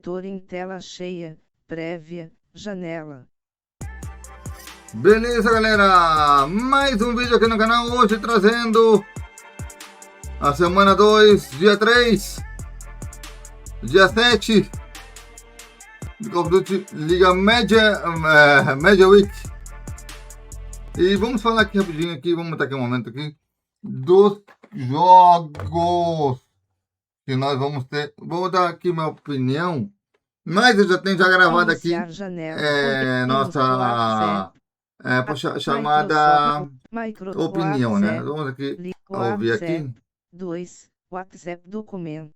Projetor em tela cheia, prévia, janela. Beleza, galera? Mais um vídeo aqui no canal, hoje trazendo a semana 2, dia 3, dia 7 do Call of Duty Liga Média Week. E vamos falar aqui rapidinho, aqui, vamos botar aqui um momento aqui, dos jogos que nós vamos ter. Vou dar aqui minha opinião, mas eu já tenho gravado aqui nossa chamada opinião, né? Vamos aqui ouvir aqui. 2. WhatsApp documento.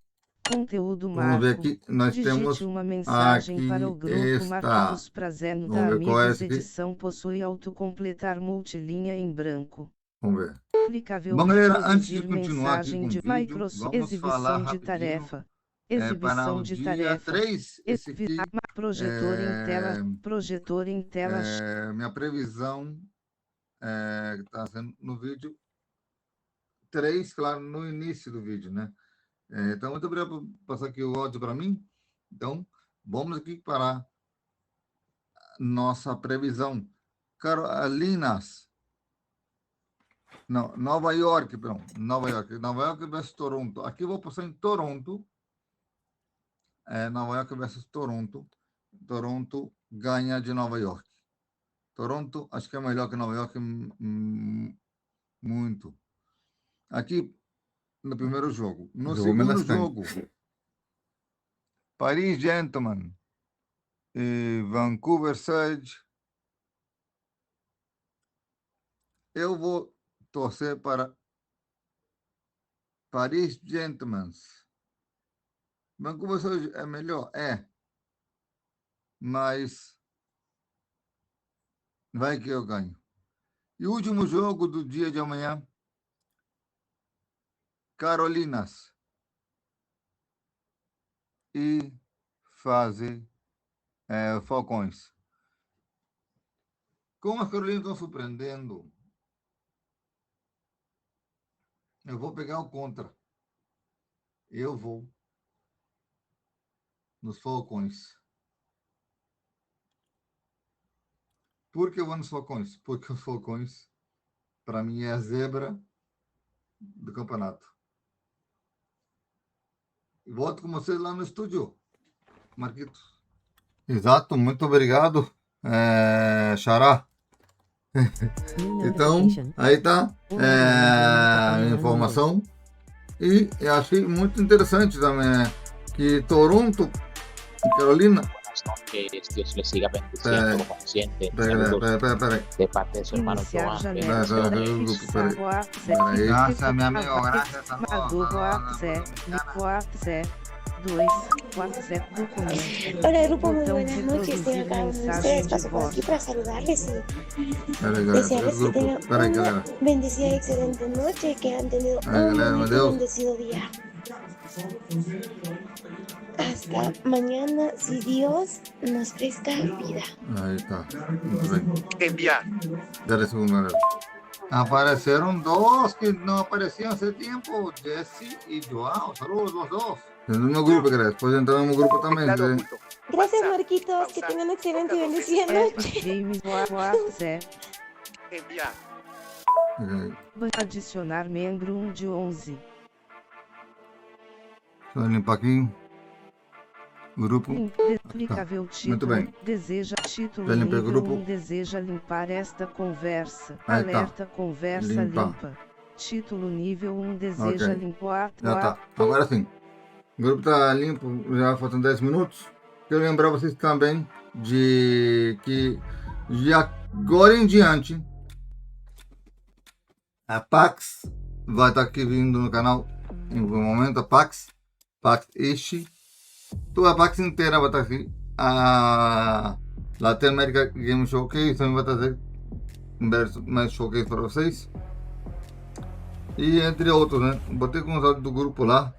Conteúdo Vamos marco. ver aqui, nós temos uma mensagem aqui para o grupo Marcos Prazeno da Vamos ver qual é Amigos esse aqui. edição possui autocompletar multilinha em branco. Vamos ver. Clicável. Bom, galera, antes de continuar aqui mensagem com o de vídeo, Microsoft. vamos Exibição falar de rapidinho tarefa. para Exibição o de dia tarefa. 3, esse aqui, Projetor em tela. Projetor em tela. minha previsão que está sendo no vídeo 3, claro, no início do vídeo, né? Então, muito obrigado por passar aqui o áudio para mim. Então, vamos aqui para nossa previsão. Carolinas. Não, Nova York, perdão. Nova York versus Toronto. Aqui eu vou passar em Toronto. Nova York versus Toronto. Toronto ganha de Nova York. Toronto, acho que é melhor que Nova York, muito. Aqui, no primeiro jogo. No segundo jogo, Paris Gentlemen e Vancouver Surge. Eu vou torcer para Paris Gentlemen. Vancouver Surge é melhor? Mas vai que eu ganho. E o último jogo do dia de amanhã, Carolinas e Falcões. Como as Carolinas estão surpreendendo, eu vou pegar o contra. Eu vou nos Falcões. Por que eu vou nos Falcões? Porque os Falcões, para mim, é a zebra do campeonato. Volto com vocês lá no estúdio, Marquitos. Exato, muito obrigado, Xará. Então, aí tá a informação. E eu achei muito interessante também, que Toronto e Carolina. Dios le siga bendiciendo como siente. De parte de su hermano Joan. Gracias, mi amigo, gracias. 2. WhatsApp documento. Hola grupo, muy buenas noches. Estoy acá con ustedes. Paso por aquí para saludarles y desearles que tengan una bendecida y excelente noche, que han tenido un bendecido día. Hasta mañana, si Dios nos presta vida. Ahí está. Enviar. Dale segundo. Aparecieron dos que no aparecían hace tiempo, Jesse y Joao. Saludos los dos. En el mismo grupo, que después entrar en un grupo también. Gracias, Marquitos. Que tengan una excelente y bendecida noche. Enviar. Adicionar membro 1 de 11. Deixa eu limpar aqui. Grupo. Clicável título. Muito bem. Deseja título. Já limpei o grupo. Deseja limpar esta conversa. Aí Alerta tá. conversa limpa. Título nível 1 deseja limpar. Já tá. Agora sim. O grupo tá limpo, já faltam 10 minutos. Quero lembrar vocês também de que de agora em diante a Pax vai estar aqui vindo no canal em algum momento. A Pax East, toda a Pax inteira vai estar aqui. A Latin America Game Showcase também vai trazer mais showcase para vocês. E entre outros, né? Botei com os áudios do grupo lá.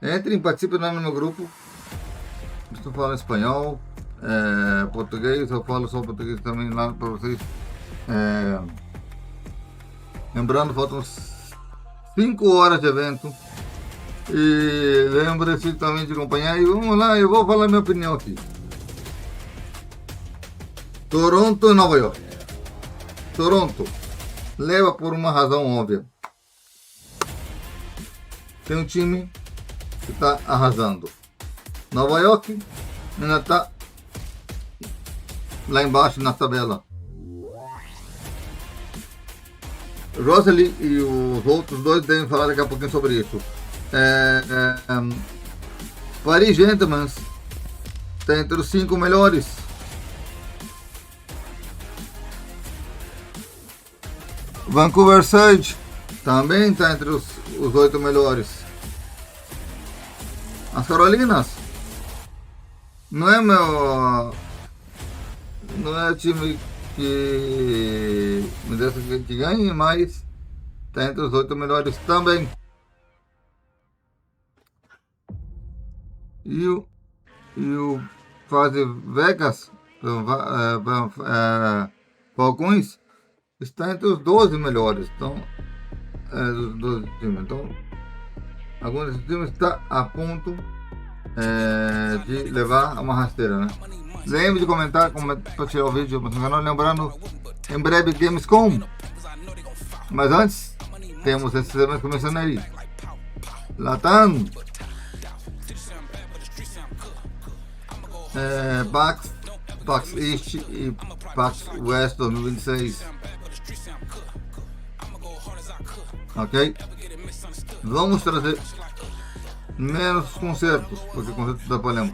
Entrem, participem lá no meu grupo. Estou falando espanhol, português, eu falo só português também lá para vocês. Lembrando, faltam 5 horas de evento. E lembre-se também de acompanhar. E vamos lá, eu vou falar minha opinião aqui. Toronto e Nova York. Toronto leva por uma razão óbvia. Tem um time que está arrasando. Nova York ainda está lá embaixo na tabela. Rosalie e os outros dois devem falar daqui a pouquinho sobre isso. Paris Gentlemen está entre os 5 melhores. Vancouver Surge também está entre os 8 melhores. As Carolinas não é o time que ganhe, mas está entre os 8 melhores também. E o Fase Vegas Falcões está entre os 12 melhores. Então, dos 12 times. Então, alguns desses times estão a ponto de levar uma rasteira, né? Lembre de comentar, para tirar o vídeo no canal, lembrando, em breve Gamescom. Mas antes, temos esses eventos que eu mencionei. Latam, PAX East e PAX West 2026. Ok? Vamos trazer menos concertos, porque concertos dá problema.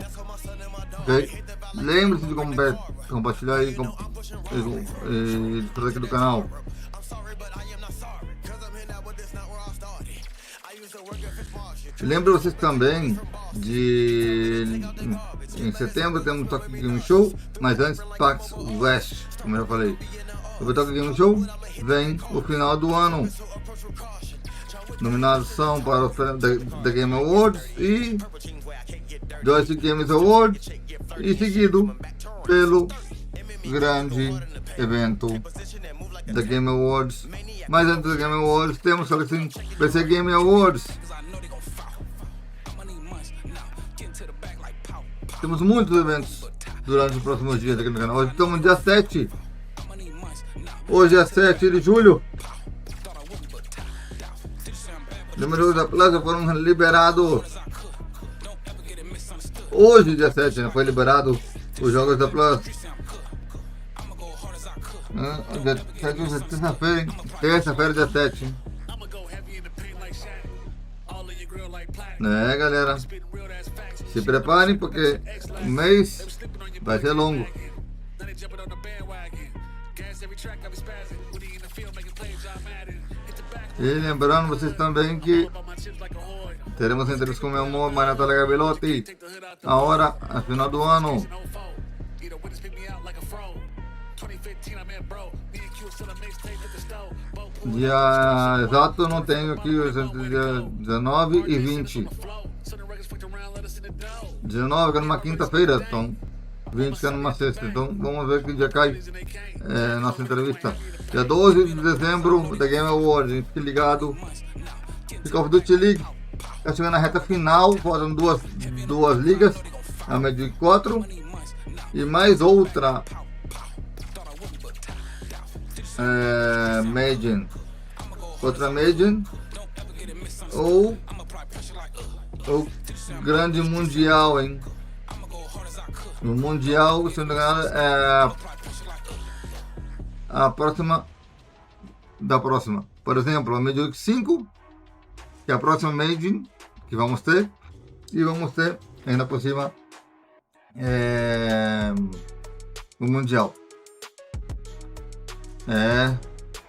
Ok? Lembre-se de compartilhar e desfrutar aqui do canal. Lembro vocês também de em setembro temos o Tokyo Game Show, mas antes PAX West, como eu já falei. O Tokyo Game Show vem o final do ano. Nominados são para o The Game Awards e Joystick Games Awards, e seguido pelo grande evento The Game Awards. Mas antes do Game Awards temos assim, PC Game Awards. Temos muitos eventos durante os próximos dias aqui no canal. Hoje estamos no dia 7. Hoje é 7 de julho. Os jogos da Plaza foram liberados. Hoje, dia 7, né, foi liberado os jogos da Plus. Terça-feira, dia 7. Galera, se preparem porque o mês vai ser longo. E lembrando vocês também que teremos entrevistas com meu amor, Natália Gabelotti, a hora, a final do ano. Dia exato não tenho aqui, dia 19 e 20. 19 que é numa quinta-feira, então 20 que é numa sexta. Então vamos ver que dia cai nossa entrevista. Dia 12 de dezembro, da Game Awards. Fique ligado. Call of Duty League está chegando na reta final. Faltam duas ligas, a Major 4 e mais outra Major. Outra Major ou grande mundial, hein? O mundial, se não me engano, é a próxima da próxima. Por exemplo, a Major 5, que é a próxima Major que vamos ter, e vamos ter ainda por cima o mundial.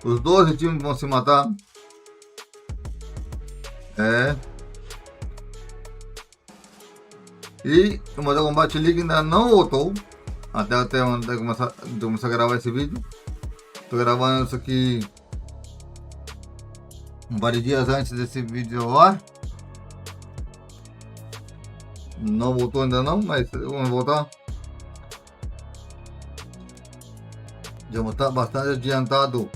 Os 12 times vão se matar. E o Mortal Kombat League ainda não voltou. Até onde eu começar a gravar esse vídeo. Estou gravando isso aqui um par de dias antes desse vídeo ao ar. Não voltou ainda não, mas vamos voltar. Já vou estar bastante adiantado.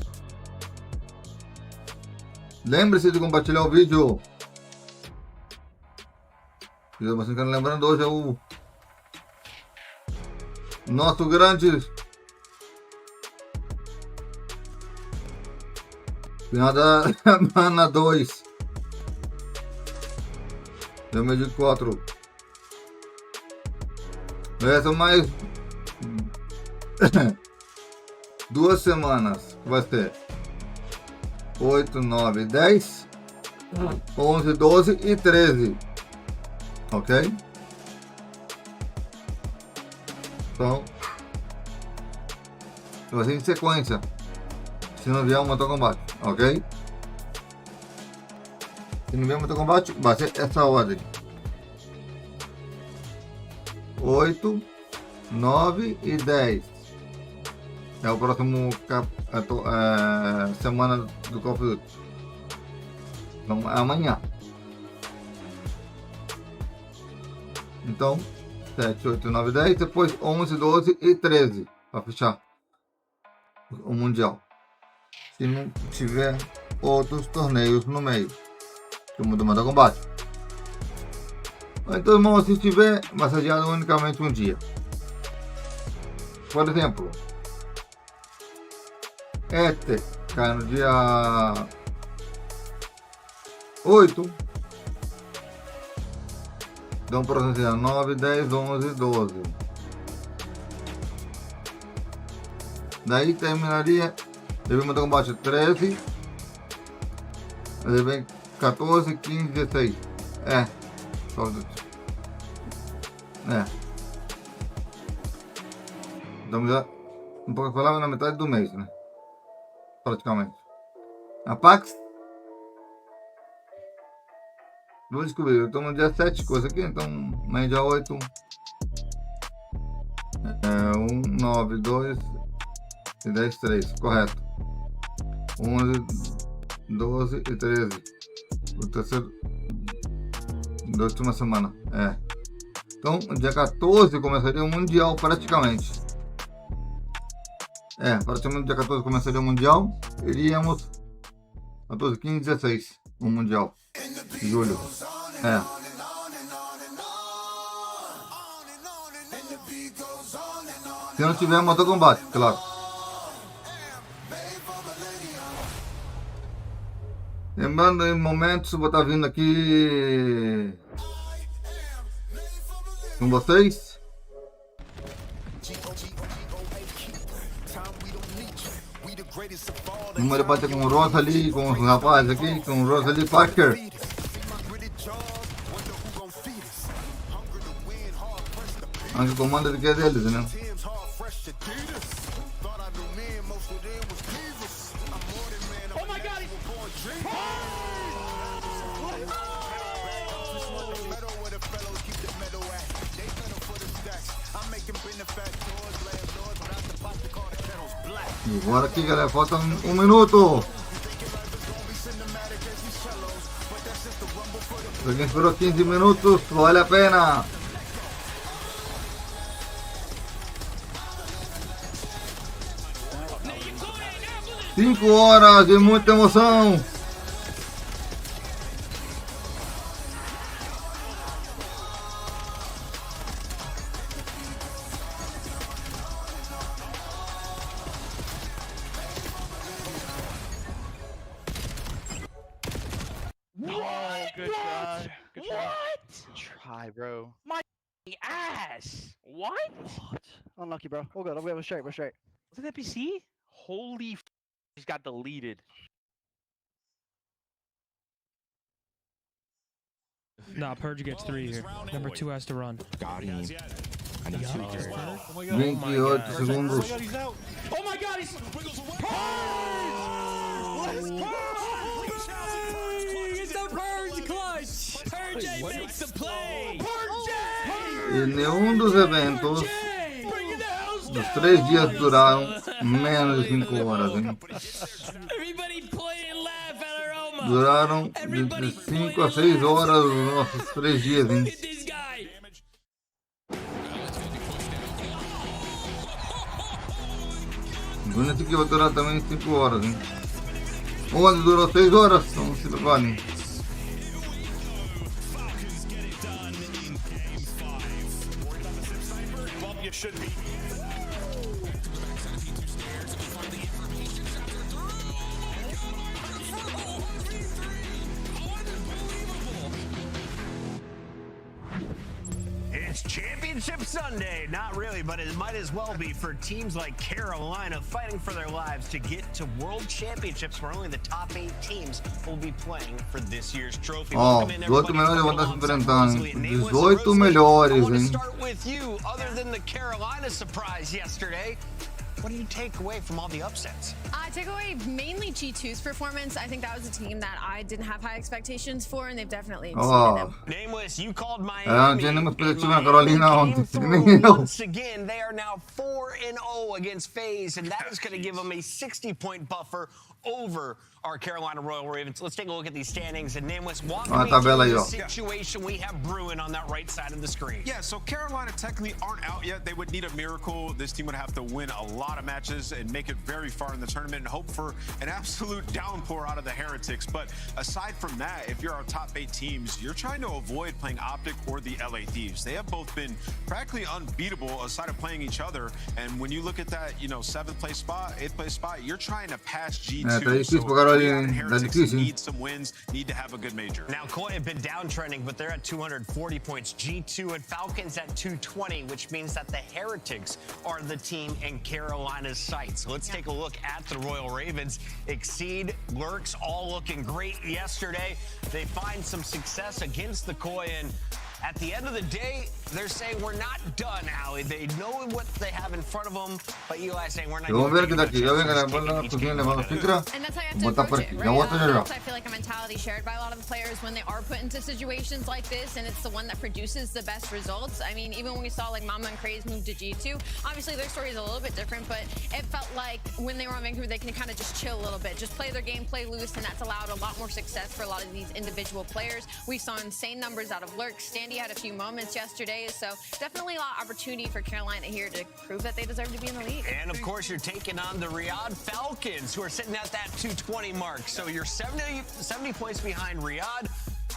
Lembre-se de compartilhar o vídeo. Você fica lembrando, hoje é o nosso grande final da semana 2. 2024. Essa mais 2 semanas. Vai ser 8, 9, 10, 11, 12 e 13. Ok? Então, vai ser em sequência. Se não vier um motocombate, ok? Se não vier um motocombate, vai ser essa ordem: 8, 9 e 10. É o próximo semana do Call of Duty. Então é amanhã. Então 7, 8, 9, 10. Depois 11, 12 e 13 para fechar o Mundial. Se não tiver outros torneios no meio do mundo do combate. Então, irmão, se tiver, vai ser adiado unicamente um dia. Por exemplo, este cai no dia 8. Então, processo 9, 10, 11, 12. Daí terminaria. Devemos ter combate 13. Aí vem 14, 15, 16. Estamos já um pouco falando na metade do mês, né? Praticamente. A Pax. Vou descobrir. Eu estou no dia 7, coisa aqui, então amanhã dia 8. 1, 9, 2 e 10, 3. Correto. 11, 12 e 13. O terceiro da última semana. Então, dia 14 começaria o Mundial praticamente. Praticamente dia 14 começaria o Mundial. Iríamos 14, 15, 16 o Mundial. Julho. Se não tiver motocombate, claro. Lembrando, em momentos, vou estar vindo aqui com vocês. Vamos debater com o Rosa ali, com os rapazes aqui, com o Rosa ali, Parker. Onde o comando aqui é deles, né? E agora aqui, galera, falta um minuto. Pra quem esperou 15 minutos, vale a pena. Cinco horas de muita emoção. Bro. My ass! What? Unlucky, bro. We're good. We're straight. Was it that PC? Holy f***, he's got deleted. Nah, Purge gets 3 here. Number 2 has to run. Got him. I need 2 here. Oh my god. Segundos. Oh my god, he's... Let's go! It's the Purge clutch! Purge makes the play! E nenhum dos eventos dos 3 dias duraram menos de 5 horas, hein? Duraram de 5 a 6 horas os nossos 3 dias, hein? O único que vai durar também 5 horas, hein? Onde durou 6 horas, então se preparem. you should be. It's Championship Sunday. Not really, but it might as well be for teams like Carolina fighting for their lives to get to World Championships, where only the top 8 teams will be playing for this year's trophy. Ó, 18 melhores vão estar se enfrentando. 18 melhores, I want to hein? start with you. Other than the Carolina surprise yesterday, what do you take away from all the upsets? I take away mainly G2's performance. I think that was a team that I didn't have high expectations for, and they've definitely exceeded them. Nameless, you called Miami. Carolina. Once again, they are now 4-0 against FaZe, and that is going to give them a 60-point buffer over our Carolina Royal Ravens. Let's take a look at these standings. And Nameless, walk me through the situation we have brewing on that right side of the screen. Yeah, so Carolina technically aren't out yet. They would need a miracle. This team would have to win a lot of matches and make it very far in the tournament and hope for an absolute downpour out of the Heretics. But aside from that, if you're our top 8 teams, you're trying to avoid playing Optic or the LA Thieves. They have both been practically unbeatable aside of playing each other. And when you look at that, 7th place spot, 8th place spot, you're trying to pass G2. Heretics need some wins, need to have a good major. Now, Koi have been downtrending, but they're at 240 points. G2 and Falcons at 220, which means that the Heretics are the team in Carolina's sights. So let's take a look at the Royal Ravens. Exceed, Lurks, all looking great yesterday. They find some success against the Koi, and at the end of the day, they're saying we're not done, Ali. They know what they have in front of them, but Eli's saying we're not done. And that's how you have to approach it, right? That's, I feel like, a mentality shared by a lot of the players when they are put into situations like this, and it's the one that produces the best results. I mean, even when we saw like Mama and Craze move to G2, obviously their story is a little bit different, but it felt like when they were on Vancouver, they can kind of just chill a little bit, just play their game, play loose, and that's allowed a lot more success for a lot of these individual players. We saw insane numbers out of Lurk. Standy had a few moments yesterday, so definitely a lot of opportunity for Carolina here to prove that they deserve to be in the league. And of course, you're taking on the Riyadh Falcons, who are sitting at that 220 mark. So you're 70 points behind Riyadh.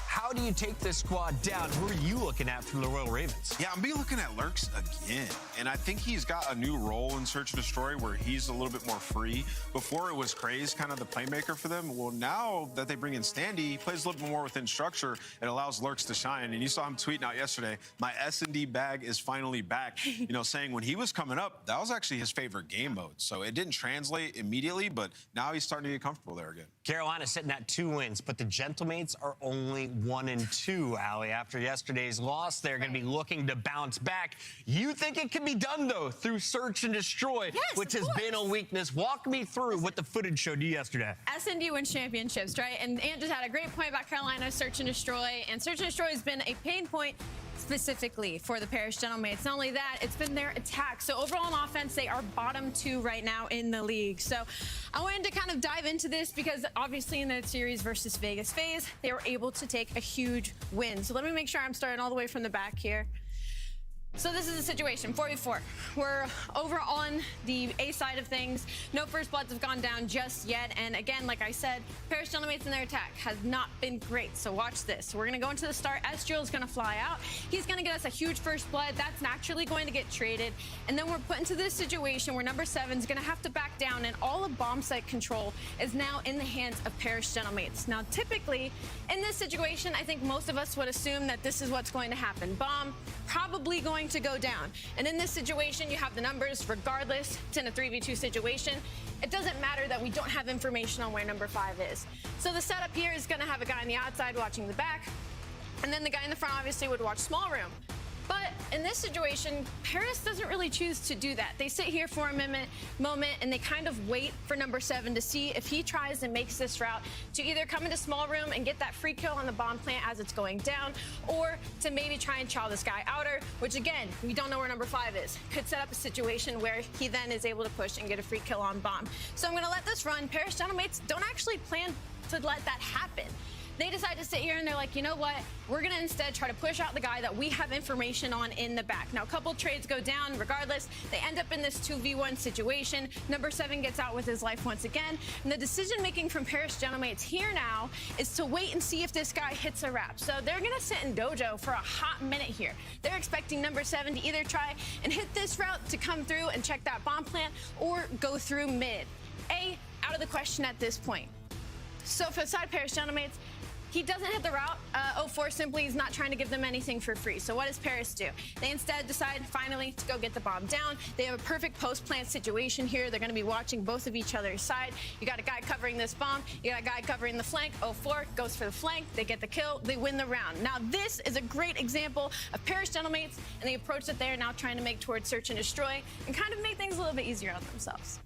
How do you take this squad down? Who are you looking at from the Royal Ravens? Yeah, I'm be looking at Lurks again. And I think he's got a new role in Search and Destroy where he's a little bit more free. Before it was Craze, kind of the playmaker for them. Well, now that they bring in Standy, he plays a little bit more within structure. It allows Lurks to shine. And you saw him tweeting out yesterday, my S&D bag is finally back. Saying when he was coming up, that was actually his favorite game mode. So it didn't translate immediately, but now he's starting to get comfortable there again. Carolina sitting at 2 wins, but the Gentlemates are only 1-2, Ali. After yesterday's loss, they're going to be looking to bounce back. You think it can be done, though, through Search and Destroy, which has been a weakness. Walk me through what the footage showed you yesterday. S&D wins championships, right? And Ant just had a great point about Carolina, Search and Destroy. And Search and Destroy has been a pain point specifically for the Parish Gentlemates. Not only that, it's been their attack. So overall on offense, they are bottom 2 right now in the league. So I wanted to kind of dive into this because obviously in the series versus Vegas FaZe, they were able to take a huge win. So let me make sure I'm starting all the way from the back here. So this is the situation, 4v4. We're over on the A side of things. No first bloods have gone down just yet. And again, like I said, Parish Gentlemates in their attack has not been great. So watch this. We're going to go into the start. Ezreal is going to fly out. He's going to get us a huge first blood. That's naturally going to get traded. And then we're put into this situation where number 7 is going to have to back down. And all of bomb site control is now in the hands of Parish Gentlemates. Now, typically, in this situation, I think most of us would assume that this is what's going to happen. Bomb probably going to go down. And in this situation, you have the numbers regardless. It's in a 3v2 situation. It doesn't matter that we don't have information on where number 5 is. So the setup here is going to have a guy on the outside watching the back. And then the guy in the front obviously would watch small room. But in this situation, Paris doesn't really choose to do that. They sit here for a moment and they kind of wait for number 7 to see if he tries and makes this route to either come into small room and get that free kill on the bomb plant as it's going down, or to maybe try and chow this guy outer, which again, we don't know where number 5 is. Could set up a situation where he then is able to push and get a free kill on bomb. So I'm gonna let this run. Parish Gentlemates don't actually plan to let that happen. They decide to sit here and they're like, you know what? We're going to instead try to push out the guy that we have information on in the back. Now, a couple trades go down. Regardless, they end up in this 2v1 situation. Number 7 gets out with his life once again. And the decision-making from Paris Gentlemates here now is to wait and see if this guy hits a wrap. So they're going to sit in dojo for a hot minute here. They're expecting number 7 to either try and hit this route to come through and check that bomb plant or go through mid. Out of the question at this point. So for the side Paris Gentlemates, he doesn't hit the route. 04 simply is not trying to give them anything for free. So what does Paris do? They instead decide finally to go get the bomb down. They have a perfect post-plant situation here. They're going to be watching both of each other's side. You got a guy covering this bomb. You got a guy covering the flank. 04 goes for the flank. They get the kill. They win the round. Now this is a great example of Paris Gentlemates and the approach that they are now trying to make towards search and destroy and kind of make things a little bit easier on themselves.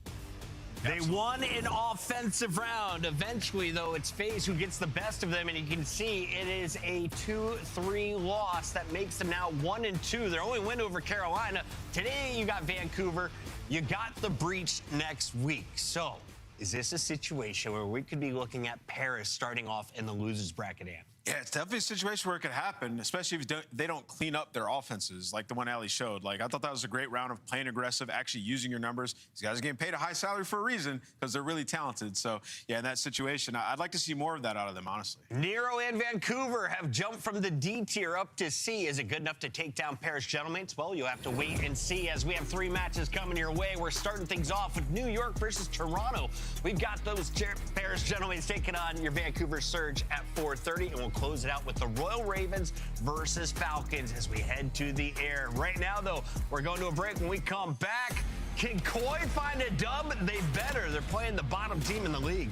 They won an offensive round. Eventually, though, it's FaZe who gets the best of them, and you can see it is a 2-3 loss that makes them now 1-2. Their only win over Carolina. Today, you got Vancouver. You got the Breach next week. So, is this a situation where we could be looking at Paris starting off in the losers bracket, Ann? Yeah, it's definitely a situation where it could happen, especially if they don't clean up their offenses like the one Ali showed. Like, I thought that was a great round of playing aggressive, actually using your numbers. These guys are getting paid a high salary for a reason because they're really talented. So, yeah, in that situation, I'd like to see more of that out of them, honestly. Nero and Vancouver have jumped from the D tier up to C. Is it good enough to take down Paris Gentlemates? Well, you'll have to wait and see as we have 3 matches coming your way. We're starting things off with New York versus Toronto. We've got those Paris Gentlemates taking on your Vancouver Surge at 4:30, and we'll close it out with the Royal Ravens versus Falcons as we head to the air. Right now, though, we're going to a break. When we come back, can Koi find a dub? They better. They're playing the bottom team in the league.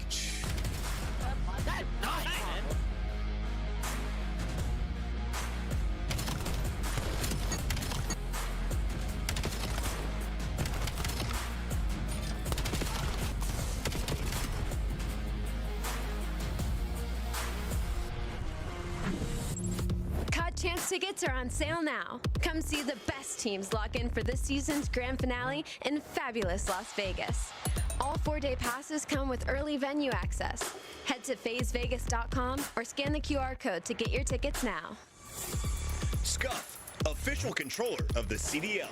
That's nice. Chance tickets are on sale now. Come see the best teams lock in for this season's grand finale in fabulous Las Vegas. All 4-day passes come with early venue access. Head to FazeVegas.com or scan the QR code to get your tickets now. Scuff, official controller of the CDL.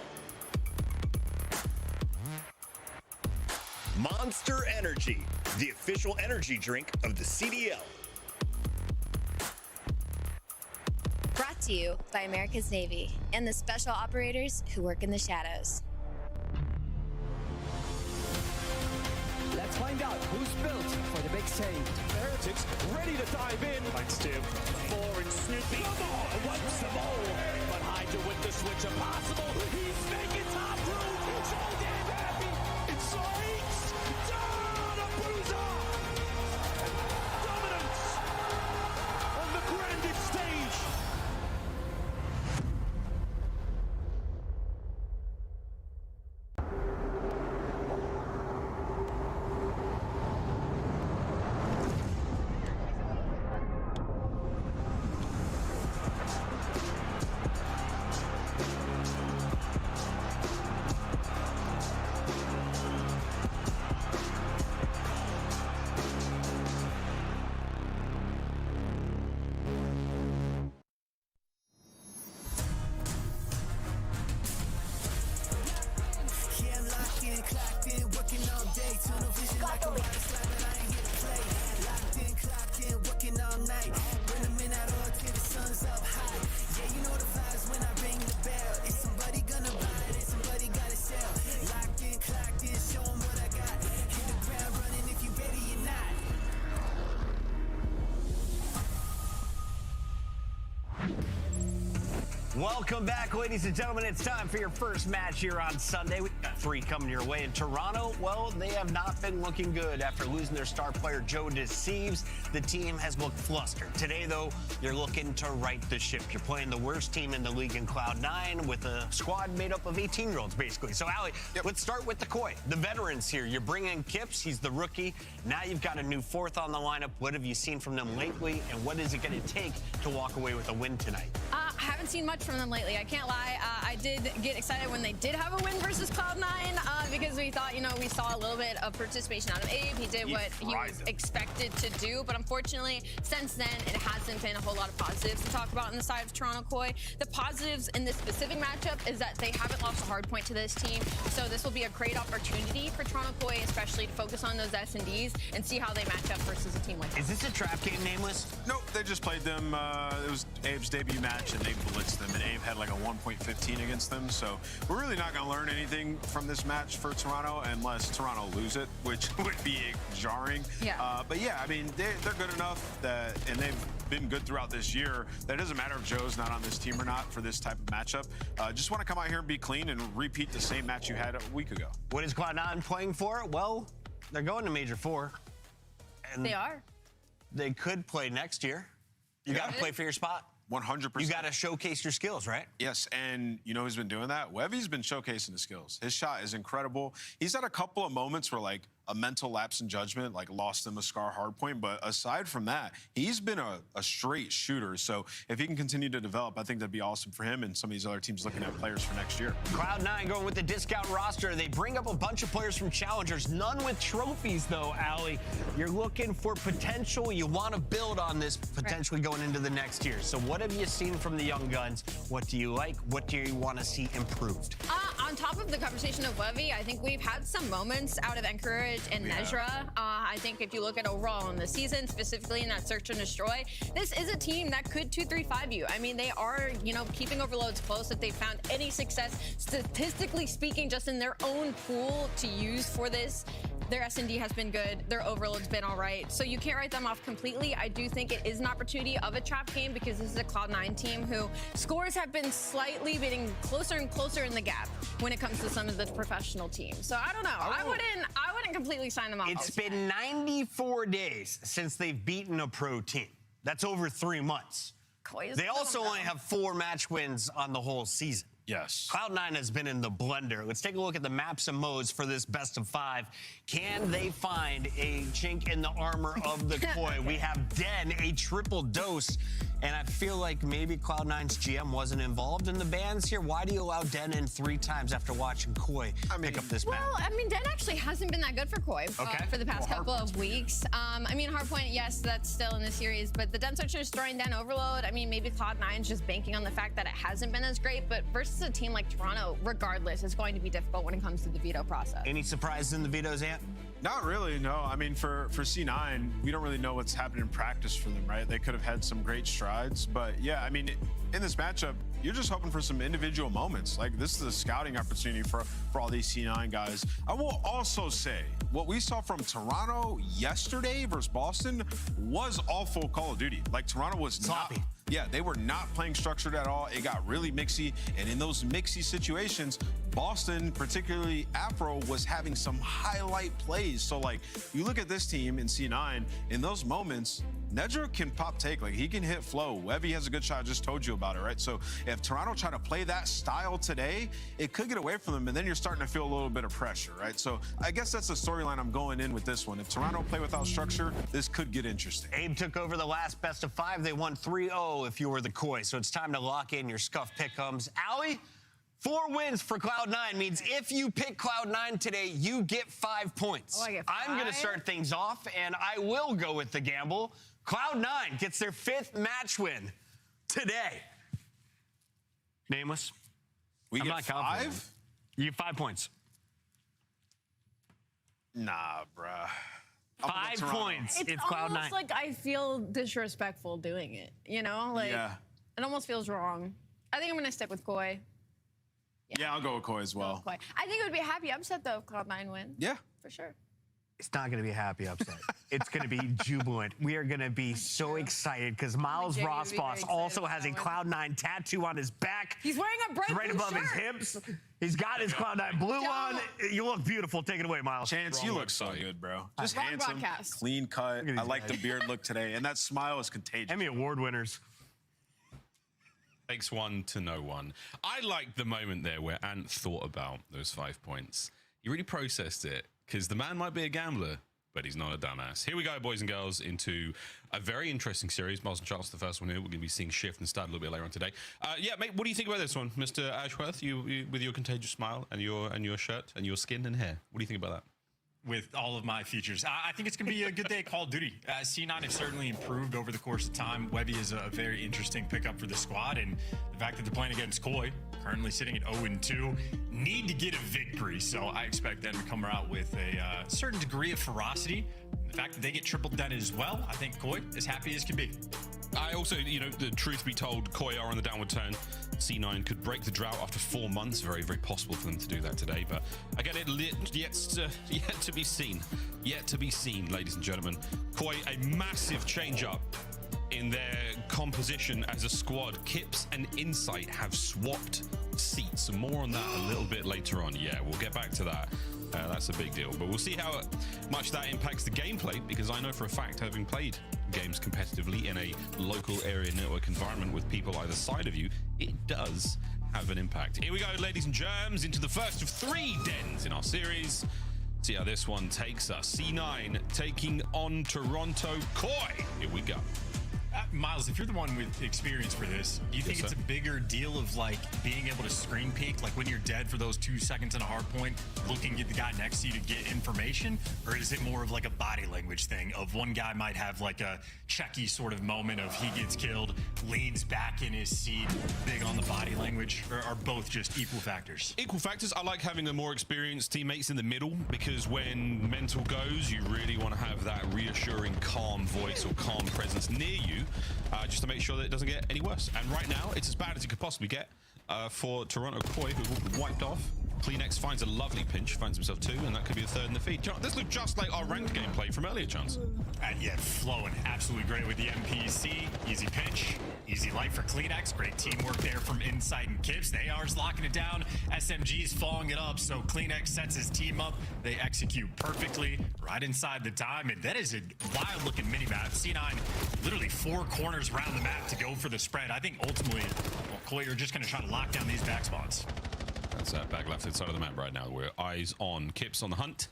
Monster Energy, the official energy drink of the CDL. Brought to you by America's Navy and the special operators who work in the shadows. Let's find out who's built for the big save. The Heretics ready to dive in. Thanks, Tim. 4 and Snoopy. Come on, wipes them all. But Hydra with the switch impossible. He's making top room. So damn happy. It's Saints. Down a bruiser. Dominance on the grandest stage. Welcome back, ladies and gentlemen. It's time for your first match here on Sunday. We've got 3 coming your way. In Toronto, well, they have not been looking good. After losing their star player, Joe Deceives, the team has looked flustered. Today, though, you're looking to right the ship. You're playing the worst team in the league in Cloud9 with a squad made up of 18-year-olds, basically. So, Ali, let's start with the Koi, the veterans here. You're bringing in Kips. He's the rookie. Now you've got a new 4th on the lineup. What have you seen from them lately, and what is it going to take to walk away with a win tonight? I haven't seen much from them lately. I can't lie. I did get excited when they did have a win versus Cloud9 because we thought, you know, we saw a little bit of participation out of Abe. He did what he was expected to do, but unfortunately, since then, it hasn't been a whole lot of positives to talk about on the side of Toronto Koi. The positives in this specific matchup is that they haven't lost a hard point to this team, so this will be a great opportunity for Toronto Koi, especially to focus on those S&Ds and see how they match up versus a team like that. Is this a trap game, Nameless? Nope, they just played them. It was Abe's debut match, and they blitzed them, and Abe had like a 1.15 against them, so we're really not going to learn anything from this match for Toronto unless Toronto lose it, which would be jarring. Yeah. But yeah, I mean, they're good enough that, and they've been good throughout this year, that it doesn't matter if Joe's not on this team or not for this type of matchup. Just want to come out here and be clean and repeat the same match you had a week ago. What is Cloud9 playing for? Well, they're going to Major 4. And they are. They could play next year. You got to play for your spot. 100%. You got to showcase your skills, right? Yes, and you know who's been doing that? Wevy's been showcasing his skills. His shot is incredible. He's had a couple of moments where, like, a mental lapse in judgment, like lost him a scar hardpoint. But aside from that, he's been a straight shooter. So if he can continue to develop, I think that'd be awesome for him and some of these other teams looking at players for next year. Cloud9 going with the discount roster. They bring up a bunch of players from challengers, none with trophies, though, Allie. You're looking for potential. You want to build on this potentially going into the next year. So what have you seen from the young guns? What do you like? What do you want to see improved? On top of the conversation of Wevy, I think we've had some moments out of Encourage and Nezra. I think if you look at overall in the season, specifically in that search and destroy, this is a team that could 2-3-5 you. I mean, they are, you know, keeping overloads close. If they found any success, statistically speaking, just in their own pool to use for this, their S&D has been good. Their overload's been all right. So you can't write them off completely. I do think it is an opportunity of a trap game because this is a Cloud9 team who scores have been slightly getting closer and closer in the gap when it comes to some of the professional teams. So I don't know. I wouldn't completely sign them off. It's been 94 days since they've beaten a pro team. That's over 3 months. They also only have 4 match wins on the whole season. Yes. Cloud9 has been in the blender. Let's take a look at the maps and modes for this best of 5. Can they find a chink in the armor of the Koi? We have Den, a triple dose, and I feel like maybe Cloud9's GM wasn't involved in the bans here. Why do you allow Den in 3 times after watching Koi pick up this map? Well, I mean, Den actually hasn't been that good for Koi for the past couple of weeks. I mean, Hardpoint, yes, that's still in the series, but the Den Search and Destroy and Den Overload, I mean, maybe Cloud9's just banking on the fact that it hasn't been as great, but versus a team like Toronto, regardless, is going to be difficult when it comes to the veto process. Any surprises in the vetoes, Ant? Not really, no. I mean, for C9, we don't really know what's happened in practice for them, right? They could have had some great strides, but yeah, I mean, in this matchup, you're just hoping for some individual moments. Like, this is a scouting opportunity for all these C9 guys. I will also say, what we saw from Toronto yesterday versus Boston was awful Call of Duty. Like, Toronto was sloppy. Yeah, they were not playing structured at all. It got really mixy, and in those mixy situations, Boston, particularly Afro, was having some highlight plays. So, like, you look at this team in C9, in those moments, Nedra can pop take, like he can hit flow. Wevy has a good shot, I just told you about it, right? So if Toronto try to play that style today, it could get away from them, and then you're starting to feel a little bit of pressure, right? So I guess that's the storyline I'm going in with this one. If Toronto play without structure, this could get interesting. Abe took over the last best of 5. They won 3-0 if you were the Koi, so it's time to lock in your Scuff pick'ems. Allie? 4 wins for Cloud9 means if you pick Cloud9 today, you get 5 points. Oh, I get 5? I'm going to start things off, and I will go with the gamble. Cloud9 gets their 5th match win today. Nameless. We get 5? You get 5 points. Nah, bruh. 5 points. It's Cloud9. Almost like I feel disrespectful doing it, you know? Like, it almost feels wrong. I think I'm going to stick with Koi. Yeah, I'll go with Koi as well. Koi. I think it would be a happy upset, though, if Cloud9 win. Yeah. For sure. It's not going to be a happy upset. It's going to be jubilant. We are going to be so excited because Miles Rossboss also has a Cloud9 tattoo on his back. He's wearing a bright right above his hips. He's got his Cloud9 blue on. You look beautiful. Take it away, Miles. Chance, you look so good, bro. Just handsome, clean cut. I like the beard look today, and that smile is contagious. Emmy Award winners. Takes one to know one. I liked the moment there where Ant thought about those 5 points. He really processed it, because the man might be a gambler, but he's not a dumbass. Here we go, boys and girls, into a very interesting series. Miles and Charles, the first one here. We're going to be seeing Shift and Stud a little bit later on today. Yeah, mate, what do you think about this one, Mr. Ashworth? You with your contagious smile and your shirt and your skin and hair. What do you think about that? With all of my features, I think it's going to be a good day at Call of Duty. C9 have certainly improved over the course of time. Webby is a very interesting pickup for the squad, and the fact that they're playing against Koi, currently sitting at 0-2, need to get a victory. So I expect them to come out with a certain degree of ferocity. The fact that they get triple done as well, I think Koi is happy as can be. I also, you know, the truth be told, Koi are on the downward turn. C9 could break the drought after 4 months. Very, very possible for them to do that today. But again, yet to be seen. Yet to be seen, ladies and gentlemen. Koi, a massive change up in their composition as a squad. Kips and Insight have swapped seats. More on that a little bit later on. Yeah, we'll get back to that. That's a big deal. But we'll see how much that impacts the gameplay, because I know for a fact, having played games competitively in a local area network environment with people either side of you, it does have an impact. Here we go, ladies and germs, into the first of 3 dens in our series. See how this one takes us. C9 taking on Toronto Koi. Here we go. Miles, if you're the one with experience for this, do you think it's a bigger deal of like being able to screen peek, like when you're dead for those 2 seconds on a hard point, looking at the guy next to you to get information? Or is it more of like a body language thing of one guy might have like a checky sort of moment of he gets killed, leans back in his seat, big on the body language, or are both just equal factors? Equal factors. I like having the more experienced teammates in the middle, because when mental goes, you really want to have that reassuring, calm voice or calm presence near you, just to make sure that it doesn't get any worse. And right now, it's as bad as it could possibly get for Toronto Koi, who will be wiped off. Kleenex finds a lovely pinch, finds himself 2, and that could be the 3rd in the feed. This looked just like our ranked gameplay from earlier, Chance. Yeah, flowing absolutely great with the MPC. Easy pinch, easy light for Kleenex. Great teamwork there from Insight and Kips. They are locking it down. SMG's following it up, so Kleenex sets his team up. They execute perfectly right inside the time, and that is a wild-looking mini-map. C9 literally 4 corners around the map to go for the spread. I think ultimately, Koi are just going to try to lock down these back spots. That's back left side of the map right now. We're eyes on Kips on the hunt.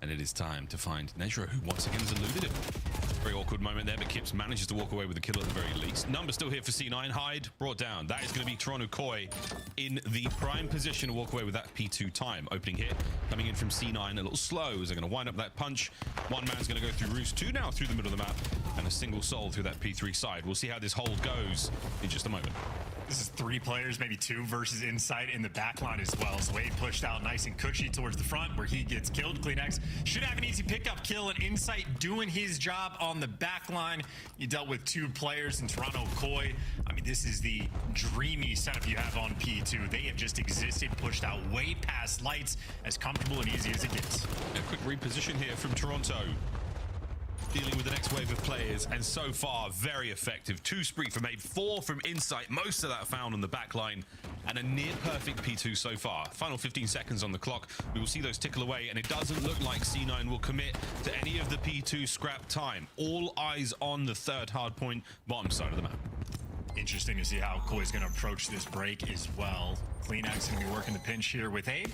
And it is time to find Nejra, who once again has eluded him. Very awkward moment there, but Kips manages to walk away with the kill at the very least. Number still here for C9. Hyde brought down. That is going to be Toronto Koi in the prime position to walk away with that P2 time. Opening hit coming in from C9 a little slow as they're going to wind up that punch. One man's going to go through Roost, 2 now through the middle of the map, and a single soul through that P3 side. We'll see how this hold goes in just a moment. This is 3 players, maybe 2 versus Insight in the backline as well. So Wade pushed out nice and cushy towards the front where he gets killed. Kleenex should have an easy pickup kill, and Insight doing his job on the backline. You dealt with 2 players in Toronto Koi. I mean, this is the dreamy setup you have on P2. They have just existed, pushed out way past lights, as comfortable and easy as it gets. A quick reposition here from Toronto. Dealing with the next wave of players, and so far very effective. 2 spree from Abe, 4 from Insight, most of that found on the back line, and a near perfect P2 so far. Final 15 seconds on the clock. We will see those tickle away, and it doesn't look like C9 will commit to any of the P2 scrap time. All eyes on the 3rd hard point, bottom side of the map. Interesting to see how Koi's going to approach this break as well. Kleenex going to be working the pinch here with Abe.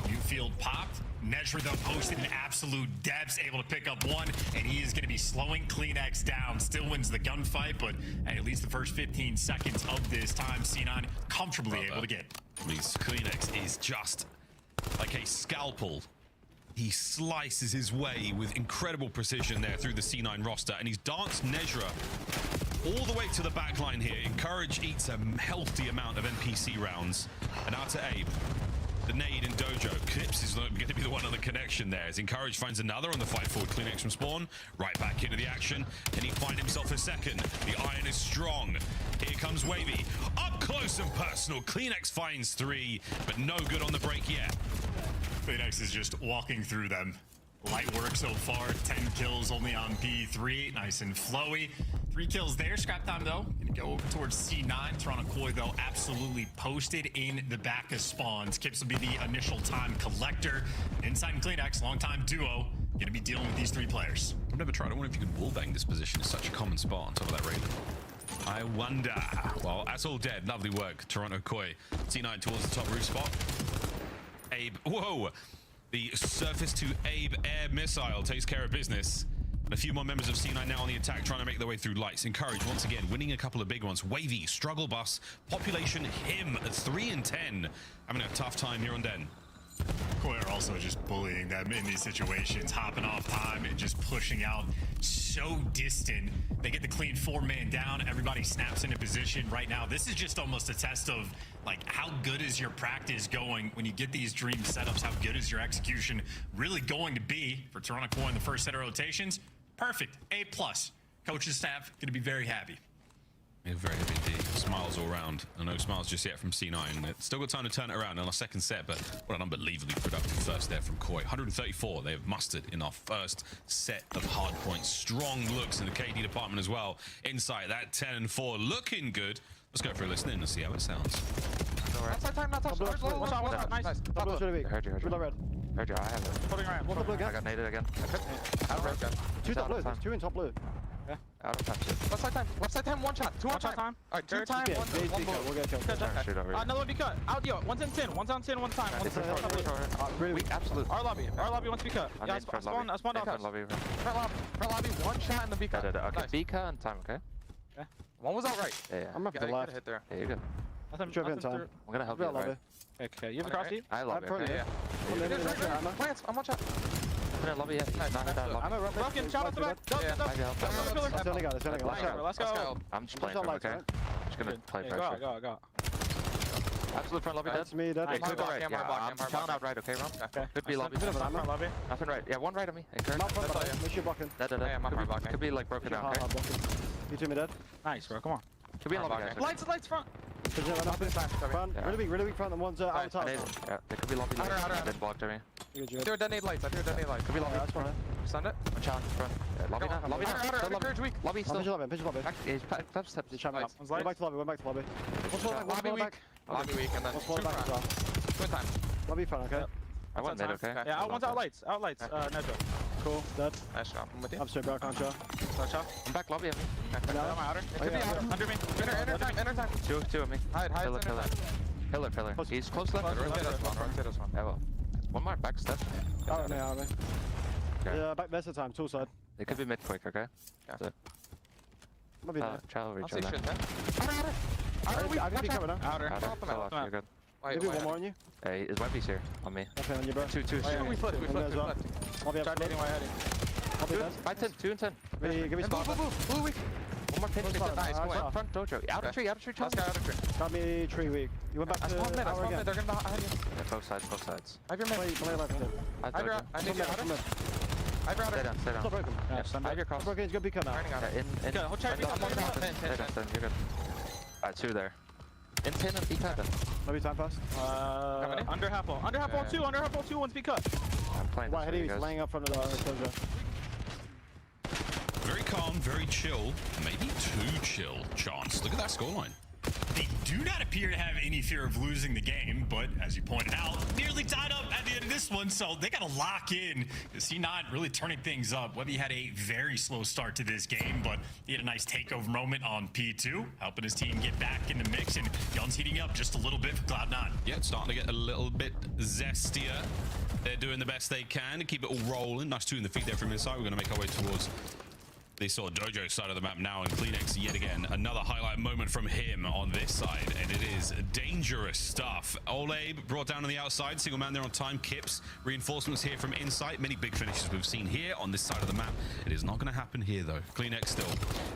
New field popped. Nejra, though, posted in absolute depths, able to pick up 1, and he is going to be slowing Kleenex down. Still wins the gunfight, but hey, at least the first 15 seconds of this time, C9 comfortably able to get. Kleenex is just like a scalpel. He slices his way with incredible precision there through the C9 roster, and he's danced Nejra all the way to the back line here. Encourage eats a healthy amount of NPC rounds, and out to Abe. The nade and Dojo. Kips is going to be the one on the connection there. As Encourage finds another on the fight forward. Kleenex from spawn. Right back into the action. And he finds himself a second. The iron is strong. Here comes Wavy. Up close and personal. Kleenex finds 3, but no good on the break yet. Kleenex is just walking through them. Light work so far. 10 kills only on P3. Nice and flowy. 3 kills there. Scrap time, though. Going to go over towards C9. Toronto Koi, though, absolutely posted in the back of spawns. Kips will be the initial time collector. Insight and Kleenex, long-time duo. Going to be dealing with these 3 players. I've never tried. I wonder if you could wallbang this position. It's such a common spot on top of that Raven. I wonder. Well, that's all dead. Lovely work, Toronto Koi. C9 towards the top roof spot. Abe. Whoa. The surface-to-Abe air missile takes care of business. And a few more members of C9 now on the attack, trying to make their way through lights. Encourage once again, winning a couple of big ones. Wavy, Struggle Bus, Population, him at 3 and 10. Having a tough time here on Den. Koya also just bullying them in these situations, hopping off time and just pushing out so distant. They get the clean 4-man down. Everybody snaps into position right now. This is just almost a test of like how good is your practice going when you get these dream setups? How good is your execution really going to be for Toronto Koi in the first set of rotations? Perfect. A+. Coaching staff going to be very happy. Yeah, very happy indeed. Smiles all round. And no smiles just yet from C9. It's still got time to turn it around in our second set, but what an unbelievably productive first there from Koi. 134 they have mustered in our first set of hard points. Strong looks in the KD department as well. Insight, that 10 and 4 looking good. Let's go for a listen in and see how it sounds. Outside time, not touch. Watch out. Nice. Double's really weak. Heard you. Red. Heard you, I have it. Putting around. What's the blue I got naded again. Out of red gun. 2 top blue. There's 2 in top blue. Yeah. Out of time. Left side time, 1 shot. 2 on time. Alright, 2 time, 1 move. We'll get killed. Shoot over here. Another one be cut. Out, yo. 1's in 10. 1's on 10, 1 time. Really weak, absolute. Our lobby wants to be cut. Yeah, I spawned off. Front lobby, 1 shot and the B cut. Okay, B cut and time, okay? Yeah. One was out right. Yeah. I'm up to the left. Hit there. Yeah, you're good. I'm time. I'm gonna help you, right? Okay, you have the cross seat? I love it. Yeah. Plants, I'm 1 shot. I'm in lobby yet. Not hit that lobby. I'm a rough. Broken, shot off the back. That's the only guy. Let's go. I'm just playing for him, okay? I'm just gonna play pressure. Go. Absolute front lobby dead. That's me, dead. Hey, could go right. Yeah, I'm counting out right, okay, Rom? Okay. Could be lobby. Nothing right. Yeah, 1 right on me. Make sure blocking. Dead. Could be like broken down, okay? You two me dead. Nice, bro. Come on. Could be in lobby, guys. Lights front. Front. Really weak front. The ones out top. Yeah, they could be lobby. Dead blocked to me. I threw a detonate lights. Could be lobby. That's fine. Stunned it. One challenge front. Lobby now. Lobby now. Lobby still. Pitch lobby. He's pep steps. He's trapping up. Went back to lobby. Lobby weak. Lobby weak and then one back as well. 2 time. Lobby front, okay? I went mid, okay? Yeah, one's out lights. Neutral. Cool, dead. Nice shot. I'm with you. I'm straight back on shot. I'm back lobby of me. I'm outer. It could be outer. Under me. Inner time. 2 of me. Hide. Pillar. He's close left. Yeah, well. 1 more back step. Out of me. Yeah, back there's the time. Tool side. It could be mid quick, okay? Yeah. Might be there. Child reach I'll see shit, man. I'm gonna be coming out. Outer. You're good. Maybe 1 more on you. Hey, his Webby's here on me. Okay, on you, bro. 2. We flipped. I'll be up. I'll be dead. 5 10. 2 and 10. Give me spot. Blue weak. 1 more pinch. Nice. Front dojo. Out of tree. Let's go out of tree. Got me tree weak. You went back to I spawned mid. They're gonna be behind you. Yeah, both sides. I have your mid. Play left. I need you outer. I have your outer. Stay down. Still broken. Yeah, I have your cross. Broken, he's gonna be cut now. In. Good. Hold try. Stay down. You're good. Alright, 2 there. In 10 and be cut. Maybe time fast. Under half wall. Under half wall 2. Under half wall 2. One's be cut. I'm playing White he's laying up front of the closure. Very calm, very chill. Maybe too chill, Chance. Look at that scoreline. They do not appear to have any fear of losing the game, but as you pointed out, nearly tied up at the end of this one, so they got to lock in. C9 really turning things up. Webby had a very slow start to this game, but he had a nice takeover moment on P2, helping his team get back in the mix, and Guns heating up just a little bit for Cloud9. Yeah, it's starting to get a little bit zestier. They're doing the best they can to keep it all rolling. Nice 2 in the feed there from inside. We're going to make our way towards the sort of dojo side of the map now, and Kleenex yet again another highlight moment from him on this side, and it is dangerous stuff. Olabe brought down on the outside, single man there on time. Kips reinforcements here from inside. Many big finishes we've seen here on this side of the map. It is not going to happen here though. Kleenex still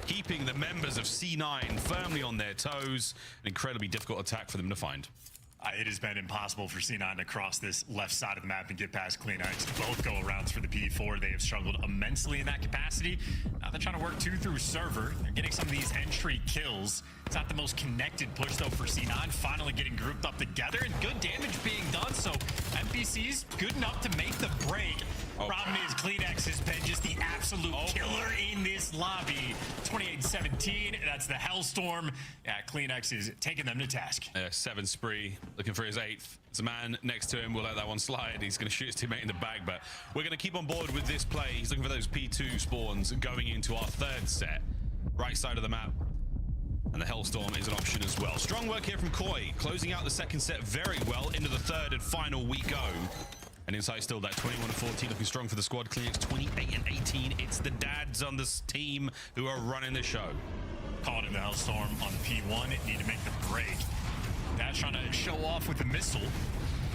keeping the members of C9 firmly on their toes. An incredibly difficult attack for them to find. It has been impossible for C9 to cross this left side of the map and get past Kleenex. Both go arounds for the P4. They have struggled immensely in that capacity. Now they're trying to work 2 through server. They're getting some of these entry kills. It's not the most connected push though for C9. Finally getting grouped up together and good damage being done. So NPC's good enough to make the break. Problem is Kleenex has been just the absolute killer in this lobby. 28-17, that's the Hellstorm. Yeah, Kleenex is taking them to task. 7 spree, looking for his 8th. There's a man next to him. We'll let that one slide. He's going to shoot his teammate in the back, but we're going to keep on board with this play. He's looking for those P2 spawns going into our 3rd set. Right side of the map. And the Hellstorm is an option as well. Strong work here from Koi, closing out the 2nd set very well. Into the 3rd and final we go. And inside still that 21-14 looking strong for the squad. Clean X 28-18. It's the dads on this team who are running the show. Caught in the Hellstorm on the P1. It need to make the break. Dad's trying to show off with the missile.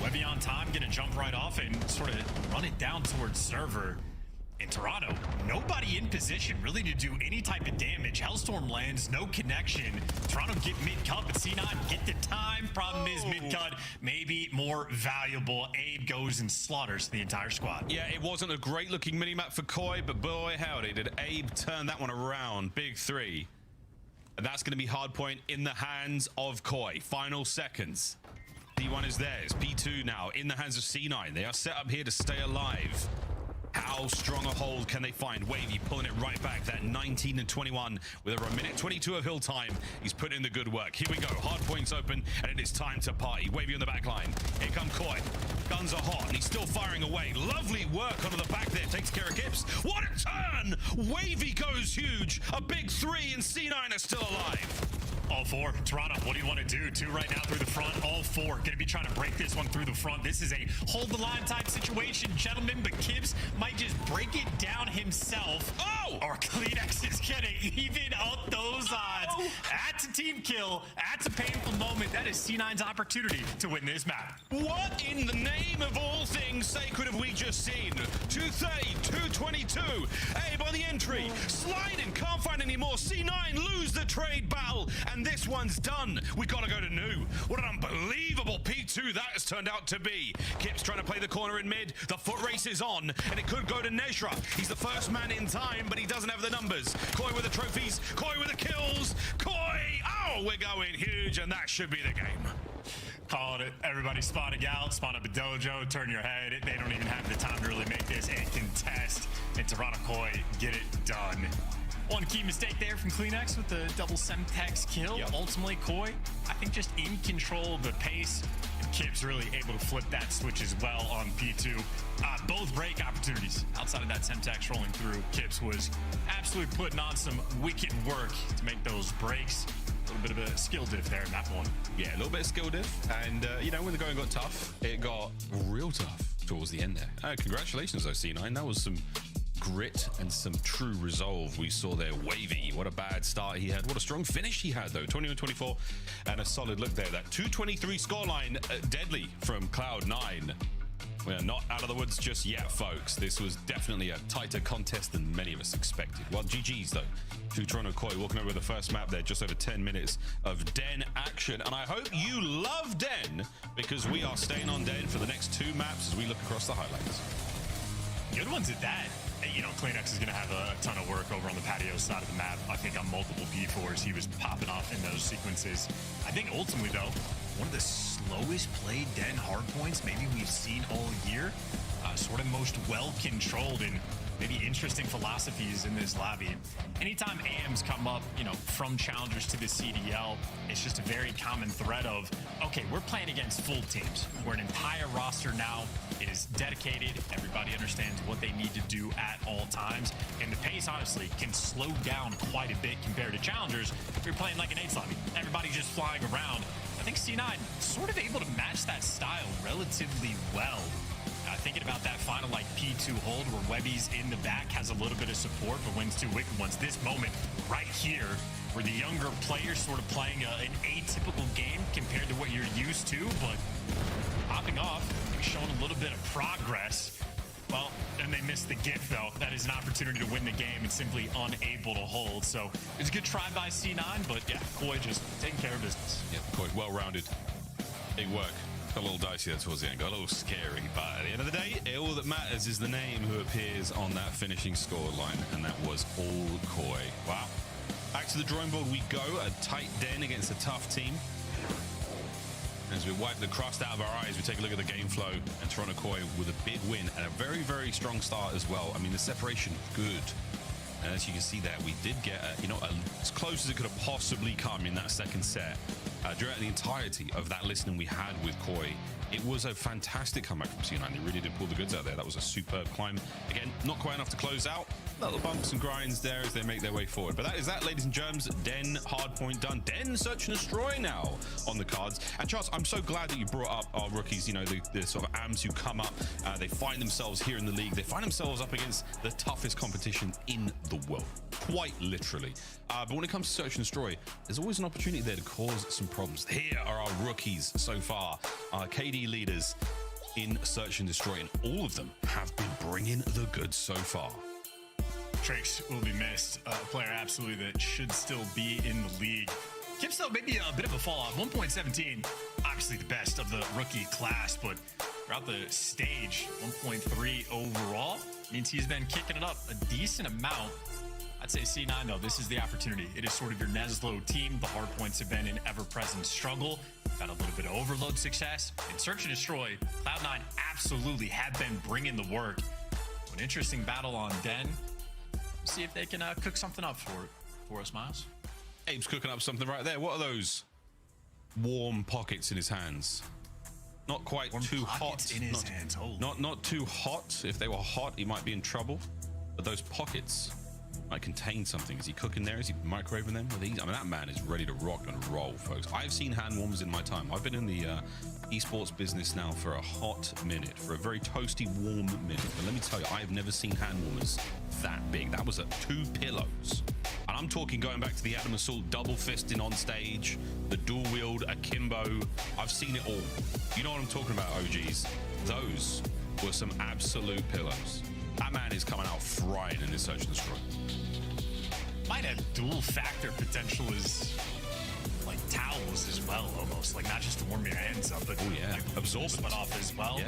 Webby on time, gonna jump right off and sort of run it down towards server. In Toronto, nobody in position really to do any type of damage. Hellstorm lands, no connection. Toronto get mid-cut, but C9 get the time. Problem is mid-cut, maybe more valuable. Abe goes and slaughters the entire squad. Yeah, it wasn't a great looking minimap for Koi, but boy howdy, did Abe turn that one around. Big 3. And that's going to be hard point in the hands of Koi. Final seconds. D1 is theirs. P2 now in the hands of C9. They are set up here to stay alive. How strong a hold can they find? Wavy pulling it right back. That 19-21 with over a minute 22 of hill time. He's put in the good work. Here we go. Hard points open, and it is time to party. Wavy on the back line. Here come Koi. Guns are hot, and he's still firing away. Lovely work onto the back there. Takes care of Gibbs. What a turn! Wavy goes huge. A big 3, and C9 are still alive. All 4. Toronto, what do you want to do? 2 right now through the front. All 4 going to be trying to break this one through the front. This is a hold the line type situation, gentlemen, but Gibbs might just break it down himself. Oh! Or Kleenex is going to even up those odds. That's a team kill. That's a painful moment. That is C9's opportunity to win this map. What in the name of all things sacred have we just seen? 230, 222. Abe on the entry. Sliding, can't find any more. C9 lose the trade battle. And this one's done. We gotta go to new. What an unbelievable P2 that has turned out to be. Kip's trying to play the corner in mid. The foot race is on, and it could go to Nezra. He's the first man in time, but he doesn't have the numbers. Koi with the trophies. Koi with the kills. Koi! Oh, we're going huge, and that should be the game. Called it. Everybody spawning out. Spawn up a dojo. Turn your head. They don't even have the time to really make this a contest. And Toronto Koi get it done. One key mistake there from Kleenex with the double Semtex kill. Yep. Ultimately, Koi, I think, just in control of the pace. And Kip's really able to flip that switch as well on P2. Both break opportunities outside of that Semtex rolling through. Kips was absolutely putting on some wicked work to make those breaks. A little bit of a skill diff there in that one. Yeah, a little bit of skill diff. And, you know, when the going got tough, it got real tough towards the end there. Congratulations, though, C9. That was some grit and some true resolve we saw there. Wavy, what a bad start he had. What a strong finish he had, though. 21-24 and a solid look there. That 223 scoreline, deadly from Cloud9. We are not out of the woods just yet, folks. This was definitely a tighter contest than many of us expected. Well, GG's, though, to Toronto Koi walking over the first map there. Just over 10 minutes of Den action. And I hope you love Den, because we are staying on Den for the next 2 maps as we look across the highlights. Good ones at that. You know, Kleenex is going to have a ton of work over on the patio side of the map. I think on multiple P4s, he was popping off in those sequences. I think ultimately, though, one of the slowest played Den hardpoints maybe we've seen all year. Sort of most well-controlled and maybe interesting philosophies in this lobby. Anytime AMs come up, you know, from challengers to the CDL, it's just a very common thread of, okay, we're playing against full teams. We're an entire roster now. It is dedicated. Everybody understands what they need to do at all times. And the pace, honestly, can slow down quite a bit compared to challengers. If you're playing like an 8 lobby, everybody's just flying around. I think C9 sort of able to match that style relatively well. Thinking about that final like P2 hold where Webby's in the back, has a little bit of support, but wins 2 wicked ones. This moment right here where the younger players sort of playing an atypical game compared to what you're used to, but popping off, showing a little bit of progress. Well, then they missed the gift, though. That is an opportunity to win the game and simply unable to hold. So it's a good try by C9, but yeah, Koi just taking care of business. Yeah, Koi well-rounded. Big work. Got a little dicey there towards the end, got a little scary, but at the end of the day, all that matters is the name who appears on that finishing score line, and that was all Koi. Wow. Back to the drawing board we go, a tight Den against a tough team. As we wipe the crust out of our eyes, we take a look at the game flow, and Toronto Koi with a big win and a very, very strong start as well. I mean, the separation, good. And as you can see there, we did get, as close as it could have possibly come in that second set. During the entirety of that listening we had with Koi, it was a fantastic comeback from C9. They really did pull the goods out there. That was a superb climb. Again, not quite enough to close out. Little bumps and grinds there as they make their way forward. But that is that, ladies and germs. Den hardpoint done. Den search and destroy now on the cards. And Charles, I'm so glad that you brought up our rookies, you know, the sort of AMs who come up. They find themselves here in the league. They find themselves up against the toughest competition in the world. Quite literally. But when it comes to search and destroy, there's always an opportunity there to cause some problems. Here are our rookies so far. Our KD leaders in search and destroy, and all of them have been bringing the goods so far. Trix will be missed. A player absolutely that should still be in the league. Kips, though, maybe a bit of a fall off. 1.17, obviously the best of the rookie class, but throughout the stage, 1.3 overall means he's been kicking it up a decent amount. I'd say C9, though, this is the opportunity. It is sort of your Neslo team. The hard points have been an ever-present struggle. Got a little bit of overload success. In search and destroy, Cloud9 absolutely have been bringing the work. An interesting battle on Den. See if they can cook something up for us, Miles. Abe's cooking up something right there. What are those warm pockets in his hands? Not quite warm too hot. In his hands. Not too hot. If they were hot, he might be in trouble. But those pockets might contain something. Is he cooking there? Is he microwaving them? I mean, that man is ready to rock and roll, folks. I've seen hand warmers in my time. I've been in the esports business now for a hot minute, for a very toasty, warm minute. But let me tell you, I've never seen hand warmers that big. That was at 2 pillows. And I'm talking going back to the Adam Assault double fisting on stage, the dual wield akimbo. I've seen it all. You know what I'm talking about, OGs. Those were some absolute pillows. That man is coming out fried in this search and destroy. Might have dual factor potential as like towels as well, almost like not just to warm your hands up, but like absorb sweat off as well.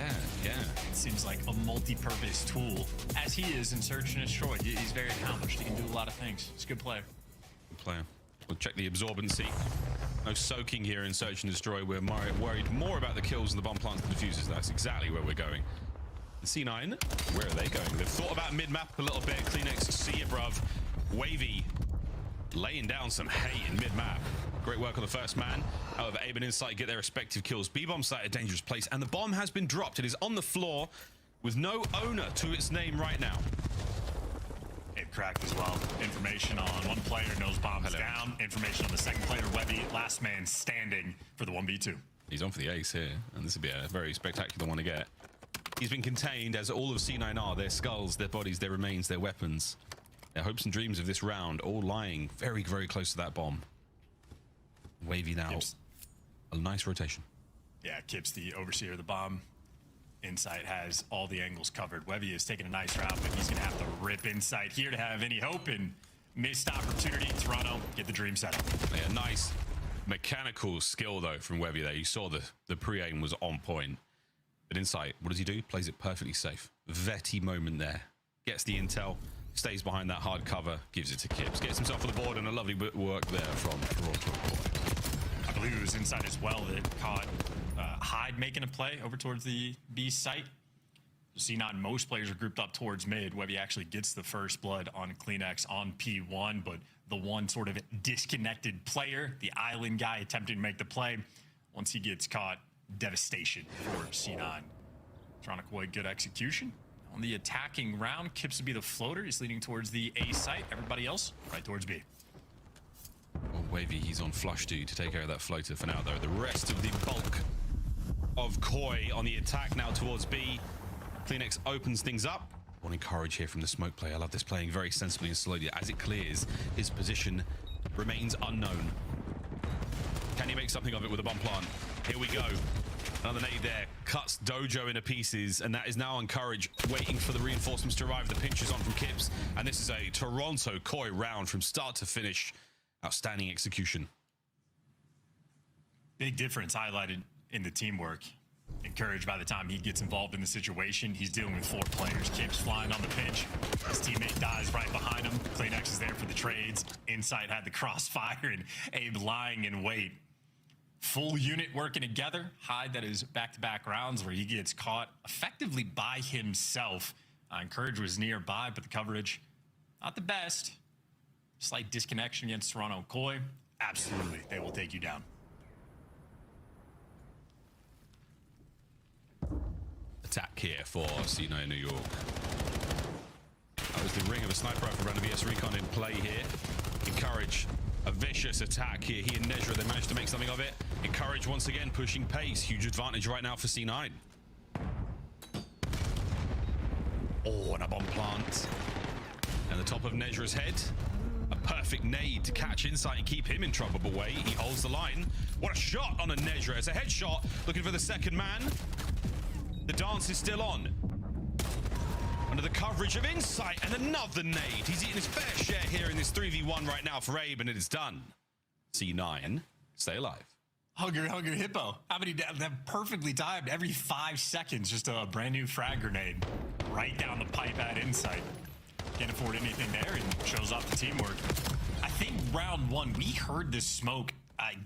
Yeah. It seems like a multi-purpose tool, as he is in search and destroy. He's very accomplished. He can do a lot of things. He's a good player. Good player. We'll check the absorbency. No soaking here in search and destroy. We're worried more about the kills and the bomb plants and diffusers. That's exactly where we're going. C9, where are they going? They've thought about mid-map a little bit. Kleenex, see you, bruv. Wavy laying down some hate in mid-map. Great work on the first man. However, Abe and Insight get their respective kills. B-bomb site, a dangerous place, and the bomb has been dropped. It is on the floor with no owner to its name right now. Abe cracked as well. Information on one player, knows bombs down. Information on the second player, Webby, last man standing for the 1v2. He's on for the ace here, and this will be a very spectacular one to get. He's been contained, as all of C9 are. Their skulls, their bodies, their remains, their weapons. Their hopes and dreams of this round, all lying very, very close to that bomb. Wavy now. Kips. A nice rotation. Yeah, Kips, the overseer of the bomb. Insight has all the angles covered. Webby is taking a nice route, but he's going to have to rip Insight here to have any hope. And missed opportunity. Toronto, get the dream set up. Yeah, nice mechanical skill, though, from Webby there. You saw the pre-aim was on point. But Insight, what does he do? Plays it perfectly safe. Vetty moment there. Gets the intel, stays behind that hard cover, gives it to Kips. Gets himself on the board, and a lovely bit of work there from Toronto. I believe it was Insight as well that caught Hyde making a play over towards the B site. See, not most players are grouped up towards mid. Webby actually gets the first blood on Kleenex on P1, but the one sort of disconnected player, the island guy attempting to make the play, once he gets caught, devastation for C9. Toronto Koi, good execution. On the attacking round, Kips would be the floater. He's leading towards the A site. Everybody else, right towards B. Well, Wavy, he's on flush duty to take care of that floater for now, though. The rest of the bulk of Koi on the attack now towards B. Kleenex opens things up. One encourage here from the smoke player. I love this, playing very sensibly and slowly. As it clears, his position remains unknown. Can he make something of it with a bomb plant? Here we go. Another nade there. Cuts Dojo into pieces, and that is now Encourage, waiting for the reinforcements to arrive. The pinch is on from Kips, and this is a Toronto Koi round from start to finish. Outstanding execution. Big difference highlighted in the teamwork. Encouraged by the time he gets involved in the situation, he's dealing with 4 players. Kips flying on the pinch. His teammate dies right behind him. Kleenex is there for the trades. Insight had the crossfire, and Abe lying in wait. Full unit working together. Hyde, that is back-to-back rounds where he gets caught effectively by himself. Encourage was nearby, but the coverage, not the best. Slight disconnection against Toronto Koi. Absolutely, they will take you down. attack here for C9 New York. That was the ring of a sniper rifle around the VS Recon in play here. Encourage a vicious attack here. He and Nezra, they managed to make something of it. Encourage once again pushing pace. Huge advantage right now for C9. Oh, and a bomb plant. And the top of Nezra's head. A perfect nade to catch Insight and keep him in trouble, but wait, he holds the line. What a shot on a Nezra. It's a headshot, looking for the second man. The dance is still on. Under the coverage of Insight, and another nade. He's eating his fair share here in this 3v1 right now for Abe, and it is done. C9, stay alive. Hungry Hippo. How many that perfectly timed every 5 seconds, just a brand new frag grenade right down the pipe at Insight. Can't afford anything there and shows off the teamwork. I think round one, we heard this smoke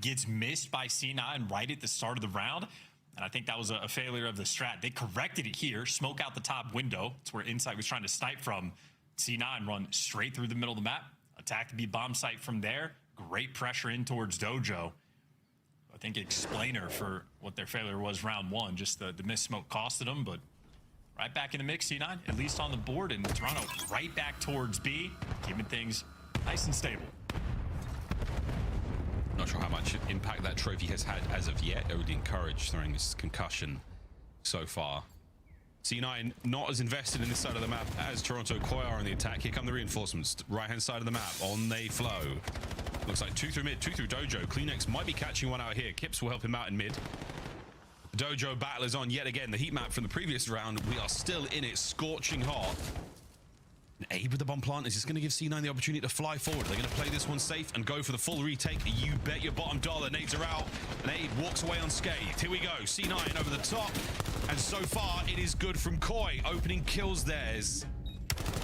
gets missed by C9 right at the start of the round. And I think that was a failure of the strat. They corrected it here, smoke out the top window. It's where Insight was trying to snipe from. C9 run straight through the middle of the map, attack the B bomb site from there. Great pressure in towards Dojo. I think explainer for what their failure was round one. Just the missed smoke costed them, but right back in the mix, C9, at least on the board, and Toronto right back towards B, keeping things nice and stable. Not sure how much impact that trophy has had as of yet. Only encouraged throwing this concussion so far. C9 not as invested in this side of the map as Toronto Koi are on the attack. Here come the reinforcements. Right-hand side of the map. On they flow. Looks like 2 through mid, 2 through Dojo. Kleenex might be catching one out here. Kips will help him out in mid. Dojo battle is on yet again. The heat map from the previous round. We are still in it, scorching hot. And Abe with the bomb plant. Is this going to give C9 the opportunity to fly forward? They're going to play this one safe and go for the full retake. You bet your bottom dollar. Nades are out. And Abe walks away unscathed. Here we go. C9 over the top. And so far, it is good from Koi. Opening kills theirs.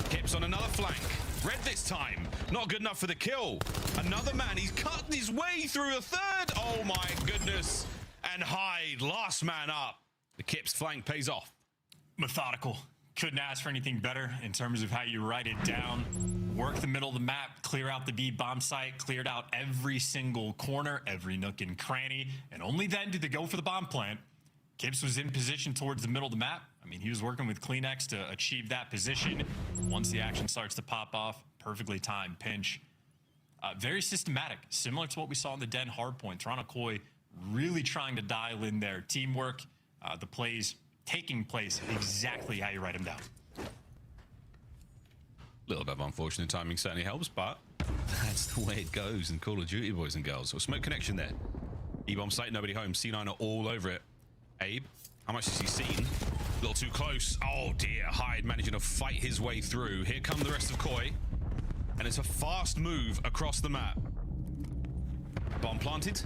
Kips on another flank. Red this time. Not good enough for the kill. Another man. He's cut his way through a third. Oh my goodness. And Hyde, last man up. The Kips flank pays off. Methodical. Couldn't ask for anything better in terms of how you write it down. Work the middle of the map, clear out the B bomb site, cleared out every single corner, every nook and cranny, and only then did they go for the bomb plant. Kips was in position towards the middle of the map. I mean, he was working with Kleenex to achieve that position. Once the action starts to pop off, perfectly timed pinch. Very systematic, similar to what we saw in the Den hardpoint. Toronto Koi really trying to dial in their teamwork, the plays taking place exactly how you write them down. A little bit of unfortunate timing certainly helps, but that's the way it goes in Call of Duty, boys and girls. So smoke connection there. E-bomb site, nobody home. C9 are all over it. Abe, how much has he seen? A little too close. Oh dear, Hyde managing to fight his way through. Here come the rest of Koi. And it's a fast move across the map. Bomb planted.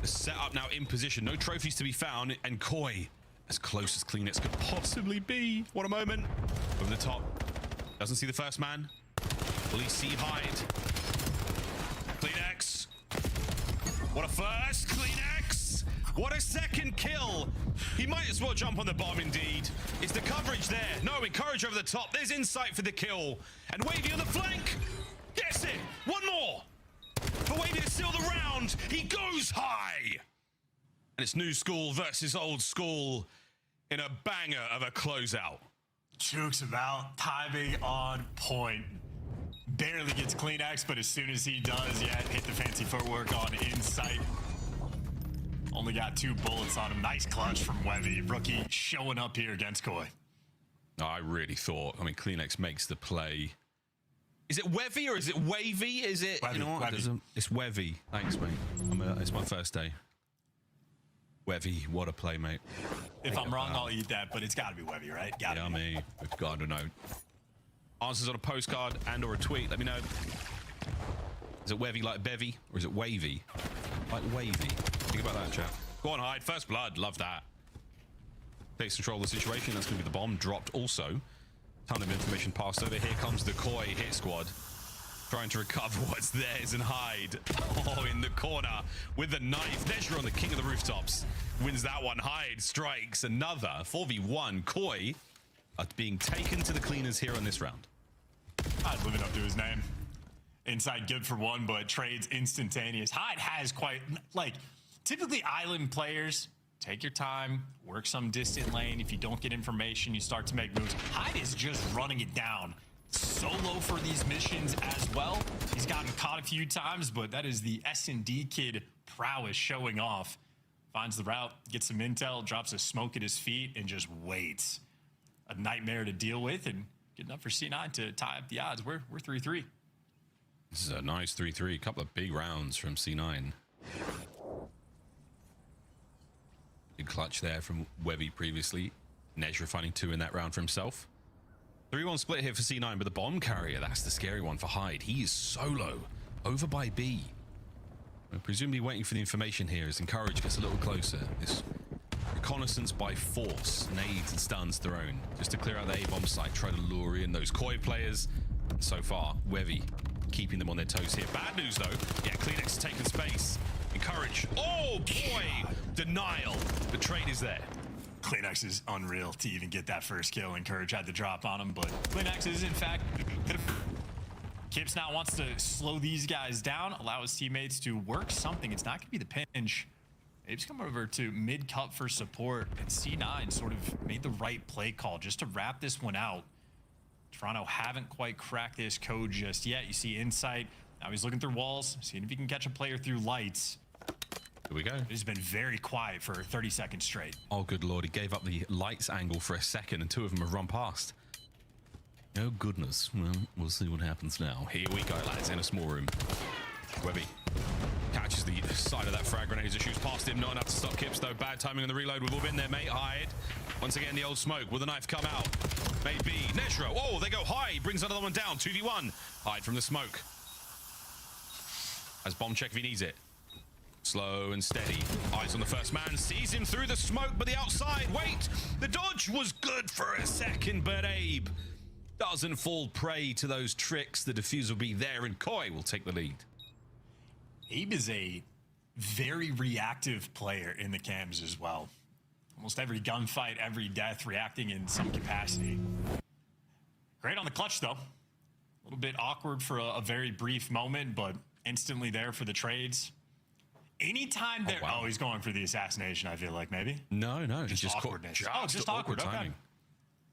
The setup now in position. No trophies to be found. And Koi, as close as Kleenex could possibly be. What a moment. Over the top. Doesn't see the first man. Will he see Hyde? Kleenex. What a first. Kleenex. What a second kill. He might as well jump on the bomb indeed. Is the coverage there? No, encourage over the top. There's Insight for the kill. And Wavy on the flank. Gets it. One more. For Wavy to seal the round. He goes high. And it's new school versus old school in a banger of a closeout. Jukes about timing on point. Barely gets Kleenex, but as soon as he does, yeah, hit the fancy footwork on Insight. Only got 2 bullets on him. Nice clutch from Wevy. Rookie showing up here against Koi. No, I really thought, I mean, Kleenex makes the play. Is it Wevy or is it Wavy? Is it, Wevy, you know what? It's Wevy. Thanks, mate. It's my first day. Wevy, what a play, mate. If I'm wrong, I'll eat that, but it's got to be Wevy, right? Yeah, me. We've got to know. Answers on a postcard and or a tweet. Let me know. Is it Wevy like Bevy or is it Wavy? Like Wavy. Think about that, chat. Go on, Hyde. First blood. Love that. Takes control of the situation. That's going to be the bomb dropped also. Ton of information passed over. Here comes the Koi hit squad. Trying to recover what's theirs and Hyde. Oh, in the corner with the knife. Nezra on the king of the rooftops. Wins that one. Hyde strikes another. 4v1. Koi are being taken to the cleaners here on this round. Hyde living up to his name. Inside good for one, but trades instantaneous. Hyde has quite, like, typically island players Take your time, work some distant lane. If you don't get information, you start to make moves. Hyde is just running it down. Solo for these missions as well. He's gotten caught a few times, but that is the S&D kid prowess showing off. Finds the route, gets some intel, drops a smoke at his feet, and just waits. A nightmare to deal with, and good enough for C9 to tie up the odds. We're 3-3. This is a nice 3-3. A couple of big rounds from C9. Big clutch there from Webby previously. Nezra finding 2 in that round for himself. 3-1 split here for C9, but the bomb carrier, that's the scary one for Hyde. He is solo over by B. We're presumably waiting for the information here as Encourage gets a little closer. This reconnaissance by force, nades and stuns thrown just to clear out the A-bomb site, try to lure in those Koi players. And so far, Webby keeping them on their toes here. Bad news though, yeah, CleanX has taken space. Encourage, oh boy, denial. The trade is there. CleanX is unreal to even get that first kill. Encourage had the drop on him, but CleanX is in fact... Kips now wants to slow these guys down, allow his teammates to work something. It's not going to be the pinch. Abe's come over to mid-cut for support, and C9 sort of made the right play call just to wrap this one out. Toronto haven't quite cracked this code just yet. You see Insight. Now he's looking through walls, seeing if he can catch a player through lights. Here we go. It's been very quiet for 30 seconds straight. Oh, good lord. He gave up the lights angle for a second, and 2 of them have run past. Oh, goodness. Well, we'll see what happens now. Here we go, lads, in a small room. Webby catches the side of that frag grenade as it shoots past him. Not enough to stop Kips, though. Bad timing on the reload. We've all been there, mate. Hyde. Once again, the old smoke. Will the knife come out? Maybe. Nezra. Oh, they go high. Brings another one down. 2v1. Hyde from the smoke. Has bomb check if he needs it. Slow and steady. Eyes on the first man. Sees him through the smoke, but the outside. Wait. The dodge was good for a second, but Abe doesn't fall prey to those tricks. The defuse will be there, and Koi will take the lead. Abe is a very reactive player in the cams as well. Almost every gunfight, every death, reacting in some capacity. Great on the clutch, though. A little bit awkward for a very brief moment, but instantly there for the trades. Anytime there... Oh, he's going for the assassination, I feel like, maybe. No, just awkwardness. Just awkward timing. Okay.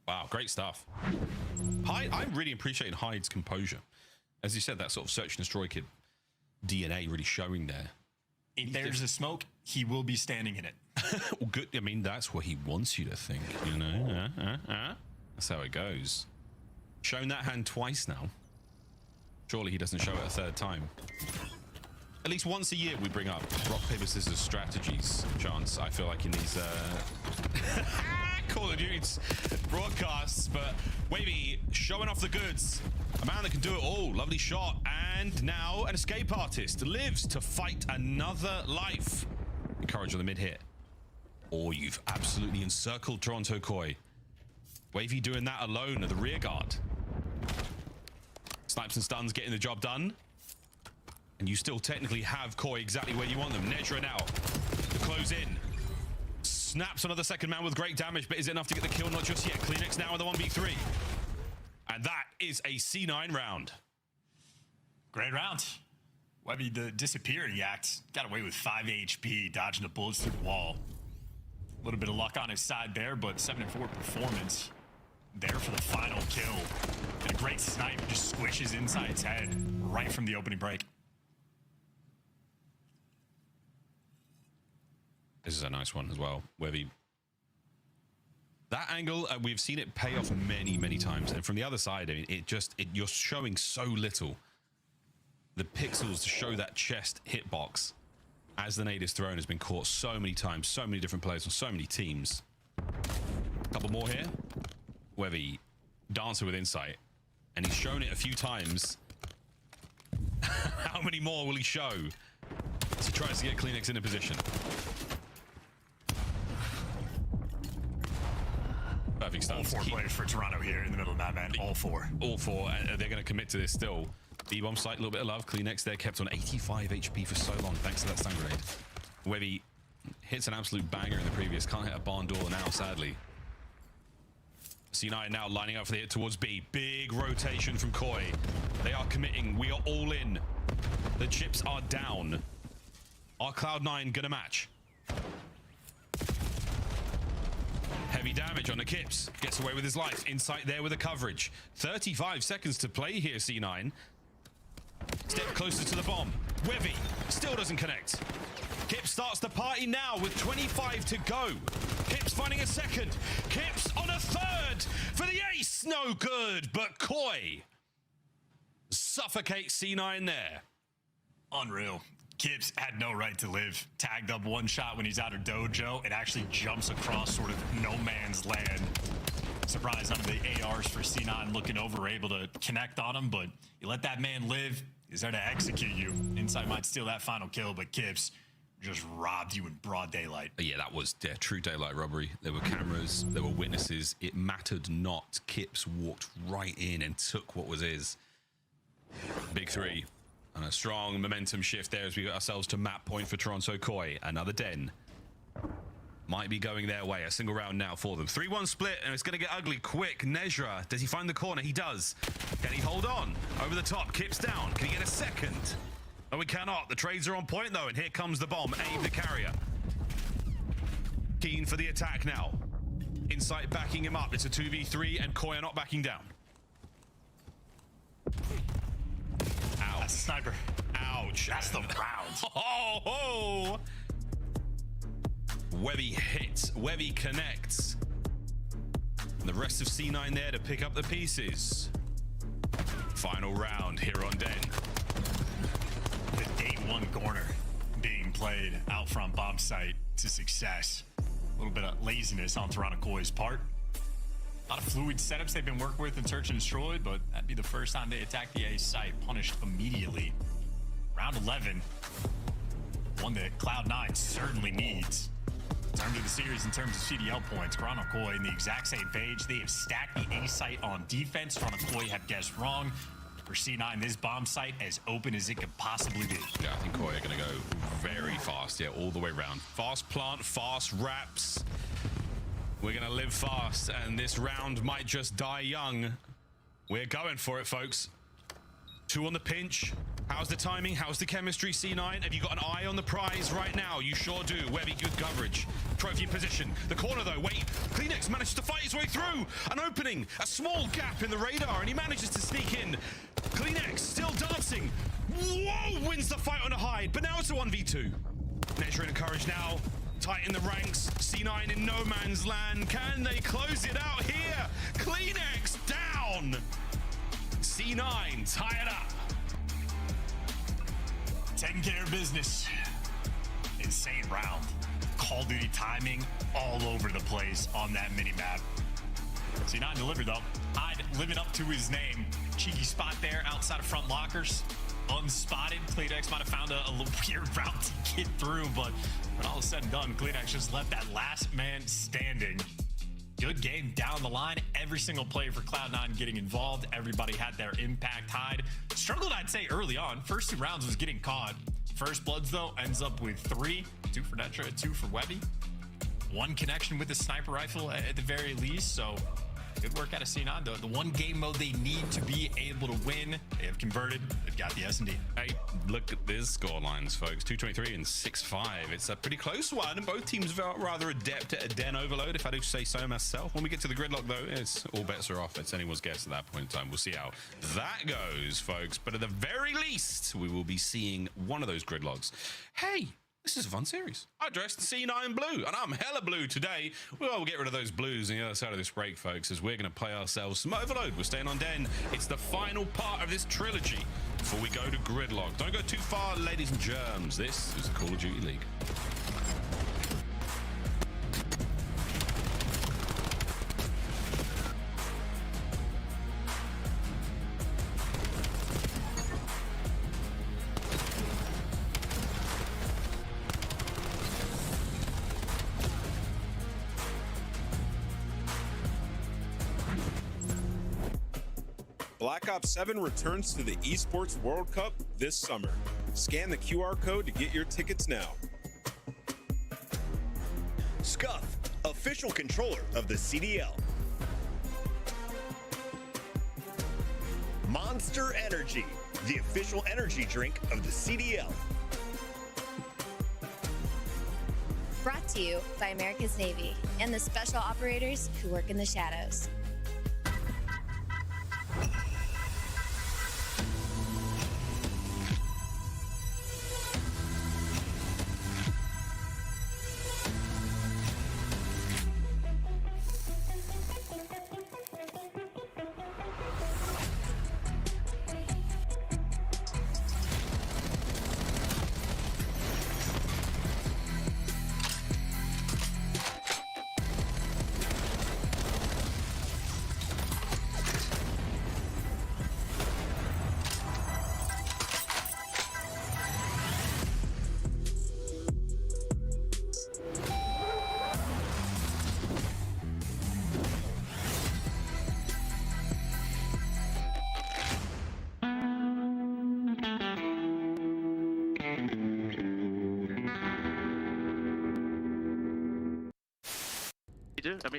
Wow, great stuff. Hyde, I'm really appreciating Hyde's composure. As you said, that sort of search and destroy kid DNA really showing there. If there's a smoke, he will be standing in it. Well, good. I mean, that's what he wants you to think, you know? That's how it goes. Shown that hand twice now. Surely he doesn't show it a third time. At least once a year we bring up rock, paper, scissors strategies, Chance. I feel like in these Call of Duty's broadcasts, but Wavy showing off the goods. A man that can do it all. Lovely shot. And now an escape artist lives to fight another life. Encourage on the mid hit. Or you've absolutely encircled Toronto Koi. Wavy doing that alone at the rear guard. Snipes and stuns getting the job done. And you still technically have Koi exactly where you want them. Nezra now to close in. Snaps another second man with great damage, but is it enough to get the kill? Not just yet. CleanX now in the 1v3. And that is a C9 round. Great round. Webby, the disappearing act, got away with 5 HP, dodging the bullets through the wall. A little bit of luck on his side there, but 7-4 performance there for the final kill. And a great snipe just squishes Insight's head right from the opening break. This is a nice one as well. Webby. That angle, we've seen it pay off many, many times. And from the other side, I mean, you're showing so little. The pixels to show that chest hitbox as the nade is thrown has been caught so many times, so many different players on so many teams. A couple more here. Webby, dancer with Insight. And he's shown it a few times. How many more will he show? So he tries to get CleanX in a position. Perfect stuff. All 4 players for Toronto here in the middle of that, man. All 4. All 4. And they're going to commit to this still. B-bomb site, a little bit of love. CleanX there kept on 85 HP for so long, thanks to that stun grenade. Webby hits an absolute banger in the previous. Can't hit a barn door now, sadly. C9 now lining up for the hit towards B. Big rotation from Koi. They are committing. We are all in. The chips are down. Are Cloud9 going to match? Heavy damage on the Kips. Gets away with his life. Insight there with the coverage. 35 seconds to play here, C9. Step closer to the bomb. Webby still doesn't connect. Kips starts the party now with 25 to go. Kips finding a second. Kips on a third for the ace. No good, but Koi suffocates C9 there. Unreal. Kips had no right to live. Tagged up one shot when he's out of dojo. It actually jumps across sort of no man's land. Surprise, none of the ARs for C9 looking over, able to connect on him, but you let that man live, he's there to execute you. Inside might steal that final kill, but Kips just robbed you in broad daylight. Yeah, that was true daylight robbery. There were cameras, there were witnesses. It mattered not. Kips walked right in and took what was his. Big three. And a strong momentum shift there as we get ourselves to map point for Toronto Koi. Another den. Might be going their way. A single round now for them. 3-1 split, and it's going to get ugly quick. Nezra, does he find the corner? He does. Can he hold on? Over the top. Kips down. Can he get a second? No, we cannot. The trades are on point, though, and here comes the bomb. Abe the carrier. Keen for the attack now. Insight backing him up. It's a 2v3, and Koi are not backing down. Ouch. That's a sniper. Ouch. That's the round. Oh! Webby hits. Webby connects. And the rest of C9 there to pick up the pieces. Final round here on Den. The day one corner being played out front bomb site to success. A little bit of laziness on Toronto Koi's part. A lot of fluid setups they've been working with in Search and Destroy, but that'd be the first time they attack the A site, punished immediately. Round 11, one that Cloud9 certainly needs. In terms of the series, in terms of CDL points, Toronto Koi in the exact same page. They have stacked the A site on defense. Toronto Koi have guessed wrong. For C9, this bomb site as open as it could possibly be. Yeah, I think Koi are going to go very fast, yeah, all the way around. Fast plant, fast wraps. We're going to live fast, and this round might just die young. We're going for it, folks. 2 on the pinch. How's the timing? How's the chemistry, C9? Have you got an eye on the prize right now? You sure do. Webby, good coverage. Trophy in position. The corner, though. Wait. Kleenex manages to fight his way through. An opening. A small gap in the radar, and he manages to sneak in. Kleenex still dancing. Whoa! Wins the fight on a hide, but now it's a 1v2. Nezra in courage now. Tight in the ranks. C9 in no man's land. Can they close it out here? Kleenex down. C9 tie it up. Taking care of business. Insane round. Call of Duty timing all over the place on that mini-map. C9 delivered, though. Hyde living up to his name. Cheeky spot there outside of front lockers. Unspotted. Kleenex might have found a little weird route to get through, but when all is said and done, Kleenex just left that last man standing. Good game down the line. Every single player for Cloud9 getting involved. Everybody had their impact. Hyde struggled, I'd say, early on. First 2 rounds was getting caught. First Bloods, though, ends up with 3. 2 for Netra, 2 for Webby. 1 connection with the sniper rifle at the very least, so good work out of C9. The one game mode they need to be able to win, they have converted. They've got the S&D. Hey, look at these score lines, folks. 223 and 6-5. It's a pretty close one, and both teams are rather adept at a den overload, if I do say so myself. When we get to the gridlock, though, it's all bets are off. It's anyone's guess at that point in time. We'll see how that goes, folks. But at the very least, we will be seeing one of those gridlocks. Hey! This is a fun series. I dressed C9 blue, and I'm hella blue today. Well, we'll get rid of those blues on the other side of this break, folks, as we're going to play ourselves some Overload. We're staying on Den. It's the final part of this trilogy before we go to Gridlock. Don't go too far, ladies and germs. This is the Call of Duty League. Black Ops 7 returns to the Esports World Cup this summer. Scan the QR code to get your tickets now. Scuff, official controller of the CDL. Monster Energy, the official energy drink of the CDL. Brought to you by America's Navy and the special operators who work in the shadows.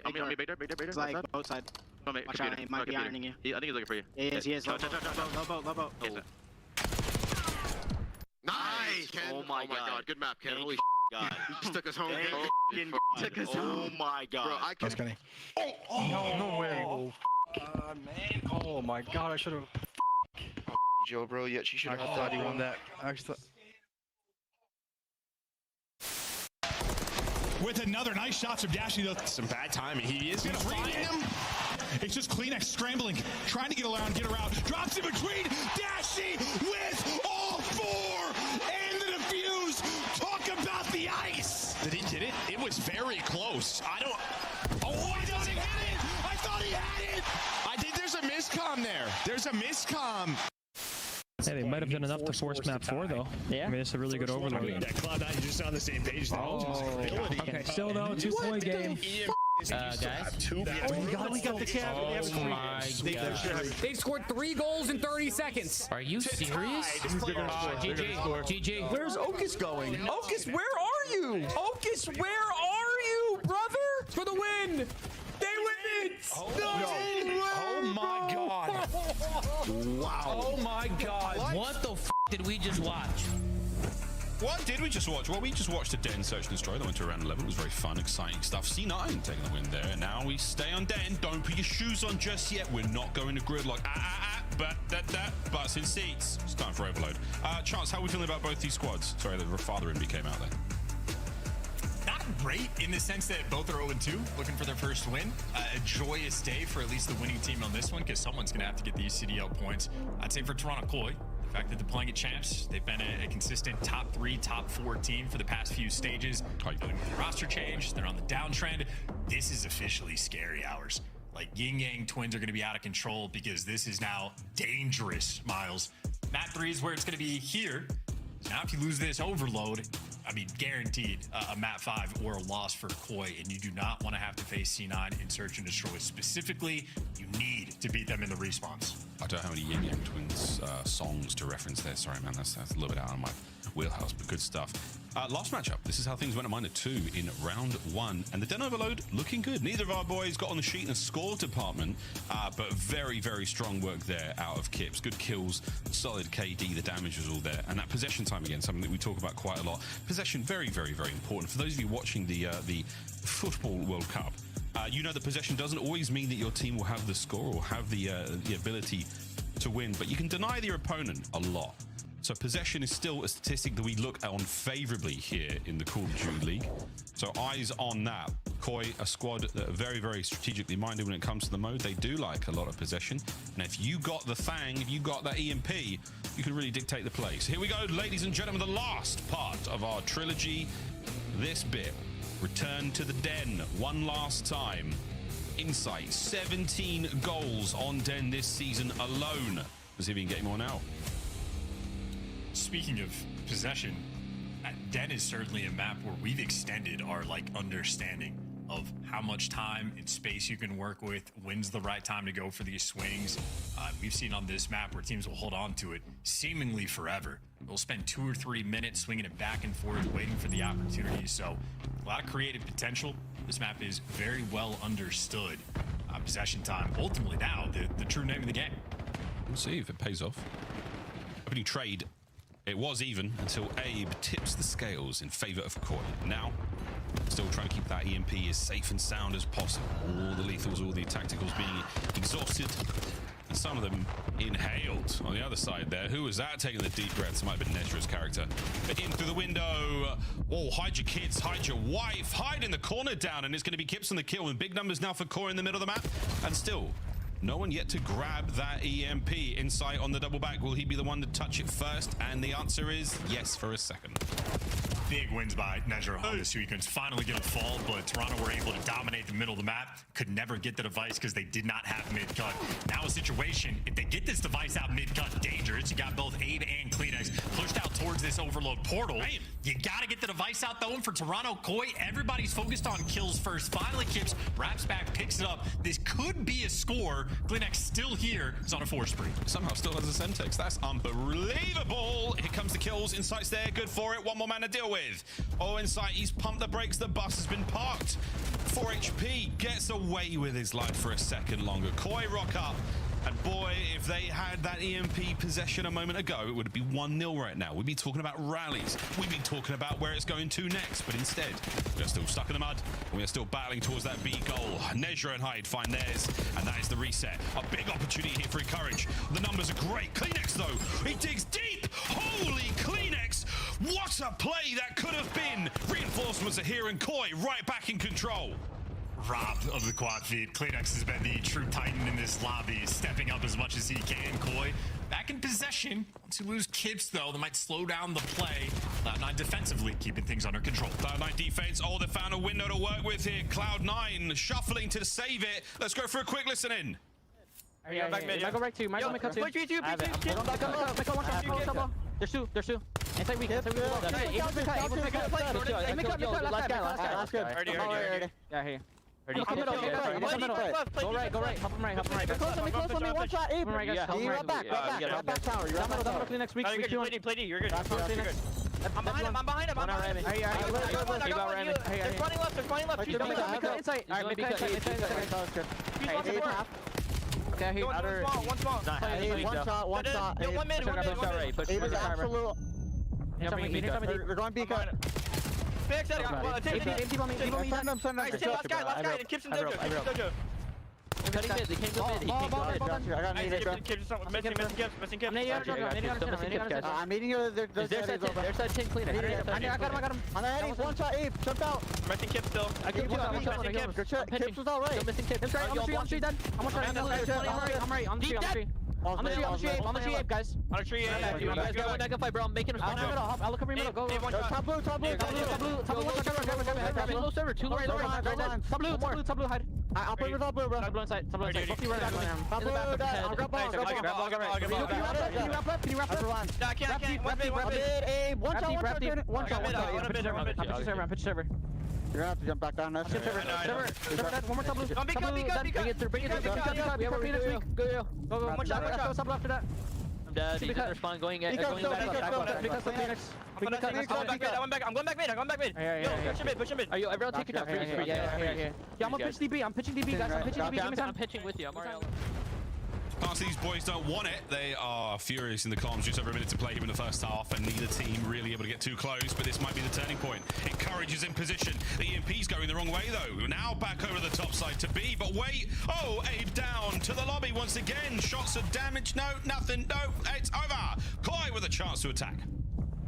I mean, Bader. It's like both sides. Watch out, he might be ironing you. I think he's looking for you. He is. Low boat. Oh. Nice, Ken. Oh my god. Good map, Ken. Holy God. You just took us home. Took us home. Oh my god. Bro, I can. No way. Oh, man. Oh my god, I should have. Joe, bro, yet she should have thought he won that. I actually thought. With another nice shot from Dashy, though. Some bad timing. He is going to find him. It's just Kleenex scrambling, trying to get around, drops in between. Dashy with all four and the defuse. Talk about the ice. Did he get it? It was very close. I thought he had it. I thought he had it. I think there's a miscomm there. There's a miscomm. Hey, they might have done enough to force map 4, though. Yeah. I mean, it's a really good overload. Yeah, Cloud9 is just on the same page now. Okay, still though, 2-point game. Guys. We got the cap. Oh my god. They scored 3 goals in 30 seconds. Are you serious? GG. Where's Okus going? Okus, where are you? Okus, where are you, brother? For the win. They win it! Oh my god. Wow. Oh my god. What the f did we just watch? What did we just watch? Well, we just watched a Den Search and Destroy that went to round 11. It was very fun, exciting stuff. C9 taking the win there. Now we stay on Den. Don't put your shoes on just yet. We're not going to gridlock. Butts in seats. It's time for overload. Chance, how are we feeling about both these squads? Sorry, the father in me came out there. Not great in the sense that both are 0-2, looking for their first win. A joyous day for at least the winning team on this one, because someone's going to have to get these CDL points. I'd say for Toronto Koi, the fact that they're playing at champs, they've been a consistent top 3, top 4 team for the past few stages. Dealing with the roster change, they're on the downtrend. This is officially scary hours. Like, Yin Yang Twins are going to be out of control because this is now dangerous, Miles. Map 3 is where it's going to be here. Now, if you lose this overload, I mean, guaranteed a map 5 or a loss for Koi, and you do not want to have to face C9 in Search and Destroy. Specifically, you need to beat them in the respawns. I don't know how many Yin Yang Twins songs to reference there. Sorry, man, that's a little bit out of my wheelhouse, but good stuff. Last matchup. This is how things went at -2 in round 1. And the Den Overload looking good. Neither of our boys got on the sheet in the score department, but very, very strong work there out of Kips. Good kills, solid KD, the damage was all there. And that possession time, again, something that we talk about quite a lot. Possession, very, very, very important. For those of you watching the Football World Cup, you know that possession doesn't always mean that your team will have the score or have the ability to win, but you can deny your opponent a lot. So possession is still a statistic that we look on favorably here in the Call of Duty League. So eyes on that. Koi, a squad that are very, very strategically minded when it comes to the mode. They do like a lot of possession. And if you got the Fang, if you got that EMP, you can really dictate the play. So here we go, ladies and gentlemen, the last part of our trilogy. This bit. Return to the Den one last time. Insight, 17 goals on Den this season alone. Let's see if we can get more now. Speaking of possession, Den is certainly a map where we've extended our understanding of how much time and space you can work with, when's the right time to go for these swings. We've seen on this map where teams will hold on to it seemingly forever. They'll spend 2 or 3 minutes swinging it back and forth, waiting for the opportunity. So a lot of creative potential. This map is very well understood. Possession time, ultimately now, the true name of the game. We'll see if it pays off. Opening trade. It was even until Abe tips the scales in favor of Koi. Now, Still trying to keep that EMP as safe and sound as possible. All the lethals, all the tacticals being exhausted. And some of them inhaled on the other side there. Who was that taking the deep breaths? Might have been Nezra's character. But in through the window. Oh, hide your kids, hide your wife, hide in the corner down. And it's going to be Kips on the kill. And big numbers now for Core in the middle of the map. And still, no one yet to grab that EMP. Insight on the double back. Will he be the one to touch it first? And the answer is yes for a second. Big wins by Nezra on this sequence. Finally get a fall, but Toronto were able to dominate the middle of the map. Could never get the device because they did not have mid-cut. Now a situation, if they get this device out mid-cut, dangerous. You got both Abe and Kleenex pushed out towards this overload portal. Right. You got to get the device out, though. And for Toronto, Koi, everybody's focused on kills first. Finally, Kips wraps back, picks it up. This could be a score. Kleenex still here. It's on a 4 spree. Somehow still has a Semtex. That's unbelievable. Here comes the kills. Insight's there. Good for it. One more man to deal with. Oh, Insight, he's pumped the brakes. The bus has been parked. 4 HP gets away with his life for a second longer. Koi rock up. And boy, if they had that EMP possession a moment ago, it would be 1-0 right now. We'd be talking about rallies. We'd be talking about where it's going to next. But instead, we're still stuck in the mud. And we are still battling towards that B goal. Nezra and Hyde find theirs. And that is the reset. A big opportunity here for Encourage. The numbers are great. Kleenex, though, he digs deep. Holy Kleenex. What a play that could have been. Reinforcements are here and Koi right back in control. Robbed of the quad feed. Kleenex has been the true titan in this lobby, stepping up as much as he can. Koi back in possession. Once you lose Kips, though, that might slow down the play. Cloud9 defensively, keeping things under control. Cloud9 defense. Oh, they found a window to work with here. Cloud9 shuffling to save it. Let's go for a quick listen in. Yeah, back mid. Might go right two. Might go make cut two. There's two. There's two. Inside weak. Inside weak. Yeah, here. Go right. Help him right. Close on me. One shot. Abe. Right back tower. You're down next week. You're good. I'm behind him. I'm behind him. There's running left. Inside. Alright, maybe cut. Okay, he one small. One shot. One mid. Abe is absolute. We're going B cut. Last guy, and Kips and Dojo. Cutting mid, they can't go mid. I got missing Kips. I'm meeting you. There's side 10 cleaner. I got him. On the head, one shot, Abe. Jump out. Missing Kips still. Kips was all right. Missing Kips. On the tree, dead. I'm right. On the tree. On the tree, Abe, guys. On the tree, Abe. You guys got one mega fight, bro. I'm making a spawn. I'll look over your middle. Go. Top blue. Top blue. Low server. Two low server. Top blue. Hide. I'll play with top blue, bro. Top blue inside. Top blue. Top blue. I'll grab ball. Can you wrap left? No, I can't. One mid. Abe. One shot. Pitch server. You're gonna have to jump back down. That's server. One more top blue. Bring it through. Go. One shot after that. I'm dead. He's gonna respond. Going back. I'm going back mid. Push him mid. Are you everyone take it down? Yeah. I'm gonna pitch DB. I'm pitching DB, guys. I'm pitching with you. I'm already. Can't see these boys don't want it. They are furious in the comms. Just over a minute to play here in the first half, and neither team really able to get too close. But this might be the turning point. Encourage is in position. The EMP's going the wrong way though. Now back over the top side to B. But wait. Oh, Abe down to the lobby once again. Shots of damage. No, nothing. No, it's over. Koi with a chance to attack.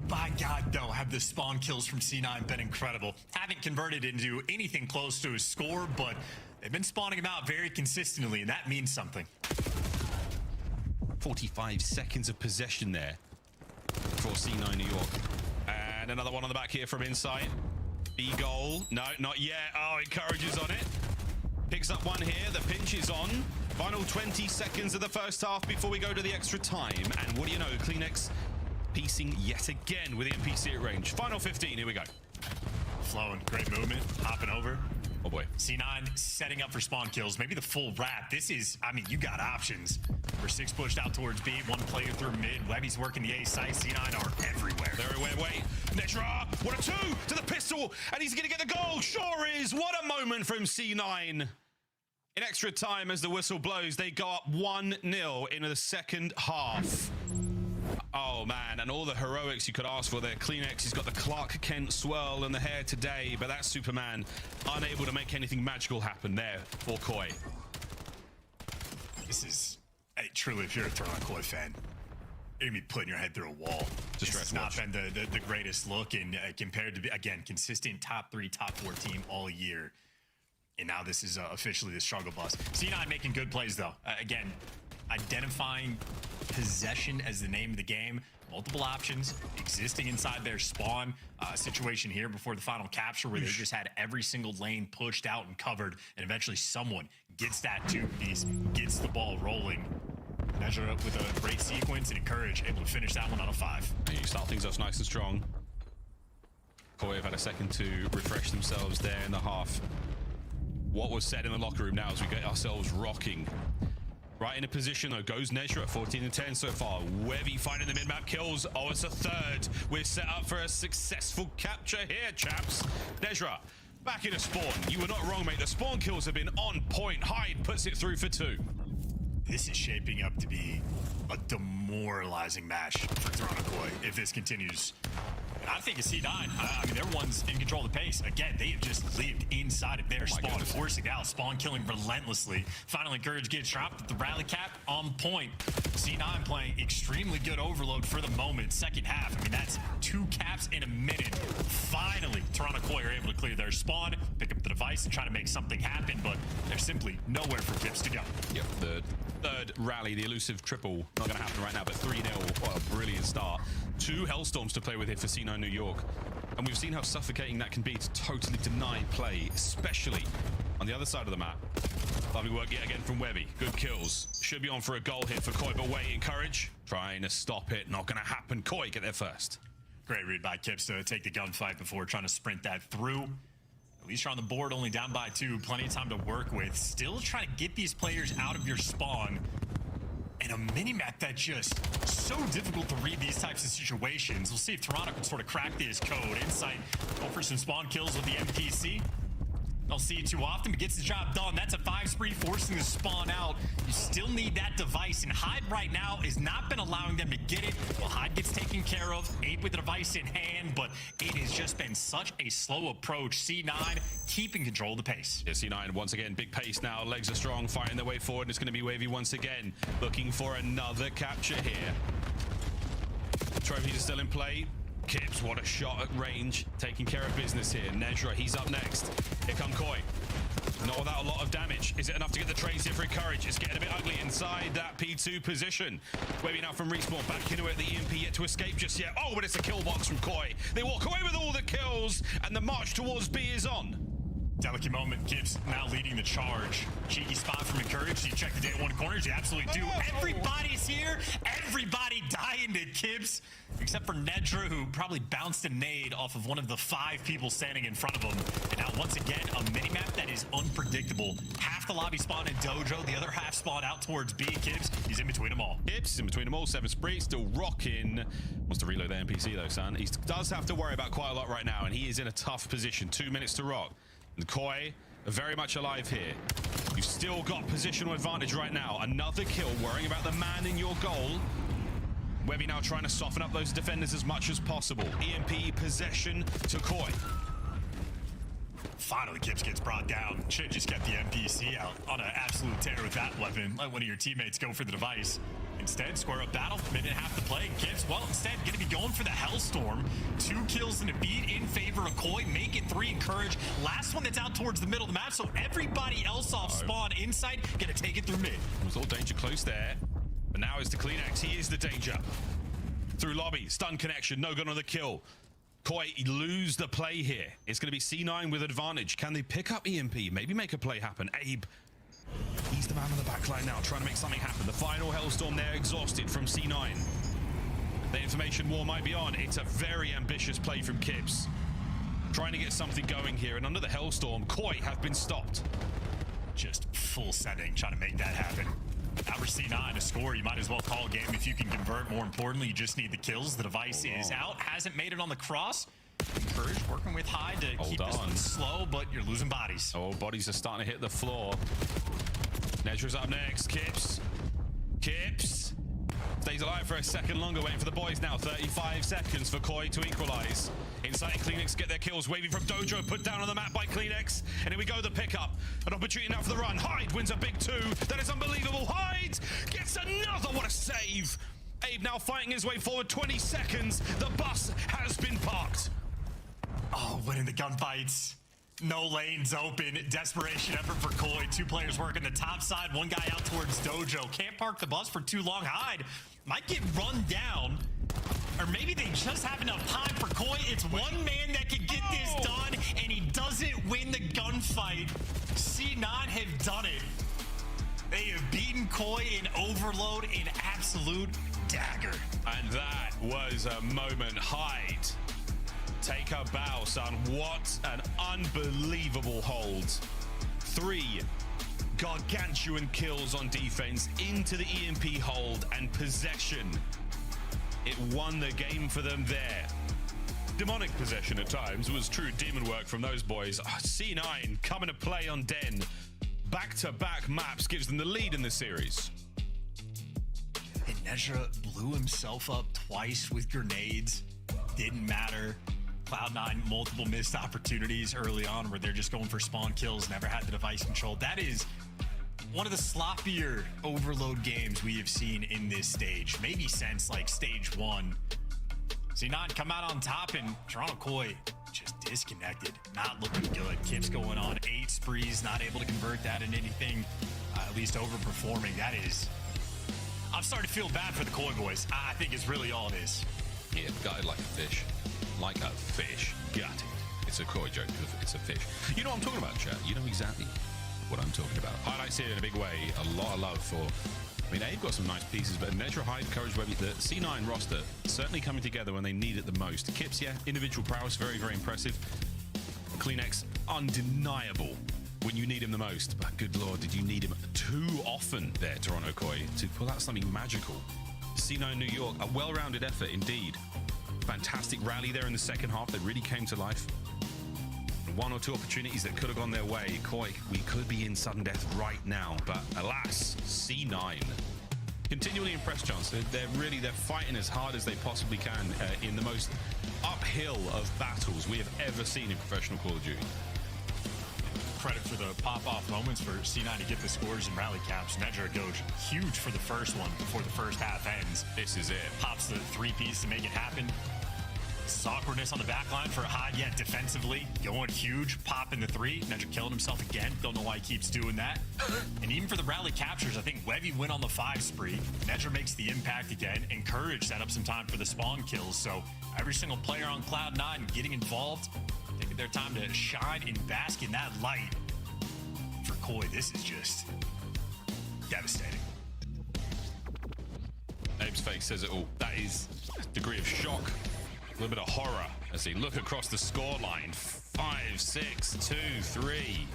By God, though, have the spawn kills from C9 been incredible. Haven't converted into anything close to a score, but they've been spawning them out very consistently, and that means something. 45 seconds of possession there for C9 New York. And another one on the back here from Insight. B goal. No, not yet. Oh, Encourages on it. Picks up one here. The pinch is on. Final 20 seconds of the first half before we go to the extra time. And what do you know? Kleenex piecing yet again with the NPC at range. Final 15. Here we go. Flowing. Great movement. Hopping over. Oh boy. C9 setting up for spawn kills. Maybe the full wrap. This is, I mean, you got options. We're 6 pushed out towards B. One player through mid. Levy's working the A side. C9 are everywhere. They're everywhere. Wait. Nezra. What a two to the pistol. And he's going to get the goal. Sure is. What a moment from C9. In extra time as the whistle blows, they go up 1-0 into the second half. Oh, man, and all the heroics you could ask for there. Kleenex, he's got the Clark Kent swirl and the hair today, but that's Superman unable to make anything magical happen there for Koi. This is, hey, truly, if you're a Toronto Koi fan, you're going to be putting your head through a wall. This has not been the greatest look, and compared to, again, consistent top 3, top 4 team all year. And now this is officially the struggle bus. C9 making good plays, though. Again, identifying possession as the name of the game. Multiple options existing inside their spawn. Situation here before the final capture where they just had every single lane pushed out and covered, and eventually someone gets that 2-piece, gets the ball rolling. Measure up with a great sequence and Encourage able to finish that one out of 5. And you start things off nice and strong. Koi have had a second to refresh themselves there in the half. What was said in the locker room now as we get ourselves rocking. Right in a position though, goes Nezra at 14 and 10 so far. Webby finding the mid-map kills. Oh, it's a third. We're set up for a successful capture here, chaps. Nezra, back in a spawn. You were not wrong, mate. The spawn kills have been on point. Hyde puts it through for 2. This is shaping up to be a demoralizing match for Toronto Koi if this continues. And I think it's C9. I mean, they're ones in control of the pace. Again, they have just lived inside of their spawn, forcing out, spawn killing relentlessly. Finally, Encourage gets dropped with the rally cap on point. C9 playing extremely good overload for the moment. Second half, I mean, that's 2 caps in a minute. Finally, Toronto Koi are able to clear their spawn, pick up the device, and try to make something happen, but there's simply nowhere for Kips to go. Yep, the third rally, the elusive triple, not going to happen right now, but 3-0. What a brilliant start. 2 Hellstorms to play with here for C9 New York. And we've seen how suffocating that can be to totally deny play, especially on the other side of the map. Lovely work yet again from Webby. Good kills. Should be on for a goal here for Koi, but wait, Encourage. Trying to stop it. Not going to happen. Koi get there first. Great read by Kips to take the gunfight before trying to sprint that through. At least you're on the board, only down by 2. Plenty of time to work with. Still trying to get these players out of your spawn. And a mini-map that's just so difficult to read these types of situations. We'll see if Toronto can sort of crack this code. Insight, go for some spawn kills with the MPC. Don't see it too often, but gets the job done. That's a 5 spree, forcing the spawn out. You still need that device, and Hyde right now has not been allowing them to get it. Well, Hyde gets taken care of, Abe with the device in hand, but it has just been such a slow approach. C9 keeping control of the pace. Yeah, C9 once again, big pace now. Legs are strong, fighting their way forward, and it's going to be Wavy once again, looking for another capture here. Trophies are still in play. Kips, what a shot at range, taking care of business here. Nezra, he's up next. Here come Koi. Not without a lot of damage. Is it enough to get the trades here for Encourage? It's getting a bit ugly inside that P2 position. Wavy now from respawn, back into it. The EMP yet to escape just yet. Oh, but it's a kill box from Koi. They walk away with all the kills, and the march towards B is on. Delicate moment. Kips now leading the charge. Cheeky spot from Encourage. You check the day 1 corners. You absolutely do. Everybody's here. Everybody dying to Kips, except for Nedra, who probably bounced a nade off of one of the 5 people standing in front of him. And now, once again, a minimap that is unpredictable. Half the lobby spawn in Dojo, the other half spawn out towards B. Kips, he's in between them all. Kips is in between them all. 7 spree, still rocking. Wants to reload the NPC, though, son. He does have to worry about quite a lot right now, and he is in a tough position. 2 minutes to rock. And Koi are very much alive here. You've still got positional advantage right now. Another kill, worrying about the man in your goal. Webby now trying to soften up those defenders as much as possible. EMP possession to Koi. Finally, Kips gets brought down. Should just kept the MPC out on an absolute tear with that weapon. Let one of your teammates go for the device. Instead, square up battle, minute and a half to play. Kips, well, instead, going to be going for the Hellstorm. 2 kills and a beat in favor of Koi. Make it 3 Encourage. Last one that's out towards the middle of the map, so everybody else off spawn inside, going to take it through mid. There's a little danger close there, but now it's the Kleenex. He is the danger. Through lobby, stun connection, no gun on the kill. Koi lose the play here. It's going to be C9 with advantage. Can they pick up EMP? Maybe make a play happen. Abe, he's the man on the back line now, trying to make something happen. The final Hellstorm there, exhausted from C9. The information war might be on. It's a very ambitious play from Kips. Trying to get something going here, and under the Hellstorm, Koi have been stopped. Just full setting, trying to make that happen. Now for C9, a score you might as well call a game if you can convert. More importantly, you just need the kills. The device is out, hasn't made it on the cross. Encourage working with Hyde to keep this one slow, but you're losing bodies. Oh, bodies are starting to hit the floor. Nezra's up next. Kips. Stays alive for a second longer, waiting for the boys now. 35 seconds for Koi to equalize. Inside Kleenex get their kills, waving from Dojo, put down on the map by Kleenex. And here we go, the pickup. An opportunity now for the run. Hyde wins a big 2. That is unbelievable. Hyde gets another. What a save. Abe now fighting his way forward. 20 seconds. The bus has been parked. Oh, winning the gunfights. No lanes open. Desperation effort for Koi. 2 players working the top side. 1 guy out towards Dojo. Can't park the bus for too long. Hyde might get run down. Or maybe they just have enough time for Koi. It's 1 man that can get this done, and he doesn't win the gunfight. C9 have done it. They have beaten Koi in Overload in absolute dagger. And that was a moment. Hyde. Take a bow, son. What an unbelievable hold. 3 gargantuan kills on defense into the EMP hold and possession. It won the game for them there. Demonic possession at times was true demon work from those boys. C9 coming to play on Den. Back-to-back maps gives them the lead in the series. And Nezra blew himself up twice with grenades. Didn't matter. Cloud9, multiple missed opportunities early on where they're just going for spawn kills, never had the device control. That is one of the sloppier Overload games we have seen in this stage, maybe since like stage 1. C9 come out on top, and Toronto Koi just disconnected, not looking good. Kip's going on 8 sprees, not able to convert that into anything, at least overperforming. That is, I'm starting to feel bad for the Koi boys. I think it's really all it is. Yeah, got it like a fish. Like a fish. Got it. It's a Koi joke. It's a fish. You know what I'm talking about, chat. You know exactly what I'm talking about. Highlights here in a big way. A lot of love for... I mean, Abe got some nice pieces, but Nezra, Hyde, Courage, Webby, the C9 roster certainly coming together when they need it the most. Kips, yeah, individual prowess, very, very impressive. Kleenex, undeniable when you need him the most. But good lord, did you need him too often there, Toronto Koi, to pull out something magical? C9 New York, a well-rounded effort indeed. Fantastic rally there in the second half that really came to life. 1 or 2 opportunities that could have gone their way. Koi, we could be in sudden death right now, but alas, C9 continually impressed, Johnson. They're fighting as hard as they possibly can in the most uphill of battles we have ever seen in professional Call of Duty. Credit for the pop-off moments for C9 to get the scores and rally caps. Nezra goes huge for the first one before the first half ends. This is it. Pops the 3-piece to make it happen. This is awkwardness on the back line for Hyde, yet defensively going huge, popping the 3. Nezra killing himself again. Don't know why he keeps doing that. And even for the rally captures, I think Webby went on the 5 spree. Nezra makes the impact again, and Courage set up some time for the spawn kills. So every single player on Cloud9 getting involved, taking their time to shine and bask in that light. For Koi, this is just devastating. Abe's face says it all. That is a degree of shock, a little bit of horror as they look across the scoreline. 5, 6, 2, 3.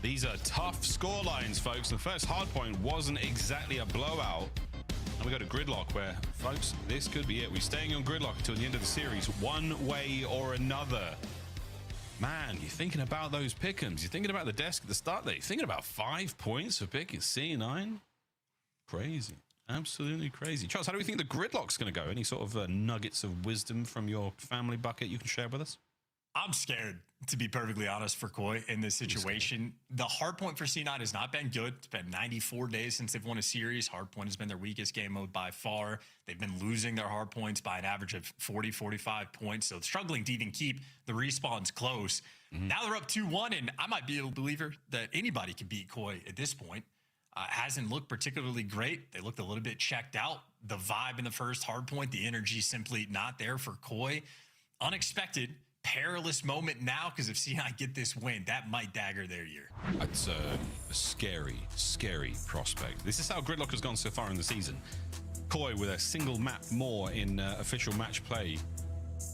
These are tough score lines, folks. The first hardpoint wasn't exactly a blowout. And we go to Gridlock where, folks, this could be it. We're staying on Gridlock until the end of the series, one way or another. Man, you're thinking about those pick'ems. You're thinking about the desk at the start there. You're thinking about 5 points for picking C9. Crazy. Absolutely crazy. Charles, how do we think the Gridlock's going to go? Any sort of nuggets of wisdom from your family bucket you can share with us? I'm scared, to be perfectly honest, for Koi in this situation. The hardpoint for C9 has not been good. It's been 94 days since they've won a series. Hardpoint has been their weakest game mode by far. They've been losing their hardpoints by an average of 40, 45 points. So struggling to even keep the respawns close. Now they're up 2-1, and I might be a believer that anybody can beat Koi at this point. Hasn't looked particularly great. They looked a little bit checked out. The vibe in the first hardpoint, the energy simply not there for Koi. Unexpected. Perilous moment now, because if C9 get this win, that might dagger their year. It's a scary, scary prospect. This is how Gridlock has gone so far in the season. Koi with a single map more in official match play.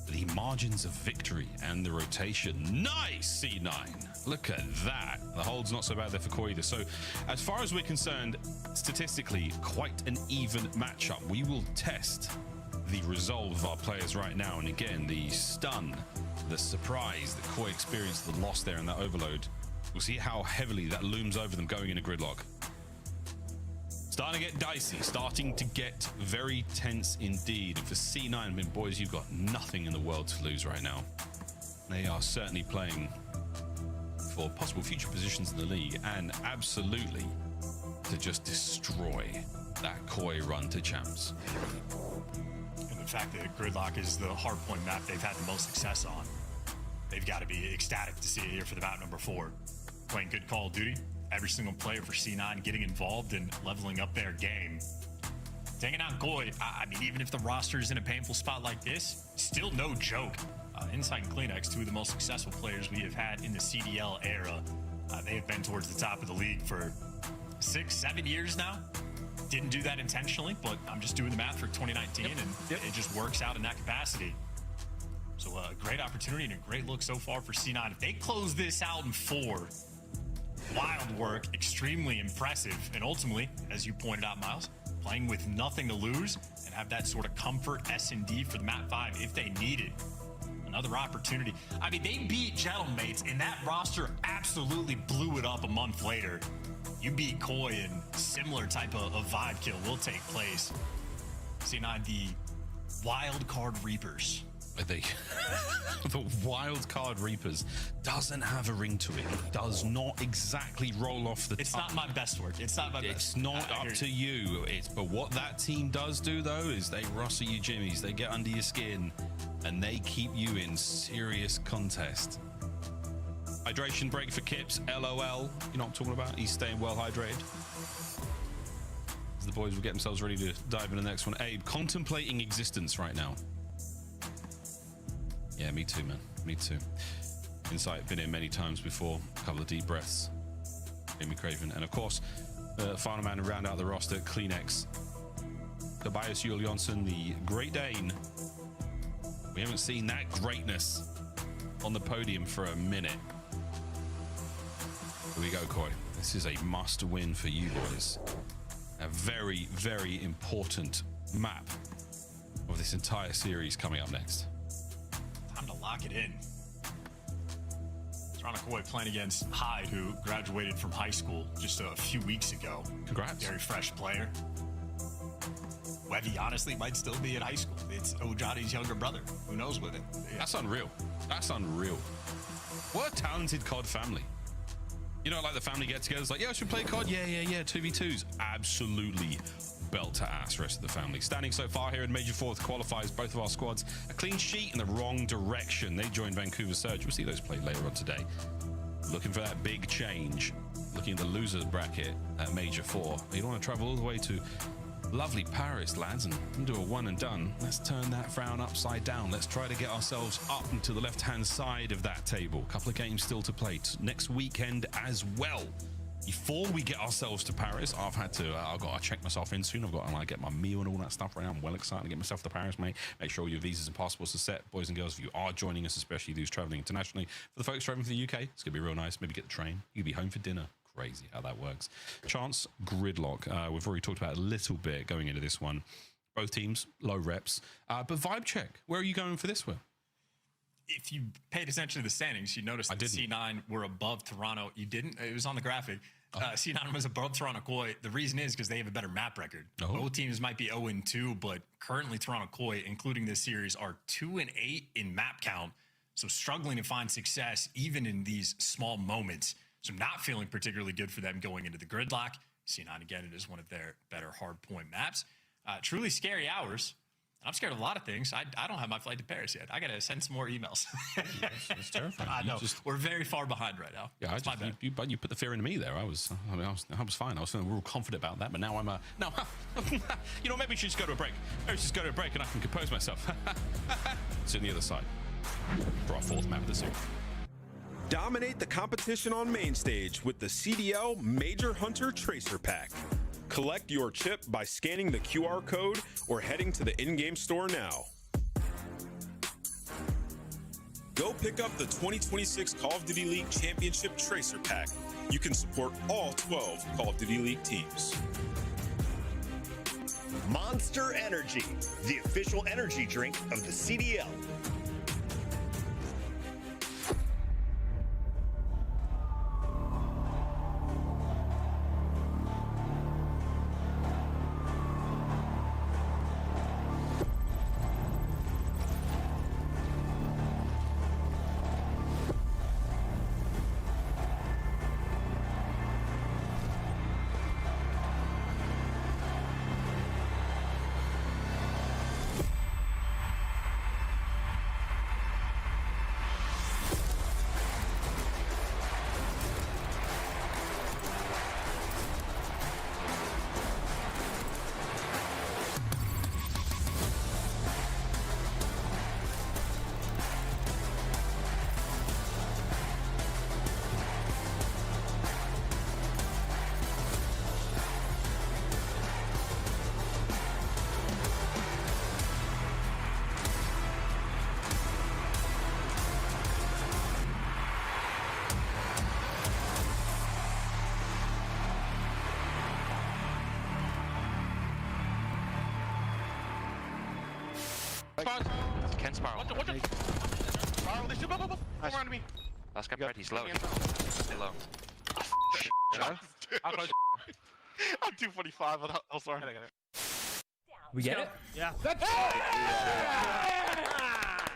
The margins of victory and the rotation. Nice, C9. Look at that. The hold's not so bad there for Koi either. So as far as we're concerned, statistically, quite an even matchup. We will test the resolve of our players right now. And again, the stun, the surprise that Koi experienced, the loss there in that overload. We'll see how heavily that looms over them going into Gridlock. Starting to get dicey, starting to get very tense indeed. And for C9, I mean, boys, you've got nothing in the world to lose right now. They are certainly playing for possible future positions in the league and absolutely to just destroy that Koi run to champs. And the fact that Gridlock is the hardpoint map they've had the most success on, they've got to be ecstatic to see it here for the map number 4. Playing good Call of Duty. Every single player for C9 getting involved and leveling up their game. Taking out Koi, I mean, even if the roster is in a painful spot like this, still no joke. Insight and Kleenex, 2 of the most successful players we have had in the CDL era. They have been towards the top of the league for 6-7 years now. Didn't do that intentionally, but I'm just doing the math for 2019, and it just works out in that capacity. So a great opportunity and a great look so far for C9. If they close this out in 4, wild work, extremely impressive, and ultimately, as you pointed out, Miles, playing with nothing to lose and have that sort of comfort S&D for the map 5 if they need it. Another opportunity. I mean, they beat Gentlemanmates, and that roster absolutely blew it up a month later. You beat Koi, and similar type of vibe kill will take place. C9, the Wild Card Reapers. The Wild Card Reapers doesn't have a ring to it. It does not exactly roll off the It's not my best work. It's not my best. It's not up to you. But what that team does do, though, is they rustle you jimmies. They get under your skin, and they keep you in serious contest. Hydration break for Kips. LOL. You know what I'm talking about? He's staying well hydrated. As the boys will get themselves ready to dive into the next one. Abe, contemplating existence right now. Yeah, me too, man. Me too. Insight, been in many times before. A couple of deep breaths. Amy Craven. And of course, final man to round out the roster, Kleenex. Tobias Juel Jonsson, the Great Dane. We haven't seen that greatness on the podium for a minute. Here we go, Koi. This is a must win for you boys. A very, very important map of this entire series coming up next. Time to lock it in. Toronto Koi playing against Hyde, who graduated from high school just a few weeks ago. Congrats. Very fresh player. Webby honestly might still be in high school. It's Ojani's younger brother. Who knows with it? Yeah. That's unreal. That's unreal. What a talented COD family. You know, like the family get-togethers, like, yeah, I should play COD. Yeah, 2v2s. Absolutely belt to ass, rest of the family. Standing so far here in Major 4th qualifiers, both of our squads, a clean sheet in the wrong direction. They joined Vancouver Surge. We'll see those play later on today. Looking for that big change. Looking at the losers bracket at Major 4. You don't want to travel all the way to lovely Paris, lads, and do a one and done. Let's turn that frown upside down. Let's try to get ourselves up into the left-hand side of that table. A couple of games still to play next weekend as well. Before we get ourselves to Paris, I've got to check myself in soon. I've got to like get my meal and all that stuff right now. I'm well excited to get myself to Paris, mate. Make sure your visas and passports are set, boys and girls. If you are joining us, especially those traveling internationally, for the folks traveling for the UK, it's gonna be real nice. Maybe get the train. You could be home for dinner. Crazy how that works. Chance Gridlock. We've already talked about it a little bit going into this one. Both teams low reps, but vibe check. Where are you going for this one? If you paid attention to the standings, you noticed that C9 were above Toronto. You didn't? It was on the graphic. C9 was above Toronto Koi. The reason is because they have a better map record. Both teams might be 0-2, but currently Toronto Koi, including this series, are 2-8 in map count. So struggling to find success even in these small moments. So not feeling particularly good for them going into the Gridlock. C9, again, it is one of their better hardpoint maps. Truly scary hours. I'm scared of a lot of things. I don't have my flight to Paris yet. I got to send some more emails. It's terrifying. I know. We're very far behind right now. Yeah, you put the fear into me there. I was fine. I was feeling real confident about that, but now I'm you know, maybe we should just go to a break. Maybe just go to a break and I can compose myself. It's on the other side for our 4th map of the series. Dominate the competition on main stage with the CDL Major Hunter Tracer Pack. Collect your chip by scanning the QR code or heading to the in-game store now. Go pick up the 2026 Call of Duty League Championship Tracer Pack. You can support all 12 Call of Duty League teams. Monster Energy, the official energy drink of the CDL. Ken Sparrow. Watch it. Sparrow, there's two. Go. Around me. Last guy right, he's low. He's low. I'm 245. Oh, sorry. We get it? Yeah.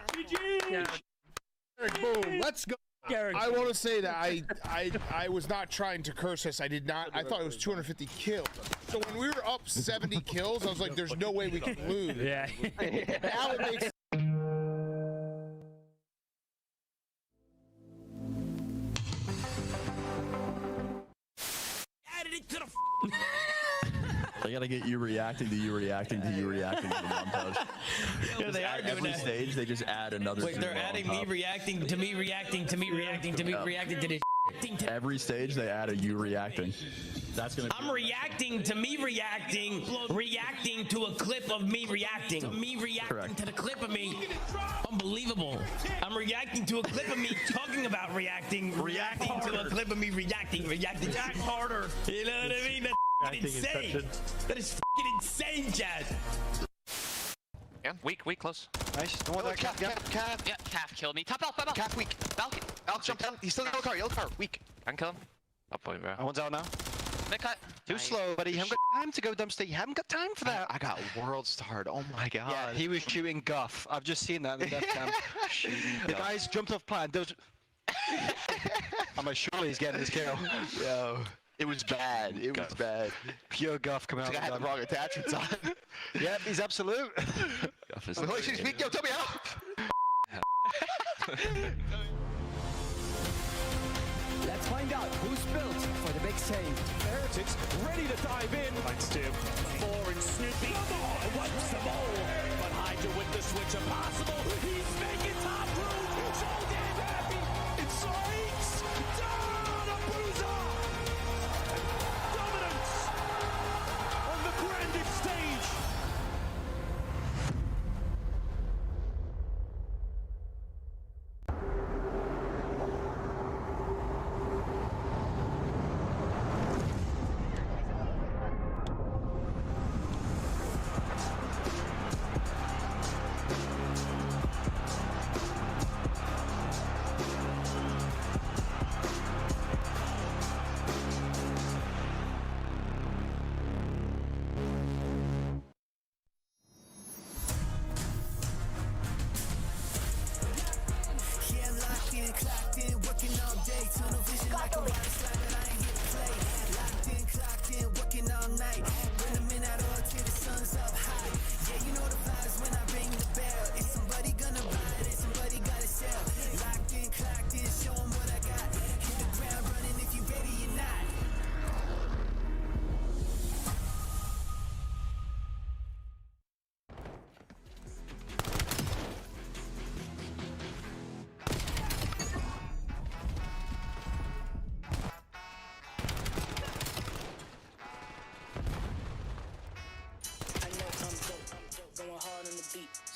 GG! Boom. Let's go. Garrett. I want to say that I was not trying to curse us. I did not. I thought it was 250 kills. So when we were up 70 kills, I was like, "There's no way we can lose." Yeah. Now it makes. Added it to the. They gotta get you reacting to you reacting to you reacting to the montage. Yeah, they are doing every that. stage. They just add another. Wait, they're adding me reacting to me reacting to me reacting to me reacting to this. Every stage they add a you reacting. That's gonna. I'm reacting to me reacting to a clip of me reacting. Correct. To the clip of me. Unbelievable. I'm reacting to a clip of me talking about reacting to a clip of me reacting harder. You know what I mean? That's insane. That is fucking insane, Chad. Yeah, weak, close. Nice. No one there. Calf. Yeah, Calf killed me. Top out. Calf weak. Falcon jump down. He's still in yellow car. Weak. I can kill him. Up point, bro. One's out now. Mid cut. Too slow, buddy. You haven't got time to go dumpster. You haven't got time for that. I got world starred. Oh my god. Yeah, he was shooting guff. I've just seen that in the death cam. The guys jumped off plan. I'm like, surely he's getting his kill. Yo. It was bad. It was bad. Pure guff coming out. I had the wrong attachments on. Yep, he's absolute. Guff is yo, tell me out. Let's find out who's built for the big save. Heretics ready to dive in. Thanks, Tim. 4 and Snoopy. Wipes them all. But Hydra with the switch impossible. He's making top room. So damn happy. It's Saints. Down a bruiser. Dominance on the branded stage.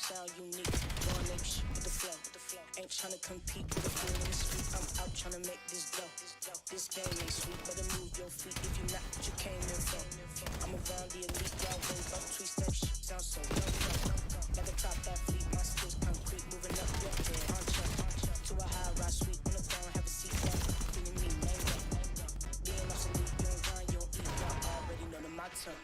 Sound unique, going ape shit with the flow. Ain't tryna compete with the fool in the street. I'm out tryna make this dough. This game ain't sweet, better move your feet if you not what you came in for. I'm around the elite, y'all roll up, twist that shit, sound so low. Like a top athlete, my skills concrete, moving up your head. On check, to a high rise suite, on the ground, have a seat back, feeling me, mango. Being obsolete, you ain't grind, you don't eat, y'all already know my turn.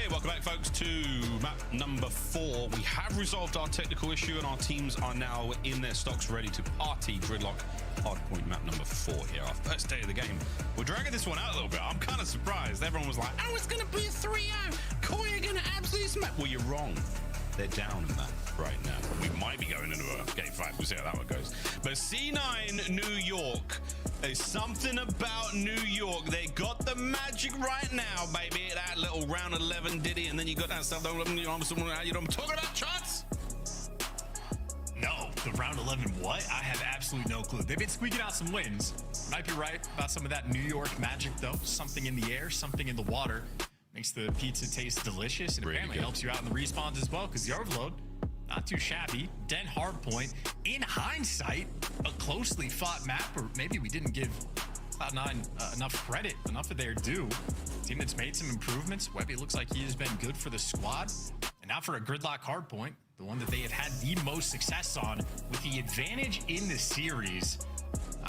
Welcome back, folks, to map number 4. We have resolved our technical issue and our teams are now in their stocks ready to party. Gridlock hardpoint map number 4 here, our first day of the game. We're dragging this one out a little bit. I'm kind of surprised. Everyone was like, oh, it's going to be a 3-0. Koi are going to absolutely smack. Well, you're wrong. They're down in that right now. We might be going into a game 5. We'll see how that one goes. But C9 New York. There's something about New York. They got the magic right now, baby. That little round 11 ditty, and then you got that stuff. I'm talking about shots. No, the round 11 what? I have absolutely no clue. They've been squeaking out some wins. Might be right about some of that New York magic, though. Something in the air, something in the water. Makes the pizza taste delicious, and apparently helps you out in the respawns as well, because the overload, not too shabby. Den hardpoint. In hindsight, a closely fought map, or maybe we didn't give Cloud9 enough credit, enough of their due. Team that's made some improvements. Webby looks like he has been good for the squad. And now for a gridlock hardpoint, the one that they have had the most success on, with the advantage in the series.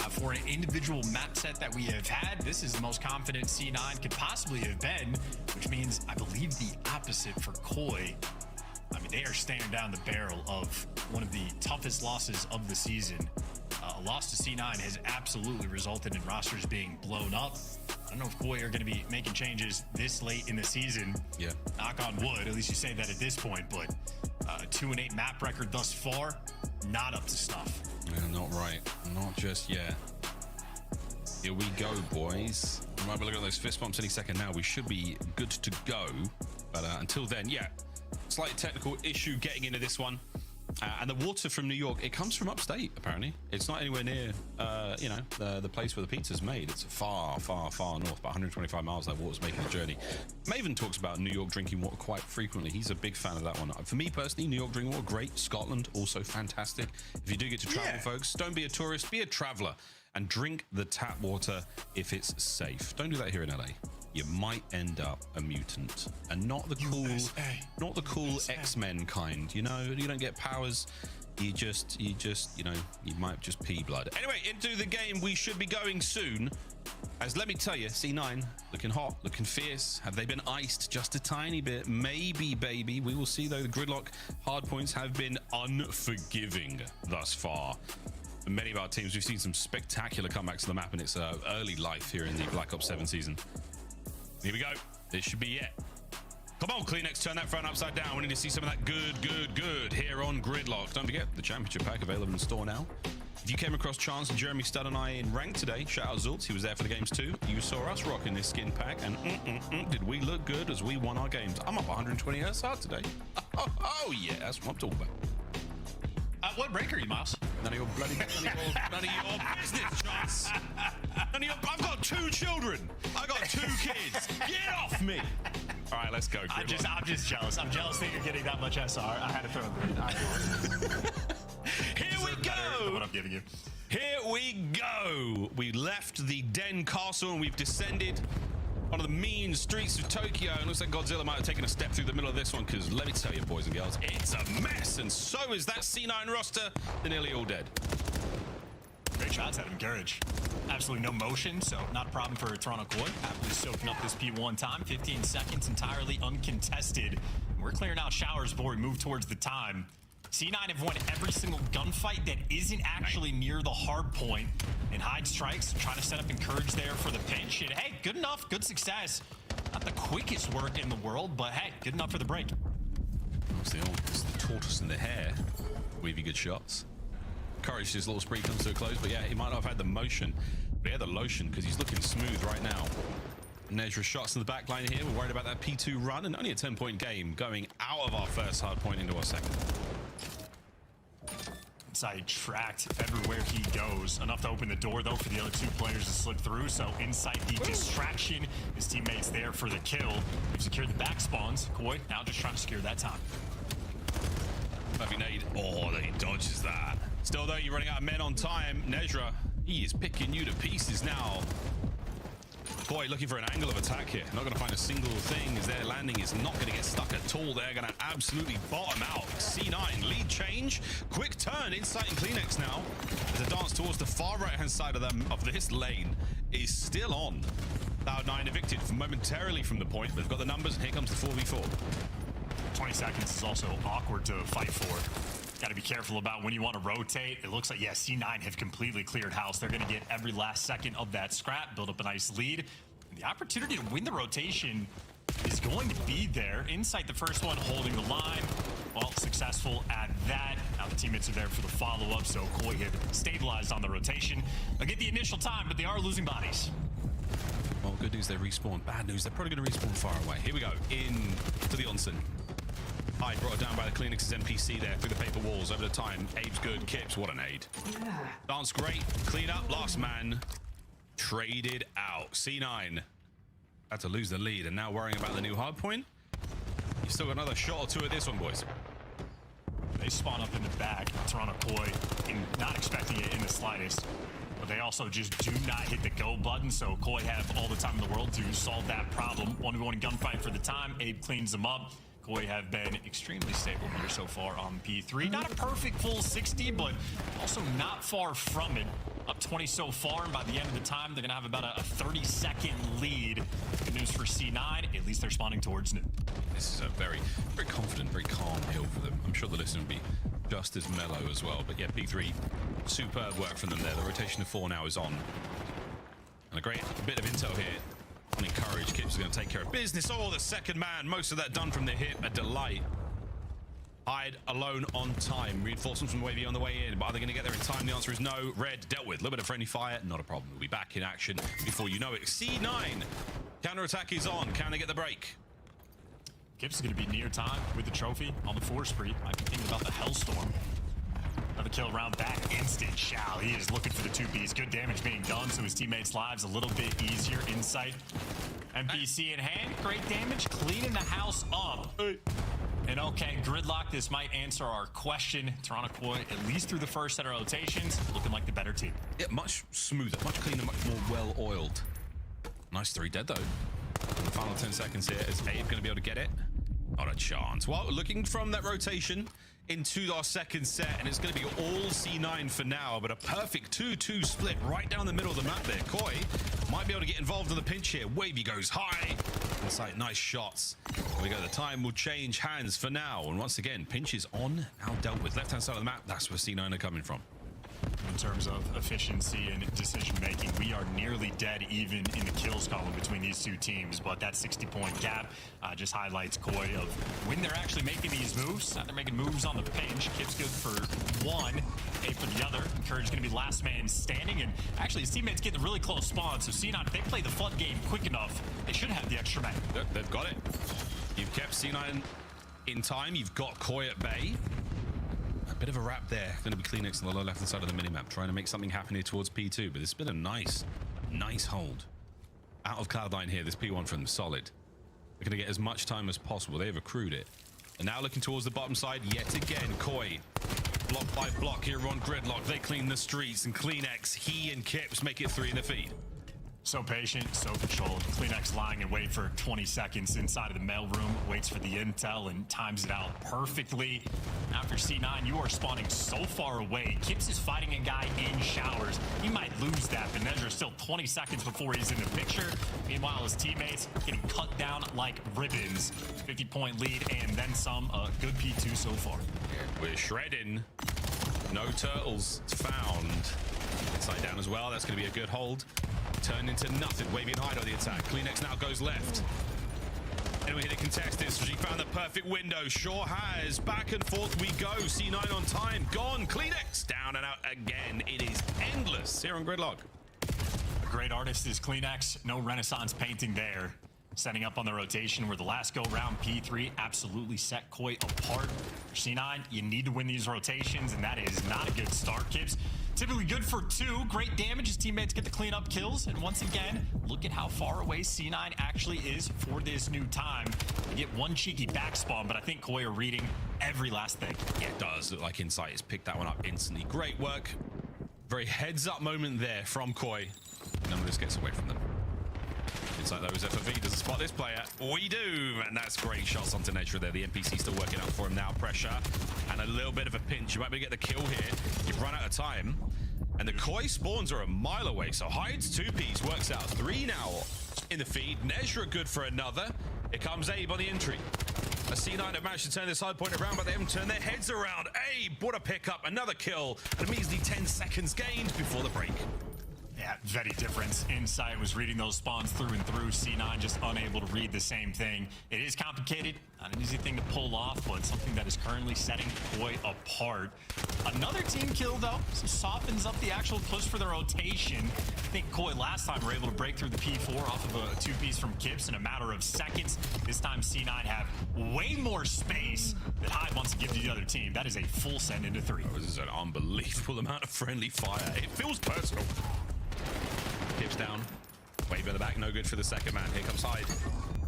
For an individual map set that we have had, this is the most confident C9 could possibly have been, which means I believe the opposite for Koi. I mean, they are staring down the barrel of one of the toughest losses of the season. A loss to C9 has absolutely resulted in rosters being blown up. I don't know if Koi are going to be making changes this late in the season. Yeah. Knock on wood, at least you say that at this point, but 2-8 map record thus far, not up to snuff. Yeah, not right. Not just yet. Here we go, boys. We might be looking at those fist bumps any second now. We should be good to go. But until then, yeah. Slight technical issue getting into this one. And the water from New York, it comes from upstate, apparently. It's not anywhere near, you know, the place where the pizza's made. It's far, far, far north, about 125 miles that water's making the journey. Maven talks about New York drinking water quite frequently. He's a big fan of that one. For me personally, New York drinking water, great. Scotland, also fantastic. If you do get to travel, folks, don't be a tourist, be a traveler. And drink the tap water if it's safe. Don't do that here in LA. You might end up a mutant, and not the cool X-Men kind. You know, you don't get powers. You just, you know, you might just pee blood. Anyway, into the game we should be going soon. As let me tell you, C9 looking hot, looking fierce. Have they been iced just a tiny bit? Maybe, baby. We will see though. The gridlock hardpoints have been unforgiving thus far. Many of our teams, we've seen some spectacular comebacks to the map, and it's early life here in the Black Ops 7 season. Here we go. This should be it. Come on, Kleenex, turn that front upside down. We need to see some of that good here on Gridlock. Don't forget, the championship pack available in store now. If you came across Chance and Jeremy Stud and I in rank today, shout out Zultz, he was there for the games too. You saw us rocking this skin pack, and did we look good as we won our games. I'm up 120 SR today. Oh yeah, that's what I'm talking about. What rank are you, Miles? None of your bloody business, Chance. I've got 2 children. I got 2 kids. Get off me. All right, let's go. I'm just jealous. I'm jealous that you're getting that much SR. I had to throw it. Here we go. What I'm giving you. Here we go. We left the Den Castle and we've descended one of the mean streets of Tokyo, and looks like Godzilla might have taken a step through the middle of this one, because let me tell you, boys and girls, it's a mess, and so is that C9 roster. They're nearly all dead. Great shots at him, Garage. Absolutely no motion, so not a problem for Toronto Koi. Happily soaking up this P1 time, 15 seconds, entirely uncontested. We're clearing out showers before we move towards the time. C9 have won every single gunfight that isn't actually near the hard point. And Hyde strikes, trying to set up Encourage there for the pinch. And hey, good enough, good success. Not the quickest work in the world, but hey, good enough for the break. It's the tortoise in the hare. Weavy good shots. Courage, his little spree comes to a close, but yeah, he might not have had the motion, but he had the lotion, because he's looking smooth right now. Nezra shots in the back line here. We're worried about that P2 run, and only a 10-point game going out of our first hard point into our second. Inside tracked everywhere he goes. Enough to open the door, though, for the other 2 players to slip through. So inside the distraction, his teammates there for the kill. We've secured the back spawns. Koi now just trying to secure that time. Perfect nade. Oh, he dodges that. Still, though, you're running out of men on time. Nezra, he is picking you to pieces now. Koi looking for an angle of attack here. Not going to find a single thing, as their landing is not going to get stuck at all. They're going to absolutely bottom out. C9 lead change. Quick turn inside in Kleenex now. As a dance towards the far right-hand side of this lane is still on. Cloud9 evicted momentarily from the point, but they've got the numbers, and here comes the 4v4. 20 seconds is also awkward to fight for. Got to be careful about when you want to rotate. It looks like, yeah, C9 have completely cleared house. They're going to get every last second of that scrap, build up a nice lead. And the opportunity to win the rotation is going to be there. Insight, the first one, holding the line. Well, successful at that. Now the teammates are there for the follow-up, so Koi have stabilized on the rotation. They'll get the initial time, but they are losing bodies. Well, good news, they respawn. Bad news, they're probably going to respawn far away. Here we go, in to the onsen. Hyde brought it down by the Kleenex's NPC there through the paper walls over the time. Abe's good. Kips, what an aid. Dance great. Clean up. Last man traded out. C9 had to lose the lead, and now worrying about the new hard point. You've still got another shot or two at this one, boys. They spawn up in the back. Toronto Koi, not expecting it in the slightest. But they also just do not hit the go button, so Koi have all the time in the world to solve that problem. 1v1 gunfight for the time. Abe cleans them up. Koi have been extremely stable here so far on P3. Not a perfect full 60, but also not far from it. Up 20 so far, and by the end of the time, they're going to have about a 30-second lead. Good news for C9. At least they're spawning towards New. This is a very, very confident, very calm hill for them. I'm sure the listener will be just as mellow as well. But yeah, P3, superb work from them there. The rotation of 4 now is on. And a great bit of intel here. Unencouraged, Kips is going to take care of business. Oh, the second man. Most of that done from the hip. A delight. Hyde alone on time. Reinforcements from Wavy on the way in. But are they going to get there in time? The answer is no. Red dealt with. A little bit of friendly fire. Not a problem. We'll be back in action before you know it. C9. Counter-attack is on. Can they get the break? Kips is going to be near time with the trophy on the 4 spree. Might be thinking about the Hellstorm. Another kill round back. Instant Shao. He is looking for the 2Bs. Good damage being done, so his teammates' lives a little bit easier. Insight. MPC in hand. Great damage. Cleaning the house up. And okay, Gridlock, this might answer our question. Toronto Koi, at least through the first set of rotations, looking like the better team. Yeah, much smoother, much cleaner, much more well-oiled. Nice 3 dead, though. In the final 10 seconds here, is Abe going to be able to get it? Not a chance. Well, looking from that rotation into our second set, and it's going to be all C9 for now, but a perfect 2-2 split right down the middle of the map there. Koi might be able to get involved in the pinch here. Wavy goes high. Inside, nice shots. There we go. The time will change hands for now. And once again, pinch is on, now dealt with. Left-hand side of the map, that's where C9 are coming from. In terms of efficiency and decision making, we are nearly dead even in the kills column between these two teams, but that 60-point gap just highlights Koi of when they're actually making these moves. They're making moves on the pinch. Kip's good for 1, A for the other. Courage going to be last man standing, and actually his teammates getting a really close spawn, so C9, if they play the flood game quick enough, they should have the extra man. They've got it. You've kept C9 in time. You've got Koi at bay. A bit of a wrap there. Going to be Kleenex on the low left-hand side of the minimap, trying to make something happen here towards P2, but it's been a nice hold. Out of Cloud9 here, this P1 from them, solid. They're going to get as much time as possible. They've accrued it. And now looking towards the bottom side yet again. Koi, block by block here on Gridlock. They clean the streets, and Kleenex, he and Kips make it 3 in the feed. So patient, so controlled. Kleenex lying in wait for 20 seconds inside of the mailroom, waits for the intel and times it out perfectly. After C9, you are spawning so far away. Kips is fighting a guy in showers. He might lose that, but Nezra's still 20 seconds before he's in the picture. Meanwhile, his teammates getting cut down like ribbons. 50-point lead and then some. A good P2 so far. We're shredding. No turtles found. Inside down as well. That's going to be a good hold. Turn into nothing. Wavy and Hyde on the attack. Kleenex now goes left. Anyway, hit a contested. She found the perfect window. Sure has. Back and forth we go. C9 on time. Gone. Kleenex down and out again. It is endless here on Gridlock. A great artist is Kleenex. No Renaissance painting there. Setting up on the rotation where the last go round P3 absolutely set Koi apart. For C9, you need to win these rotations, and that is not a good start, Kips. Typically good for 2. Great damage. His teammates get the cleanup kills. And once again, look at how far away C9 actually is for this new time. They get 1 cheeky back spawn, but I think Koi are reading every last thing. Yeah, it does look like Insight has picked that one up instantly. Great work. Very heads-up moment there from Koi. None of this gets away from them. Insight though is FOV. Doesn't spot this player. We do, and that's great shots onto Nezra there. The NPC still working out for him now. Pressure and a little bit of a pinch. You might be able to get the kill here. You've run out of time, and the Koi spawns are a mile away. So Hyde's 2-piece works out 3 now in the feed. Nezra good for another. Here comes Abe on the entry. A C9 have managed to turn this hard point around, but they haven't turned their heads around. Abe, what a pickup. Another kill. A measly 10 seconds gained before the break. Yeah, very different. Insight was reading those spawns through and through. C9 just unable to read the same thing. It is complicated, not an easy thing to pull off, but something that is currently setting Koi apart. Another team kill, though, so softens up the actual push for the rotation. I think Koi last time were able to break through the P4 off of a 2-piece from Kips in a matter of seconds. This time C9 have way more space that Hyde wants to give to the other team. That is a full send into 3. Oh, this is an unbelievable amount of friendly fire. It feels personal. Kips down. Wave in the back, no good for the second man. Here comes Hyde.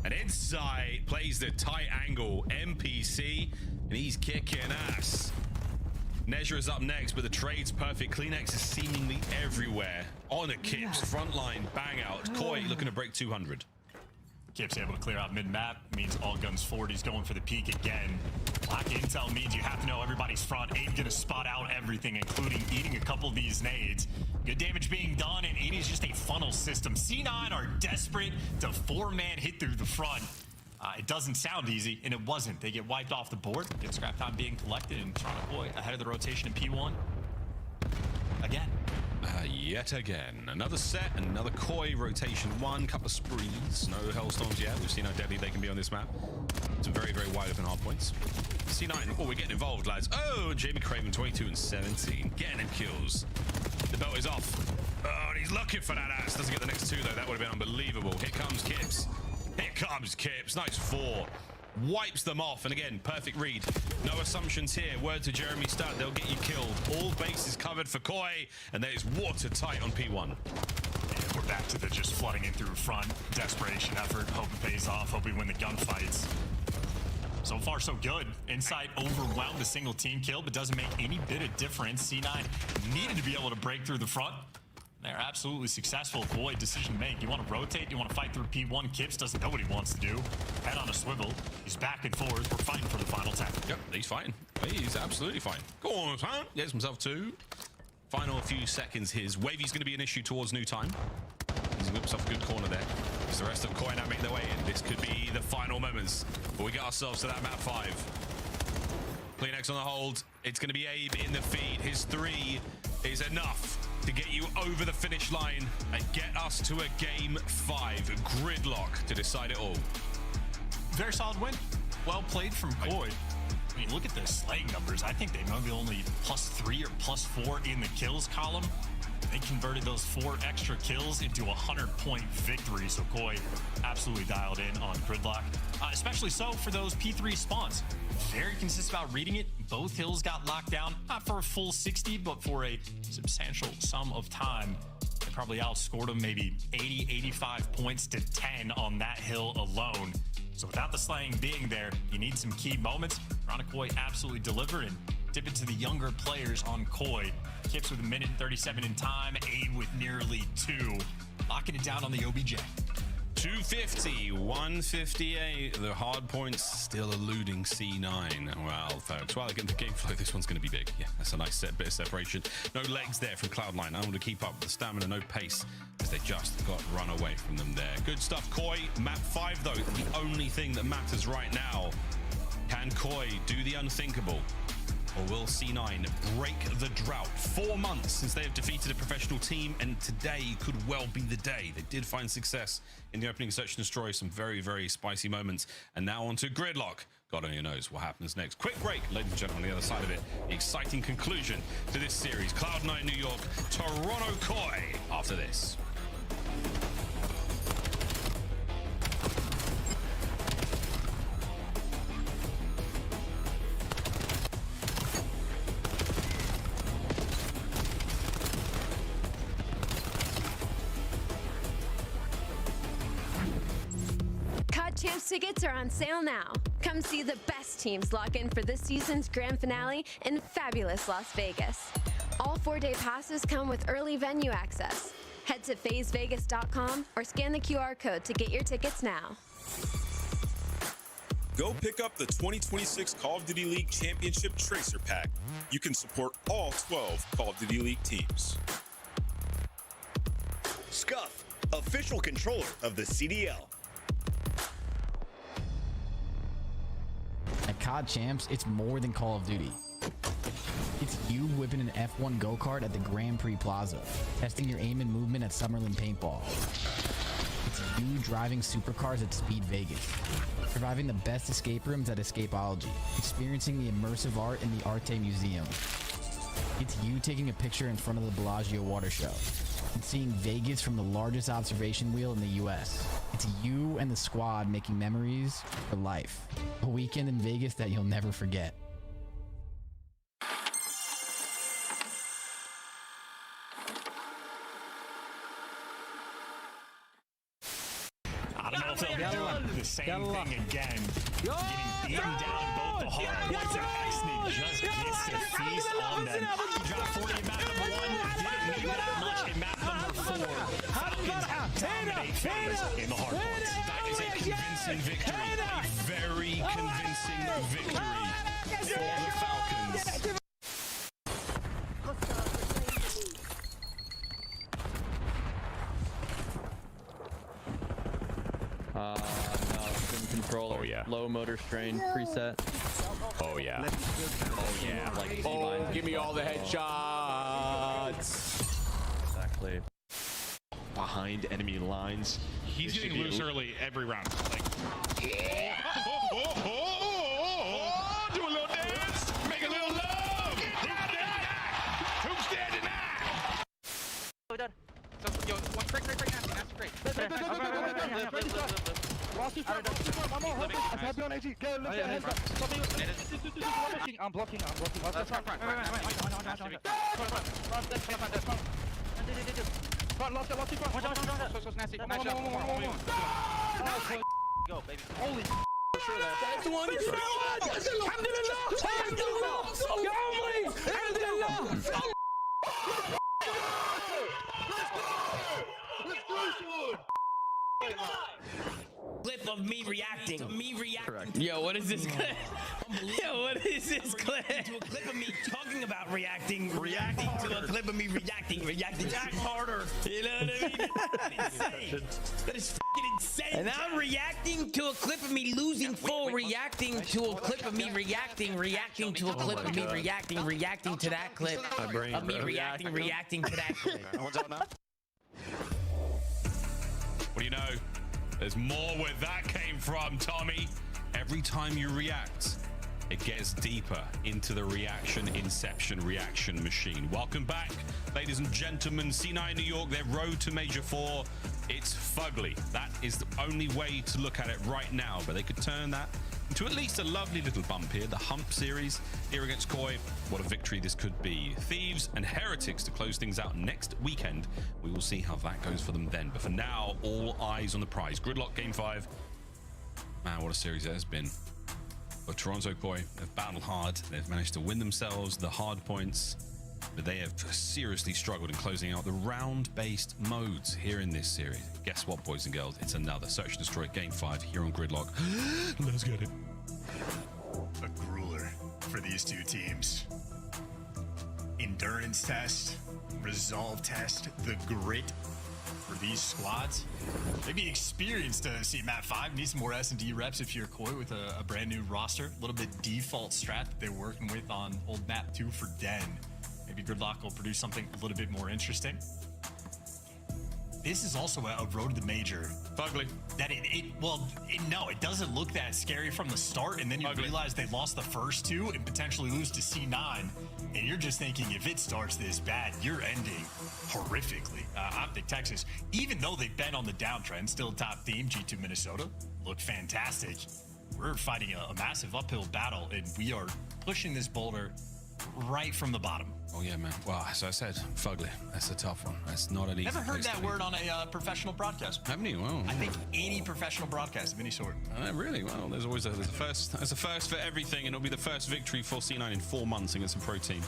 And inside plays the tight angle MPC, and he's kicking ass. Nezha is up next, but the trade's perfect. Kleenex is seemingly everywhere. On a Kips, front line, bang out. Koi looking to break 200. Kips able to clear out mid-map, means all guns forward. He's going for the peak again. Black intel means you have to know everybody's front. Abe gonna spot out everything, including eating a couple of these nades. Good damage being done, and it is just a funnel system. C9 are desperate to four-man hit through the front. It doesn't sound easy, and it wasn't. They get wiped off the board, get scrap time being collected, and Toronto Koi ahead of the rotation in P1. Again. Yet again. Another set, another Koi rotation one, couple of sprees. No Hellstorms yet. We've seen how deadly they can be on this map. Some very, very wide open hard points. C9, oh, we're getting involved, lads. Oh, Jamie Craven, 22 and 17. Getting him kills. The belt is off. Oh, and he's looking for that ass. Doesn't get the next two, though. That would have been unbelievable. Here comes Kips. Here comes Kips. Nice 4. Wipes them off, and again, perfect read. No assumptions here. Word to Jeremy Stud, they'll get you killed. All bases covered for Koi, and that is watertight on P1. And we're back to the just flooding in through front. Desperation effort. Hope it pays off. Hope we win the gunfights. So far, so good. Insight overwhelmed a single team kill, but doesn't make any bit of difference. C9 needed to be able to break through the front. They're absolutely successful. Boy, decision to make. You want to rotate? You want to fight through P1? Kips doesn't know what he wants to do. Head on a swivel. He's back and forth. We're fighting for the final 10. Yep, he's fighting. He's absolutely fine. Go on, son. Gets himself 2. Final few seconds. His Wavy's going to be an issue towards new time. He's whipped off a good corner there. As the rest of Koi now make their way in. This could be the final moments. But we get ourselves to that map 5. Kleenex on the hold. It's going to be Abe in the feed. His 3 is enough to get you over the finish line and get us to a game 5 gridlock to decide it all. Very solid win. Well played from Koi. I mean, look at the slaying numbers. I think they might be only +3 or +4 in the kills column. They converted those 4 extra kills into a 100-point victory. So Koi absolutely dialed in on gridlock, especially so for those P3 spawns. Very consistent about reading it. Both hills got locked down, not for a full 60, but for a substantial sum of time. They probably outscored them maybe 80, 85 points to 10 on that hill alone. So without the slaying being there, you need some key moments. Toronto Koi absolutely delivered, and tip it to the younger players on Koi. Kips with 1 minute and 37 in time, Abe with nearly 2. Locking it down on the OBJ. 250, 158. The hard points still eluding C9. Well, folks, while they get into game flow, this one's going to be big. Yeah, that's a nice bit of separation. No legs there from Cloud9. Unable to keep up with the stamina, no pace, as they just got run away from them there. Good stuff, Koi. Map 5, though, the only thing that matters right now. Can Koi do the unthinkable? Or will C9 break the drought? 4 months since they have defeated a professional team, and today could well be the day. They did find success in the opening Search and Destroy, some very, very spicy moments. And now on to Gridlock. God only knows what happens next. Quick break, ladies and gentlemen, on the other side of it. The exciting conclusion to this series. Cloud9 New York, Toronto Koi after this. Champs tickets are on sale now. Come see the best teams lock in for this season's grand finale in fabulous Las Vegas. All 4-day passes come with early venue access. Head to phasevegas.com or scan the QR code to get your tickets now. Go pick up the 2026 Call of Duty League Championship Tracer Pack. You can support all 12 Call of Duty League teams. Scuff, official controller of the CDL. At COD Champs, it's more than Call of Duty. It's you whipping an F1 go-kart at the Grand Prix Plaza, testing your aim and movement at Summerlin Paintball. It's you driving supercars at Speed Vegas, surviving the best escape rooms at Escapology, experiencing the immersive art in the Arte Museum. It's you taking a picture in front of the Bellagio Water Show and seeing Vegas from the largest observation wheel in the US. It's you and the squad making memories for life. A weekend in Vegas that you'll never forget. doing the same thing again. Getting beaten down both the hard points, and Exney just gets to feast on them. He dropped 40 in map number 1, didn't need that much in map number 4. Falcons dominate Famous in the hard points. That is a convincing victory. A very convincing victory for the Falcons. No, sim controller. Oh, yeah. Low motor strain preset. Oh, yeah. Oh, yeah. Like, Oh, give me all the headshots. Exactly. Behind enemy lines. He's getting loose early every round. Like, do a little dance, make a little love. Who's standing now? We're done. So, yo, one break, now. That's great. Lost his front, one more. Happy on AG. Go, lift your hands up. I'm blocking. Let's front. Lost it. So nasty. Go, baby. Holy that's the one. Clip of me reacting. Yo, what is this clip? Yo, what is this clip? To a clip of me talking about reacting to a clip of me reacting back harder. You know what I mean? That's insane. That is fucking insane. And I'm reacting to a clip of me losing full, reacting to a clip of me reacting to a clip of me reacting to that clip of me reacting to that clip. What do you know? There's more where that came from, Tommy. Every time you react, it gets deeper into the reaction machine. Welcome back, ladies and gentlemen. C9 New York, their road to Major 4. It's fugly. That is the only way to look at it right now, but they could turn that into at least a lovely little bump here. The Hump series here against Koi. What a victory this could be. Thieves and Heretics to close things out next weekend. We will see how that goes for them then. But for now, all eyes on the prize. Gridlock Game 5. Man, what a series it has been. But Toronto Koi have battled hard. They've managed to win themselves the hard points, but they have seriously struggled in closing out the round-based modes here in this series. Guess what, boys and girls? It's another Search and Destroy Game 5 here on Gridlock. Let's get it. A grueler for these two teams. Endurance test, resolve test, the grit for these squads. Maybe experience to see map 5. Need some more S&D reps if you're Koi with a brand new roster. A little bit default strat that they're working with on old map 2 for Den. Maybe Gridlock will produce something a little bit more interesting. This is also a road to the major. Ugly. That no, it doesn't look that scary from the start, and then you realize they lost the first 2 and potentially lose to C9, and you're just thinking if it starts this bad, you're ending horrifically. Optic Texas, even though they've been on the downtrend, still top theme. G2 Minnesota look fantastic. We're fighting a massive uphill battle, and we are pushing this boulder right from the bottom. Oh yeah, man. Well, as I said, fugly. That's a tough one. That's not an easy. Never heard that word on a professional broadcast. Haven't you? Well, I think any professional broadcast of any sort. Really? Well, there's always there's a first. There's a first for everything, and it'll be the first victory for C9 in 4 months against a pro team.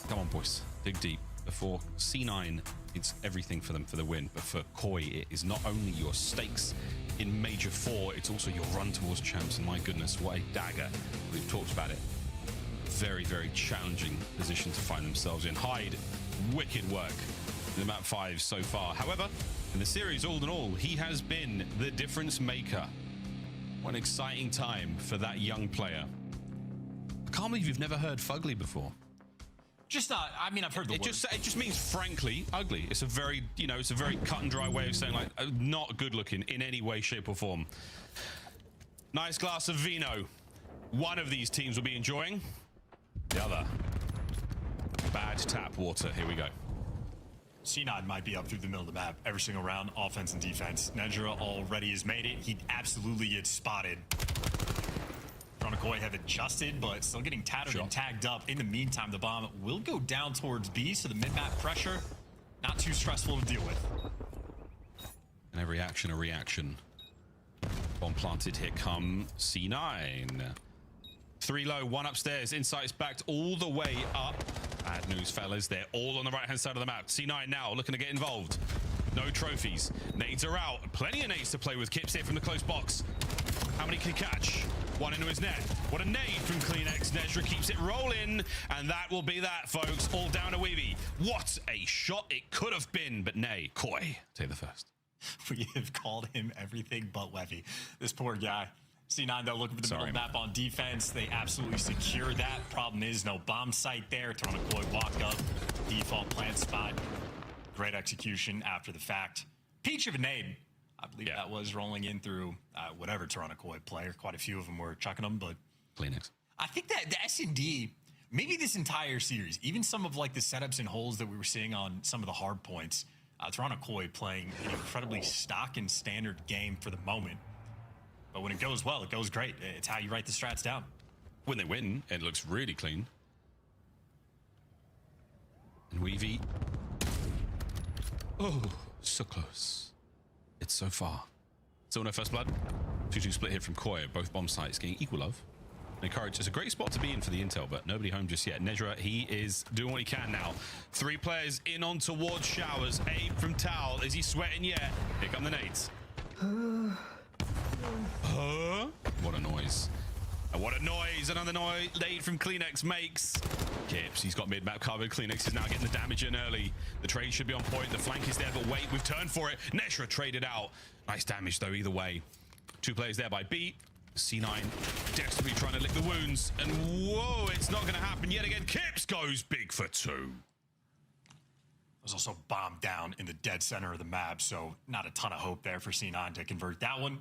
Come on, boys. Dig deep. Before C9, it's everything for them for the win. But for Koi, it is not only your stakes in Major 4, it's also your run towards champs. And my goodness, what a dagger. We've talked about it. Very, very challenging position to find themselves in. Hyde, wicked work in the map 5 so far. However, in the series, all in all, he has been the difference maker. What an exciting time for that young player. I can't believe you've never heard fugly before. Just not. I mean, I've heard the word. It just means frankly ugly. It's a very, it's a very cut and dry way of saying like not good looking in any way, shape, or form. Nice glass of vino. One of these teams will be enjoying. The other, bad tap water. Here we go. C9 might be up through the middle of the map every single round, offense and defense. Nedra already has made it. He absolutely gets spotted. Koi have adjusted, but still getting tattered and tagged up. In the meantime, the bomb will go down towards B, so the mid-map pressure, not too stressful to deal with. And every action, a reaction. Bomb planted. Here come C9. 3 low, 1 upstairs. Insight's backed all the way up. Bad news, fellas. They're all on the right-hand side of the map. C9 now looking to get involved. No trophies. Nades are out. Plenty of nades to play with. Kips here from the close box. How many can catch? 1 into his net. What a nade from CleanX. Nezra keeps it rolling. And that will be that, folks. All down to Weavy. What a shot it could have been. But nay, Koi, take the first. We have called him everything but Wevy. This poor guy. C9, though, looking for the middle map on defense. They absolutely secure that. Problem is, no bomb site there. Toronto walk up. Default plant spot. Great execution after the fact. Peach of a nade. I believe that was rolling in through whatever Toronto player. Quite a few of them were chucking them, but... CleanX. I think that the S&D, maybe this entire series, even some of like the setups and holes that we were seeing on some of the hard points, Toronto playing an incredibly stock and standard game for the moment. But when it goes well, it goes great. It's how you write the strats down. When they win, it looks really clean. And Weavy. Oh, so close. It's so far. Still no first blood. 2-2 split here from Koi. Both bomb sites getting equal love. And Encourage. It's a great spot to be in for the intel, but nobody home just yet. Nezra, he is doing what he can now. 3 players in on towards showers. Abe from Towel. Is he sweating yet? Here come the nades. What a noise. What a noise. Another nade from CleanX makes. Kips, he's got mid-map covered. CleanX is now getting the damage in early. The trade should be on point. The flank is there, but wait, we've turned for it. Nezra traded out. Nice damage, though, either way. 2 players there by B. C9 desperately trying to lick the wounds. And whoa, it's not going to happen yet again. Kips goes big for 2. Was also bombed down in the dead center of the map, so not a ton of hope there for C9 to convert that one.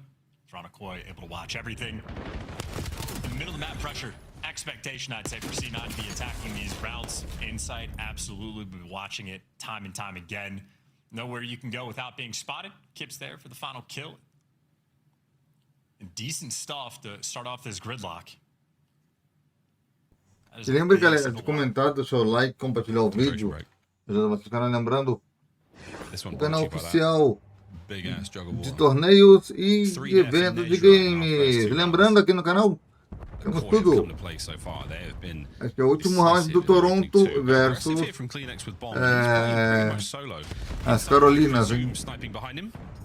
Toronto able to watch everything. In the middle of the map pressure, expectation, I'd say, for C9 to be attacking these routes. Insight, absolutely, be watching it time and time again. Nowhere you can go without being spotted. Kips there for the final kill. And decent stuff to start off this gridlock. Se lembra, galera, de comentar, do seu like, compartilhar o vídeo. Vocês ficaram lembrando o canal oficial de torneios e de eventos de games. Lembrando, aqui no canal temos tudo. Acho que é o último round do Toronto versus as Carolinas, hein?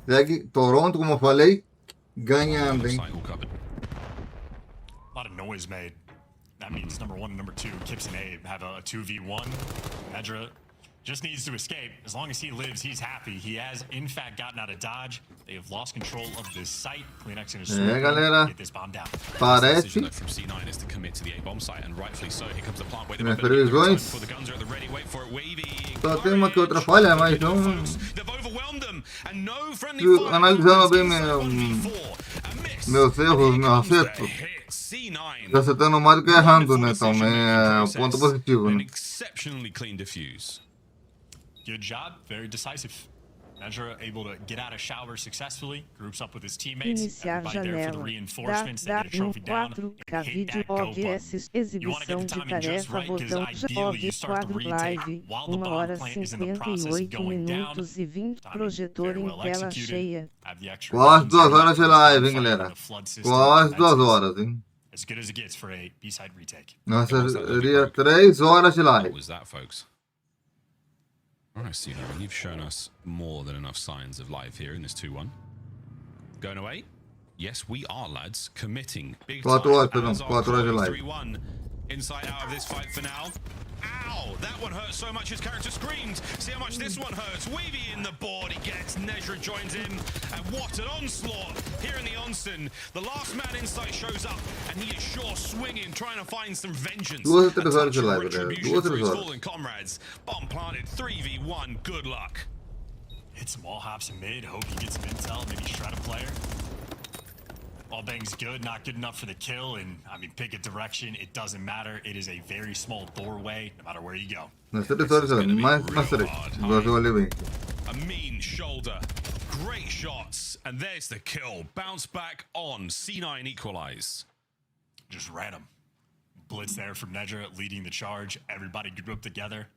Segue Toronto, como eu falei, ganhando, hein? A lot of noise made. That means number 1 and number 2, Kips and Abe, have a 2v1. Nedra just needs to escape. As long as he lives, he's happy. He has, in fact, gotten out of dodge. They have lost control of this site. CleanX in his galera, get this bomb down. Parece. From C9 is to commit to the A bomb site, and rightfully so. Here comes the plant. Wait, minhas previsões. Só tem uma que outra falha, mas não. Analisando bem meus erros, meu acerto. Tá acertando mais do que errando, né? Então é um ponto positivo, né? Exceptionally clean diffuse. Good job, very decisive. Nezra able to get out of shower successfully, groups up with his teammates, everybody there for the reinforcements, they get a trophy down, and hit that go button. You want to get the timing just right, because ideally you start the retake while the bomb plant is in the process of going down. Timing very well executed. Have the extra quase 2 horas de live, hein, galera? Quase 2 horas, hein? As good as it gets for a B-side retake. Nossa, seria 3 horas de live. What was that, folks? All right, Cena, you've shown us more than enough signs of life here in this 2-1. Going away? Yes, we are, lads. Committing. Big time. 4 horas de live. 3-1. Inside out of this fight for now. Ow! That one hurts so much his character screams. See how much this one hurts. Weavy in the board. He gets. Nezra joins in. And what an onslaught here in the onsen. The last man Insight shows up. And he is sure swinging, trying to find some vengeance. 2 horas de live, galera. 2 horas. Fallen comrades. Bomb planted. 3v1. Good luck. Hit some wall hops in mid. Hope he gets some intel. Maybe shred a player. All bang's good, not good enough for the kill, and I mean, pick a direction, it doesn't matter. It is a very small doorway, no matter where you go. A mean shoulder, great shots, and there's the kill. Bounce back on, C9 equalize. Just random. Blitz there from Nedra, leading the charge. Everybody grouped together.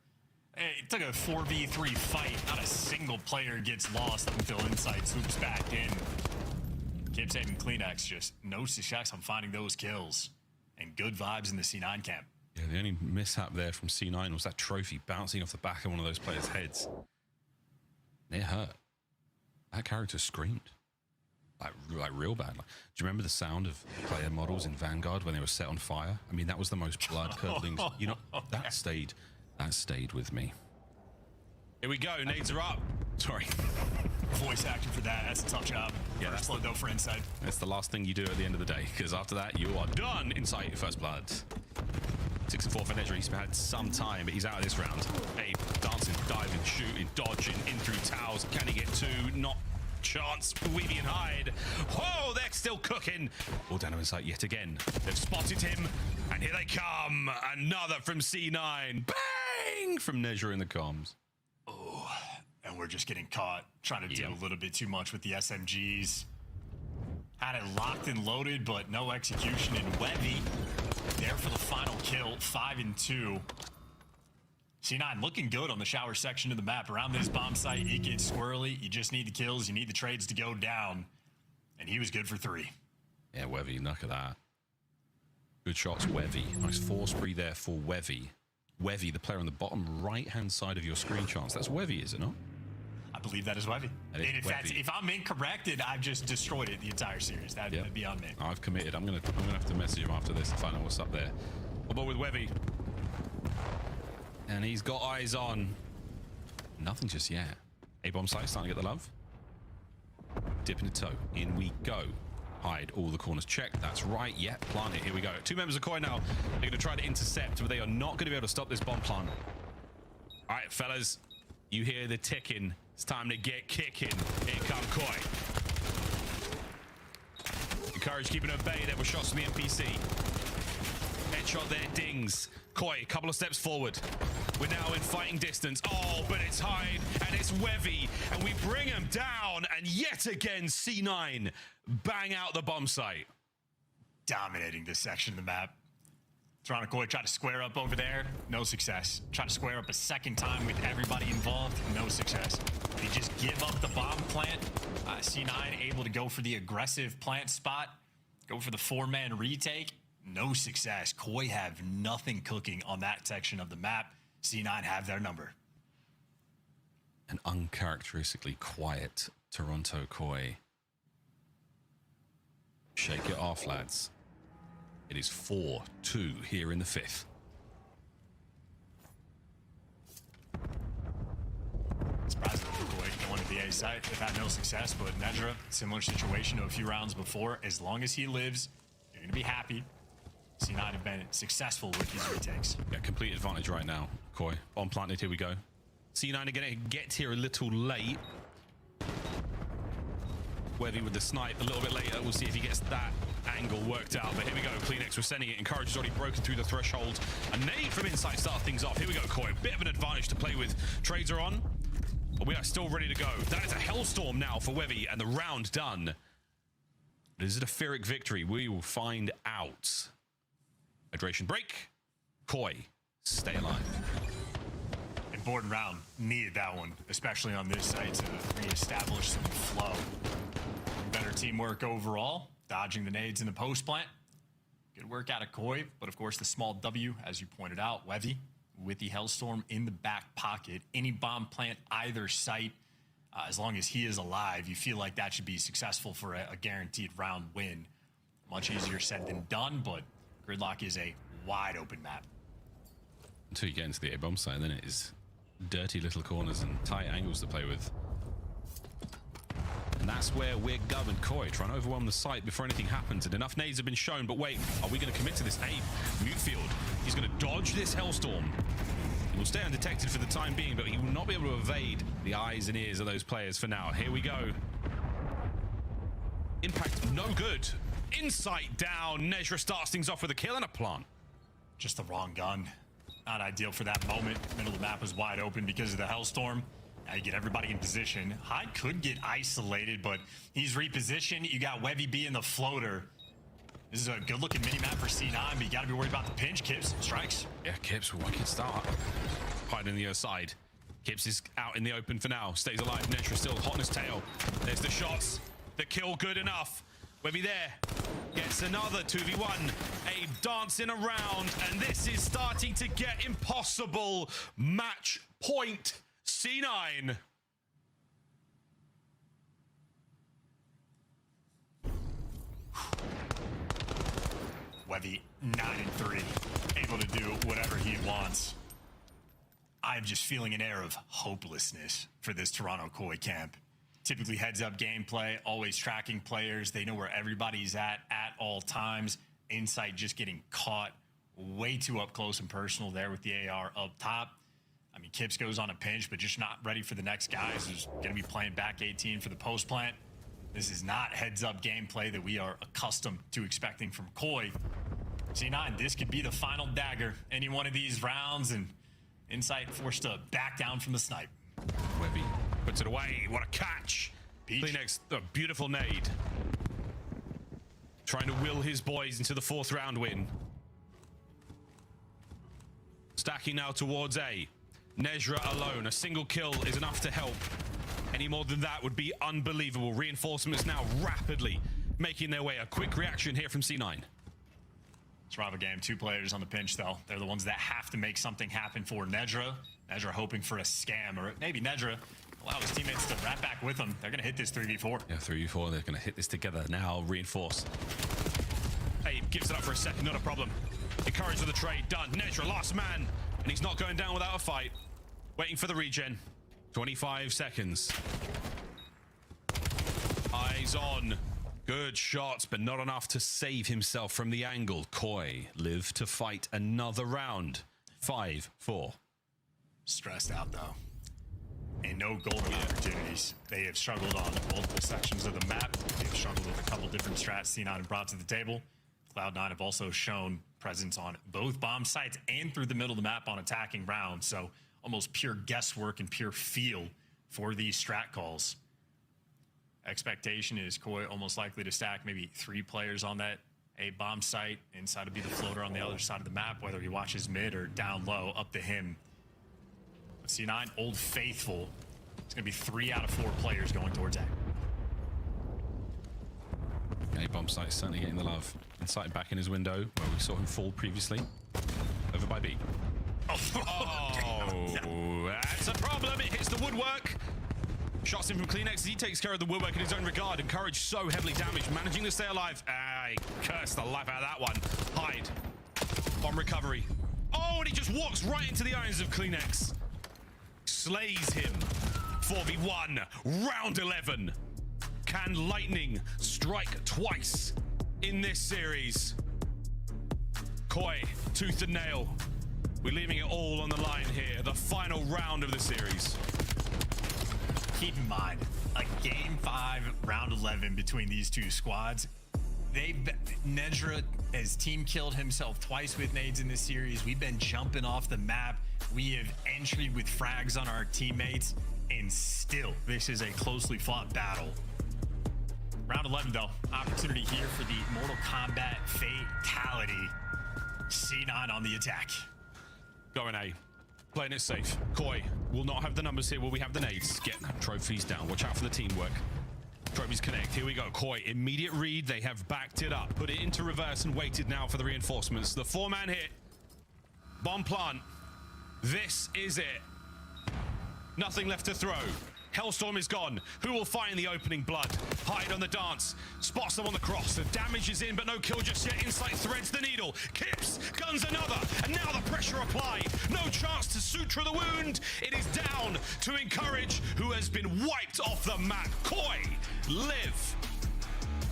It took a 4v3 fight. Not a single player gets lost until Insight swoops back in. Kips and Kleenex, just no success on finding those kills. And good vibes in the C9 camp. Yeah, the only mishap there from C9 was that trophy bouncing off the back of one of those players' heads. It hurt. That character screamed. Like real bad. Like, do you remember the sound of player models in Vanguard when they were set on fire? I mean, that was the most blood-curdling. You know, that stayed with me. Here we go. Nades are up. Sorry. Voice acting for that. That's a tough job. Yeah, that's slow though for Insight. That's the last thing you do at the end of the day, because after that, you are done. Insight First Blood. 6-4 for Nedra. He's had some time, but he's out of this round. Abe dancing, diving, shooting, dodging, in through towers. Can he get two? Not chance. Weeby and Hyde. Whoa, they're still cooking. All down to Insight yet again. They've spotted him, and here they come. Another from C9. Bang! From Nedra in the comms. Oh, and we're just getting caught trying to do a little bit too much with the SMGs. Had it locked and loaded, but no execution. And Webby there for the final kill, 5-2. C9 looking good on the shower section of the map. Around this bomb site, it gets squirrely. You just need the kills. You need the trades to go down. And he was good for 3. Yeah, Wevy, look at that. Good shots, Wevy. Nice 4 spree there for Wevy. Wevy, the player on the bottom right-hand side of your screen, Chance. That's Wevy, is it not? I believe that is Wevy. And if I'm incorrect, I've just destroyed it the entire series. That'd be on me. I've committed. I'm gonna have to message him after this to find out what's up there. But with Wevy. And he's got eyes on nothing just yet. A-bomb site starting to get the love. Dipping the toe. In we go. Hide all the corners checked. That's right. Yeah, plant it. Here we go. 2 members of Koi now. They're going to try to intercept, but they are not going to be able to stop this bomb plant. All right, fellas. You hear the ticking. It's time to get kicking. Here come Koi. Encourage keeping at bay. There were shots from the NPC. Headshot there, dings. Koi, a couple of steps forward. We're now in fighting distance. Oh, but it's Hyde and it's Wevy, and we bring him down. And yet again, C9 bang out the bomb site. Dominating this section of the map. Toronto Koi tried to square up over there. No success. Try to square up a second time with everybody involved. No success. They just give up the bomb plant. C9 able to go for the aggressive plant spot. Go for the 4-man retake. No success. Koi have nothing cooking on that section of the map. C9 have their number. An uncharacteristically quiet Toronto Koi. Shake it off, lads. It is 4-2 here in the 5th. Surprisingly for Koi going to the A site. They've had no success, but Nedra, similar situation to a few rounds before. As long as he lives, you're going to be happy. C9 have been successful with these retakes. Yeah, complete advantage right now, Koi. Bomb planted, here we go. C9 are going to get here a little late. Webby with the snipe a little bit later. We'll see if he gets that angle worked out. But here we go. Kleenex was sending it. Encourage has already broken through the threshold. A nade from inside start things off. Here we go, Koi. A bit of an advantage to play with. Trades are on. But we are still ready to go. That is a hellstorm now for Webby, and the round done. Is it a Pyrrhic victory? We will find out. Hydration break. Koi, stay alive. Important round. Needed that one, especially on this site to reestablish some flow. Better teamwork overall. Dodging the nades in the post plant. Good work out of Koi, but of course the small W, as you pointed out, Wevy with the Hellstorm in the back pocket. Any bomb plant either site, as long as he is alive, you feel like that should be successful for a guaranteed round win. Much easier said than done, but Gridlock is a wide open map. Until you get into the A-bomb site, then it is dirty little corners and tight angles to play with. And that's where we're governed. Koi trying to overwhelm the site before anything happens. And enough nades have been shown. But wait, are we going to commit to this? Abe, Mutefield, he's going to dodge this Hellstorm. He will stay undetected for the time being, but he will not be able to evade the eyes and ears of those players for now. Here we go. Impact, no good. Insight down. Nedra starts things off with a kill and a plant. Just the wrong gun. Not ideal for that moment. Middle of the map was wide open because of the Hellstorm. Now you get everybody in position. Hyde could get isolated, but he's repositioned. You got Webby B in the floater. This is a good-looking mini-map for C9, but you got to be worried about the pinch. Kips strikes. Yeah, Kips, wicked start. Hyde on the other side. Kips is out in the open for now. Stays alive. Nedra still hot on his tail. There's the shots. The kill good enough. Webby there gets another 2v1. Abe dancing around, and this is starting to get impossible. Match point C9. Webby 9-3, able to do whatever he wants. I'm just feeling an air of hopelessness for this Toronto Koi camp. Typically heads up gameplay, always tracking players. They know where everybody's at all times. Insight just getting caught way too up close and personal there with the AR up top. I mean, Kips goes on a pinch, but just not ready for the next guys who's going to be playing back 18 for the post plant. This is not heads up gameplay that we are accustomed to expecting from Koi. C9, this could be the final dagger. Any one of these rounds, and Insight forced to back down from the snipe. Webby puts it away. What a catch. Kleenex, a beautiful nade. Trying to will his boys into the 4th round win. Stacking now towards A. Nezra alone. A single kill is enough to help. Any more than that would be unbelievable. Reinforcements now rapidly making their way. A quick reaction here from C9. Survival game, 2 players on the pinch, though. They're the ones that have to make something happen for Nedra. Nedra hoping for a scam, or maybe Nedra allow his teammates to wrap back with him. They're going to hit this 3v4. Yeah, 3v4. They're going to hit this together now. Reinforce. Abe gives it up for a second. Not a problem. Encouraged with the trade. Done. Nedra, last man. And he's not going down without a fight. Waiting for the regen. 25 seconds. Eyes on. Good shots, but not enough to save himself from the angle. Koi live to fight another round. 5-4. Stressed out, though. And no golden opportunities. They have struggled on multiple sections of the map. They've struggled with a couple different strats C9 have brought to the table. Cloud9 have also shown presence on both bomb sites and through the middle of the map on attacking rounds. So almost pure guesswork and pure feel for these strat calls. Expectation is Koi almost likely to stack maybe 3 players on that A bomb site. Inside will be the floater on the other side of the map, whether he watches mid or down low, up to him. But C9, Old Faithful. It's going to be 3 out of 4 players going towards A. A bomb site certainly getting the love. Insight back in his window, where we saw him fall previously. Over by B. Oh, that's a problem. It hits the woodwork. Shots in from Kleenex. He takes care of the woodwork in his own regard. Encouraged, so heavily damaged, managing to stay alive. He cursed the life out of that one. Hide. Bomb recovery. Oh, and he just walks right into the irons of Kleenex. Slays him. 4v1. Round 11. Can lightning strike twice in this series? Koi, tooth and nail. We're leaving it all on the line here. The final round of the series. Keep in mind, a game 5, round 11 between these two squads. Nedra has team killed himself twice with nades in this series. We've been jumping off the map. We have entry with frags on our teammates, and still, this is a closely fought battle. Round 11, though, opportunity here for the Mortal Kombat fatality. C9 on the attack. Going A. Playing it safe. Koi will not have the numbers here. Will we have the nades? Get trophies down. Watch out for the teamwork. Trophies connect. Here we go. Koi, immediate read. They have backed it up. Put it into reverse and waited now for the reinforcements. The 4-man hit. Bomb plant. This is it. Nothing left to throw. Hellstorm is gone. Who will find the opening blood? Hide on the dance. Spots them on the cross. The damage is in, but no kill just yet. Insight threads the needle. Kips guns another. And now the pressure applied. No chance to suture the wound. It is down to Encourage, who has been wiped off the map. Koi, live.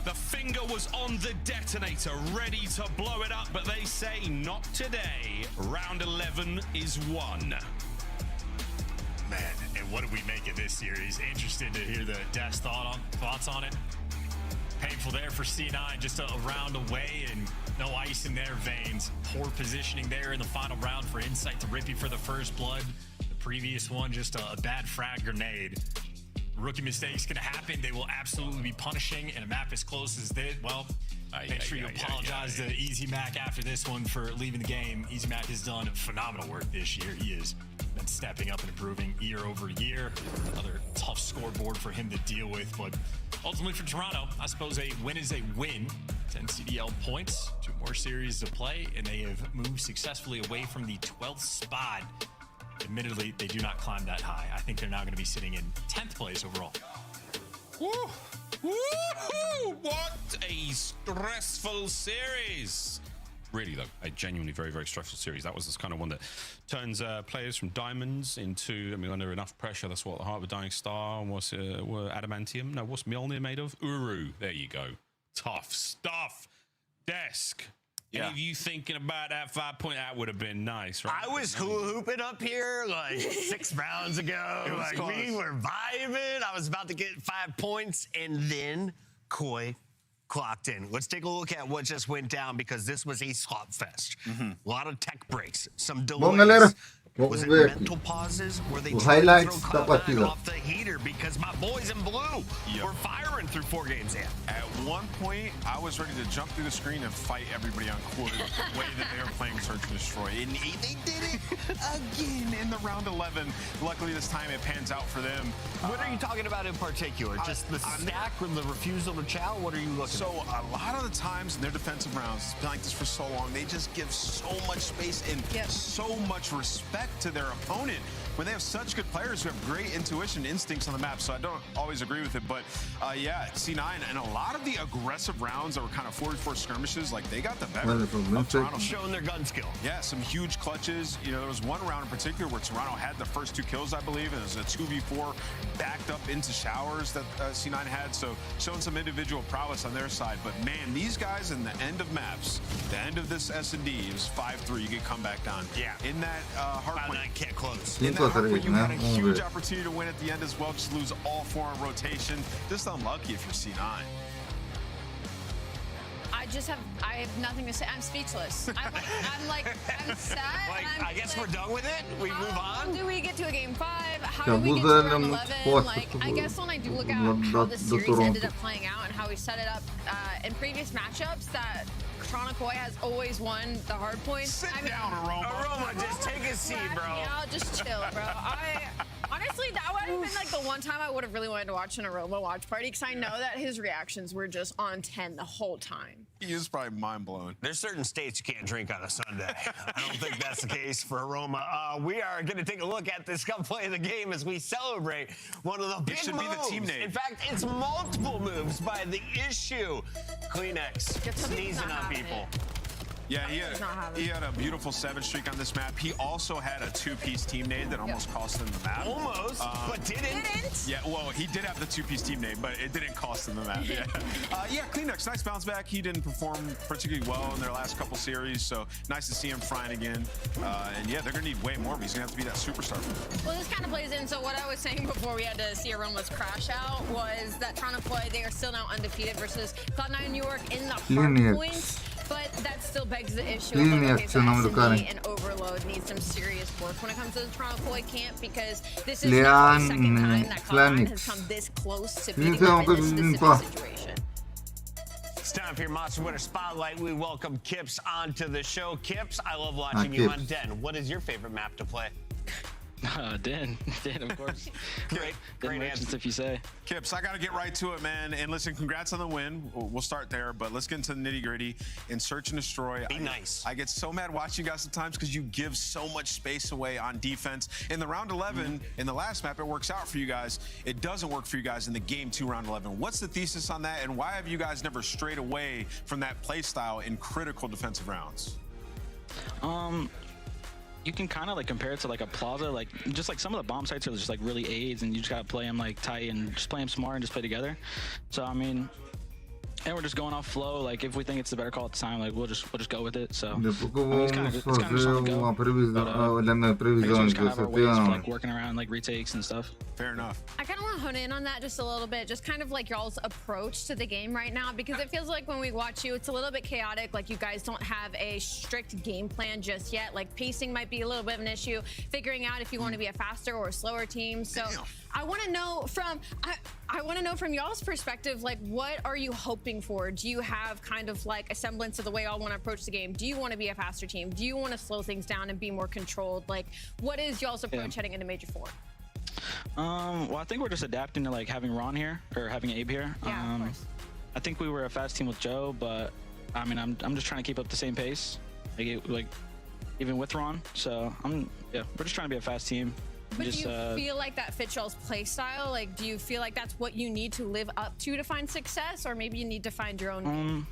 The finger was on the detonator, ready to blow it up, but they say not today. Round 11 is won. Man, and what do we make of this series? Interested to hear the devs' thoughts on it. Painful there for C9, just a round away and no ice in their veins. Poor positioning there in the final round for Insight to rip you for the first blood. The previous one, just a bad frag grenade. Rookie mistakes can happen. They will absolutely be punishing. And a map as close as this, well, make sure you apologize to Easy Mac after this one for leaving the game. Easy Mac has done phenomenal work this year. He has been stepping up and improving year over year. Another tough scoreboard for him to deal with. But ultimately for Toronto, I suppose a win is a win. 10 CDL points, 2 more series to play, and they have moved successfully away from the 12th spot. Admittedly, they do not climb that high. I think they're now going to be sitting in 10th place overall. Woo! Woo-hoo! What a stressful series! Really, though, a genuinely very, very stressful series. That was this kind of one that turns players from diamonds into, I mean, under enough pressure. That's what the Heart of a Dying Star was. Adamantium? No, what's Mjolnir made of? Uru. There you go. Tough stuff. Desk. Any of you thinking about that 5 point? That would have been nice, right? I was hula hooping up here like 6 rounds ago. Like we were vibing. I was about to get 5 points, and then Koi clocked in. Let's take a look at what just went down, because this was a slop fest. A lot of tech breaks, some delays. Was it mental pauses? Were they trying to throw Cloud9 off the heater because my boys in blue were firing through 4 games in? At one point, I was ready to jump through the screen and fight everybody on court the way that they were playing Search and Destroy. And they did it again in the round 11. Luckily, this time it pans out for them. What are you talking about in particular? Just the stack or the refusal to chow? What are you looking at? So a lot of the times in their defensive rounds, it's been like this for so long, they just give so much space and so much respect to their opponent when they have such good players who have great intuition instincts on the map. So I don't always agree with it, but yeah, C9 and a lot of the aggressive rounds that were kind of 44 skirmishes, like they got the better of Toronto, showing their gun skill. Yeah, some huge clutches. You know, there was one round in particular where Toronto had the first 2 kills, I believe, and it was a 2v4 backed up into showers that C9 had. So showing some individual prowess on their side. But man, these guys in the end of maps, the end of this S&D, it was 5-3. You get come back down. Yeah. In that hard point, can't close. In that hard point, you had a huge opportunity to win at the end as well. Just lose all 4 on rotation. Just unlucky if you're C9. I have nothing to say. I'm speechless. I'm sad. I guess we're done with it. We move on. How do we get to a game 5? How do we get to round 11? Like, I guess when I do look at how the series ended up playing out and how we set it up in previous matchups, that Toronto Koi has always won the hard points. Sit down, Aroma. Aroma, just take a seat, bro. Yeah, just chill, bro. Honestly, that would have been like the one time I would have really wanted to watch an Aroma watch party, because I know that his reactions were just on 10 the whole time. He is probably mind blown. There's certain states you can't drink on a Sunday. I don't think that's the case for Aroma. We are going to take a look at this come play of the game as we celebrate one of the big moves. It should be the team name. In fact, it's multiple moves by the Issue. Kleenex sneezing on people. Yeah, he had a beautiful 7 streak on this map. He also had a 2-piece team name that almost cost him the map. Almost, but didn't. Yeah, well, he did have the 2-piece team name, but it didn't cost him the map. Yeah, Kleenex, nice bounce back. He didn't perform particularly well in their last couple series, so nice to see him frying again. And yeah, they're gonna need way more, but he's gonna have to be that superstar. Well, this kind of plays in. So what I was saying before we had to see Aroma's crash out was that Toronto Koi, they are still now undefeated versus Cloud9 New York in the hard points. But that still begs the issue of like, okay, so S&D and Overload needs some serious work when it comes to the Toronto Koi camp, because this is now the second time that Cloud9 has come this close to beating them in this specific situation. It's time for your Monster Winner Spotlight. We welcome Kips onto the show. Kips, I love watching you on Den. What is your favorite map to play? Den, of course. Great answer if you say. Kips, I got to get right to it, man. And listen, congrats on the win. We'll start there, but let's get into the nitty gritty and Search and Destroy. Be nice. I get so mad watching you guys sometimes because you give so much space away on defense. In the round 11, in the last map, it works out for you guys. It doesn't work for you guys in the game 2 round 11. What's the thesis on that, and why have you guys never strayed away from that play style in critical defensive rounds? You can kind of like compare it to like a plaza, like just like some of the bomb sites are just like really aids, and you just gotta play them like tight and just play them smart and just play together. So I mean, and we're just going off flow. Like if we think it's the better call at the time, like we'll just go with it. So it's kind of just on the go. Previsões kind of our ways of, like working around like retakes and stuff. Fair enough. I kind of want to hone in on that just a little bit, just kind of like y'all's approach to the game right now, because it feels like when we watch you, it's a little bit chaotic. Like you guys don't have a strict game plan just yet. Like pacing might be a little bit of an issue, figuring out if you want to be a faster or a slower team. So I want to know from y'all's perspective, like, what are you hoping for? Do you have kind of like a semblance of the way y'all want to approach the game? Do you want to be a faster team? Do you want to slow things down and be more controlled? Like, what is y'all's approach heading into Major 4? Well, I think we're just adapting to like having Ron here or having Abe here. Yeah, of course. I think we were a fast team with Joe, but I mean, I'm just trying to keep up the same pace, like even with Ron. So we're just trying to be a fast team. But do you feel like that fits y'all's play style? Like, do you feel like that's what you need to live up to find success, or maybe you need to find your own?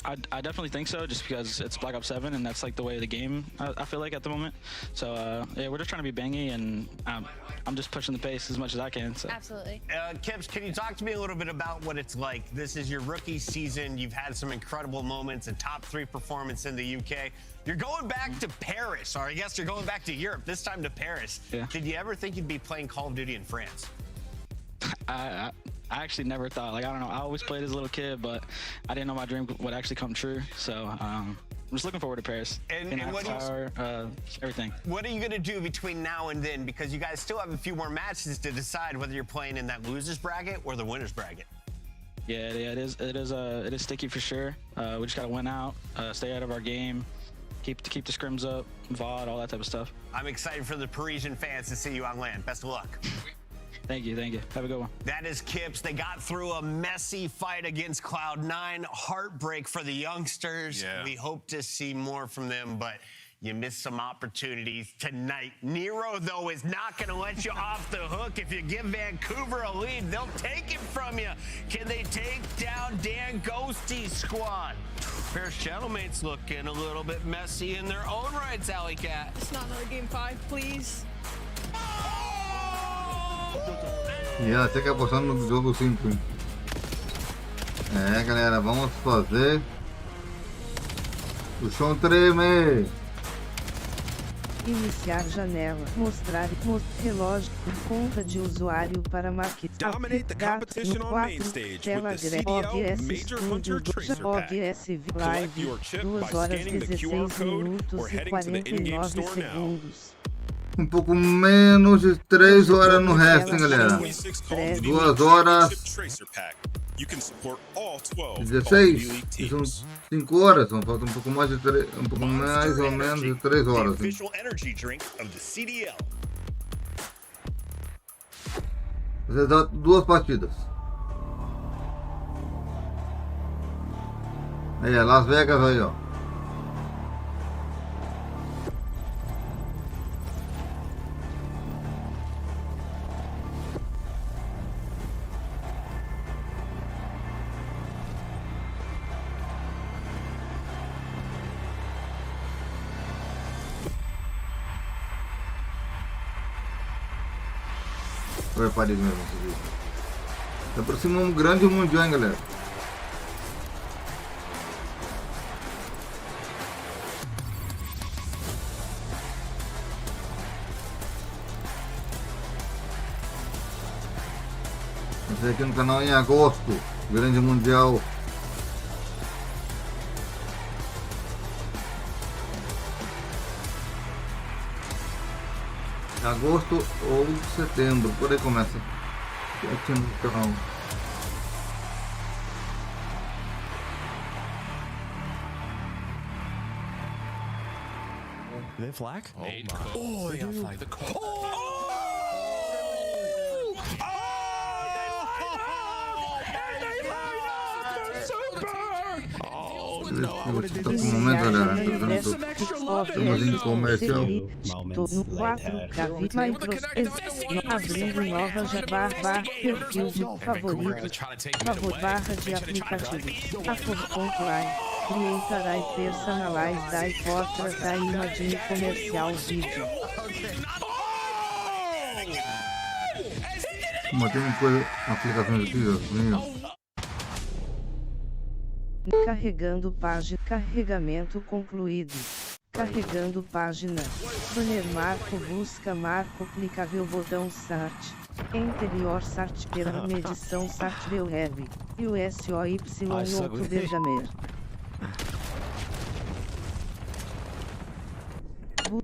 I definitely think so, just because it's Black Ops 7 and that's like the way of the game, I feel like at the moment. So yeah, we're just trying to be bangy, and I'm just pushing the pace as much as I can. So. Absolutely. Kips, can you talk to me a little bit about what it's like? This is your rookie season. You've had some incredible moments, a top 3 performance in the UK. You're going back to Paris, or I guess you're going back to Europe, this time to Paris. Yeah. Did you ever think you'd be playing Call of Duty in France? I actually never thought, like, I don't know, I always played as a little kid, but I didn't know my dream would actually come true. So I'm just looking forward to Paris. And what everything. What are you going to do between now and then? Because you guys still have a few more matches to decide whether you're playing in that losers bracket or the winners bracket. Yeah, it is sticky for sure. We just got to win out, stay out of our game, keep the scrims up, VOD, all that type of stuff. I'm excited for the Parisian fans to see you on land. Best of luck. Thank you. Have a good one. That is Kips. They got through a messy fight against Cloud9. Heartbreak for the youngsters. Yeah. We hope to see more from them, but you missed some opportunities tonight. Nero, though, is not going to let you off the hook. If you give Vancouver a lead, they'll take it from you. Can they take down Dan Ghosty's squad? Paris Gentleman's looking a little bit messy in their own rights, Alley Cat. It's not another game 5, please. E ela até que apostando no jogo 5. É, galera, vamos fazer o chão treme. Iniciar janela. Mostrar relógio. Conta de usuário para marketing. Dominate the competition on main stage with the CDL Major Hunter Tracer Pack. Collect your chip by scanning the QR code or heading to the in-game store now. Pouco menos de 3 horas no resto, hein, galera. 2 horas 16, são 5 horas, são falta um pouco mais de 3, um pouco mais ou menos de 3 horas. Hein. Você dá 2 partidas. Aí, Las Vegas aí, ó. Foi Paris mesmo, esse vídeo. Tá por cima um grande mundial, hein, galera. Esse aqui no canal em agosto, grande mundial. Agosto ou setembro, por aí começa aqui no canal. Do they have flak? Oh, my. Oh, they got flak. Finalzinho comercial. No 4K abrindo nova perfil de favorito, barra de aplicativo. Afor.ai. Clientará e personalize da hipótese da imagem comercial vídeo. Mas tem coisa, aplicações aqui, ó. Carregando página. Carregamento concluído. Carregando página. Banner marco busca marco clicável botão Start. Interior Start pela medição Start Bel Heavy. USOY Outubro Jamer.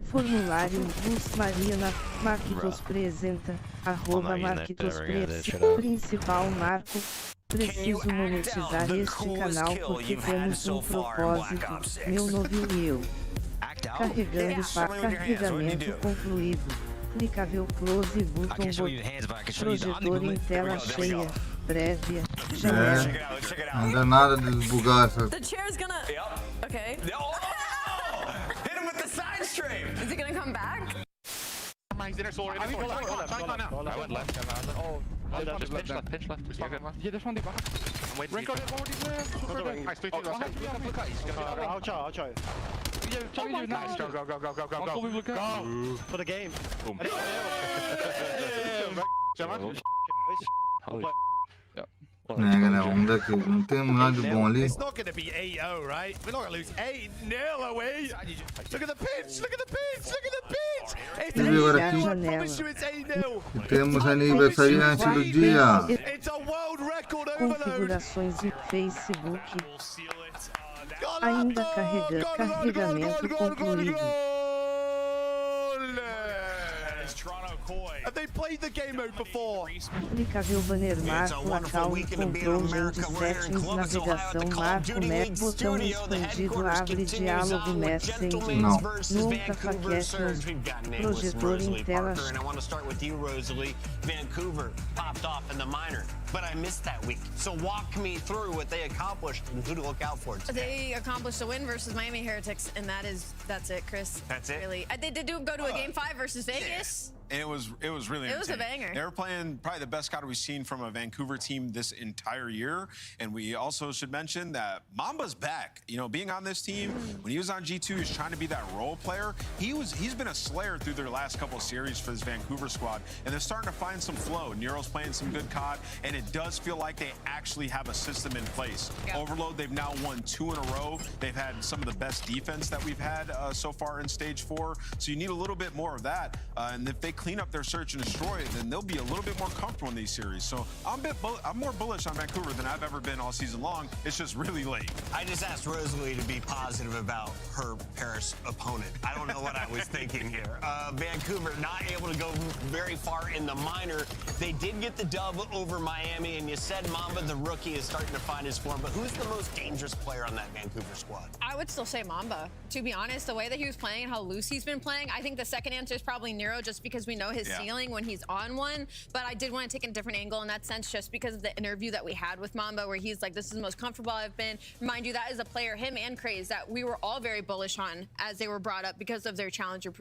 Formulário Bus Marina, Marquitos presenta, @Marquitos principal Marco. Preciso monetizar este canal porque temos um propósito, meu novo eu. Carregando carregamento concluído. Clicável close button projetor em tela cheia. Prévia. Janela. Ainda nada de desbugar essa. The chair's gonna. Yep. Okay. Hit him with the side stream. Is he gonna come back? He's in our sword. I went left. Oh, pinch left. Yeah, there's one deep. I'm waiting. Renko, there's one more deep there. I split it. I'll try. Yeah, nice. Go. For the game. Boom. É, galera, vamos daqui. Não temos nada de bom ali. It's not going to be 8-0, right? We're not going to lose 8-0, are we? Look at the pitch! Look at the pitch! Look at the pitch! It's 8-0! I promise you it's 8-0! E temos aniversariante do dia. It's a world record overload! Configurações e Facebook. Ainda carregamento concluído. Have they played the game mode before? Clicável banner marco account control gente settings navegação marco map botão expandido abre diálogo messenger. Não. Nunca faquetions. Projetor em tela. And I want to start with you, Rosalie. Vancouver popped off in the minor, but I missed that week. So walk me through what they accomplished and who to look out for today. They accomplished a win versus Miami Heretics, and that's it, Chris. That's it? Really. They did go to a game 5 versus Vegas. And it was really It was a entertaining. banger. They were playing probably the best squad we've seen from a Vancouver team this entire year. And we also should mention that Mamba's back. You know, being on this team, when he was on G2, he's trying to be that role player. He's been a slayer through their last couple of series for this Vancouver squad, and they're starting to find some flow. Nero's playing some good COD, and it does feel like they actually have a system in place. Yeah. Overload, they've now won 2 in a row. They've had some of the best defense that we've had so far in stage 4. So you need a little bit more of that. And if they clean up their search and destroy, then they'll be a little bit more comfortable in these series. So I'm more bullish on Vancouver than I've ever been all season long. It's just really late. I just asked Rosalie to be positive about her Paris opponent. I don't know what I was thinking here. Vancouver not able to go very far in the minor. They did get the dub over Miami, and you said Mamba, the rookie, is starting to find his form. But who's the most dangerous player on that Vancouver squad? I would still say Mamba. To be honest, the way that he was playing and how loose he's been playing, I think the second answer is probably Nero, just because we know his ceiling when he's on one. But I did want to take a different angle in that sense, just because of the interview that we had with Mamba, where he's like, this is the most comfortable I've been. Mind you, that is a player, him and Craze, that we were all very bullish on as they were brought up because of their challenger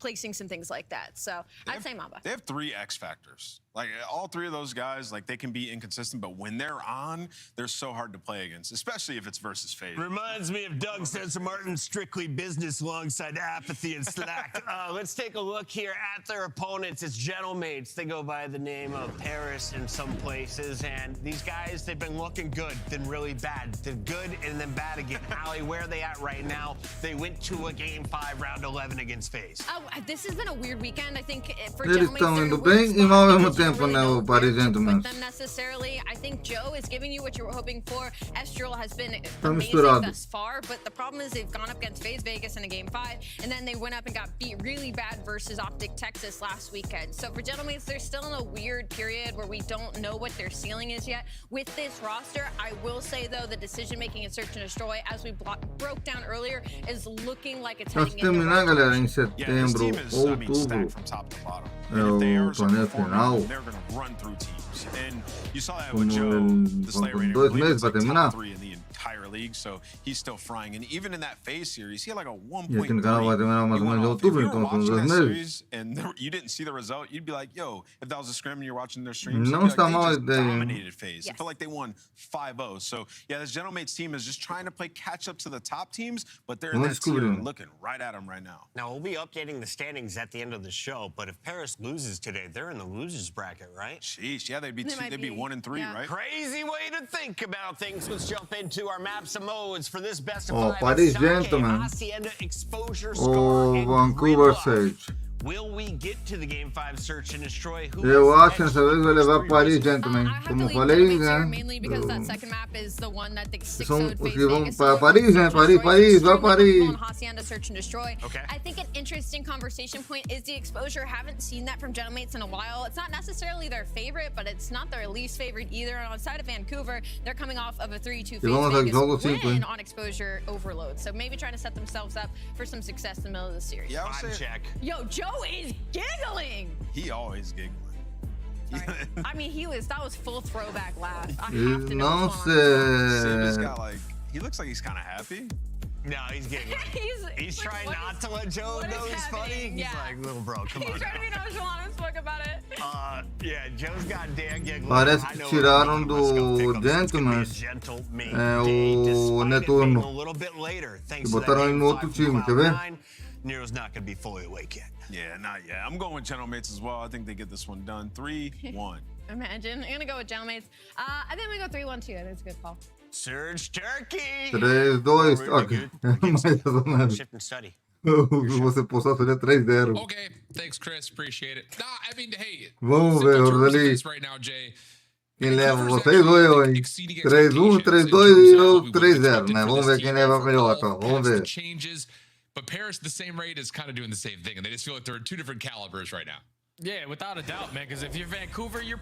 placings and things like that. So I'd say Mamba. They have 3 X factors. Like, all 3 of those guys, like, they can be inconsistent, but when they're on, they're so hard to play against, especially if it's versus FaZe. Reminds me of Doug Spencer Martin's Strictly Business alongside Apathy and Slack. Let's take a look here at their opponents. It's Gentlemates. They go by the name of Paris in some places, and these guys, they've been looking good, then really bad, then good, and then bad again. Ali, where are they at right now? They went to a game 5, round 11 against FaZe. This has been a weird weekend. I think for Eles estão indo bem e ao mesmo tempo, né, o Paris Gentlemen. them necessarily. I think Joe is giving you what you were hoping for. Estrel has been Tá amazing misturado. thus far, but the problem is they've gone up against FaZe Vegas in a game 5, and then they went up and got beat really bad versus Optic Texas last weekend. So for Gentlemen, they're still in a weird period where we don't know what their ceiling is yet. With this roster, I will say though, the decision making in Search and Destroy, as we broke down earlier, is looking like it's Nós heading in the terminar, right galera, em direction. setembro, outubro. É o torneio final. They're going to run through teams. And you saw that Como with Joe, the Slayer Raider, 2 I believe meses it's para like terminar. top 3 in the entire league, so he's still frying. And even in that FaZe series, he had like a E aqui no canal vai terminar mais ou menos em outubro, então são 2 meses. And you didn't see the result, you'd be like, yo, if that was a scrim and you're watching their streams, Não you'd be está like, mal a they just ideia. dominated FaZe. It felt like they won 5-0. So yeah, this Gentlemates team is just trying to play catch up to the top teams, but they're in Vamos that tier descobrir. looking right at them right now. Now, we'll be updating the standings at the end of the show, but if Paris loses today, they're in the losers bracket, right? Sheesh, yeah, they'd be They might 1 and 3, yeah. right? Crazy way to think about things. Let's jump into our maps and modes for this best of Oh, 5. Paris Sake, Gentlemen. Hacienda, Exposure, Scar, O and Vancouver Greenbluff. Sage. Will we get to the Game 5 search and destroy? Eu acho que dessa vez vai levar Paris Gentlemen. Como eu falei, né? Mainly because that second map is the one that the São os que vão para Paris, né? Paris, vai Paris. Hacienda search and destroy. Okay. I think an interesting conversation point is the exposure. Haven't seen that from Gentlemates in a while. It's not necessarily their favorite, but it's not their least favorite either. And on the side of Vancouver, they're coming off of a 3-2 Vegas win on exposure overload. So maybe trying to set themselves up for some success in the middle of the series. Yeah, I'll check. Yo, Joe is giggling. He always giggling. I mean, that was full throwback laugh. I have to Não know sei. He looks like he's kind of happy. No, he's giggling. he's trying not to let Joe know he's funny. He's like, little bro, come on. He's trying to be nonchalant and spoke about it. Yeah, Joe's got Dan giggling. Parece que tiraram do Gentleman o Netuno e botaram ele no outro time, quer ver? Nero's not going to be fully awake yet. Yeah, not yet. I'm going with Gentlemates as well. I think they get this one done. 3-1. Imagine. I'm going to go with Gentlemates. I think we go 3-1 too. I think it's a good call. Surge Turkey! 3-2. Ok. Mais ou menos. Shift and study. Você postou seria 3-0. Okay, thanks, Chris. Appreciate it. Nah, I mean, hey. Vamos ver, Rodali. Right now, Jay. Quem leva vocês ou eu, hein? 3-1, 3-2 e eu 3-0, né? Vamos ver quem leva melhor, então. Vamos ver. But Paris, the same rate, is kind of doing the same thing, and they just feel like they're two different calibers right now. Yeah, without a doubt, man, because if you're Vancouver, you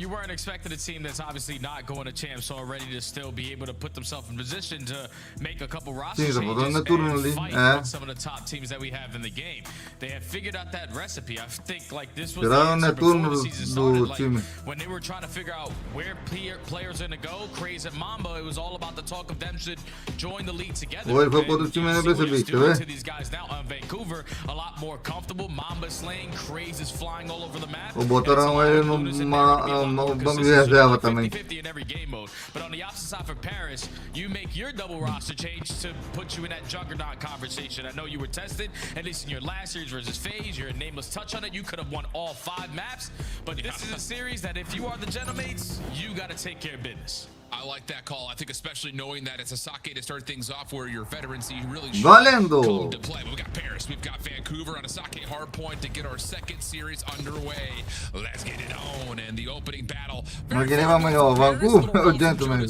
weren't expecting a team that's obviously not going to champs already to still be able to put themselves in position to make a couple roster changes and fight on some of the top teams that we have in the game. They have figured out that recipe. I think like this was the answer before the season started. Like, when they were trying to figure out where players are going to go, Craze and Mamba, it was all about the talk of them should join the league together. To these guys now on Vancouver, a lot more comfortable. Mamba slaying, Craze is flying all over the map. Botaram ele no banco de reserva também. 50-50 in every game mode. But on the opposite side for Paris, you make your double roster change to put you in that juggernaut conversation. I know you were tested, at least in your last series versus FaZe, your nameless touch on it. You could have won all 5 maps, but this is a series that if you are the Gentlemates, you got to take care of business. I like that call. I think especially knowing that it's a Sake to start things off where your veterancy really should come to play. We've got Paris, we've got Vancouver on a Sake hard point to get our second series underway. Let's get it on. And the opening battle. Mas quem leva melhor, Vancouver ou Gentleman?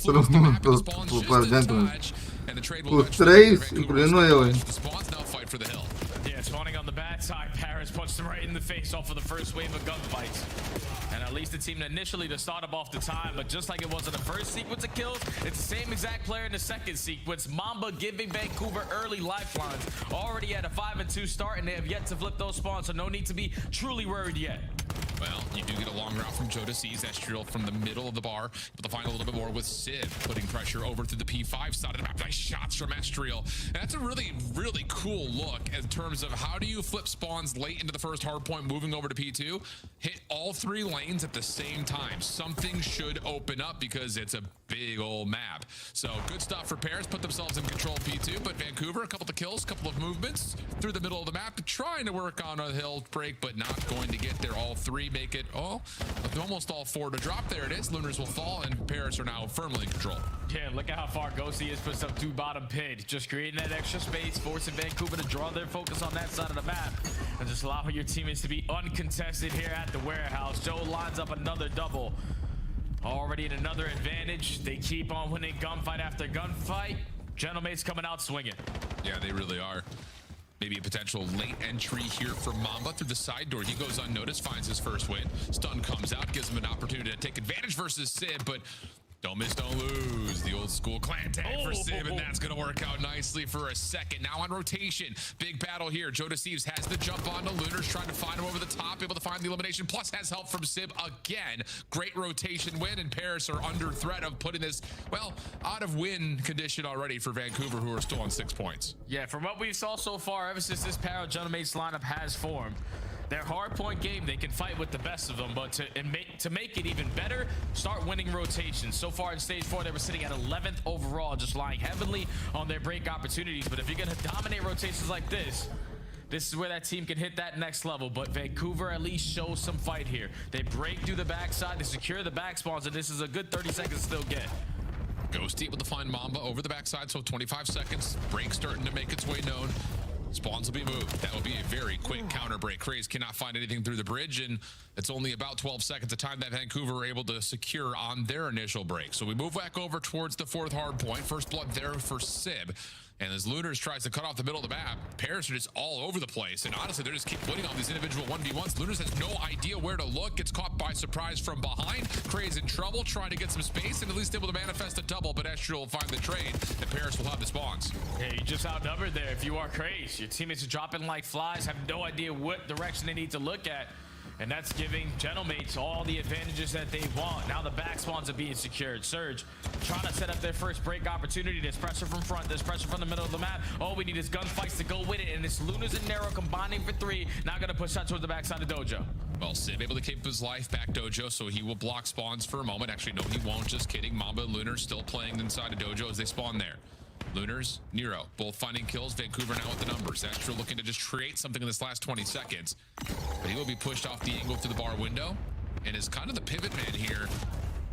Todo mundo para Gentleman. Os 3, incluindo eu, hein? Yeah, spawning on the bad side, Paris punched them right in the face off of the first wave of gunfights. And at least the team initially to start them off the time, but just like it was in the first sequence of kills, it's the same exact player in the second sequence. Mamba giving Vancouver early lifelines. Already at a 5-2 start, and they have yet to flip those spawns, so no need to be truly worried yet. Well, you do get a long route from Joe to seize Estriel from the middle of the bar, but to find a little bit more with Sid putting pressure over through the P5 side of the map. Nice shots from Estriel. And that's a really, really cool look in terms of how do you flip spawns late into the first hard point, moving over to P2, hit all 3 lanes at the same time. Something should open up because it's a big old map. So good stuff for Paris, put themselves in control of P2, but Vancouver, a couple of kills, couple of movements through the middle of the map, trying to work on a hill break, but not going to get there. All 3 make it, almost all 4 to drop. There it is. Lunars will fall, and Paris are now firmly in control. Yeah, look at how far Ghosty is puts up 2 bottom pid. Just creating that extra space, forcing Vancouver to draw their focus on that side of the map, and just allowing your teammates to be uncontested here at the warehouse. Joe lines up another double. Already in another advantage. They keep on winning gunfight after gunfight. Gentlemates coming out swinging. Yeah, they really are. Maybe a potential late entry here for Mamba through the side door. He goes unnoticed, finds his first win. Stun comes out, gives him an opportunity to take advantage versus Sid, but don't miss, don't lose. The old school clan tag for Sib, and that's going to work out nicely for a second. Now on rotation, big battle here. Joe Deceives has the jump onto Lunars, trying to find him over the top, able to find the elimination, plus has help from Sib again. Great rotation win, and Paris are under threat of putting this, well, out of win condition already for Vancouver, who are still on 6 points. Yeah, from what we saw so far, ever since this Paro Gentlemates lineup has formed, their hardpoint game, they can fight with the best of them, but to make it even better, start winning rotations. So far in stage 4, they were sitting at 11th overall, just lying heavily on their break opportunities. But if you're going to dominate rotations like this is where that team can hit that next level. But Vancouver at least shows some fight here. They break through the backside, they secure the back spawns, and this is a good 30 seconds to still get. Ghosty able to find Mamba over the backside, so 25 seconds. Break starting to make its way known. Spawns will be moved. That will be a very quick counter break. Craze cannot find anything through the bridge, and it's only about 12 seconds of time that Vancouver were able to secure on their initial break. So we move back over towards the fourth hard point. First blood there for Sib. And as Lunars tries to cut off the middle of the map, Paris are just all over the place. And honestly, they just keep winning on these individual 1v1s. Lunars has no idea where to look. Gets caught by surprise from behind. Craze in trouble, trying to get some space, and at least able to manifest a double. But Astral will find the trade, and Paris will have the spawns. Hey, you just outnumbered there if you are Craze. Your teammates are dropping like flies, have no idea what direction they need to look at. And that's giving Gentlemates all the advantages that they want. Now the back spawns are being secured. Surge trying to set up their first break opportunity. There's pressure from front. There's pressure from the middle of the map. All we need is gunfights to go with it. And it's Lunas and Nero combining for 3. Now going to push that towards the backside of Dojo. Well, Sib able to keep his life back Dojo, so he will block spawns for a moment. Actually, no, he won't. Just kidding. Mamba and Lunar still playing inside of Dojo as they spawn there. Lunars, Nero, both finding kills. Vancouver now with the numbers. Astro looking to just create something in this last 20 seconds. But he will be pushed off the angle through the bar window and is kind of the pivot man here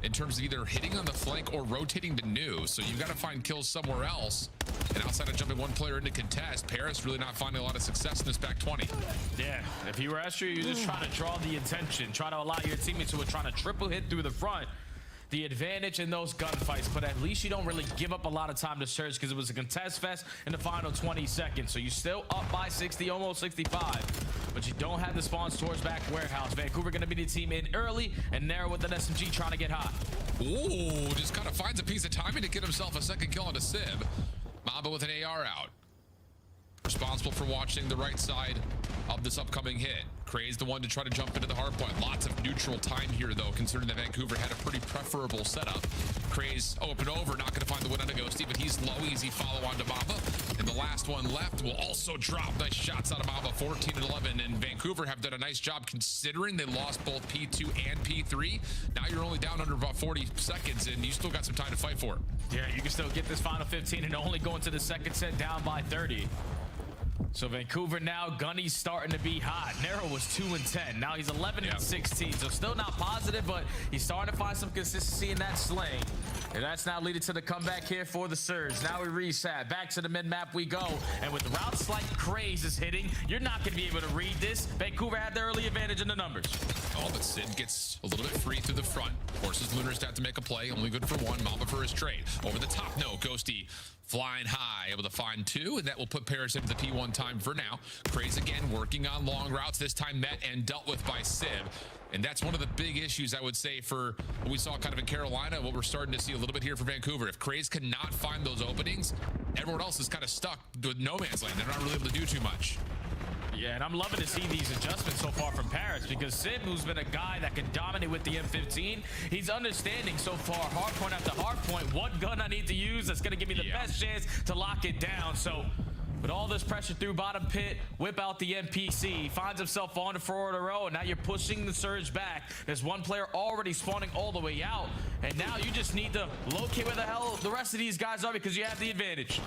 in terms of either hitting on the flank or rotating to new. So you've got to find kills somewhere else. And outside of jumping one player into contest, Paris really not finding a lot of success in this back 20. Yeah, if you were Astro, you're just trying to draw the attention, try to allow your teammates who are trying to triple hit through the front the advantage in those gunfights, but at least you don't really give up a lot of time to Surge because it was a contest fest in the final 20 seconds. So you're still up by 60, almost 65, but you don't have the spawns towards back warehouse. Vancouver going to be the team in early and Nero with an SMG trying to get hot. Ooh, just kind of finds a piece of timing to get himself a second kill on a Sib. Mamba with an AR out. Responsible for watching the right side of this upcoming hit. Craze the one to try to jump into the hard point. Lots of neutral time here, though, considering that Vancouver had a pretty preferable setup. Craze open over, not going to find the win on a Ghosty, but he's low. Easy follow on to Mamba. And the last one left will also drop. Nice shots out of Mamba, 14 and 11. And Vancouver have done a nice job considering they lost both P2 and P3. Now you're only down under about 40 seconds, and you still got some time to fight for it. Yeah, you can still get this final 15 and only go into the second set down by 30. So Vancouver now, Gunny's starting to be hot. Nero was 2 and 10. Now he's 11 and 16. So still not positive, but he's starting to find some consistency in that slaying. And that's now leading to the comeback here for the Surge. Now we reset. Back to the mid-map we go. And with routes like Craze is hitting, you're not going to be able to read this. Vancouver had the early advantage in the numbers. Oh, but Sid gets a little bit free through the front. Forces Lunars to have to make a play. Only good for one. Mamba for his trade. Over the top, no. Ghosty flying high, able to find 2, and that will put Paris into the P1 time for now. Craze again working on long routes, this time met and dealt with by Sib. And that's one of the big issues, I would say, for what we saw kind of in Carolina, what we're starting to see a little bit here for Vancouver. If Craze cannot find those openings, everyone else is kind of stuck with no man's land. They're not really able to do too much. Yeah, and I'm loving to see these adjustments so far from Paris because Sid, who's been a guy that can dominate with the M15, he's understanding so far, hard point after hard point, what gun I need to use that's going to give me the best chance to lock it down. So with all this pressure through bottom pit, whip out the NPC. He finds himself on the forward row, and now you're pushing the Surge back. There's one player already spawning all the way out, and now you just need to locate where the hell the rest of these guys are because you have the advantage.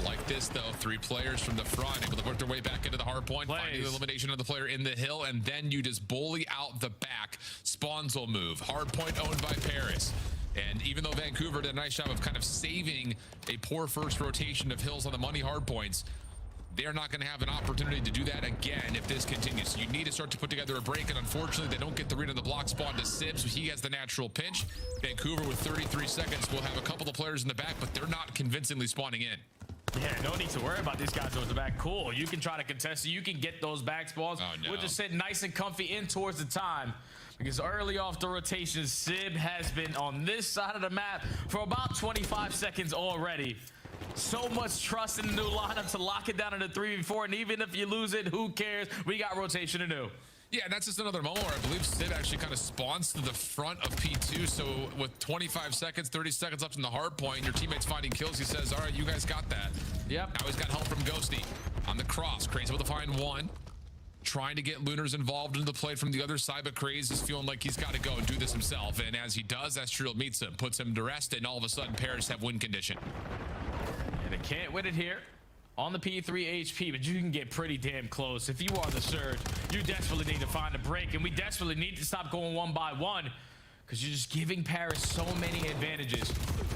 Like this, though. 3 players from the front able to work their way back into the hard point, finding the elimination of the player in the hill, and then you just bully out the back. Spawns will move. Hard point owned by Paris. And even though Vancouver did a nice job of kind of saving a poor first rotation of hills on the money hard points, they're not going to have an opportunity to do that again if this continues. So you need to start to put together a break, and unfortunately, they don't get the read on the block spawn to Sib, so he has the natural pinch. Vancouver with 33 seconds will have a couple of players in the back, but they're not convincingly spawning in. Yeah, no need to worry about these guys over the back. Cool, you can try to contest it. You can get those back spawns. Oh, no. We'll just sit nice and comfy in towards the time. Because early off the rotation, Sib has been on this side of the map for about 25 seconds already. So much trust in the new lineup to lock it down in the 3v4, and even if you lose it, who cares? We got rotation to do. Yeah, and that's just another moment where I believe Sib actually kind of spawns to the front of P2. So with 25 seconds, 30 seconds left in the hard point, your teammate's finding kills. He says, all right, you guys got that. Yep. Now he's got help from Ghosty on the cross. Crazy able to find 1. Trying to get Lunars involved in the play from the other side, but Craze is feeling like he's got to go and do this himself. And as he does, Astral meets him, puts him to rest, and all of a sudden, Paris have win condition. And they can't win it here on the P3 HP, but you can get pretty damn close. If you are the Surge, you desperately need to find a break, and we desperately need to stop going 1 by 1 because you're just giving Paris so many advantages.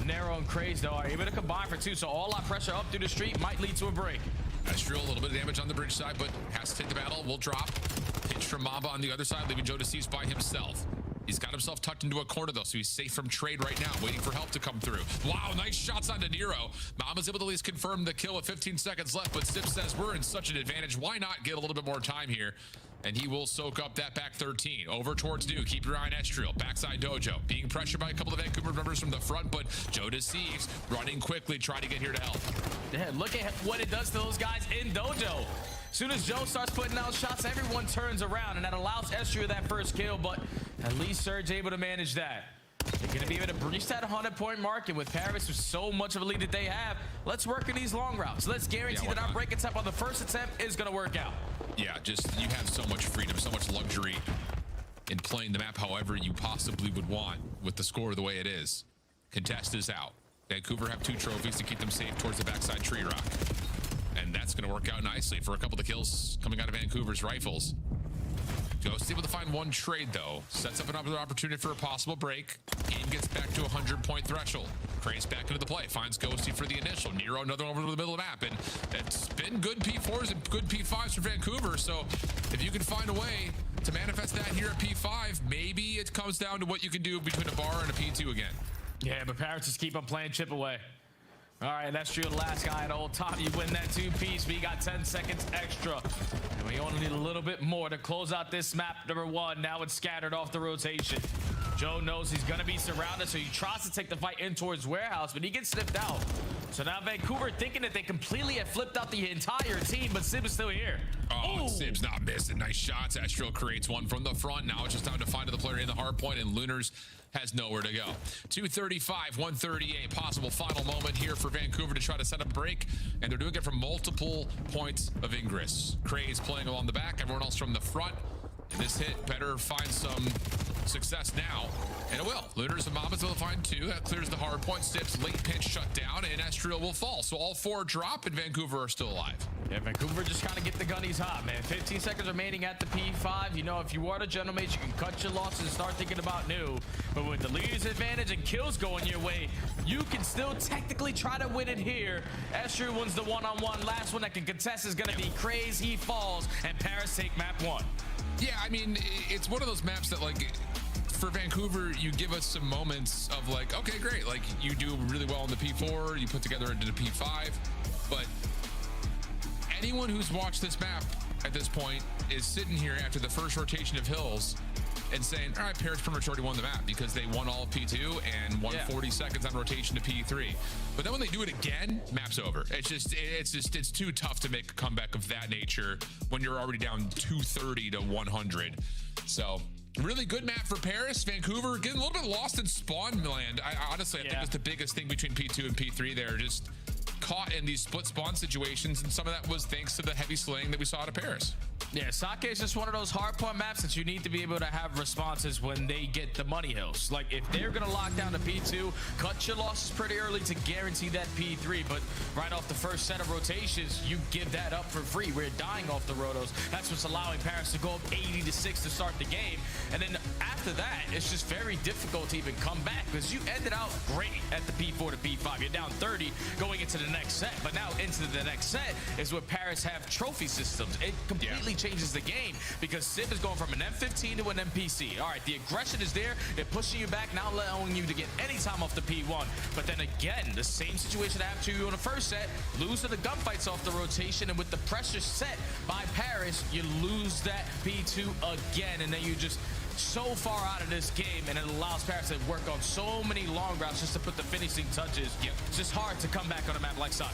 Nero and Craze, though, are able to combine for 2, so all our pressure up through the street might lead to a break. Estriel, a little bit of damage on the bridge side, but has to take the battle. Will drop. Pitch from Mamba on the other side, leaving Joe Deceased by himself. He's got himself tucked into a corner, though, so he's safe from trade right now, waiting for help to come through. Wow, nice shots onto Nero. Mamba's able to at least confirm the kill with 15 seconds left, but Sip says we're in such an advantage. Why not get a little bit more time here? And he will soak up that back 13. Over towards New. Keep your eye on Estriel. Backside Dojo. Being pressured by a couple of Vancouver members from the front, but Joe Deceives running quickly, trying to get here to help. Yeah, look at what it does to those guys in Dojo. As soon as Joe starts putting out shots, everyone turns around, and that allows Estriel that first kill, but at least Surge able to manage that. They're going to be able to breach that 100-point mark, and with Paris with so much of a lead that they have, let's work in these long routes. Let's guarantee that our break attempt on the first attempt is going to work out. Yeah, just you have so much freedom, so much luxury in playing the map however you possibly would want with the score the way it is. Contest is out. Vancouver have 2 trophies to keep them safe towards the backside tree rock. And that's going to work out nicely for a couple of the kills coming out of Vancouver's rifles. Ghost able to find 1 trade, though. Sets up another opportunity for a possible break. Game gets back to 100-point threshold. Craze back into the play. Finds Ghosty for the initial. Nero another over to the middle of the map. And it's been good P4s and good P5s for Vancouver. So if you can find a way to manifest that here at P5, maybe it comes down to what you can do between a bar and a P2 again. Yeah, but Parrots just keep on playing chip away. All right, that's true. The last guy at old top, you win that 2-piece. We got 10 seconds extra. And we only need a little bit more to close out this map number 1. Now it's scattered off the rotation. Joe knows he's going to be surrounded, so he tries to take the fight in towards Warehouse, but he gets sniffed out. So now Vancouver thinking that they completely have flipped out the entire team, but Sib is still here. Oh, Sib's not missing. Nice shots. Estriel creates one from the front. Now it's just time to find the player in the hard point, and Lunars has nowhere to go. 2:35, 1:38. Possible final moment here for Vancouver to try to set up a break, and they're doing it from multiple points of ingress. Craze playing along the back, everyone else from the front. And this hit better find some success now, and it will. Lunars and Mambas will find 2. That clears the hard point. Sips late pinch shut down, and Estriel will fall. So all 4 drop, and Vancouver are still alive. Yeah, Vancouver just kind of get the gunnies hot, man. 15 seconds remaining at the P5. You know, if you are the General Mage, you can cut your losses and start thinking about new. But with the leaders advantage and kills going your way, you can still technically try to win it here. Estriel wins the one-on-one. Last one that can contest is going to be Craze. He falls, and Paris take map 1. Yeah, I mean, it's one of those maps that, like, for Vancouver, you give us some moments of, like, okay, great. Like, you do really well in the P4, you put together into the P5, but anyone who's watched this map at this point is sitting here after the first rotation of hills and saying, all right, Paris pretty much already won the map because they won all of P2 and won 40 seconds on rotation to P3. But then when they do it again, map's over. It's too tough to make a comeback of that nature when you're already down 230 to 100. So really good map for Paris. Vancouver getting a little bit lost in spawn land. I honestly think it's the biggest thing between P2 and P3 there. Just caught in these split spawn situations, and some of that was thanks to the heavy slaying that we saw out of Paris. Yeah, Sake is just one of those hardpoint maps that you need to be able to have responses when they get the money hills. Like, if they're going to lock down the P2, cut your losses pretty early to guarantee that P3, but right off the first set of rotations, you give that up for free. We're dying off the rotos. That's what's allowing Paris to go up 80-6 to start the game. And then after that, it's just very difficult to even come back because you ended out great at the P4 to P5. You're down 30 going into the next set, but now into the next set is where Paris have trophy systems. It completely changes the game because Sib is going from an M15 to an MPC. All right, the aggression is there. They're pushing you back, now allowing you to get any time off the P1. But then again, the same situation happened to you in the first set. Losing the gunfights off the rotation, and with the pressure set by Paris, you lose that P2 again, and then you just so far out of this game, and it allows Paris to work on so many long routes just to put the finishing touches. It's just hard to come back on a map like Sake.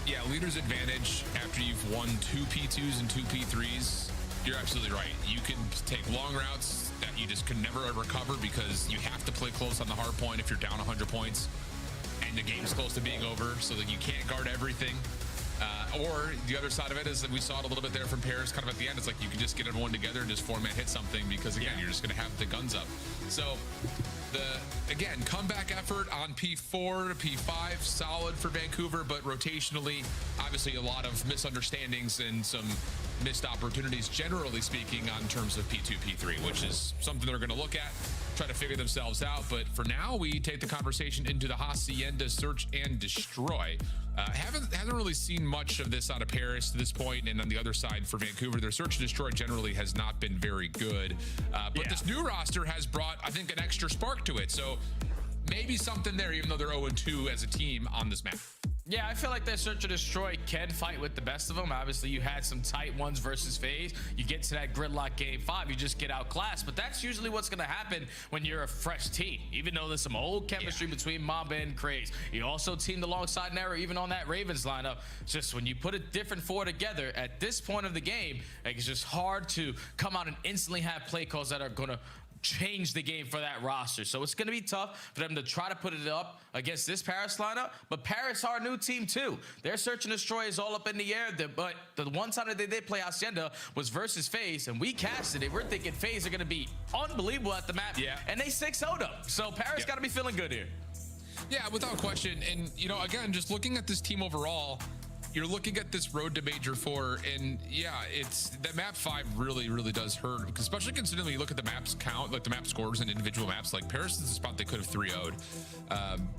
Yeah, leader's advantage after you've won 2 P2s and 2 P3s. You're absolutely right. You can take long routes that you just can never recover because you have to play close on the hard point if you're down 100 points and the game's close to being over, so that you can't guard everything. Or the other side of it is that we saw it a little bit there from Paris kind of at the end. It's like you can just get everyone together and just four-man hit something because, again, you're just going to have the guns up. So, again, comeback effort on P4 to P5, solid for Vancouver, but rotationally, obviously a lot of misunderstandings and some missed opportunities, generally speaking, on terms of P2, P3, which is something they're going to look at, try to figure themselves out. But for now, we take the conversation into the Hacienda Search and Destroy. Haven't really seen much of this out of Paris to this point, and on the other side for Vancouver, their Search and Destroy generally has not been very good. But this new roster has brought, I think, an extra spark to it. So maybe something there, even though they're 0-2 as a team on this map. Yeah, I feel like that Search and Destroy can fight with the best of them. Obviously, you had some tight ones versus FaZe. You get to that gridlock game 5, you just get outclassed. But that's usually what's going to happen when you're a fresh team. Even though there's some old chemistry between Mamba and Craze. You also teamed alongside Nero, even on that Ravens lineup. It's just when you put a different four together, at this point of the game, like, it's just hard to come out and instantly have play calls that are going to change the game for that roster. So it's going to be tough for them to try to put it up against this Paris lineup. But Paris are a new team too. Their Search and Destroy is all up in the air. But the one time that they did play Hacienda was versus FaZe, and we casted it. We're thinking FaZe are going to be unbelievable at the map. Yeah. And they 6-0'd them. So Paris got to be feeling good here. Yeah, without question. And, you know, again, just looking at this team overall, you're looking at this road to Major 4, and yeah, it's that map 5 really does hurt, especially considering when you look at the maps count, like the map scores and individual maps. Like Paris is a spot they could have 3-0'd,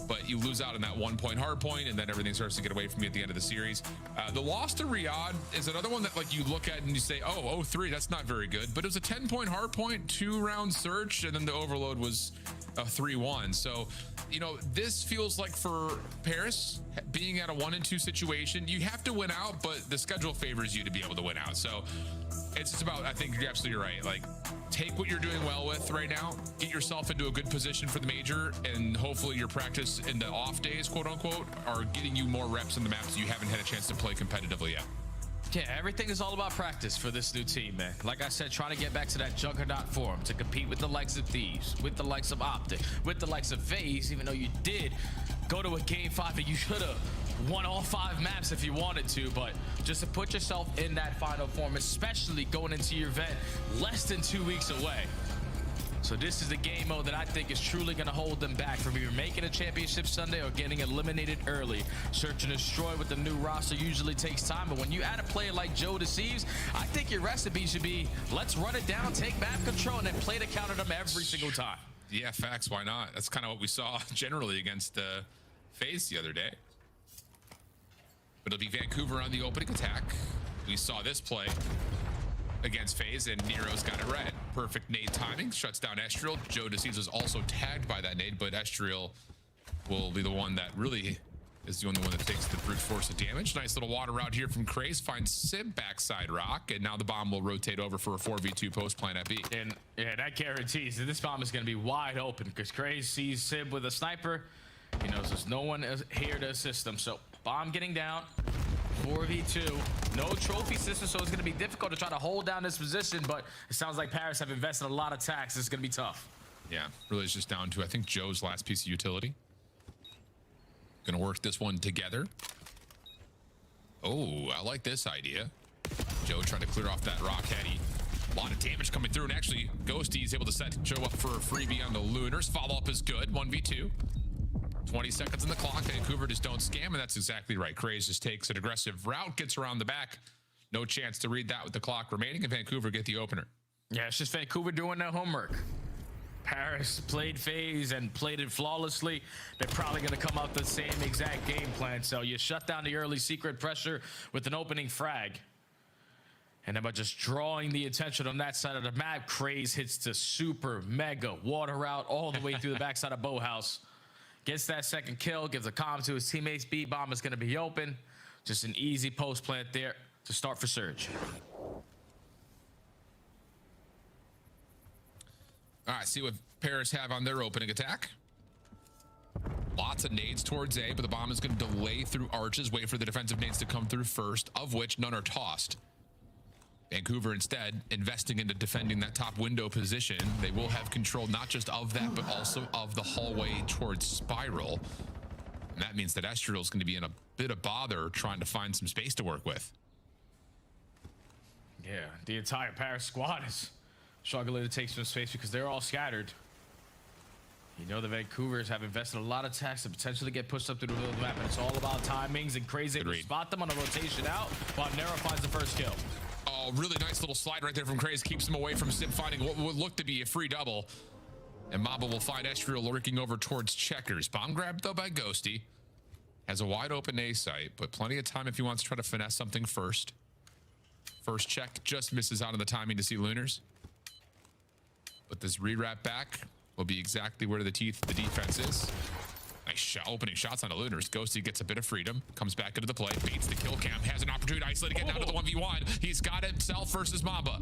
but you lose out on that 1 point hard point, and then everything starts to get away from you at the end of the series. The loss to Riyadh is another one that, like, you look at and you say, oh, 0-3, that's not very good, but it was a 10-point hard point, 2-round search, and then the overload was a 3-1. So, you know, this feels like for Paris, being at a 1-2 situation, you have to win out, but the schedule favors you to be able to win out. So it's just about, I think you're absolutely right. Like, take what you're doing well with right now, get yourself into a good position for the major, and hopefully your practice in the off days, quote unquote, are getting you more reps in the maps you haven't had a chance to play competitively yet. Yeah, everything is all about practice for this new team, man. Like I said, trying to get back to that juggernaut form to compete with the likes of Thieves, with the likes of Optic, with the likes of FaZe, even though you did go to a game 5 and you should have won all 5 maps if you wanted to, but just to put yourself in that final form, especially going into your event less than 2 weeks away. So this is the game mode that I think is truly going to hold them back from either making a championship Sunday or getting eliminated early. Search and Destroy with the new roster usually takes time, but when you add a player like Joe Deceives, I think your recipe should be, let's run it down, take map control, and then play to counter them every single time. Yeah, facts. Why not? That's kind of what we saw generally against FaZe the other day. But it'll be Vancouver on the opening attack. We saw this play against FaZe, and Nero's got it right. Perfect nade timing, shuts down Estriel. Joe Deceives was also tagged by that nade, but Estriel will be the one that really is the only one that takes the brute force of damage. Nice little water route here from Craze, finds Sib backside rock, and now the bomb will rotate over for a 4v2 post plant at B. And yeah, that guarantees that this bomb is going to be wide open because Craze sees Sib with a sniper. He knows there's no one here to assist him, so bomb getting down. 4v2, no trophy system, so it's going to be difficult to try to hold down this position, but it sounds like Paris have invested a lot of tax. It's going to be tough. Yeah, really is just down to, I think, Joe's last piece of utility. Going to work this one together. Oh, I like this idea. Joe trying to clear off that rock heady. A lot of damage coming through, and actually Ghosty is able to set Joe up for a freebie on the Lunars. Follow-up is good, 1v2. 20 seconds on the clock. Vancouver just don't scam, and that's exactly right. Craze just takes an aggressive route, gets around the back. No chance to read that with the clock remaining, and Vancouver get the opener. Yeah, it's just Vancouver doing their homework. Paris played FaZe and played it flawlessly. They're probably going to come out the same exact game plan. So you shut down the early secret pressure with an opening frag. And then by just drawing the attention on that side of the map, Craze hits the super mega water route all the way through the backside of Boathouse. Gets that second kill, gives a comm to his teammates. B-bomb is going to be open. Just an easy post plant there to start for Surge. All right, see what Paris have on their opening attack. Lots of nades towards A, but the bomb is going to delay through arches, wait for the defensive nades to come through first, of which none are tossed. Vancouver instead investing into defending that top window position. They will have control not just of that, but also of the hallway towards Spiral. And that means that Estriel is going to be in a bit of bother trying to find some space to work with. Yeah, the entire Paris squad is struggling to take some space because they're all scattered. You know the Vancouvers have invested a lot of tax to potentially get pushed up through the middle of the map, and it's all about timings and Crazy to spot them on a rotation out while Nero finds the first kill. Oh, really nice little slide right there from Craze. Keeps him away from Sib finding what would look to be a free double. And Mamba will find Estriel lurking over towards Checkers. Bomb grabbed, though, by Ghosty. Has a wide open A site, but plenty of time if he wants to try to finesse something first. First check just misses out on the timing to see Lunars. But this re-wrap back will be exactly where the teeth of the defense is. Nice shot, opening shots on the Lunars. Ghosty gets a bit of freedom, comes back into the play, beats the kill cam, has an opportunity to isolate again down to the 1v1. He's got himself versus Mamba.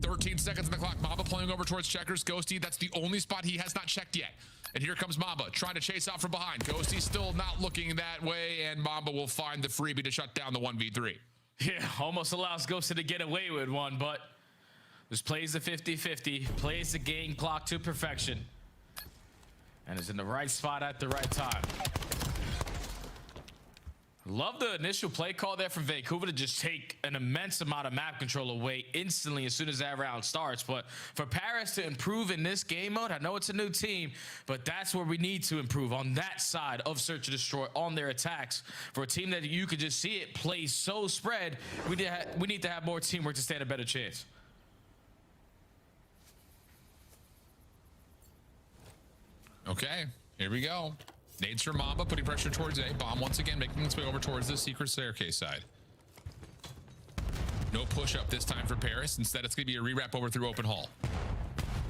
13 seconds on the clock. Mamba playing over towards Checkers. Ghosty, that's the only spot he has not checked yet. And here comes Mamba trying to chase out from behind. Ghosty still not looking that way, and Mamba will find the freebie to shut down the 1v3. Yeah, almost allows Ghosty to get away with one, but just plays the 50-50, plays the game clock to perfection, and is in the right spot at the right time. Love the initial play call there from Vancouver to just take an immense amount of map control away instantly as soon as that round starts. But for Paris to improve in this game mode, I know it's a new team, but that's where we need to improve on that side of Search and Destroy on their attacks. For a team that you could just see it play so spread, we need to have more teamwork to stand a better chance. Okay, here we go. Nades from Mamba, putting pressure towards A. Bomb once again making its way over towards the secret staircase side. No push up this time for Paris. Instead, it's going to be a rewrap over through open hall.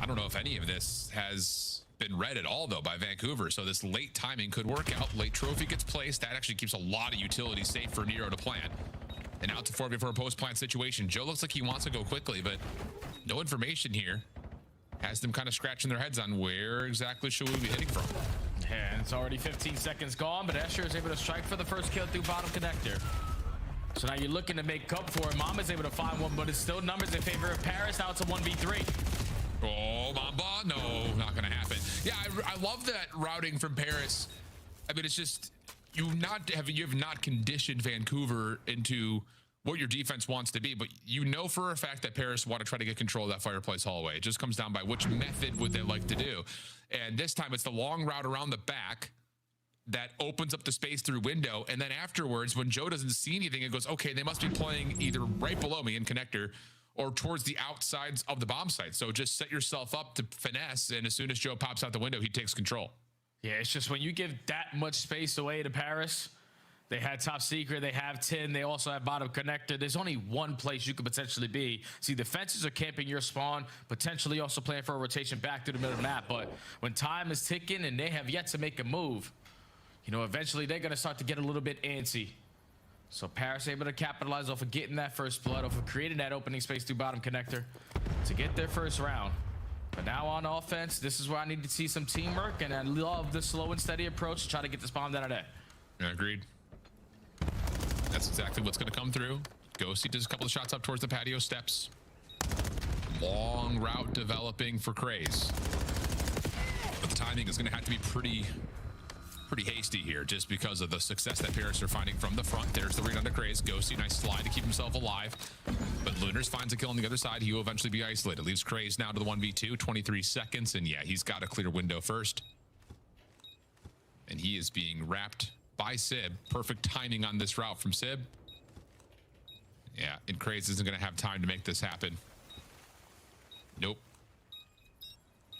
I don't know if any of this has been read at all, though, by Vancouver. So this late timing could work out. Late trophy gets placed. That actually keeps a lot of utility safe for Nero to plant. And out to 4 before a post-plant situation. Joe looks like he wants to go quickly, but no information here. Has them kind of scratching their heads on where exactly should we be hitting from. Yeah, and it's already 15 seconds gone, but Escher is able to strike for the first kill through bottom connector. So now you're looking to make up for it. Mama's able to find one, but it's still numbers in favor of Paris. Now it's a 1v3. Oh, Mamba, no, not gonna happen. Yeah, I love that routing from Paris. I mean, it's just you have not conditioned Vancouver into what your defense wants to be, but you know for a fact that Paris want to try to get control of that fireplace hallway. It just comes down by which method would they like to do. And this time it's the long route around the back that opens up the space through window. And then afterwards, when Joe doesn't see anything, it goes, okay, they must be playing either right below me in connector or towards the outsides of the bomb site. So just set yourself up to finesse. And as soon as Joe pops out the window, he takes control. Yeah, it's just when you give that much space away to Paris, they had top secret, they have 10, they also have bottom connector. There's only one place you could potentially be. See, the fences are camping your spawn, potentially also playing for a rotation back through the middle of the map. But when time is ticking and they have yet to make a move, you know, eventually they're going to start to get a little bit antsy. So Paris able to capitalize off of getting that first blood, off of creating that opening space through bottom connector to get their first round. But now on offense, this is where I need to see some teamwork, and I love the slow and steady approach to try to get this bomb down of there. Yeah, agreed. That's exactly what's going to come through. Ghosty does a couple of shots up towards the patio steps. Long route developing for Craze. But the timing is going to have to be pretty hasty here, just because of the success that Paris are finding from the front. There's the read on the Craze. Ghosty, nice slide to keep himself alive. But Lunars finds a kill on the other side. He will eventually be isolated. Leaves Craze now to the 1v2, 23 seconds. And yeah, he's got a clear window first. And he is being wrapped by Sib. Perfect timing on this route from Sib. Yeah, and Craze isn't going to have time to make this happen. Nope.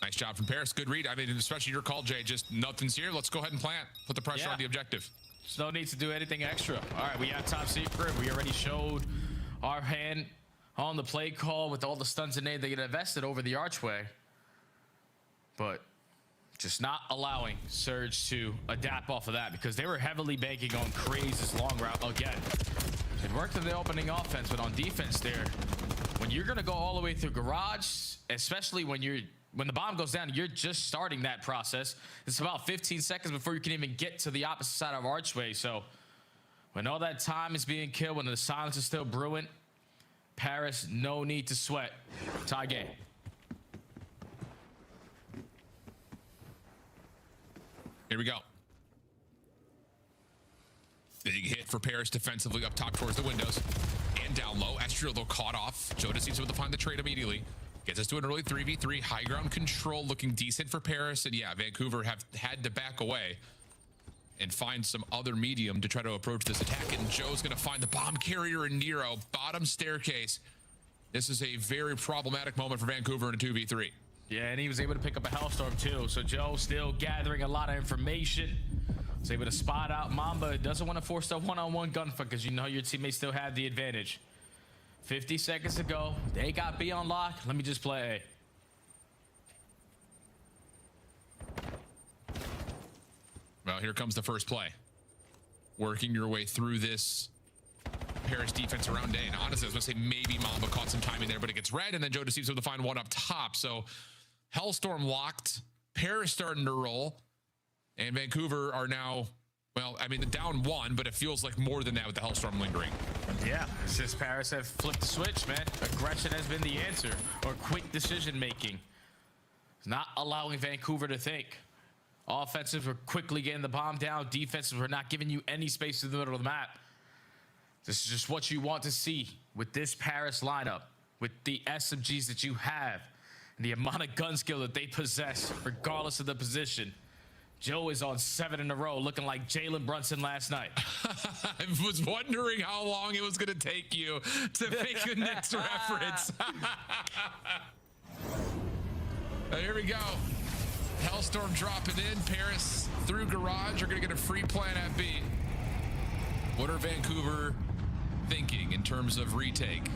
Nice job from Paris. Good read. I mean, especially your call, Jay. Just nothing's here. Let's go ahead and plant. Put the pressure on the objective. There's no need to do anything extra. All right, we have top secret. We already showed our hand on the play call with all the stuns and aid they get invested over the archway. But just not allowing Surge to adapt off of that, because they were heavily banking on Craze's long route again. It worked in the opening offense, but on defense there, when you're going to go all the way through garage, especially when the bomb goes down, you're just starting that process. It's about 15 seconds before you can even get to the opposite side of archway. So when all that time is being killed, when the silence is still brewing, Paris, no need to sweat. Tie game. Here we go. Big hit for Paris defensively up top towards the windows and down low. Estriel, though, caught off. Joe just needs to find the trade immediately. Gets us to an early 3v3. High ground control looking decent for Paris. And yeah, Vancouver have had to back away and find some other medium to try to approach this attack. And Joe's going to find the bomb carrier in Nero. Bottom staircase. This is a very problematic moment for Vancouver in a 2v3. Yeah, and he was able to pick up a Hellstorm too. So Joe still gathering a lot of information. Was able to spot out Mamba. Doesn't want to force the one-on-one gunfight because you know your teammates still have the advantage. 50 seconds to go. They got B on lock. Let me just play A. Well, here comes the first play. Working your way through this Paris defense around A. And honestly, I was going to say maybe Mamba caught some timing there, but it gets red, and then Joe just seems able to find one up top. So Hellstorm locked. Paris starting to roll. And Vancouver are now, well, I mean, down one, but it feels like more than that with the Hellstorm lingering. Yeah, it's just Paris have flipped the switch, man. Aggression has been the answer, or quick decision-making. It's not allowing Vancouver to think. Offensive were quickly getting the bomb down. Defensive were not giving you any space in the middle of the map. This is just what you want to see with this Paris lineup, with the SMGs that you have, and the amount of gun skill that they possess, regardless of the position. Joe is on 7 in a row, looking like Jalen Brunson last night. I was wondering how long it was going to take you to make the next reference. Here we go. Hellstorm dropping in. Paris through garage are going to get a free plan at B. What are Vancouver thinking in terms of retake?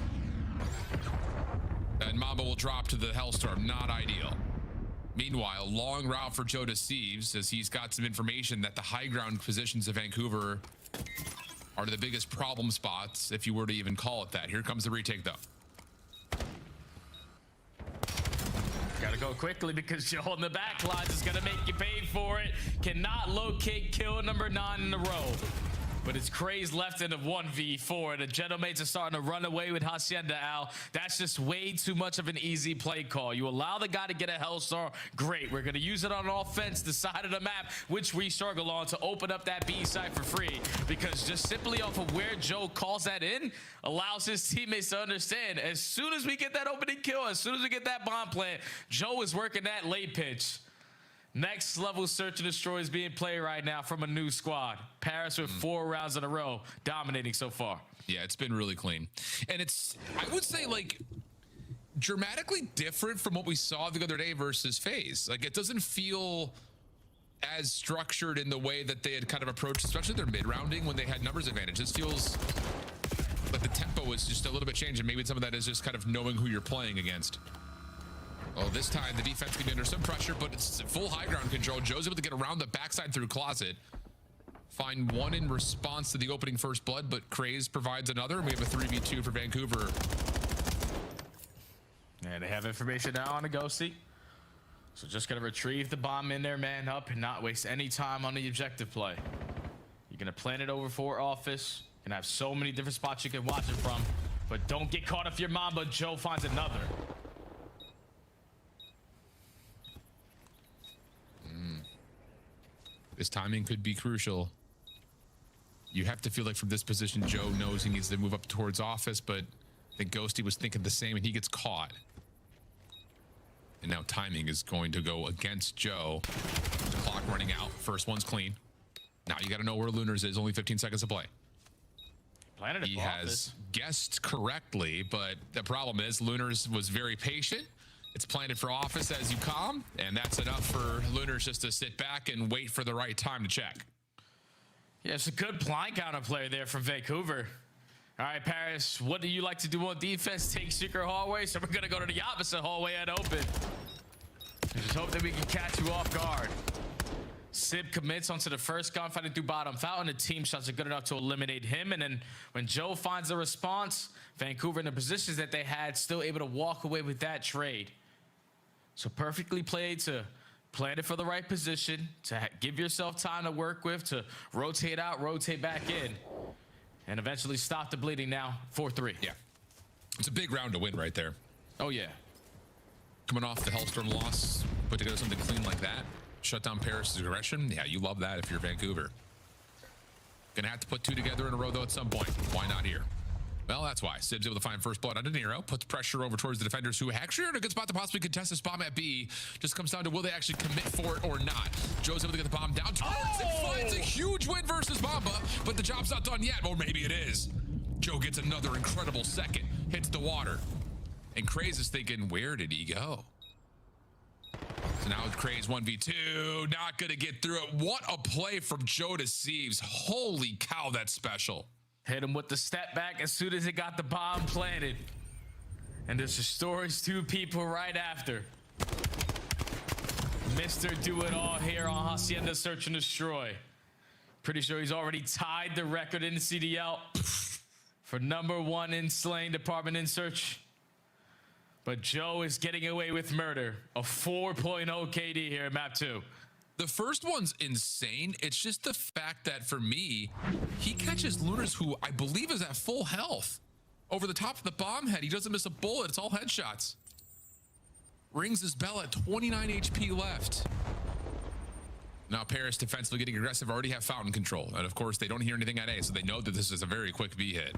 And Mamba will drop to the Hellstorm. Not ideal. Meanwhile, long route for Joe Deceives as he's got some information that the high ground positions of Vancouver are the biggest problem spots, if you were to even call it that. Here comes the retake, though. Gotta go quickly because Joe on the back lines is gonna make you pay for it. Cannot locate kill number 9 in a row. But it's Craze left in a 1v4, and the Gentleman's are starting to run away with Hacienda, Al. That's just way too much of an easy play call. You allow the guy to get a Hellstorm, great. We're going to use it on offense, the side of the map, which we struggle on, to open up that B side for free. Because just simply off of where Joe calls that in, allows his teammates to understand, as soon as we get that opening kill, as soon as we get that bomb plant, Joe is working that late pitch. Next level search and destroy is being played right now from a new squad. Paris with 4 rounds in a row, dominating so far. Yeah, it's been really clean. And it's, I would say, like, dramatically different from what we saw the other day versus FaZe. Like, it doesn't feel as structured in the way that they had kind of approached, especially their mid-rounding when they had numbers advantage. This feels like the tempo is just a little bit changed, and maybe some of that is just kind of knowing who you're playing against. Oh, this time the defense can be under some pressure, but it's full high ground control. Joe's able to get around the backside through closet. Find one in response to the opening first blood, but Craze provides another. We have a 3v2 for Vancouver. And they have information now on a Ghosty. So just gonna retrieve the bomb in there, man up, and not waste any time on the objective play. You're gonna plant it over for office. You're gonna have so many different spots you can watch it from, but don't get caught if your Mamba. Joe finds another. This timing could be crucial. You have to feel like from this position, Joe knows he needs to move up towards office, but I think Ghosty was thinking the same, and he gets caught. And now timing is going to go against Joe. The clock running out. First one's clean. Now you got to know where Lunars is. Only 15 seconds to play. He has guessed correctly, but the problem is Lunars was very patient. It's planted for office as you come, and that's enough for Lunars just to sit back and wait for the right time to check. Yeah, it's a good blind counter player there from Vancouver. All right, Paris, what do you like to do on defense? Take secret hallway, so we're going to go to the opposite hallway and open. Just hope that we can catch you off guard. Sib commits onto the first gunfighting through bottom fountain. The team shots are good enough to eliminate him, and then when Joe finds the response, Vancouver in the positions that they had, still able to walk away with that trade. So perfectly played to plan it for the right position, to give yourself time to work with, to rotate out, rotate back in, and eventually stop the bleeding now. 4-3. Yeah. It's a big round to win right there. Oh, yeah. Coming off the Hellstorm loss, put together something clean like that. Shut down Paris' aggression. Yeah, you love that if you're Vancouver. Gonna have to put 2 together in a row, though, at some point. Why not here? Well, that's why. Sib's able to find first blood on De Niro, puts pressure over towards the defenders who actually are in a good spot to possibly contest this bomb at B. Just comes down to will they actually commit for it or not. Joe's able to get the bomb down. It finds a huge win versus Mamba, but the job's not done yet. Or maybe it is. Joe gets another incredible second. Hits the water. And Craze is thinking, where did he go? So now with Craze 1v2, not going to get through it. What a play from Joe Deceives. Holy cow, that's special. Hit him with the step back as soon as he got the bomb planted. And this restores 2 people right after. Mr. Do-It-All here on Hacienda Search and Destroy. Pretty sure he's already tied the record in the CDL for #1 in Slaying Department in Search. But Joe is getting away with murder. A 4.0 KD here at map 2. The first one's insane. It's just the fact that for me, he catches Lunars, who I believe is at full health. Over the top of the bomb head, he doesn't miss a bullet. It's all headshots. Rings his bell at 29 HP left. Now Paris defensively getting aggressive, already have fountain control. And of course, they don't hear anything at A, so they know that this is a very quick B hit.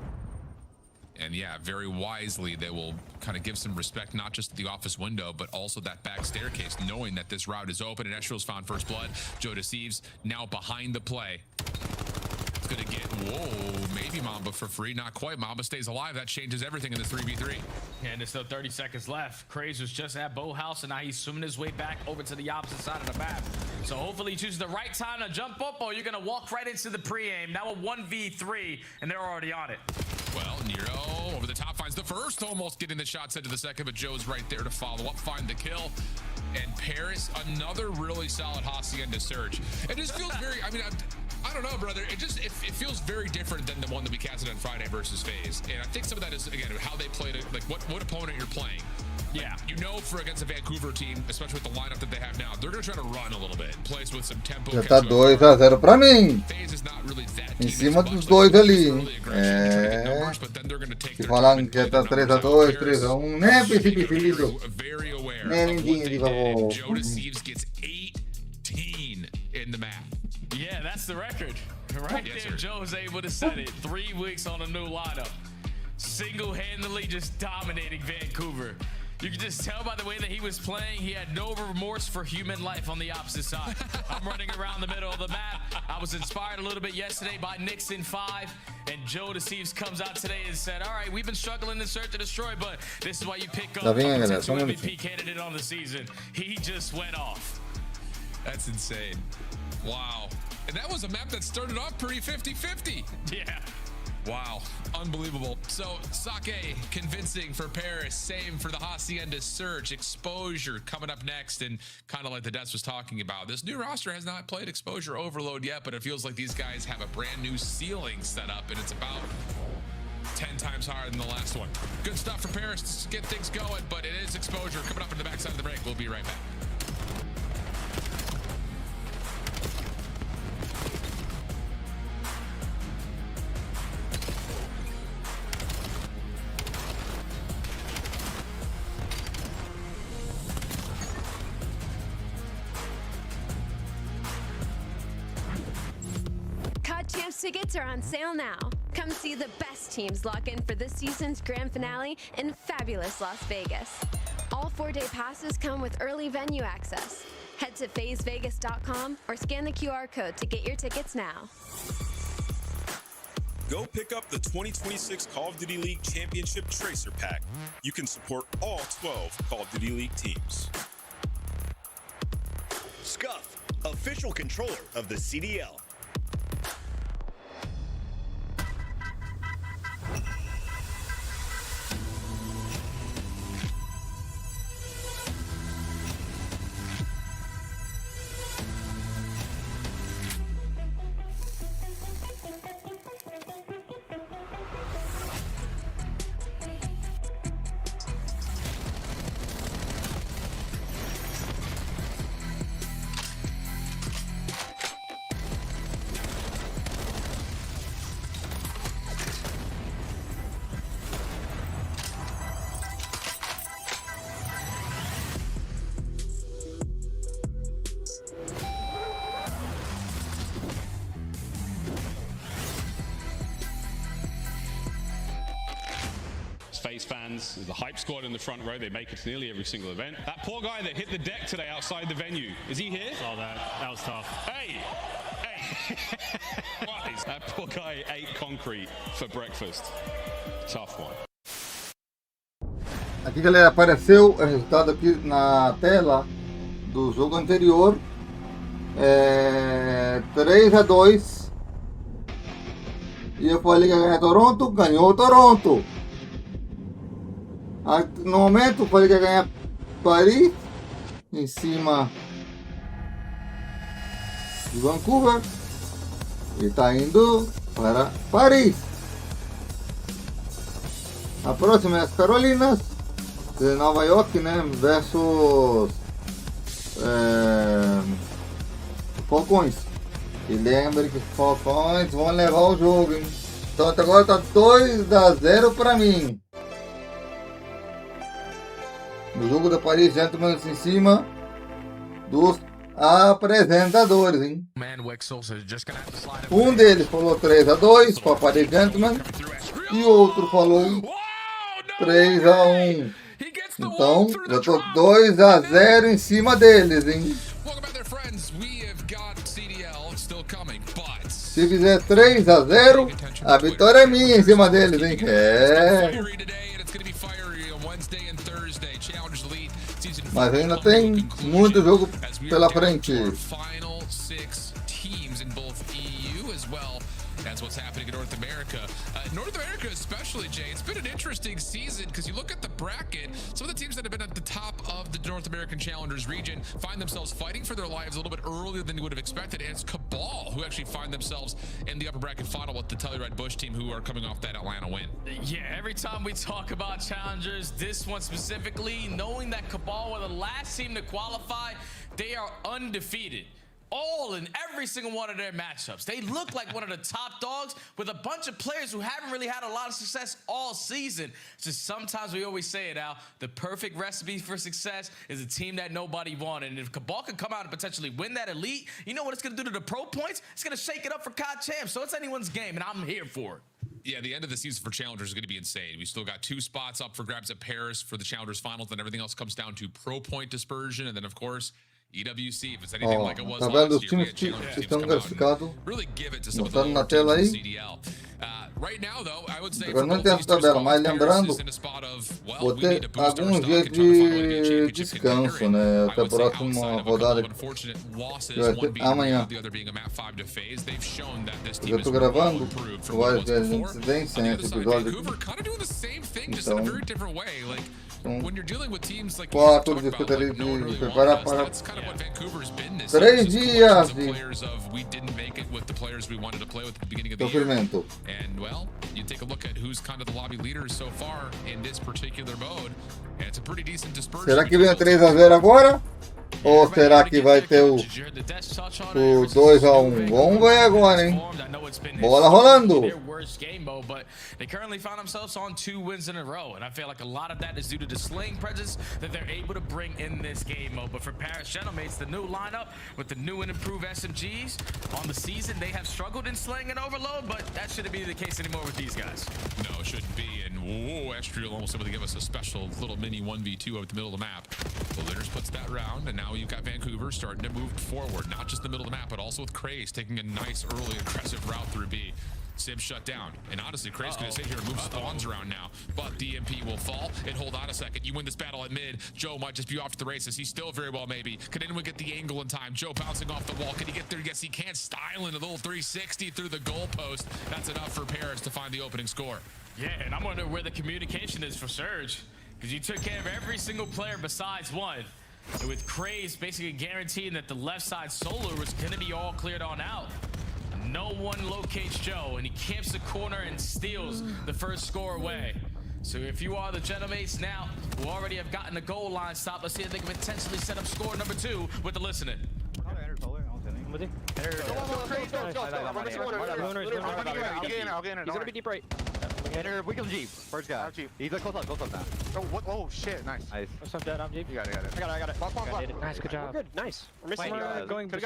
And yeah, very wisely, they will kind of give some respect, not just to the office window, but also that back staircase, knowing that this route is open. And Estrel's found first blood. Joe Deceives now behind the play. It's going to get, whoa, maybe Mamba for free. Not quite. Mamba stays alive. That changes everything in the 3v3. And there's still 30 seconds left. Craze was just at Bow House, and now he's swimming his way back over to the opposite side of the map. So hopefully he chooses the right time to jump up, or you're going to walk right into the pre-aim. Now a 1v3, and they're already on it. Well, Nero over the top finds the first, almost getting the shots into the second, but Joe's right there to follow up, find the kill. And Paris, another really solid Hacienda Search. It just feels very, I mean, I don't know, brother. It feels very different than the one that we casted on Friday versus FaZe. And I think some of that is, again, how they played it, like what opponent you're playing. Yeah. You know, for against a Vancouver team, especially with the lineup that they have now, they're going to try to run a little bit. Plays with some tempo. Já tá 2-0 pra mim. Em cima dos dois ali. É. Se falarem que já tá 3-2, 3-1, né, príncipe filho? Né, lindinho de favor. Joe Deceives gets 18 in the map. Yeah, that's the record. Right there, Joe's able to set it. 3 weeks on a new lineup. Single-handedly just dominating Vancouver. You can just tell by the way that he was playing, he had no remorse for human life on the opposite side. I'm running around the middle of the map. I was inspired a little bit yesterday by Nixon 5, and Joe Deceives comes out today and said, all right, we've been struggling to search and destroy, but this is why you pick up a potential MVP candidate on the season. He just went off. That's insane. Wow. And that was a map that started off pretty 50-50. Yeah. Wow, unbelievable. So Sake convincing for Paris, same for the Hacienda Search. Exposure coming up next, and kind of like the Deaths was talking about, this new roster has not played Exposure Overload yet, but it feels like these guys have a brand new ceiling set up, and it's about 10 times higher than the last one. Good stuff for Paris to get things going, but it is Exposure coming up in the backside of the break. We'll be right back. Champs tickets are on sale now. Come see the best teams lock in for this season's grand finale in fabulous Las Vegas. All 4-day passes come with early venue access. Head to FazeVegas.com or scan the QR code to get your tickets now. Go pick up the 2026 Call of Duty League Championship Tracer Pack. You can support all 12 Call of Duty League teams. Scuff, official controller of the CDL. FaZe fans, the hype squad in the front row, they make it to nearly every single event. That poor guy that hit the deck today outside the venue, is he here? Saw that. That was tough. Hey! What? That poor guy ate concrete for breakfast. Tough one. Aqui, galera, apareceu o resultado aqui na tela do jogo anterior. 3-2. E eu falei que ia ganhar Toronto, ganhou Toronto. No momento eu falei que ia ganhar Paris em cima de Vancouver. E tá indo para Paris. A próxima é as Carolinas de Nova York, né? Versus Falcões. E lembre que os Falcões vão levar o jogo, hein? Então até agora tá 2-0 para mim. No jogo da Paris Gentlemen em cima dos apresentadores, hein? Um deles falou 3-2 para Paris Gentlemen e o outro falou 3-1. Então já tô 2-0 em cima deles, hein? Se fizer 3-0, a vitória é minha em cima deles, hein? Mas ainda tem muito jogo pela frente. That's what's happening in North America. North America especially, Jay, it's been an interesting season because you look at the bracket, some of the teams that have been at the top of the North American Challengers region find themselves fighting for their lives a little bit earlier than you would have expected, and it's Cabal who actually find themselves in the upper bracket final with the Telluride Bush team who are coming off that Atlanta win. Yeah, every time we talk about Challengers, this one specifically, knowing that Cabal were the last team to qualify, they are undefeated. All in every single one of their matchups. They look like one of the top dogs with a bunch of players who haven't really had a lot of success all season. Just sometimes we always say it out, the perfect recipe for success is a team that nobody wanted. And if Cabal can come out and potentially win that elite, you know what it's going to do to the pro points? It's going to shake it up for COD champs. So it's anyone's game, and I'm here for it. Yeah, the end of the season for Challengers is going to be insane. We still got 2 spots up for grabs at Paris for the Challengers finals, and everything else comes down to pro point dispersion. And then, of course, EWC, if it's anything like it was last year, we had Challengers teams come out and really give it to some of the lower teams in the CDL. Right now, though, I would say for both these two squads, Paris is in a spot of, well, we need to boost our stock and try to find a way to be a championship contender. I would say outside of a couple of unfortunate losses, one being the other being a map 5 to phase, they've shown that this team is well improved from what it was before. On the other side, Vancouver kind of doing the same thing, just in a very different way. Like, when you're dealing with teams like no one really wants, that's kind of what Vancouver's been this year. Of players of we didn't make it with the players we wanted to play with at the beginning of the year. And well, you take a look at who's kind of the lobby leaders so far in this particular mode, and it's a pretty decent dispersion. Será que vem 3-0 agora? Ou será que vai ter o 2-1? Vamos ver agora, hein? Bola rolando. But they currently found themselves on 2 wins in a row, and I feel like a lot of that is due to the slaying presence that they're able to bring in this game mode. But for Paris Gentlemen, the new lineup with the new and improved SMGs on the season, they have struggled in slaying and overload, but that shouldn't be the case anymore with these guys. No, it shouldn't be. And whoa, Estriel almost able to give us a special little mini 1v2 at the middle of the map. The Litters puts that round, and now you've got Vancouver starting to move forward, not just the middle of the map, but also with Craze taking a nice early aggressive route through B. Sib shut down, and honestly, Craze gonna sit here and move spawns around now, but the MP will fall, and hold on a second, you win this battle at mid, Joe might just be off to the races, he's still very well maybe, can anyone get the angle in time, Joe bouncing off the wall, can he get there, yes he can, styling a little 360 through the goalpost, that's enough for Paris to find the opening score. Yeah, and I'm wondering where the communication is for Surge, because you took care of every single player besides one, and with Craze basically guaranteeing that the left side solar was gonna be all cleared on out. No one locates Joe, and he camps the corner and steals the first score away. So if you are the Gentlemen now, who already have gotten the goal line stop, let's see if they can potentially set up score number 2 with the listening. He's gonna be deep right. We can Jeep. First guy. He's like close up now. Oh shit, nice. What's up, Dad? I'm Jeep. You got it. I got it. Nice, good job. We're good, nice. We're missing going to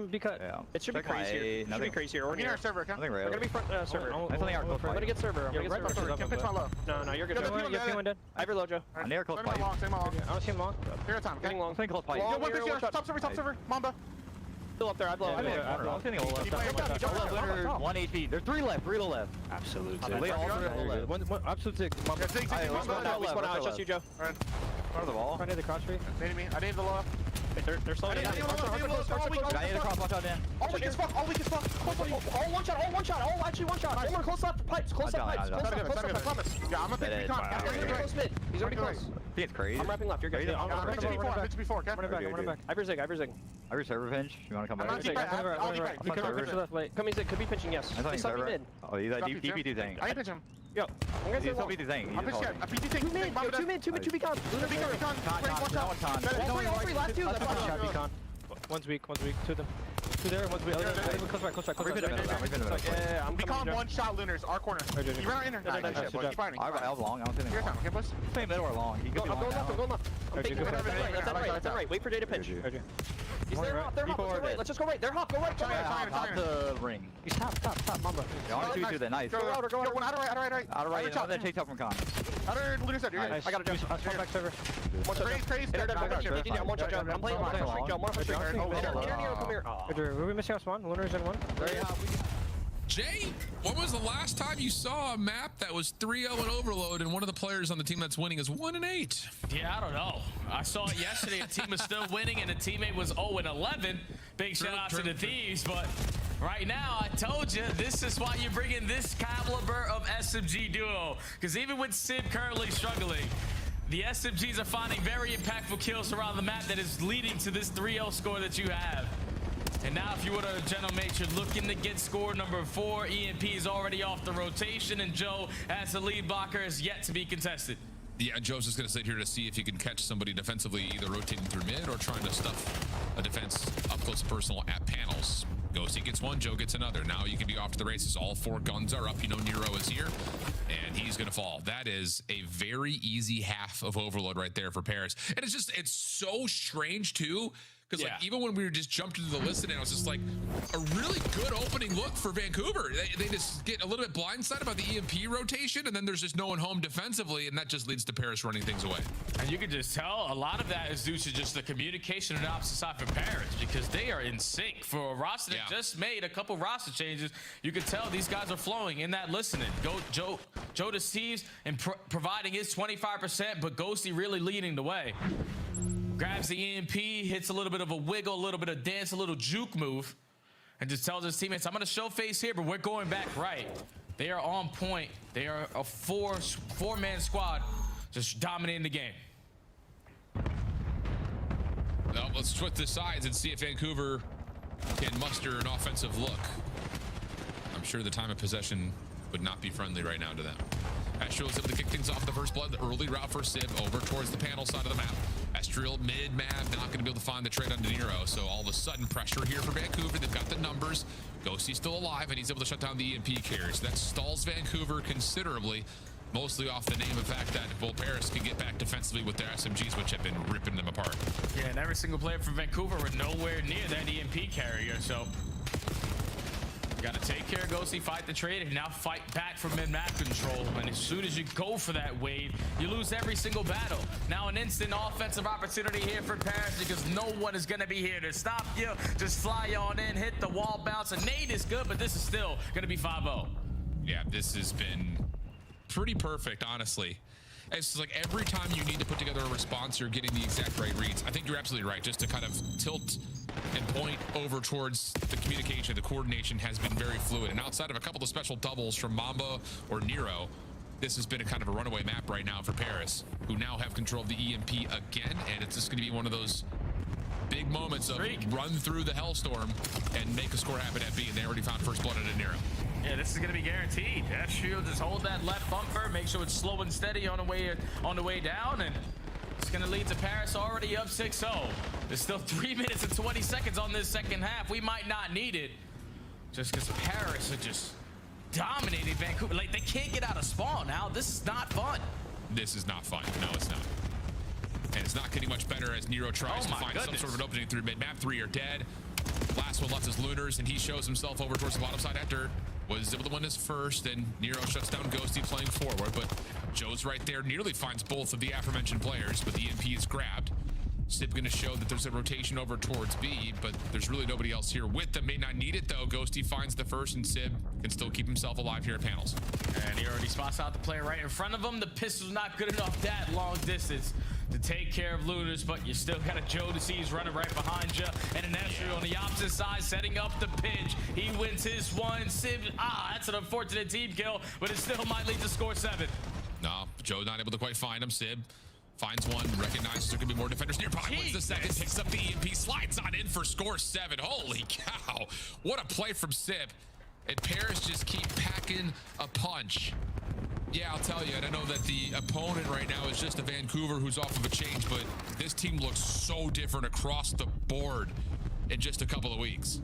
be cut. It should be crazy here. It should be crazy here. We're getting our server, okay? We're gonna be front server. I'm gonna get server. I'm gonna get server. Can pitch my low. No, you're good. You have P1 dead. I have your low, Joe. I'm near close pipe. I don't see him long. Here time. Getting long. Think close pipe. Top server. Mamba. Still up there. I blow. I'm getting a low left. off. 1 HP. There's 3 left. 3 to left. Absolute. Absolute 6. It's just you, Joe. Front of the wall. I need the cross tree. I need the low. They're slowing down. I need the cross. Watch out, Dan. All weak as fuck. All one shot. All actually one shot. One close left pipes. Close left pipes. Close left. Yeah, I'm a big recon. Close mid. He's already close. It's crazy. I'm wrapping left. You're good. I'm running back. I'm running back. Ivory zig. Ivory server pinch. You want to come back? I'll be back. You can pinch to left. Wait. Come in zig. Could be pinching. Yes. He's stuck mid. Oh, he's that DP2 thing. I can pinch him. Yo, I'm gonna still PT thing. I'm pinching. A PT thing. 2 mid. 2 becon. All 3 last 2. One's weak. 2 of them. 2 there. One's weak. Close back. Yeah. I'm becon 1 shot Lunars. Our corner. You ran out in there. Keep fighting. I was long. I don't think here's time. Okay, boys. Play middle or long. I'm going left. I'm thinking that's right. Wait for Day to pinch. He's there. They're hop. Let's just go right. They're hop. Go right. Top the ring. He's top. Mamba. Yeah, 2 then. Nice. Go out. Out of right. I'll then take top from con. Out of Lunar side. I got a jump. I'll come back server. Craze. I'm one shot. I'm playing one for streak. One for streak. Come here. Are we missing our spawn? Lunar's in 1. Very hot. Jay, when was the last time you saw a map that was 3-0 in Overload and one of the players on the team that's winning is 1-8? Yeah, I don't know. I saw it yesterday. A team was still winning and a teammate was 0-11. Big shout out to the Thieves, but right now, I told you, this is why you bring in this caliber of SMG duo. Because even with Sid currently struggling, the SMGs are finding very impactful kills around the map that is leading to this 3-0 score that you have. And now if you would have General Major looking to get score number 4, EMP is already off the rotation, and Joe as the lead blocker is yet to be contested. Yeah, Joe's just going to sit here to see if he can catch somebody defensively, either rotating through mid or trying to stuff a defense up close and personal at panels. Ghosty gets one, Joe gets another. Now you can be off to the races. All 4 guns are up. You know Nero is here, and he's going to fall. That is a very easy half of Overload right there for Paris. And it's so strange, too. Because like even when we were just jumped into the list, and I was just like, a really good opening look for Vancouver. They just get a little bit blindsided about the EMP rotation, and then there's just no one home defensively, and that just leads to Paris running things away. And you can just tell a lot of that is due to just the communication on the opposite side for Paris, because they are in sync. For a roster that just made a couple roster changes, you can tell these guys are flowing in that listening. Joe deceives and providing his 25%, but Ghosty really leading the way. Grabs the EMP, hits a little bit of a wiggle, a little bit of dance, a little juke move, and just tells his teammates, I'm going to show face here, but we're going back right. They are on point. They are a four-man squad just dominating the game. Now, let's switch the sides and see if Vancouver can muster an offensive look. I'm sure the time of possession would not be friendly right now to them. Astral is able to kick things off the first blood. The early route for Civ over towards the panel side of the map. Astral mid-map, not going to be able to find the trade on De Niro. So all of a sudden, pressure here for Vancouver. They've got the numbers. Ghosty's still alive, and he's able to shut down the EMP carrier. So that stalls Vancouver considerably, mostly off the name of the fact that Bull Paris can get back defensively with their SMGs, which have been ripping them apart. Yeah, and every single player from Vancouver were nowhere near that EMP carrier, so got to take care of Ghosty, fight the trade, and now fight back for mid-map control. And as soon as you go for that wave, you lose every single battle. Now an instant offensive opportunity here for Paris because no one is going to be here to stop you. Just fly on in, hit the wall bounce. A nade is good, but this is still going to be 5-0. Yeah, this has been pretty perfect, honestly. It's like every time you need to put together a response, you're getting the exact right reads. I think you're absolutely right. Just to kind of tilt and point over towards the communication, the coordination has been very fluid. And outside of a couple of special doubles from Mamba or Nero, this has been a kind of a runaway map right now for Paris, who now have control of the EMP again. And it's just going to be one of those big moments of run through the hellstorm and make a score happen at B. And they already found first blood at Nero. Yeah, this is going to be guaranteed. Shield just hold that left bumper, make sure it's slow and steady on the way down, and it's going to lead to Paris already up 6-0. There's still 3 minutes and 20 seconds on this second half. We might not need it, just because Paris are just dominating Vancouver. Like, they can't get out of spawn now. This is not fun. This is not fun. No, it's not. And it's not getting much better as Nero tries to find some sort of an opening through mid-map. 3 are dead. Last one left is Lunars, and he shows himself over towards the bottom side after was able to win his first, and Nero shuts down Ghosty playing forward, but Joe's right there, nearly finds both of the aforementioned players, but the EMP is grabbed. Sib going to show that there's a rotation over towards B, but there's really nobody else here with them. May not need it, though. Ghosty finds the first, and Sib can still keep himself alive here at panels. And he already spots out the player right in front of him. The pistol's not good enough that long distance to take care of Lunars, but you still got a Joe Deceived running right behind you, and an Estrio on the opposite side setting up the pinch. He wins his one. Sib, that's an unfortunate team kill, but it still might lead to score 7. No, Joe not able to quite find him. Sib finds one, recognizes there could be more defenders nearby. Wins the second, picks up the EMP, slides on in for score 7. Holy cow, what a play from Sib. And Paris just keep packing a punch. Yeah, I'll tell you, and I know that the opponent right now is just a Vancouver who's off of a change, but this team looks so different across the board in just a couple of weeks.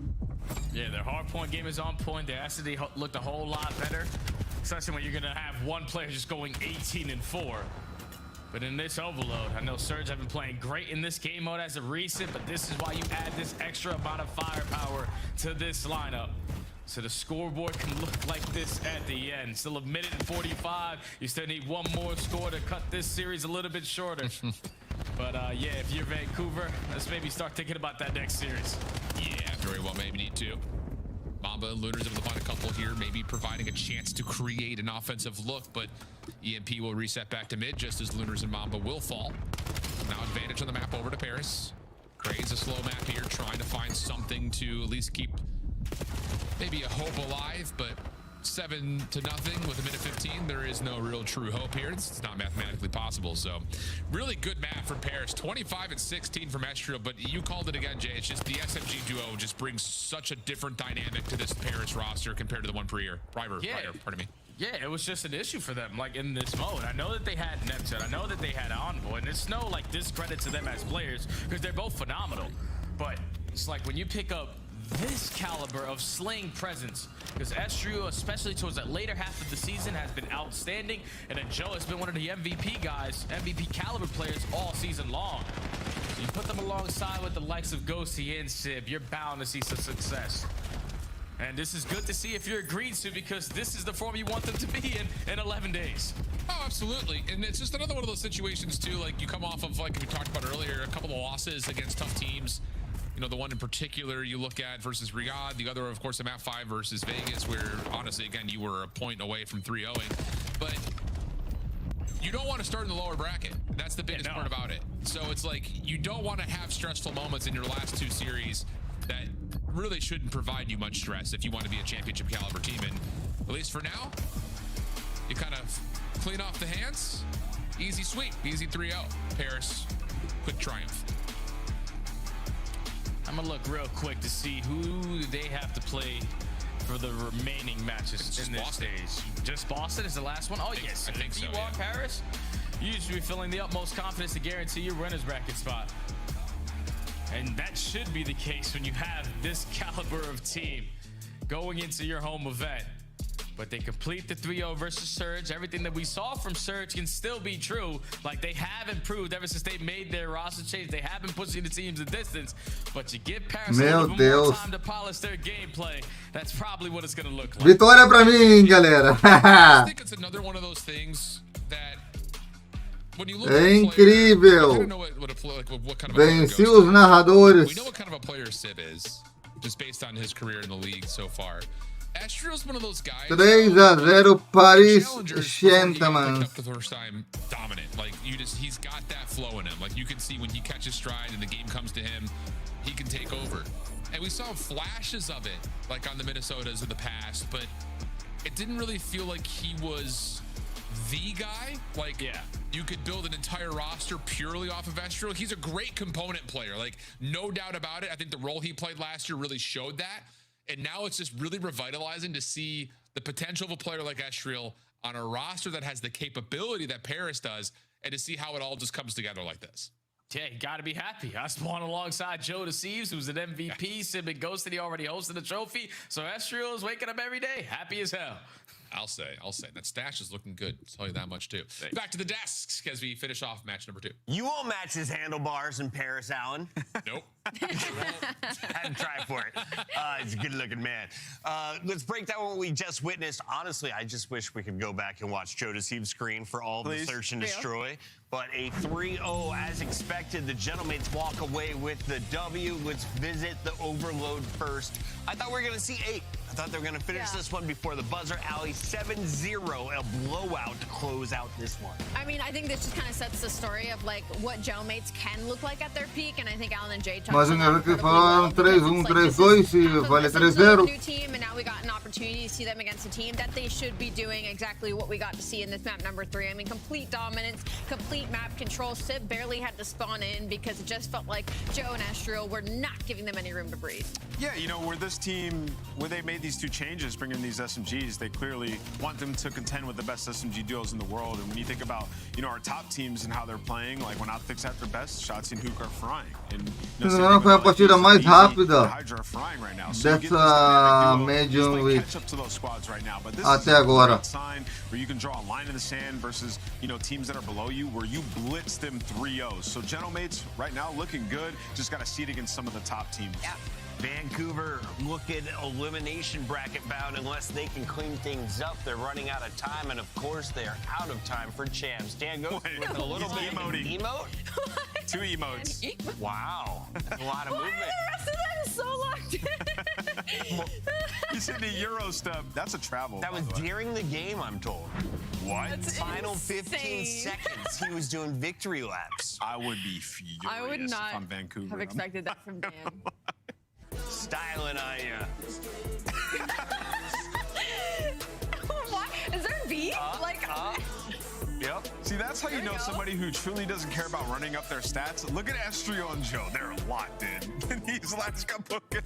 Yeah, their hardpoint game is on point. Their SD looked a whole lot better, especially when you're going to have one player just going 18-4. But in this overload, I know Surge have been playing great in this game mode as of recent, but this is why you add this extra amount of firepower to this lineup. So the scoreboard can look like this at the end. Still a minute and 45. You still need one more score to cut this series a little bit shorter. But yeah, if you're Vancouver, let's maybe start thinking about that next series. Yeah, very well, maybe need to. Mamba and Lunars able to find a couple here, maybe providing a chance to create an offensive look, but EMP will reset back to mid just as Lunars and Mamba will fall. Now advantage on the map over to Paris. Craze a slow map here, trying to find something to at least keep maybe a hope alive, but 7-0 with a minute 15. There is no real true hope here. It's not mathematically possible. So really good map from Paris. 25 and 16 from Estrio, but you called it again, Jay. It's just the SMG duo just brings such a different dynamic to this Paris roster compared to the one prior. Pardon me. Yeah, it was just an issue for them, like in this mode. I know that they had Neptune, I know that they had Envoy, and it's no like discredit to them as players because they're both phenomenal. But it's like when you pick up this caliber of slaying presence, because Estrio, especially towards that later half of the season, has been outstanding, and then Joe has been one of the MVP guys, MVP caliber players all season long. So you put them alongside with the likes of Ghosty and Sib, you're bound to see some success. And this is good to see if you're agreed to, because this is the form you want them to be in 11 days. Oh, absolutely. And it's just another one of those situations too, like you come off of, like we talked about earlier, a couple of losses against tough teams. You know, the one in particular you look at versus Riyadh, the other, of course, the map 5 versus Vegas, where honestly, again, you were a point away from 3-0ing. But you don't want to start in the lower bracket. That's the biggest part about it. So it's like you don't want to have stressful moments in your last 2 series that really shouldn't provide you much stress if you want to be a championship caliber team. And at least for now, you kind of clean off the hands. Easy sweep, easy 3-0. Paris, quick triumph. I'm gonna look real quick to see who they have to play for the remaining matches in this stage. Just Boston is the last one? Oh, yes. I think so, you are Paris, you should be feeling the utmost confidence to guarantee your winner's bracket spot. And that should be the case when you have this caliber of team going into your home event. But they complete the 3-0 versus Surge. Everything that we saw from Surge can still be true. Like, they have improved ever since they made their roster change. They have been pushing the teams the distance. But you give Paris a little bit more time to polish their gameplay. That's probably what it's going to look like. Vitória pra mim, galera. I think it's another one of those things that when you look é incrível. Venci os narradores. We know what kind of a player Sib is, just based on his career in the league so far. Astrio's one of those guys. 3-0 Paris Gentlemen. Up the first time dominant. Like he's got that flow in him. Like you can see when he catches stride and the game comes to him, he can take over. And we saw flashes of it, like on the Minnesotas of the past, but it didn't really feel like he was the guy. Like you could build an entire roster purely off of Estrio. He's a great component player, like no doubt about it. I think the role he played last year really showed that. And now it's just really revitalizing to see the potential of a player like Estrio on a roster that has the capability that Paris does, and to see how it all just comes together like this. Yeah, you gotta be happy. I spawned alongside Joe Deceived, who's an MVP. Sib and Ghosted, he already hosted the trophy. So Estrio is waking up every day, happy as hell. I'll say that stash is looking good. I'll tell you that much too. Thanks. Back to the desks as we finish off match number 2. You won't match his handlebars in Paris, Allen. Nope. Had to try for it. He's a good-looking man. Let's break down what we just witnessed. Honestly, I just wish we could go back and watch Joe Deceiv's screen for all the search and destroy. But a 3-0 as expected. The Gentlemates walk away with the W. Let's visit the overload first. I thought we were going to see 8. I thought they were going to finish this one before the buzzer. Allie, 7-0, a blowout to close out this one. I mean, I think this just kind of sets the story of like what Gentlemates can look like at their peak, and I think Alan and Jay talked Mas about que falaram 3-1, 3-2 e vale 3-0. New team, and now we got an opportunity to see them against a team that they should be doing exactly what we got to see in this map number 3. I mean, complete dominance, complete map control. Sib barely had to spawn in because it just felt like Joe and Estriel were not giving them any room to breathe. Yeah, you know, where this team, where they made these 2 changes, bringing these SMGs, they clearly want them to contend with the best SMG duos in the world. And when you think about, you know, our top teams and how they're playing, like when Optics at their best, Shotzzy and Hook are frying. And Não foi a partida mais rápida dessa Medium Week até agora. Where you can draw a line in the sand versus, you know, teams that are below you, where you blitz them 3-0. So Gentlemates right now looking good. Just got to see it against some of the top teams. Yeah. Vancouver looking elimination bracket bound unless they can clean things up. They're running out of time, and of course they're out of time for champs. Dan goes with a little bit of emote. 2 emotes. Wow. A lot of movement. The rest of that is so locked in. You said the Euro stuff. That's a travel. That was during the game, I'm told. What? That's Final insane. 15 seconds, he was doing victory laps. I would be furious I would not if I'm Vancouver. have expected that from Dan. Styling on ya. Why? Is there a beat? Yep. See, that's how you know somebody who truly doesn't care about running up their stats. Look at Estriel and Joe. They're locked in these last couple of kills.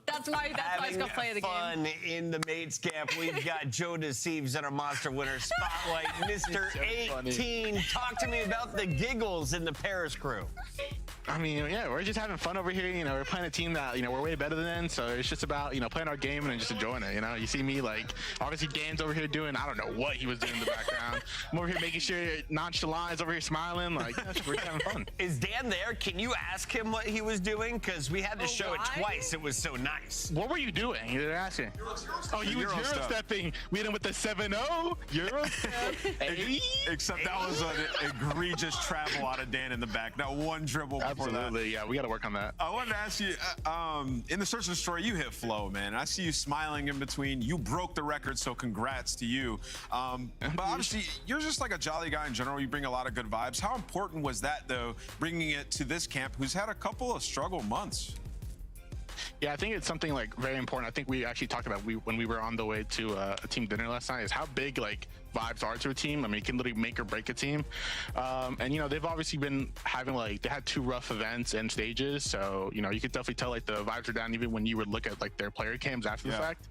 That's why he's gonna play the game. Fun in the mates camp. We've got Joe Deceives at our Monster Winner Spotlight. Mr. 18, talk to me about the giggles in the Paris crew. I mean, yeah, we're just having fun over here. You know, we're playing a team that, you know, we're way better than. So it's just about, you know, playing our game and just enjoying it. You know, you see me, like, obviously Dan's over here doing, I don't know what he was doing in the background. I'm over here making sure nonchalant is over here smiling. Like, we're just having fun. Is Dan there? Can you ask him what he was doing? Because we had to show it twice. It was so nice. What were you doing? You were asking. Oh, you were Euro-stepping. We hit him with the 7-0. Euro-step. Except that was an egregious travel out of Dan in the back. Not one dribble before Absolutely, that. yeah, we got to work on that. I wanted to ask you, in the search and destroy, you hit flow, man. I see you smiling in between. You broke the record, so congrats to you. But obviously, you're just like a jolly guy in general. You bring a lot of good vibes. How important was that, though, bringing it to this camp, who's had a couple of struggle months? Yeah, I think it's something like very important. I think we actually talked about when we were on the way to a team dinner last night is how big like vibes are to a team. I mean, it can literally make or break a team. And you know, they've obviously been having they had 2 rough events and stages, so you know, you could definitely tell like the vibes are down even when you would look at like their player cams after the fact.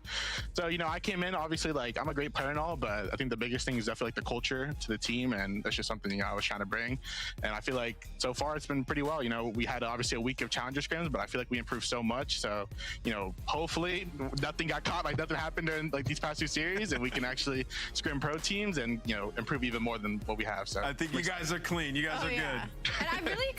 So you know, I came in obviously like I'm a great player and all, but I think the biggest thing is definitely like the culture to the team, and that's just something, you know, I was trying to bring. And I feel like so far it's been pretty well. You know, we had obviously a week of challenger scrims, but I feel like we improved so much. So you know, hopefully nothing got caught, like nothing happened during like these past 2 series, and we can actually scrim pro teams and, you know, improve even more than what we have. So I think you guys are clean. You guys are good. And I really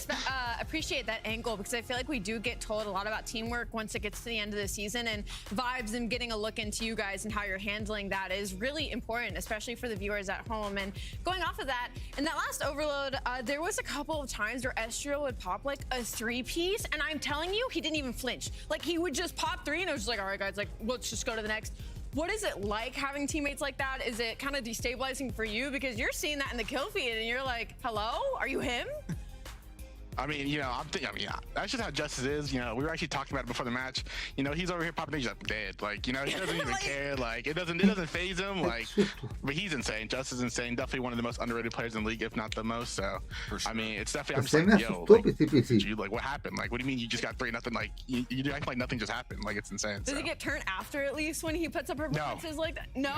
appreciate that angle, because I feel like we do get told a lot about teamwork once it gets to the end of the season, and vibes and getting a look into you guys and how you're handling that is really important, especially for the viewers at home. And going off of that, in that last overload, there was a couple of times where Estriel would pop like a 3-piece, and I'm telling you, he didn't even flinch. Like, he would just pop 3, and it was just like, all right, guys, like, let's just go to the next. What is it like having teammates like that? Is it kind of destabilizing for you? Because you're seeing that in the kill feed, and you're like, hello? Are you him? I mean, you know, that's just how Justice is. You know, we were actually talking about it before the match. You know, he's over here popping things up dead. Like, you know, he doesn't even care. Like, it doesn't phase him. Like, but he's insane. Justice is insane. Definitely one of the most underrated players in the league, if not the most. So, I mean, it's definitely. I'm just like, yo, like, what happened? Like, what do you mean you just got 3-0? Like, you act like nothing just happened. Like, it's insane. Does he get turned after at least when he puts up performances like that? No.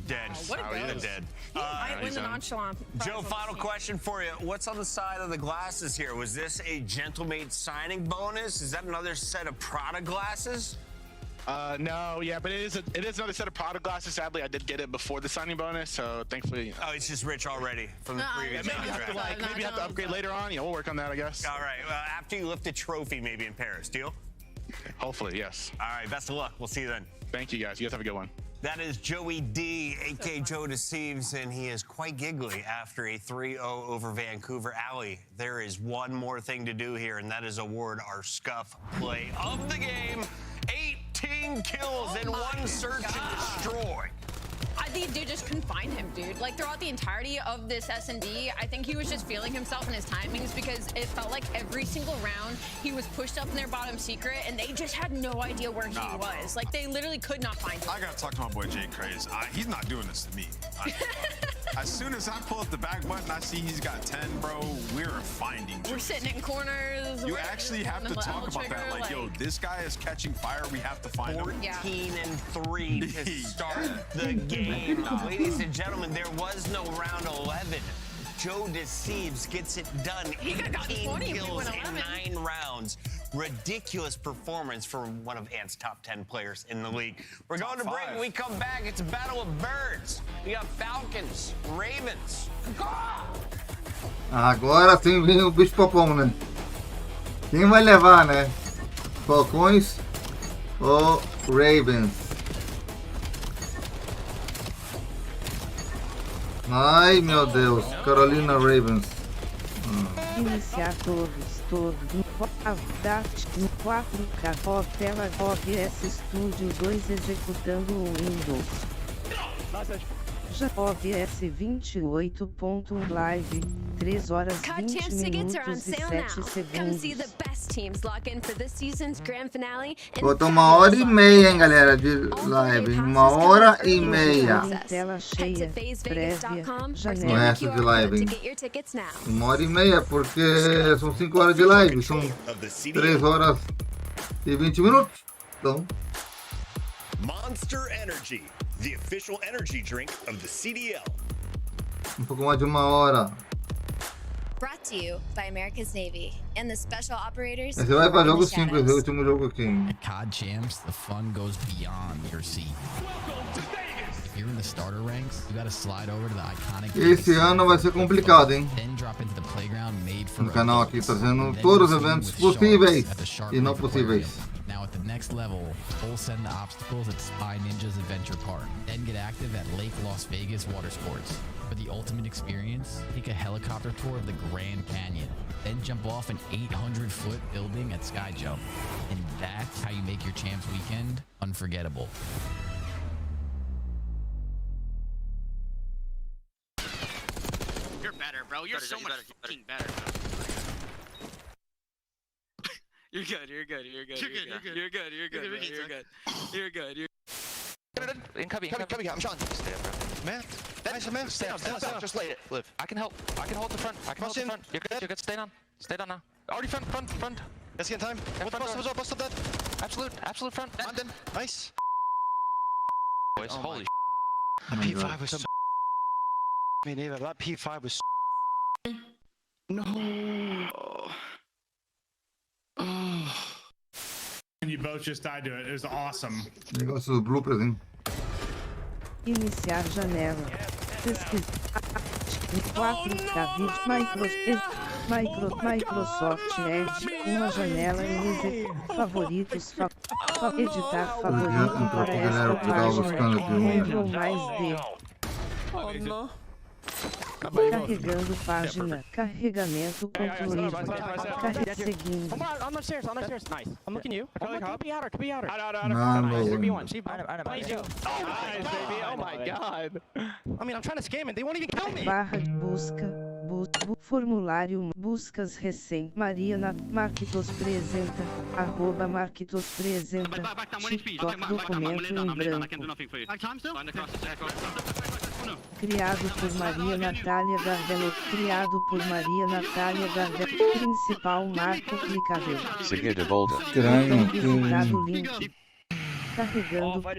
Dead. What a ghost. Dead. He might win the nonchalant. Joe, final question for you. What's on the side of the glasses here? Was this a Gentlemate signing bonus? Is that another set of Prada glasses? No, yeah, but it is another set of product glasses. Sadly, I did get it before the signing bonus, so thankfully. Oh, it's just rich already from the previous contract. Maybe have to upgrade later on. Yeah, we'll work on that, I guess. All right. Well, after you lift a trophy, maybe in Paris. Deal? Hopefully, yes. All right. Best of luck. We'll see you then. Thank you, guys. You guys have a good one. That is Joey D, a.k.a. Joe Deceives, and he is quite giggly after a 3-0 over Vancouver. Alley, there is one more thing to do here, and that is award our scuff play of the game. 18 kills in one search and destroy. I think dude just couldn't find him, dude. Like throughout the entirety of this S&D, I think he was just feeling himself in his timings because it felt like every single round he was pushed up in their bottom secret and they just had no idea where he was. Like they literally could not find him. I gotta talk to my boy Jay Craze. He's not doing this to me. As soon as I pull up the back button, I see he's got 10, bro. We're finding. We're sitting in corners. You actually have to talk about that. Like, yo, this guy is catching fire. We have to find him. 14-3 to start the game. Ladies and gentlemen, there was no round 11. Joe Deceives gets it done. 18 kills in 9 rounds. Ridiculous performance for one of Ant's top 10 players in the league. We're going to break. When we come back, it's a battle of birds. We got Falcons, Ravens. Agora sim vem o bicho papão, né? Quem vai levar, né? Falcões ou Ravens? Ai, meu Deus. Carolina Ravens. Iniciar todos no 4K tela OBS Studio 2 executando o Windows. Já OBS 28.1 live 3 horas 20 minutos e 7 segundos. Vou tomar 1h30, hein, galera, de live. 1h30. Tela cheia, prévia, janela. O resto de live, hein? 1h30, porque são 5 horas de live. São 3 horas e 20 minutos. Então. Monster Energy, the official energy drink of the CDL. Pouco mais de 1 hora. Brought to you by America's Navy and the special operators. Esse vai para jogo simples, é o último jogo aqui. At COD Champs, the fun goes beyond your seat. If you're in the starter ranks, you gotta slide over to the iconic. Esse ano vai ser complicado, hein? Then drop into the playground made for no canal aqui trazendo todos os eventos possíveis e não possíveis. Now at the next level, full send the obstacles at Spy Ninja's Adventure Park. Then get active at Lake Las Vegas Water Sports. For the ultimate experience, take a helicopter tour of the Grand Canyon. Then jump off an 800-foot building at Sky Jump. And that's how you make your Champs weekend unforgettable. You're better, bro. You're so much fucking better. You're good. You're good. You're good. You're good. You're good. You're good. You're good. You're good. You're good. In cubby, I'm Sean. Stay up, bro. Man. Stay down. Just lay it. Live. I can help. I can hold the front. You're good. You're good. Stay down. Stay down now. Already front. Let's get time. Bust up that. Absolute front. London. Nice. Boys, holy that P5 was so me neither. That P5 was no. And you both just died to it. It was awesome. Negócio do bloopers, hein? Iniciar janela. Pesquisar. 4K Microsoft Edge. Uma janela em favoritos. Editar favorito para esta página. Ctrl mais D. Carregando página. Carregamento concluído. Seguindo. On the stairs. Nice. I'm looking you. Could be outer. No. 3v1. Nice, baby. Oh my god. I mean, I'm trying to scam it. They won't even kill me. Barra de busca. Formulário buscas recém. Mariana Marquitos apresenta. @Marquitos apresenta. TikTok documento em branco. Criado por Maria Natália Gardello. Principal marco clicável. Seguida volta. Visitado link.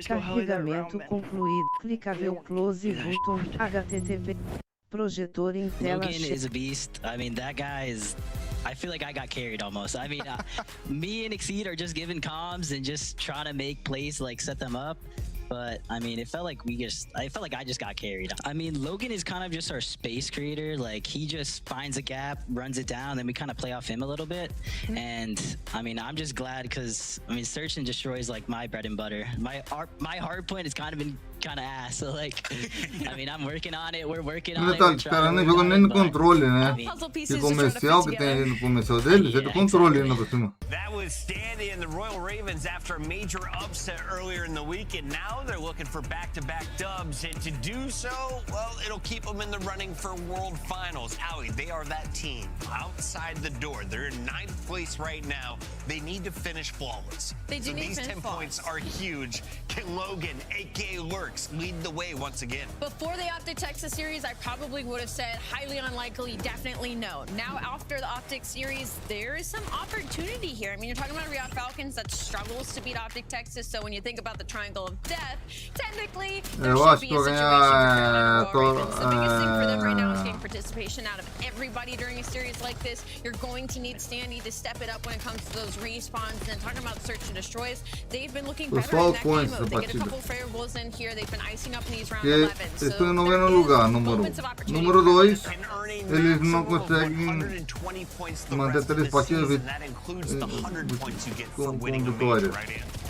Carregamento concluído. Clicável close button. HTTP. Projetor em tela. Logan is a beast. I mean, that guy is I feel like I got carried almost. I mean, me and Exceed are just giving comms and just trying to make plays, like set them up. But I mean, it felt like I felt like I just got carried. I mean, Logan is kind of just our space creator. Like he just finds a gap, runs it down, then we kind of play off him a little bit. And I mean, I'm just glad because I mean, search and destroy is like my bread and butter. My hard point has kind of been kind of ass. So like, I mean, I'm working on it. We're working on it. Cara, não jogou nem no controle, né? Que comercial que tem ali no comercial dele, você tem controle ainda por cima. That was Standy and the Royal Ravens after a major upset earlier in the week, and now they're looking for back-to-back dubs, and to do so, well, it'll keep them in the running for World Finals. Allie, they are that team outside the door. They're in 9th place right now. They need to finish flawless. They do so need these to finish 10 points are huge. Can Logan, aka Lurks, lead the way once again? Before the Optic Texas series, I probably would have said highly unlikely, definitely no. Now after the Optic series, there is some opportunity here. I mean, you're talking about Riyadh Falcons that struggles to beat Optic Texas, so when you think about the triangle of death, technically there should be a situation for Royal Ravens. The biggest thing for them right now is getting participation out of everybody during a series like this. You're going to need Standy to step it up when it comes to those respawns. And talking about search and destroys, they've been looking better in that game mode. They get a couple favorables in here. They've been icing up in these round 11. Estou em noveno lugar, número 2. Eles não conseguem manter 3 partidas com vitória.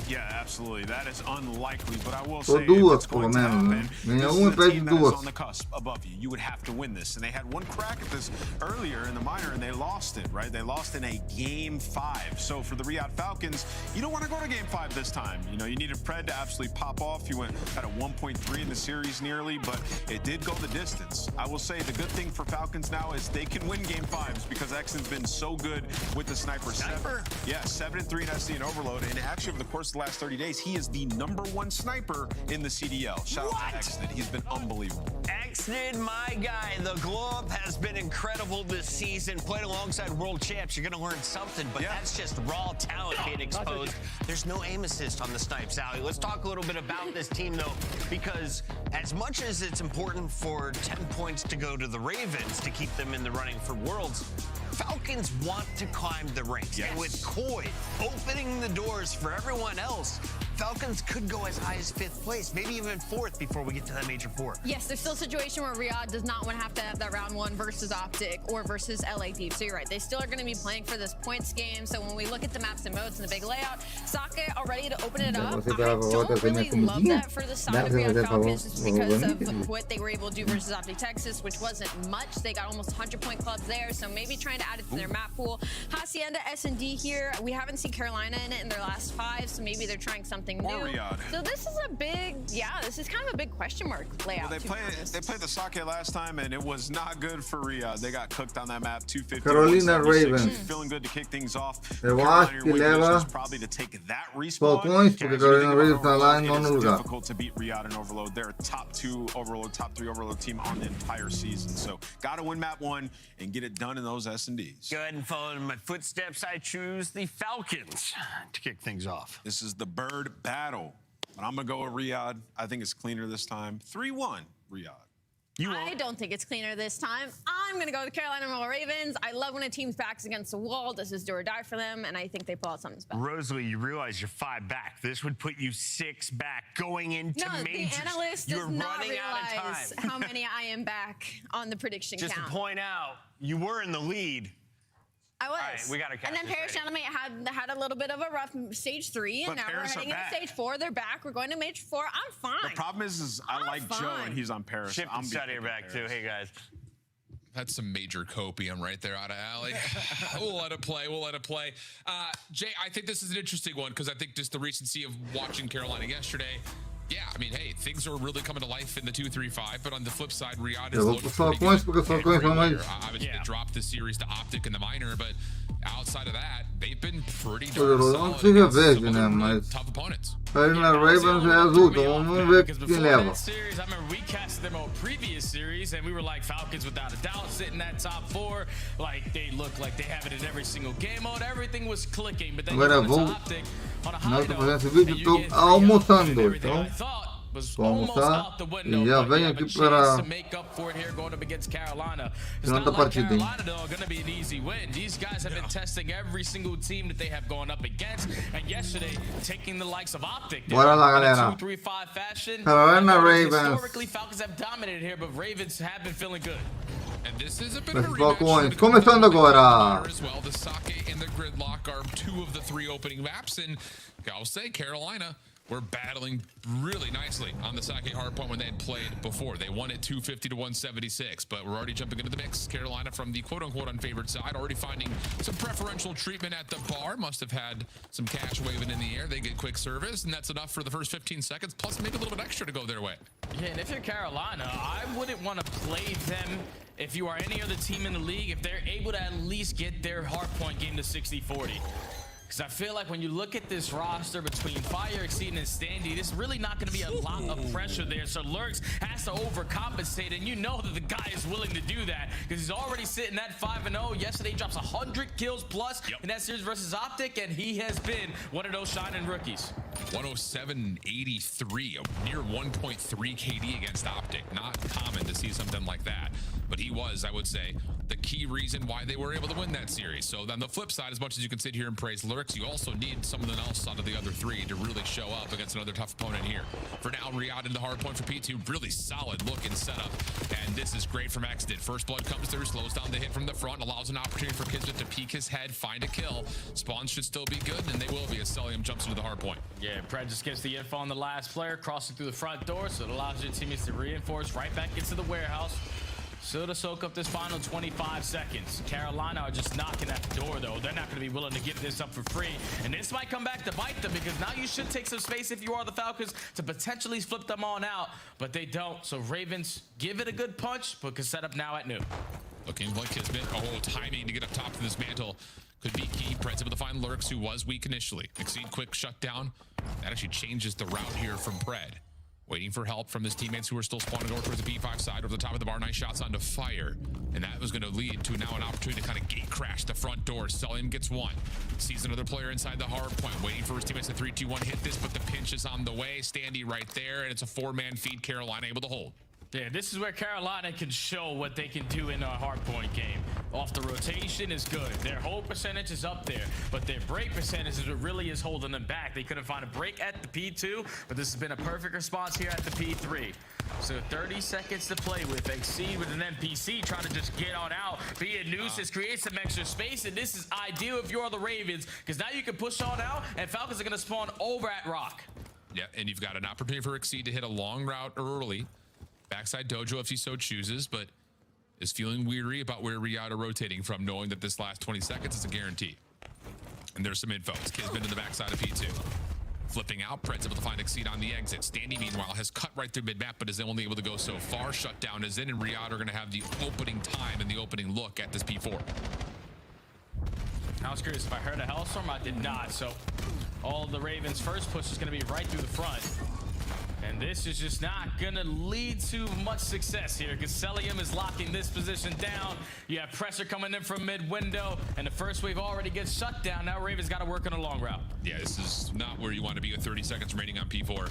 Yeah, absolutely. That is unlikely, but I will say duas, pelo menos. Nenhuma perde duas. On the cusp above you, you would have to win this. And they had one crack at this earlier in the minor, and they lost it, right? They lost in a Game 5. So for the Riyadh Falcons, you don't want to go to Game 5 this time. You know, you needed Pred to absolutely pop off. You went at a 1.3 in the series nearly, but it did go the distance. I will say the good thing for Falcons now is they can win Game 5s because Exon's been so good with the sniper. 7-3 in SC and Overload, and actually over the course of the last 30 days, he is the #1 sniper in the CDL. Shout out to Exnid. He's been unbelievable. Exnid, my guy. The glow up has been incredible this season. Played alongside world champs. You're going to learn something, but that's just raw talent being exposed. There's no aim assist on the snipes, Allie. Let's talk a little bit about this team, though, because as much as it's important for 10 points to go to the Ravens to keep them in the running for Worlds, Falcons want to climb the ranks. Yes. And with Koi opening the doors for everyone else, Falcons could go as high as 5th place, maybe even 4th before we get to that Major 4. Yes, there's still a situation where Riyadh does not want to have that round 1 versus Optic or versus LA Deep. So you're right, they still are going to be playing for this points game. So when we look at the maps and modes and the big layout, Sake already to open it up. I don't really love that for the side of Riyadh Falcons just because of what they were able to do versus Optic Texas, which wasn't much. They got almost 100-point clubs there, so maybe trying to add it to their map pool. Hacienda, S&D here. We haven't seen Carolina in it in their last 5, so maybe they're trying something new. So this is a big, this is kind of a big question mark layout. Well, they played the Sake last time, and it was not good for Riyadh. They got cooked on that map, 250. Carolina Ravens. Feeling good to kick things off. Eu acho que leva probably to take that Falcões, porque Carolina Ravens está lá em nono lugar. Difficult to beat Riyadh and Overload. They're a top 2 Overload, top 3 Overload team on the entire season. So got to win map 1 and get it done in those S&Ds. Go ahead and follow in my footsteps. I choose the Falcons to kick things off. This is the bird battle. But I'm going to go with Riyadh. I think it's cleaner this time. 3-1 Riyadh. I don't think it's cleaner this time. I'm going to go with the Carolina Royal Ravens. I love when a team's back's against the wall. This is do or die for them, and I think they pull out something special. Rosalie, you realize you're 5 back. This would put you 6 back going into majors. The analyst does not realize how many I am back on the prediction count. Just to point out, you were in the lead. I was. All right, we gotta and then Paris Gentleman had a little bit of a rough stage 3, and now we're heading into stage 4. They're back. We're going to stage 4. I'm fine. The problem is I like Joe, and he's on Paris. Chip and Study are back too. Hey guys. That's some major copium right there out of Alley. We'll let it play. We'll let it play. Jay, I think this is an interesting one because I think just the recency of watching Carolina yesterday. Yeah, I mean, hey, things are really coming to life in the 2-3-5, but on the flip side, Riyadh is loaded obviously they dropped the series to Optic in the minor, but outside of that, they've been pretty darn solid against tough opponents. Carolina Ravens é azul, então vamos ver quem leva. I remember we casted them on previous series, and we were like Falcons without a doubt, sitting that top 4. Like they look like they have it in every single game mode. Everything was clicking, but then agora vou. Nós estamos fazendo esse vídeo, estou almoçando, então. was Vou almost almoçar out the e window. já But venho you have a aqui chance para to make up for it here going up against Carolina. It's segunda not like partida, hein? Carolina, though, going to be an easy win. These guys have been testing every single team that they have gone up against. And yesterday, taking the likes of Optic Bora lá, in a galera. 2-3-5 fashion. Carolina Historically, Ravens. Falcons have dominated here, but Ravens have been feeling good. And this is a bit of a Falcões. rematch. Começando agora. As well, the Sake and the Gridlock are 2 of the 3 opening maps, and I'll say Carolina were battling really nicely on the Sake hardpoint when they had played before. They won it 250 to 176, but we're already jumping into the mix. Carolina from the quote-unquote unfavored side, already finding some preferential treatment at the bar. Must have had some cash waving in the air. They get quick service, and that's enough for the first 15 seconds, plus maybe a little bit extra to go their way. Yeah, and if you're Carolina, I wouldn't want to play them if you are any other team in the league, if they're able to at least get their hardpoint game to 60-40. Because I feel like when you look at this roster between Fire, Exceed, and Standy, there's really not going to be a lot of pressure there. So Lurks has to overcompensate, and you know that the guy is willing to do that because he's already sitting at 5-0. Yesterday, he drops 100 kills plus in that series versus Optic, and he has been one of those shining rookies. 107.83, a near 1.3 KD against Optic. Not common to see something like that, but he was, I would say, the key reason why they were able to win that series. So on the flip side, as much as you can sit here and praise Lurks, you also need something else out of the other 3 to really show up against another tough opponent here. For now, Riyadh in the hard point for P2, really solid looking setup, and this is great from Exit. First blood comes through, slows down the hit from the front, allows an opportunity for Kismet to peek his head, find a kill. Spawns should still be good, and they will be as Celium jumps into the hard point. Yeah, Pred just gets the info on the last player, crossing through the front door, so it allows your teammates to reinforce right back into the warehouse. So to soak up this final 25 seconds. Carolina are just knocking at the door, though. They're not going to be willing to give this up for free. And this might come back to bite them because now you should take some space if you are the Falcons to potentially flip them on out. But they don't. So Ravens give it a good punch, but can set up now at noon. Looking like Kismet, timing to get up top to this mantle could be key. Pred's able to find Lurks, who was weak initially. Exceed quick shutdown. That actually changes the route here from Pred. Waiting for help from his teammates who are still spawning over towards the P5 side. Over the top of the bar, nice shots onto Fire. And that was going to lead to now an opportunity to kind of gate crash the front door. Celium gets one. Sees another player inside the hard point. Waiting for his teammates to 3-2-1 hit this, but the pinch is on the way. Standy right there, and it's a 4-man feed. Carolina able to hold. Yeah, this is where Carolina can show what they can do in a hardpoint game. Off the rotation is good. Their hold percentage is up there, but their break percentage is what really is holding them back. They couldn't find a break at the P2, but this has been a perfect response here at the P3. So 30 seconds to play with. Exceed with an NPC trying to just get on out. Be a nuisance, create some extra space, and this is ideal if you're the Ravens, because now you can push on out, and Falcons are going to spawn over at Rock. Yeah, and you've got an opportunity for Exceed to hit a long route early. Backside dojo if he so chooses, but is feeling weary about where Riyadh are rotating from, knowing that this last 20 seconds is a guarantee. And there's some info. Kismet in the backside of P2. Flipping out, Pred's able to find Exceed on the exit. Standy, meanwhile, has cut right through mid-map, but is only able to go so far. Shutdown is in, and Riyadh are going to have the opening time and the opening look at this P4. I was curious if I heard a Hellstorm. I did not. So all of the Ravens' first push is going to be right through the front. And this is just not going to lead to much success here because Celium is locking this position down. You have pressure coming in from mid-window, and the first wave already gets shut down. Now Ravens got to work on a long route. Yeah, this is not where you want to be with 30 seconds remaining on P4.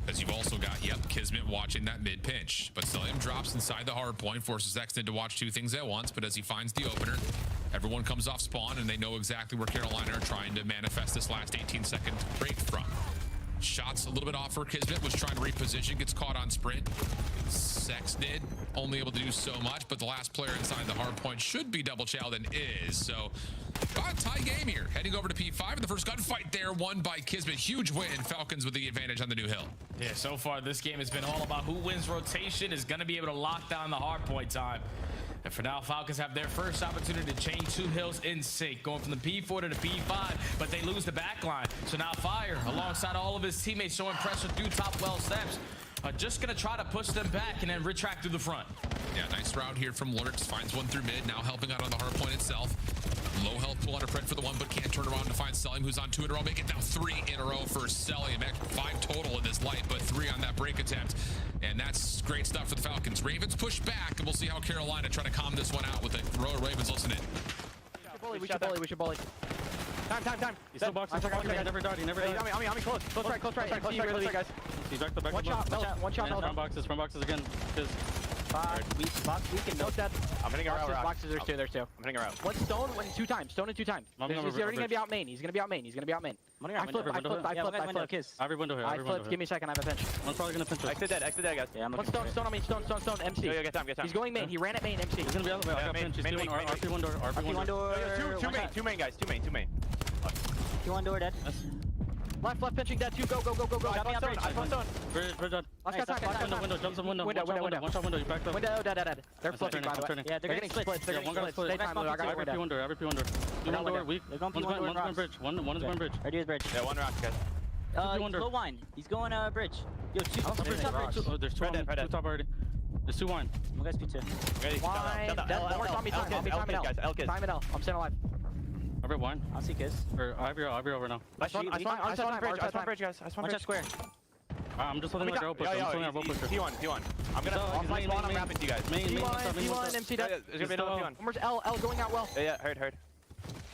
As you've also got, Kismet watching that mid-pinch. But Celium drops inside the hard point, forces Exton to watch 2 things at once. But as he finds the opener, everyone comes off spawn, and they know exactly where Carolina are trying to manifest this last 18-second break from. Shots a little bit off for Kismet, was trying to reposition, gets caught on sprint. Sexted, only able to do so much, but the last player inside the hard point should be double chowed and is. So, tie game here. Heading over to P5, and the first gunfight there won by Kismet. Huge win, Falcons with the advantage on the new hill. Yeah, so far this game has been all about who wins rotation is going to be able to lock down the hard point time. And for now, Falcons have their first opportunity to chain 2 hills in sync, going from the P4 to the P5, but they lose the back line. So now Fire, alongside all of his teammates showing pressure through top well steps, are just going to try to push them back and then retract through the front. Yeah, nice route here from Lurks. Finds one through mid, now helping out on the hard point itself. Low health pull under Pred for the one, but can't turn around to find Celium, who's on 2 in a row. Make it now 3 in a row for Celium. 5 total in this light, but 3 on that break attempt. And that's great stuff for the Falcons. Ravens push back, and we'll see how Carolina try to calm this one out with the row of Ravens listening. We should bully. Time. He's still boxing. Never died. On me, close right, guys. He's back to back. One shot. Front boxes again. Box weak and no dead. I'm hitting around. Boxes, there's two. I'm hitting around. One stone, two times. He's already gonna be out main. He's gonna be out main. I flip. Every window here. I flip. Give me a second. I have a pinch. One's probably gonna pinch. Exit dead, guys. Yeah, one stone on me. Stone. MC. Get time. He's going main. He ran at main. MC. He's gonna be out the way. I got pinch. He's doing RP1 door. Two main, guys. Two main. Two door dead. Left pinching dead. Two. Go. I found stone. Bridge dead. Last guy. Window. Jumps on window. Window. One shot window. You backed up. Window dead. They're flipping by the way. Yeah, they're getting split. One guy's split. Stay time. I got RP window. One door weak. One's going bridge. One is going bridge. Ready is bridge. Yeah, one round, guys. Low wine. He's going bridge. Yo, two. There's two top already. There's two wine. One guy's P2. Ready. Wine. One more time. Time it L. I'm staying alive. I bet wine. I'll see kiss. Or Ivory over now. I spawn bridge, guys. I spawn bridge. Square. I'm just holding my rope pusher. P1. I'm gonna off my spawn. I'm wrapping to you guys. P1, MC dead. There's gonna be another P1. Where's L going out well. Yeah, heard.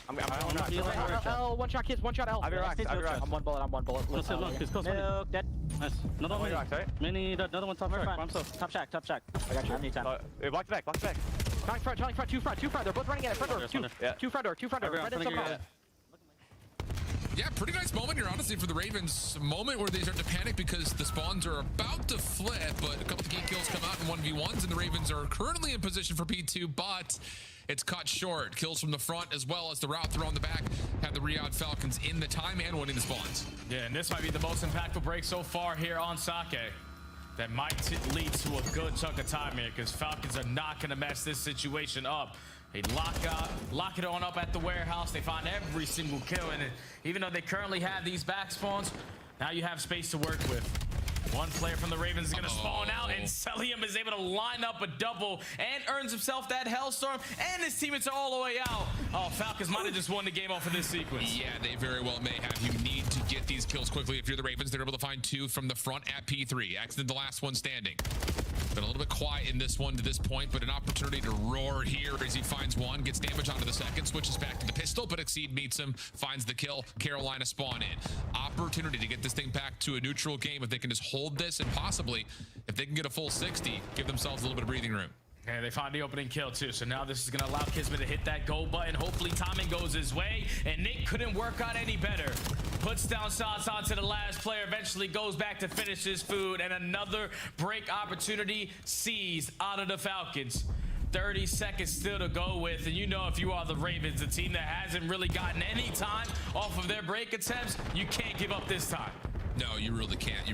I'm L, one shot kiss, one shot L. I'll be rocks. I'm one bullet. Close, Milk, dead. Nice. Another one. Mini, another one top shack. Top shack. I got you. I need time. Block the back. Telling front, two front. They're both running at it. Front door. Two front door. Red and some Yeah, pretty nice moment here, honestly, for the Ravens. A moment where they start to panic because the spawns are about to flip, but a couple of game kills come out in 1v1s, and the Ravens are currently in position for P2, but it's cut short. Kills from the front as well as the route throw on the back have the Riyadh Falcons in the time and winning the spawns. Yeah, and this might be the most impactful break so far here on Sake. That might lead to a good chunk of time here, because Falcons are not going to mess this situation up. They lock it on up at the warehouse. They find every single kill in it. Even though they currently have these back spawns, now you have space to work with. One player from the Ravens is going to spawn out, and Celium is able to line up a double and earns himself that Hellstorm, and his teammates are all the way out. Oh, Falcons might have just won the game off of this sequence. Yeah, they very well may have. You need to get these kills quickly. If you're the Ravens, they're able to find two from the front at P3. Exited the last one standing. Been a little bit quiet in this one to this point, but an opportunity to roar here as he finds one, gets damage onto the second, switches back to the pistol, but Exceed meets him, finds the kill. Carolina spawn in. Opportunity to get this thing back to a neutral game if they can just hold this, and possibly, if they can get a full 60, give themselves a little bit of breathing room. And they find the opening kill too, so now this is going to allow Kismet to hit that go button. Hopefully timing goes his way, and Nick couldn't work out any better. Puts down shots onto the last player, eventually goes back to finish his food, and another break opportunity seized out of the Falcons. 30 seconds still to go with, and you know, if you are the Ravens, a team that hasn't really gotten any time off of their break attempts, you can't give up this time. No, you really can't.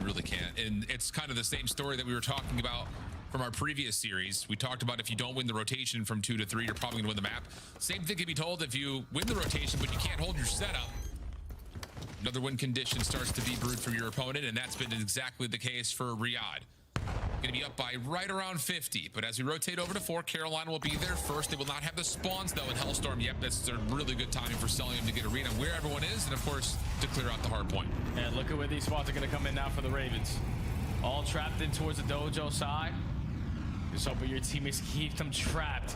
And it's kind of the same story that we were talking about from our previous series. We talked about if you don't win the rotation from 2 to 3, you're probably gonna win the map. Same thing can be told if you win the rotation, but you can't hold your setup. Another win condition starts to be brewed for your opponent, and that's been exactly the case for Riyadh. Gonna be up by right around 50, but as we rotate over to 4, Carolina will be there first. They will not have the spawns though in Hellstorm. Yep, that's a really good timing for Celium to get a read on where everyone is, and of course to clear out the hard point. And look at where these spots are gonna come in now for the Ravens. All trapped in towards the dojo side. Just hoping your teammates keep them trapped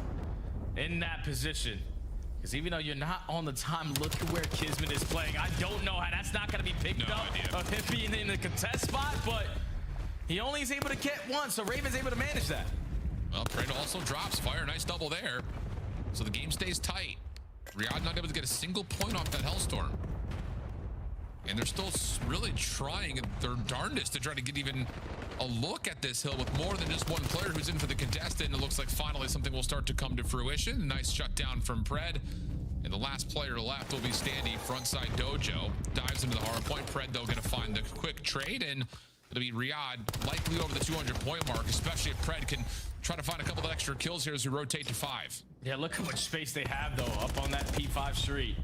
in that position. Because even though you're not on the time, look at where Kismet is playing. I don't know how that's not going to be picked up of him being in the contest spot, but he only is able to get one, so Raven's able to manage that. Well, Prado also drops fire. Nice double there. So the game stays tight. Riyadh not able to get a single point off that Hellstorm. And they're still really trying their darndest to try to get even a look at this hill with more than just one player who's in for the contestant. And it looks like finally something will start to come to fruition. Nice shutdown from Pred. And the last player left will be Standy, frontside dojo. Dives into the hard point. Pred, though, going to find the quick trade. And it'll be Riyadh likely over the 200-point mark, especially if Pred can try to find a couple of extra kills here as we rotate to 5. Yeah, look how much space they have, though, up on that P5 street.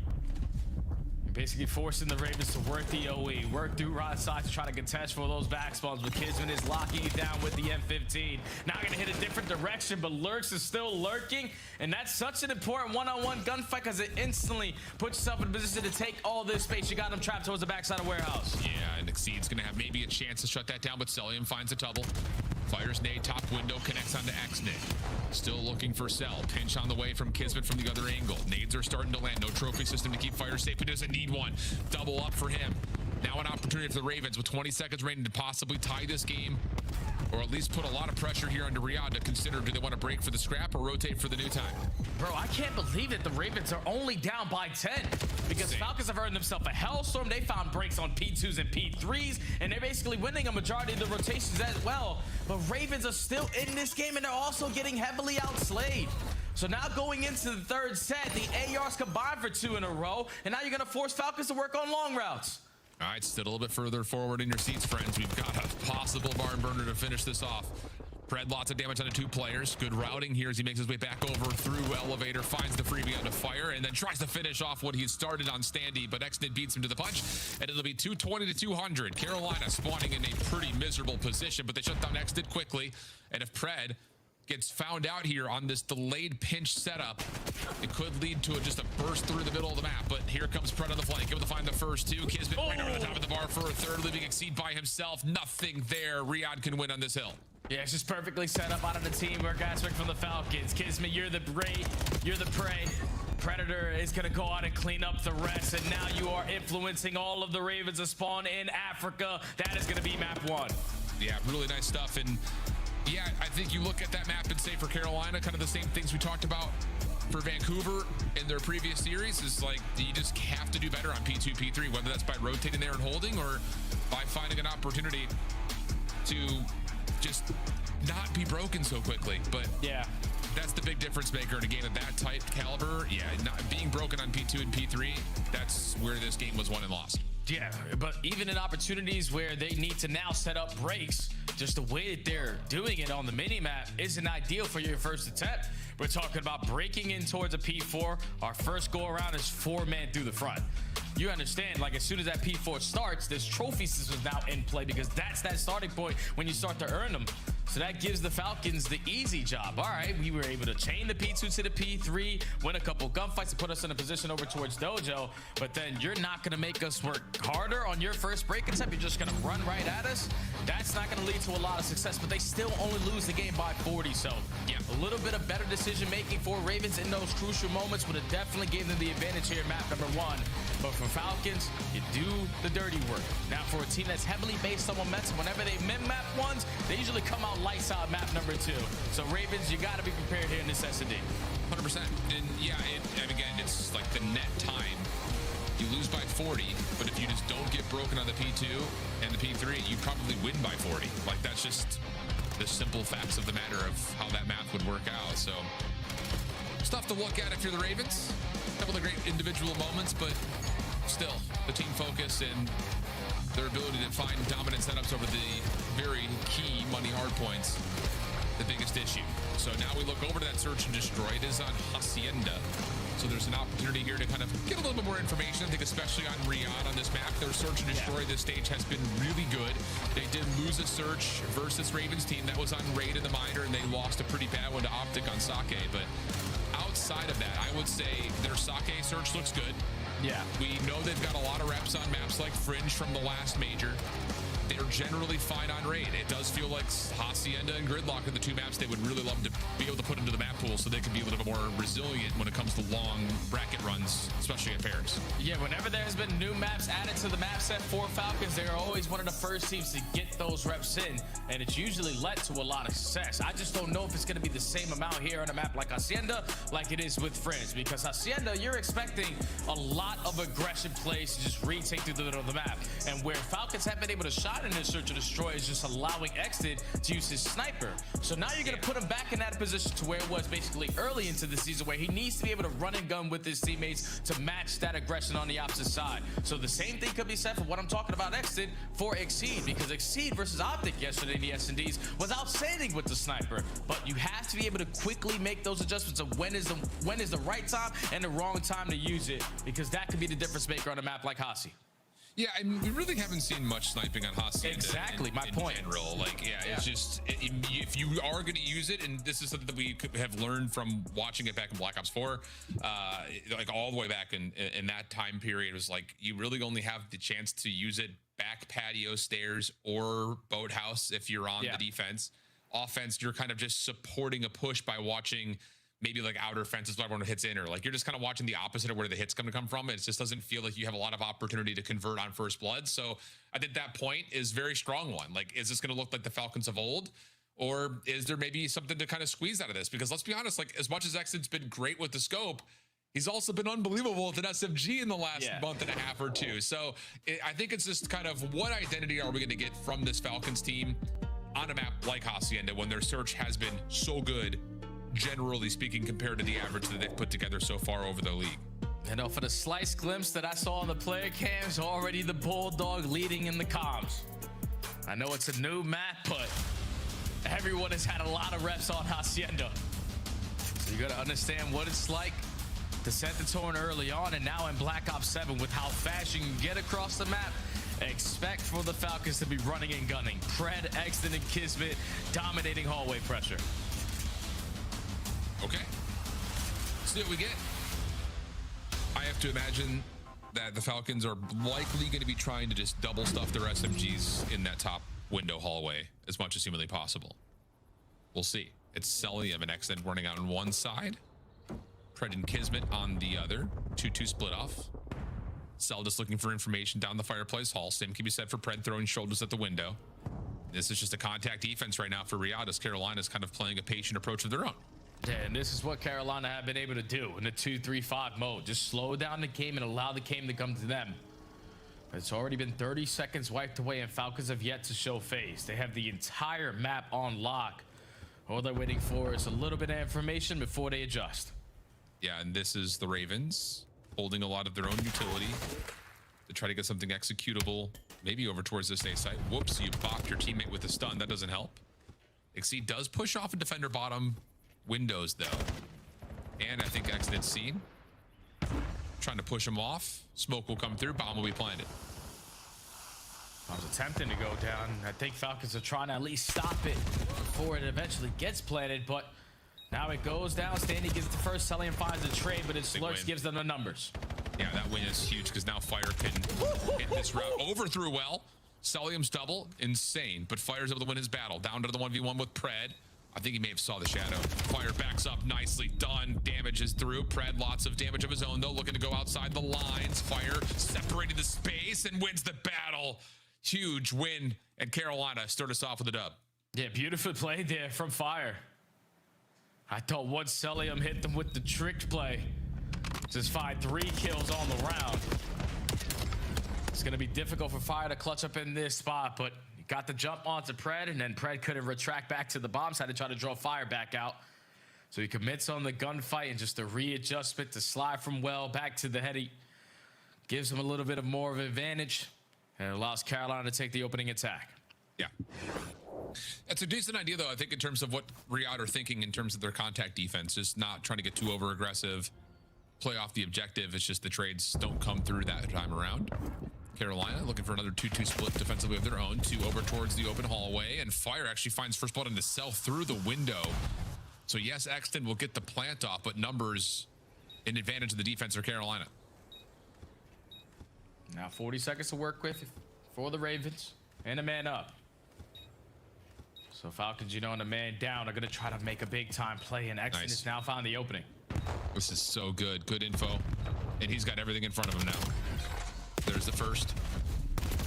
Basically forcing the Ravens to work the OE, work through right side to try to contest for those back spawns, but Kismet is locking it down with the M15. Now gonna hit a different direction, but Lurks is still lurking, and that's such an important one-on-one gunfight because it instantly puts yourself in a position to take all this space. You got him trapped towards the backside of warehouse. Yeah, and Exceed's gonna have maybe a chance to shut that down, but Celium finds a double. Fires nade, top window, connects onto X-Nade. Still looking for Cell. Pinch on the way from Kismet from the other angle. Nades are starting to land. No trophy system to keep fire safe, but doesn't need one. Double up for him. Now an opportunity for the Ravens with 20 seconds remaining to possibly tie this game, or at least put a lot of pressure here onto Riyadh to consider, do they want to break for the scrap or rotate for the new time? Bro, I can't believe it. The Ravens are only down by 10 because Falcons have earned themselves a hellstorm. They found breaks on P2s and P3s, and they're basically winning a majority of the rotations as well. But Ravens are still in this game, and they're also getting heavily outslayed. So now going into the third set, the ARs combined for 2 in a row, and now you're going to force Falcons to work on long routes. All right, sit a little bit further forward in your seats, friends. We've got a possible barn burner to finish this off. Pred, lots of damage on the 2 players. Good routing here as he makes his way back over through elevator, finds the freebie on the fire, and then tries to finish off what he started on Standy, but Exnid beats him to the punch, and it'll be 220 to 200. Carolina spawning in a pretty miserable position, but they shut down Exnid quickly, and if Pred gets found out here on this delayed pinch setup, it could lead to just a burst through the middle of the map. But here comes Pred on the flank, able to find the first 2. Kismet right over the top of the bar for a third, leaving Exceed by himself. Nothing there. Riyadh can win on this hill. Yeah, it's just perfectly set up out of the teamwork aspect from the Falcons. Kismet, you're the prey. Predator is going to go out and clean up the rest, and now you are influencing all of the Ravens to spawn in Africa. That is going to be map 1. Yeah, really nice stuff. And yeah, I think you look at that map and say for Carolina, kind of the same things we talked about for Vancouver in their previous series is like, you just have to do better on P2, P3, whether that's by rotating there and holding or by finding an opportunity to just not be broken so quickly. But yeah, that's the big difference maker in a game of that type caliber. Yeah, not being broken on P2 and P3, that's where this game was won and lost. Yeah, but even in opportunities where they need to now set up breaks, just the way that they're doing it on the mini-map isn't ideal for your first attempt. We're talking about breaking in towards a P4. Our first go-around is 4-man through the front. You understand, like as soon as that P4 starts, this trophy system is now in play because that's that starting point when you start to earn them. So that gives the Falcons the easy job. All right, we were able to chain the P2 to the P3, win a couple gunfights to put us in a position over towards Dojo, but then you're not going to make us work harder on your first break attempt. You're just going to run right at us. That's not going to lead to a lot of success, but they still only lose the game by 40. So yeah, a little bit of better decision making for Ravens in those crucial moments would have definitely gave them the advantage here in map number 1. But for Falcons, you do the dirty work. Now for a team that's heavily based on momentum, whenever they min-map ones, they usually come out lights out map number 2. So Ravens, you got to be prepared here in this S&D. 100%. And yeah, and again, it's like the net time. You lose by 40, but if you just don't get broken on the P2 and the P3, you probably win by 40. Like that's just the simple facts of the matter of how that math would work out. So stuff to look at if you're the Ravens. A couple of great individual moments, but still the team focus and their ability to find dominant setups over the very key money hard points, the biggest issue. So now we look over to that search and destroy. It is on Hacienda. So there's an opportunity here to kind of get a little bit more information. I think especially on Riyadh on this map, their search and destroy this stage has been really good. They did lose a search versus Ravens team that was on Raid in the minor, and they lost a pretty bad one to Optic on Sake. But outside of that, I would say their Sake search looks good. Yeah. We know they've got a lot of reps on maps like Fringe from the last major. They're generally fine on Raid. It does feel like Hacienda and Gridlock are the 2 maps they would really love to be able to put into the map pool so they can be a little bit more resilient when it comes to long bracket runs, especially at pairs. Yeah, whenever there's been new maps added to the map set for Falcons, they're always one of the first teams to get those reps in, and it's usually led to a lot of success. I just don't know if it's going to be the same amount here on a map like Hacienda like it is with Fringe, because Hacienda, you're expecting a lot of aggression plays to just retake through the middle of the map, and where Falcons have been able to shot in this search and destroy is just allowing Exted to use his sniper. So now you're going to put him back in that position to where it was basically early into the season, where he needs to be able to run and gun with his teammates to match that aggression on the opposite side. So the same thing could be said for what I'm talking about Exted for Exceed, because Exceed versus Optic yesterday in the S&Ds was outstanding with the sniper, but you have to be able to quickly make those adjustments of when is the right time and the wrong time to use it, because that could be the difference maker on a map like Hasi. Yeah, I mean, we really haven't seen much sniping on Hacienda. Exactly, my point. In general, like, yeah, it's just if you are going to use it, and this is something that we have learned from watching it back in Black Ops 4, like all the way back in that time period, was like you really only have the chance to use it back patio stairs or boathouse if you're on the defense. Offense, you're kind of just supporting a push by watching maybe like outer fences where everyone hits in, or like you're just kind of watching the opposite of where the hit's going to come from. It just doesn't feel like you have a lot of opportunity to convert on first blood. So I think that point is very strong one. Like, is this going to look like the Falcons of old? Or is there maybe something to kind of squeeze out of this? Because let's be honest, like as much as Exton's been great with the scope, he's also been unbelievable with an SMG in the last month and a half or two. So I think it's just kind of what identity are we going to get from this Falcons team on a map like Hacienda when their search has been so good, generally speaking, compared to the average that they've put together so far over the league. And for the slice glimpse that I saw on the player cams, already the Bulldog leading in the comms. I know it's a new map, but everyone has had a lot of reps on Hacienda. So you got to understand what it's like to set the tone early on, and now in Black Ops 7 with how fast you can get across the map. Expect for the Falcons to be running and gunning. Pred, Exton, and Kismet dominating hallway pressure. Okay. Let's see what we get. I have to imagine that the Falcons are likely going to be trying to just double stuff their SMGs in that top window hallway as much as humanly possible. We'll see. It's Celium and Exton running out on one side. Pred and Kismet on the other. 2-2 split off. Cell just looking for information down the fireplace hall. Same can be said for Pred throwing shoulders at the window. This is just a contact defense right now for Riyadh, as Carolina's kind of playing a patient approach of their own. Yeah, and this is what Carolina have been able to do in the 2-3-5 mode. Just slow down the game and allow the game to come to them. But it's already been 30 seconds wiped away, and Falcons have yet to show face. They have the entire map on lock. All they're waiting for is a little bit of information before they adjust. Yeah, and this is the Ravens holding a lot of their own utility to try to get something executable, maybe over towards this A site. Whoops, you blocked your teammate with a stun. That doesn't help. Exceed does push off a defender bottom windows, though. And I think Exit seen. Trying to push him off. Smoke will come through. Bomb will be planted. I was attempting to go down. I think Falcons are trying to at least stop it before it eventually gets planted, but now it goes down. Standy gets the first. Celium finds the trade, but its lurks gives them the numbers. Yeah, that win is huge because now Fire can hit this route. Overthrew well. Celium's double. Insane. But Fire's able to win his battle. Down to the 1v1 with Pred. I think he may have saw the shadow. Fire backs up. Nicely done. Damage is through. Pred, lots of damage of his own, though. Looking to go outside the lines. Fire separating the space and wins the battle. Huge win. And Carolina start us off with a dub. Yeah, beautifully played there from Fire. I thought once Celium hit them with the trick play, just find 3 kills on the round. It's going to be difficult for Fire to clutch up in this spot, but he got the jump onto Pred, and then Pred couldn't retract back to the bomb side to try to draw Fire back out. So he commits on the gunfight, and just a readjustment to slide from well back to the heady gives him a little bit of more of an advantage, and allows Carolina to take the opening attack. Yeah. That's a decent idea, though, I think, in terms of what Riyadh are thinking in terms of their contact defense. Just not trying to get too over-aggressive, play off the objective. It's just the trades don't come through that time around. Carolina looking for another 2-2 split defensively of their own. 2 over towards the open hallway, and Fire actually finds first blood on the cell through the window. So, yes, Exton will get the plant off, but numbers in advantage of the defense for Carolina. Now 40 seconds to work with for the Ravens, and a man up. So Falcons, you know, and a man down are going to try to make a big-time play, and Exton has now found the opening. This is so good. Good info. And he's got everything in front of him now. There's the first.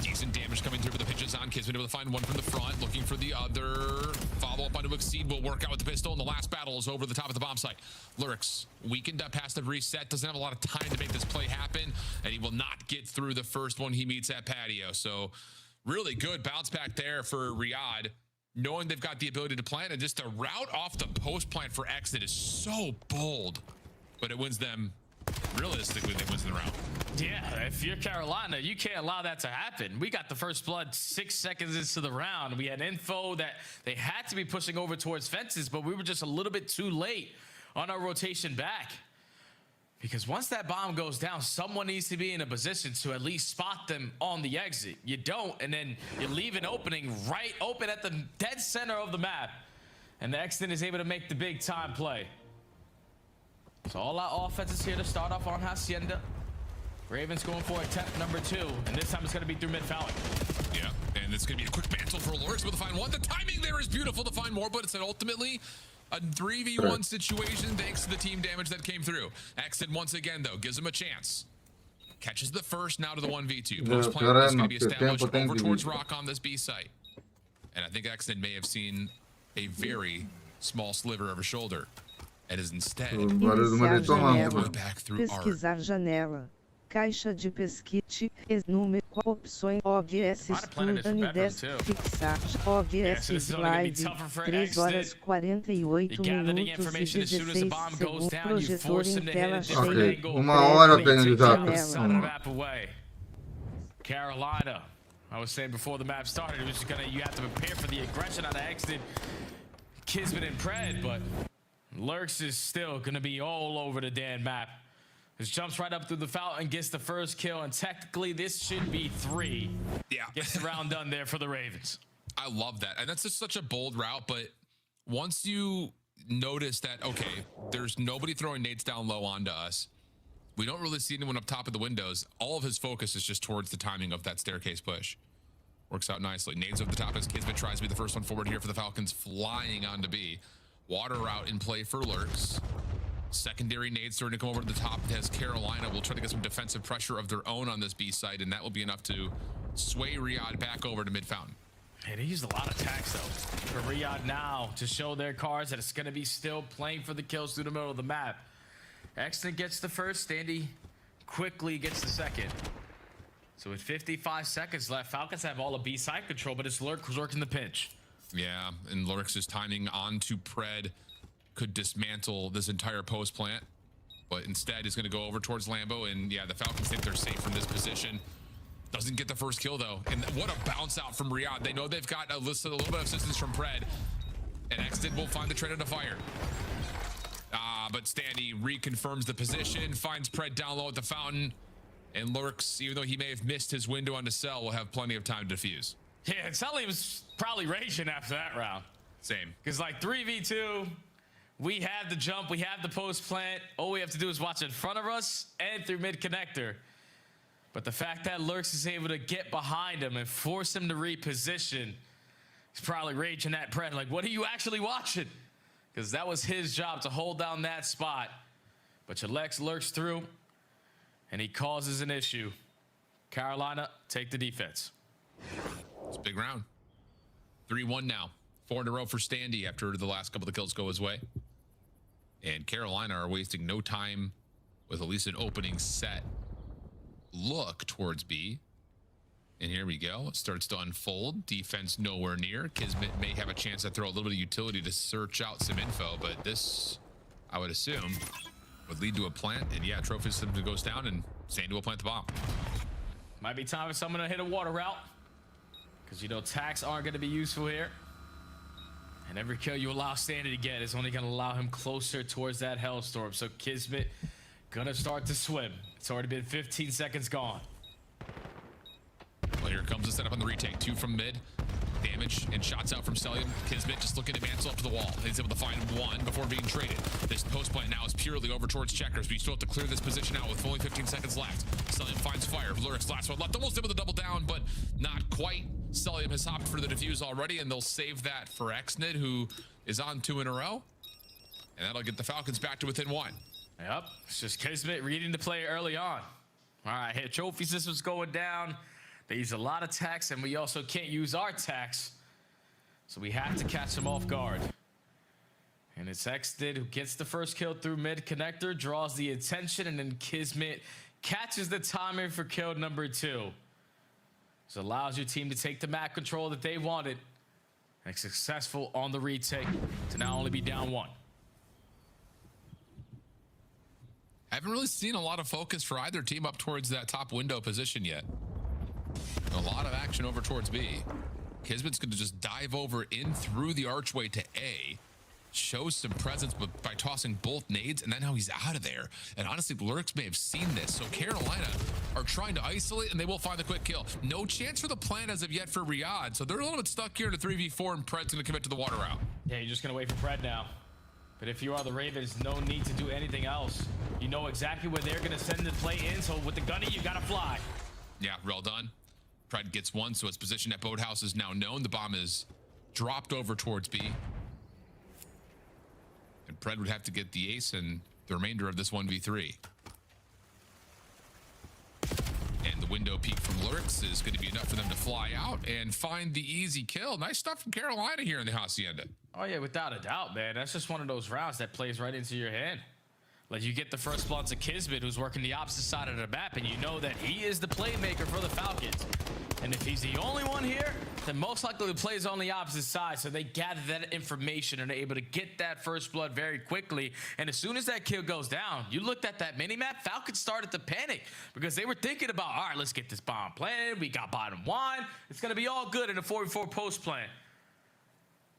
Decent damage coming through with the pitches on. Kismet able to find one from the front. Looking for the other. Follow-up onto Exceed will work out with the pistol, and the last battle is over the top of the bomb site. Lyrics weakened up past the reset. Doesn't have a lot of time to make this play happen, and he will not get through the first one he meets at patio. So really good bounce back there for Riyadh, knowing they've got the ability to plant, and just the route off the post plant for Exit is so bold, but it wins them. Realistically, they wins the round. Yeah, if you're Carolina, you can't allow that to happen. We got the first blood 6 seconds into the round. We had info that they had to be pushing over towards fences, but we were just a little bit too late on our rotation back. Because once that bomb goes down, someone needs to be in a position to at least spot them on the exit. You don't, and then you leave an opening right open at the dead center of the map. And the Exton is able to make the big time play. So all our offense is here to start off on Hacienda. Ravens going for attempt number 2, and this time it's going to be through mid-Falcon. Yeah, and it's going to be a quick mantle for Lorix with a find one. The timing there is beautiful to find more, but it's ultimately a 3v1 situation thanks to the team damage that came through. Exton once again, though, gives him a chance. Catches the first, now to the 1v2. Post plant is going to be established over towards Rock on this B site. And I think Exton may have seen a very small sliver of a shoulder. And is instead Iniciar janela. back through Pesquisar janela. Caixa de pesquite, número, opções, OBS Student Desk, fixar, OBS Live, 3 horas 48 minutos e 16 segundos, projetor em tela cheia. Ok, 1 hora eu tenho de Carolina. I was saying before the map started, it was you have to prepare for the aggression out of Exton, Kismet and Pred, but Lurks is still gonna be all over the damn map. Just jumps right up through the fountain, gets the first kill, and technically this should be 3. Yeah. Gets the round done there for the Ravens. I love that. And that's just such a bold route, but once you notice that, okay, there's nobody throwing nades down low onto us, we don't really see anyone up top of the windows, all of his focus is just towards the timing of that staircase push. Works out nicely. Nades over the top as Kismet tries to be the first one forward here for the Falcons, flying onto B. Water route in play for Lurks. Secondary nades starting to come over to the top as Carolina will try to get some defensive pressure of their own on this B side, and that will be enough to sway Riyadh back over to mid fountain. Hey, they used a lot of attacks though for Riyadh now to show their cards that it's going to be still playing for the kills through the middle of the map. Exton gets the first, Standy quickly gets the second. So with 55 seconds left, Falcons have all of B side control, but it's Lurk who's working the pinch. Yeah, and Lurks' timing onto Pred could dismantle this entire post plant, but instead is going to go over towards Lambo, and yeah, the Falcons think they're safe from this position. Doesn't get the first kill though, and what a bounce out from Riyadh. They know they've got a little bit of assistance from Pred, and Exton will find the trade to fire. But Standy reconfirms the position, finds Pred down low at the fountain, and Lurks, even though he may have missed his window on the cell, will have plenty of time to defuse. Yeah, Sully was probably raging after that round. Same. Because like 3v2, we have the jump, we have the post plant. All we have to do is watch in front of us and through mid connector. But the fact that Lurks is able to get behind him and force him to reposition, he's probably raging at Pred like, what are you actually watching? Because that was his job to hold down that spot. But Chilex lurks through and he causes an issue. Carolina take the defense. It's a big round. 3-1 now. 4 in a row for Standy after the last couple of the kills go his way. And Carolina are wasting no time with at least an opening set look towards B. And here we go. It starts to unfold. Defense nowhere near. Kismet may have a chance to throw a little bit of utility to search out some info, but this, I would assume, would lead to a plant. And yeah, trophy system goes down and Sandy will plant the bomb. Might be time for someone to hit a water route, because you know tacs aren't going to be useful here. And every kill you allow Sandy to get is only going to allow him closer towards that Hellstorm. So Kismet gonna start to swim. It's already been 15 seconds gone. Well, here comes the setup on the retake. 2 from mid. Damage and shots out from Celium. Kismet just looking to mantle up to the wall. He's able to find 1 before being traded. This post plant now is purely over towards checkers, but you still have to clear this position out with only 15 seconds left. Celium finds fire. Lurks last one left. Almost able to double down, but not quite. Celium has hopped for the defuse already, and they'll save that for Xnid, who is on 2 in a row. And that'll get the Falcons back to within 1. Yep, it's just Kismet reading the play early on. All right, here, trophy system's going down. They use a lot of tax, and we also can't use our tax. So we have to catch them off guard. And it's Xnid who gets the first kill through mid connector, draws the attention, and then Kismet catches the timer for kill number 2. This allows your team to take the map control that they wanted. And successful on the retake to now only be down 1. I haven't really seen a lot of focus for either team up towards that top window position yet. A lot of action over towards B. Kismet's going to just dive over in through the archway to A. Shows some presence by tossing both nades, and then now he's out of there. And honestly, Lurks may have seen this. So Carolina are trying to isolate, and they will find the quick kill. No chance for the plan as of yet for Riyadh. So they're a little bit stuck here in a 3v4, and Pred's going to commit to the water route. Yeah, you're just going to wait for Pred now. But if you are the Ravens, no need to do anything else. You know exactly where they're going to send the play in, so with the gunny, you got to fly. Yeah, well done. Pred gets 1, so its position at Boathouse is now known. The bomb is dropped over towards B. Pred would have to get the ace and the remainder of this 1v3. And the window peek from Lurks is going to be enough for them to fly out and find the easy kill. Nice stuff from Carolina here in the Hacienda. Oh, yeah, without a doubt, man. That's just one of those rounds that plays right into your hand. Like, you get the first blood to Kismet, who's working the opposite side of the map, and you know that he is the playmaker for the Falcons. And if he's the only one here, then most likely the plays on the opposite side. So they gather that information and are able to get that first blood very quickly. And as soon as that kill goes down, you looked at that mini-map, Falcons started to panic because they were thinking about, all right, let's get this bomb planted. We got bottom one. It's going to be all good in a 4v4 post plan.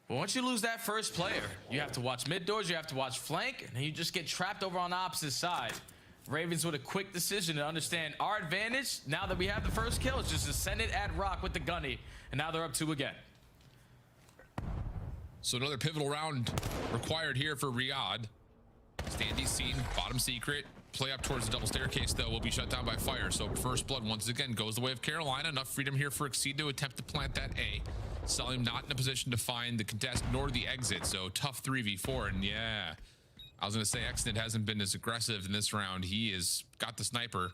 But once you lose that first player, you have to watch mid doors, you have to watch flank, and then you just get trapped over on the opposite side. Ravens with a quick decision to understand our advantage. Now that we have the first kill, it's just to send it at Rock with the gunny, and now they're up 2 again. So another pivotal round required here for Riyadh. Standy's seen, bottom secret. Play up towards the double staircase, though, will be shut down by fire. So first blood, once again, goes the way of Carolina. Enough freedom here for Exceed to attempt to plant that A. Salim not in a position to find the contest nor the exit. So tough 3v4. And yeah, I was going to say Exnid hasn't been as aggressive in this round. He has got the sniper,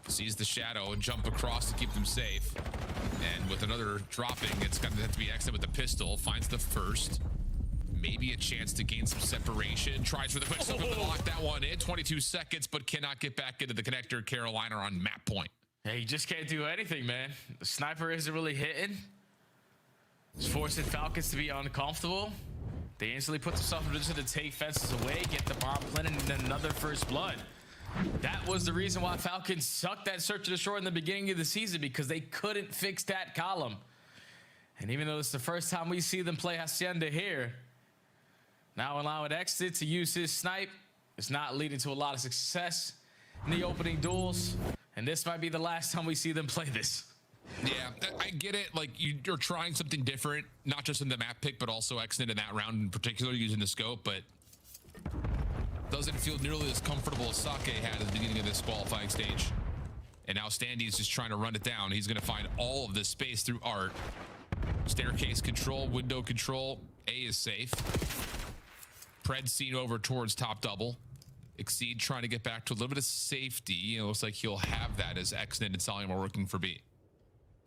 sees the shadow, and jump across to keep them safe. And with another dropping, it's going to have to be Exnid with the pistol. Finds the first. Maybe a chance to gain some separation. Tries for the quick scope to lock that one in. 22 seconds, but cannot get back into the connector. Carolina on map point. Hey, you just can't do anything, man. The sniper isn't really hitting. It's forcing Falcons to be uncomfortable. They instantly put themselves in position to take fences away, get the bomb planted, and then another first blood. That was the reason why Falcons sucked that search and destroy in the beginning of the season, because they couldn't fix that column. And even though it's the first time we see them play Hacienda here, now allowing Exit to use his snipe, it's not leading to a lot of success in the opening duels. And this might be the last time we see them play this. Yeah, I get it. Like, you're trying something different, not just in the map pick, but also Exnid in that round in particular using the scope, but doesn't feel nearly as comfortable as Sake had at the beginning of this qualifying stage. And now Standy's just trying to run it down. He's going to find all of this space through art. Staircase control, window control. A is safe. Pred seen over towards top double. Exceed trying to get back to a little bit of safety. It looks like he'll have that as Exnid and Salim are working for B.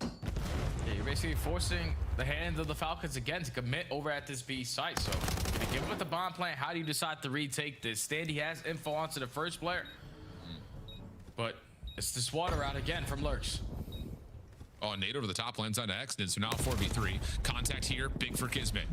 Yeah, you're basically forcing the hands of the Falcons again to commit over at this B site. So if you give up the bomb plan, how do you decide to retake this? Standy has info onto the first player, but it's this water out again from Lurks. Oh, Nate over the top lands onto Exnid, so now 4v3. Contact here, big for Kismet.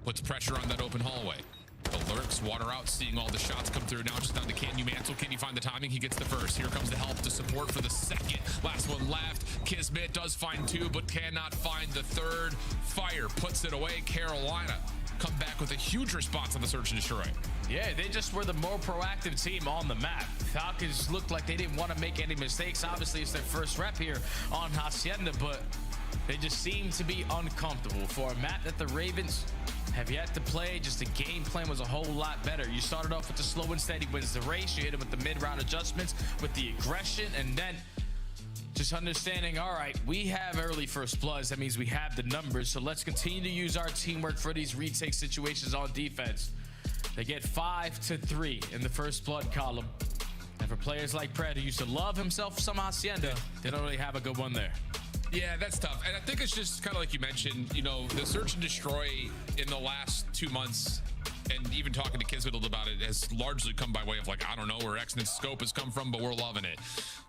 Puts pressure on that open hallway. The Lurks, water out, seeing all the shots come through. Now just down to can you mantle? Can you find the timing? He gets the first. Here comes the help to support for the second. Last one left. Kismet does find 2, but cannot find the third. Fire puts it away. Carolina come back with a huge response on the search and destroy. Yeah, they just were the more proactive team on the map. Falcons looked like they didn't want to make any mistakes. Obviously, it's their first rep here on Hacienda, but they just seem to be uncomfortable. For a map that the Ravens have yet to play, just the game plan was a whole lot better. You started off with the slow and steady wins the race. You hit him with the mid-round adjustments, with the aggression, and then just understanding, all right, we have early first bloods. That means we have the numbers, so let's continue to use our teamwork for these retake situations on defense. They get 5-3 in the first blood column. And for players like Pred, who used to love himself some Hacienda, they don't really have a good one there. Yeah, that's tough. And I think it's just kind of like you mentioned, you know, the search and destroy in the last 2 months, and even talking to Kismet about it, has largely come by way of, like, I don't know where Exnid's scope has come from, but we're loving it.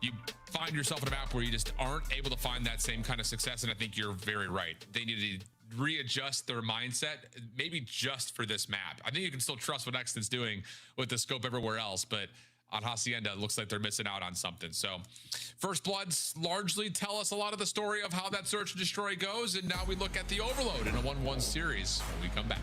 You find yourself in a map where you just aren't able to find that same kind of success, and I think you're very right. They need to readjust their mindset, maybe just for this map. I think you can still trust what Exnid's doing with the scope everywhere else, but on Hacienda, it looks like they're missing out on something. So first bloods largely tell us a lot of the story of how that search and destroy goes, and now we look at the overload in a 1-1 series when we come back.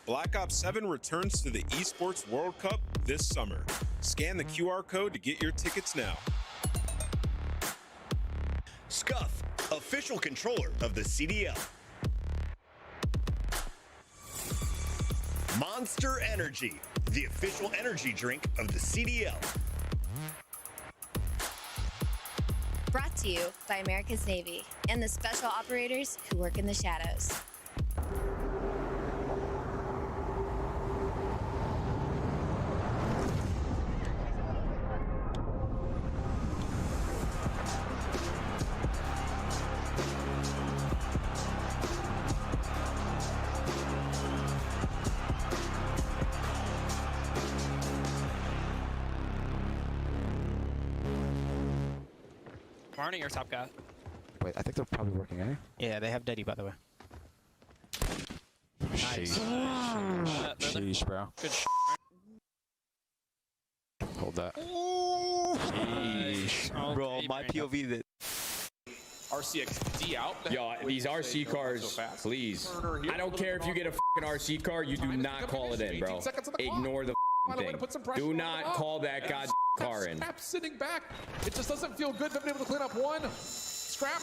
Black Ops 7 returns to the Esports World Cup this summer. Scan the QR code to get your tickets now. Scuff, official controller of the CDL. Monster Energy, the official energy drink of the CDL. Brought to you by America's Navy and the special operators who work in the shadows. Marnie, your top guy. Wait, I think they're probably working, eh? Yeah, they have Deddy, by the way. Sheesh. Sheesh, bro. Good Hold that. Sheesh. Bro, my POV that. RCXD out. Yo, these RC cars, please. I don't care if you get a fucking RC car, you do not call it in, bro. Ignore the thing. Do not call that goddamn car in. Scrap sitting back. It just doesn't feel good. They've been able to clean up one. Scrap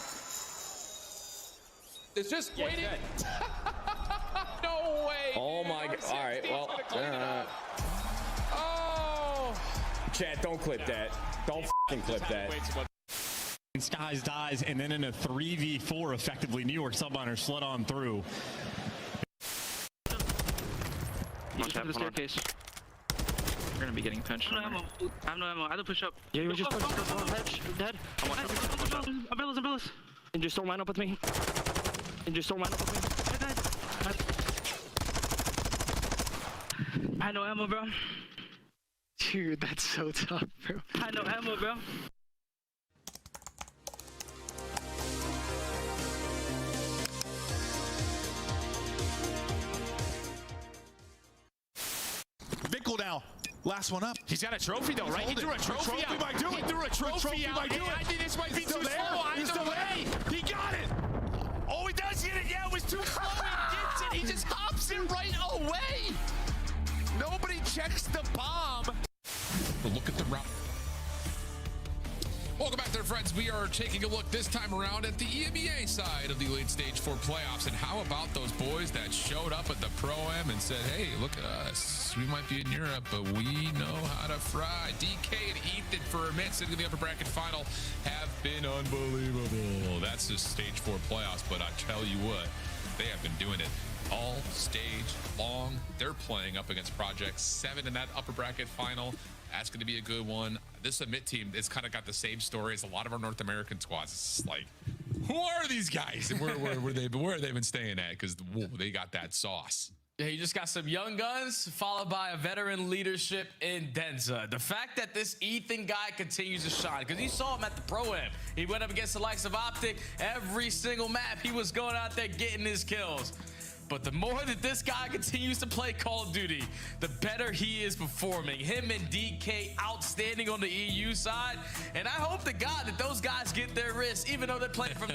is just waiting. No way. Oh my god. All right, well. Oh. Chad, don't clip that. Don't fucking clip that. Skies dies, and then in a 3v4, effectively, New York Subliner slid on through. Watch out for the staircase. We're gonna be getting pinched. I have no ammo. I have to push up. Yeah, you just push. Dead. Umbrellas. And just don't line up with me. I had no ammo, bro. Dude, that's so tough, bro. I had no ammo, bro. Vickle now. Last one up. He's got a trophy though, right? He threw a trophy out. He threw a trophy out. I think this might be too slow. Either way, he got it. Oh, he does get it. Yeah, it was too slow. He gets it. He just hops it right away. Nobody checks the bomb. But look at the route. Welcome back there, friends. We are taking a look this time around at the EMEA side of the late stage 4 playoffs. And how about those boys that showed up at the Pro-Am and said, hey, look at us. We might be in Europe, but we know how to fry. DK and Ethan for a minute sitting in the upper bracket final have been unbelievable. That's the stage 4 playoffs, but I tell you what, they have been doing it all stage long. They're playing up against Project 7 in that upper bracket final. That's going to be a good one. This Submit team, it's kind of got the same story as a lot of our North American squads. It's like, who are these guys? And where have they been staying at? Because they got that sauce. Yeah, you just got some young guns followed by a veteran leadership in Denza. The fact that this Ethan guy continues to shine, because you saw him at the Pro-Am. He went up against the likes of Optic every single map. He was going out there getting his kills. But the more that this guy continues to play Call of Duty, the better he is performing. Him and DK outstanding on the EU side. And I hope to God that those guys get their wrist, even though they're playing from the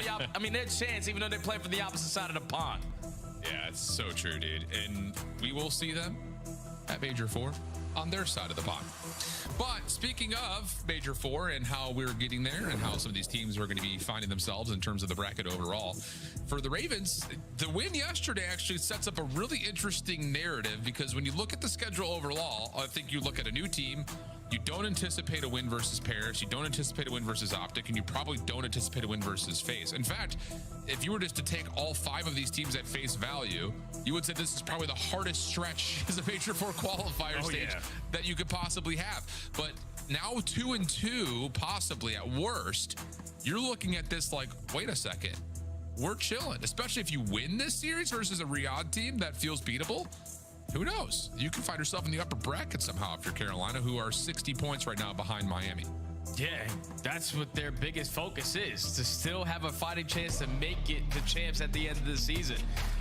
their chance, even though they're playing from the opposite side of the pond. Yeah, it's so true, dude. And we will see them at Major 4 on their side of the pond. But speaking of Major 4 and how we're getting there and how some of these teams are going to be finding themselves in terms of the bracket overall, for the Ravens, the win yesterday actually sets up a really interesting narrative, because when you look at the schedule overall, I think you look at a new team, you don't anticipate a win versus Paris, you don't anticipate a win versus Optic, and you probably don't anticipate a win versus FaZe. In fact, if you were just to take all 5 of these teams at face value, you would say this is probably the hardest stretch as a Major 4 qualifier stage that you could possibly have. But now 2-2, possibly at worst, you're looking at this like, wait a second, we're chilling, especially if you win this series versus a Riyadh team that feels beatable. Who knows? You can find yourself in the upper bracket somehow if you're Carolina, who are 60 points right now behind Miami. Yeah, that's what their biggest focus is, to still have a fighting chance to make it the champs at the end of the season.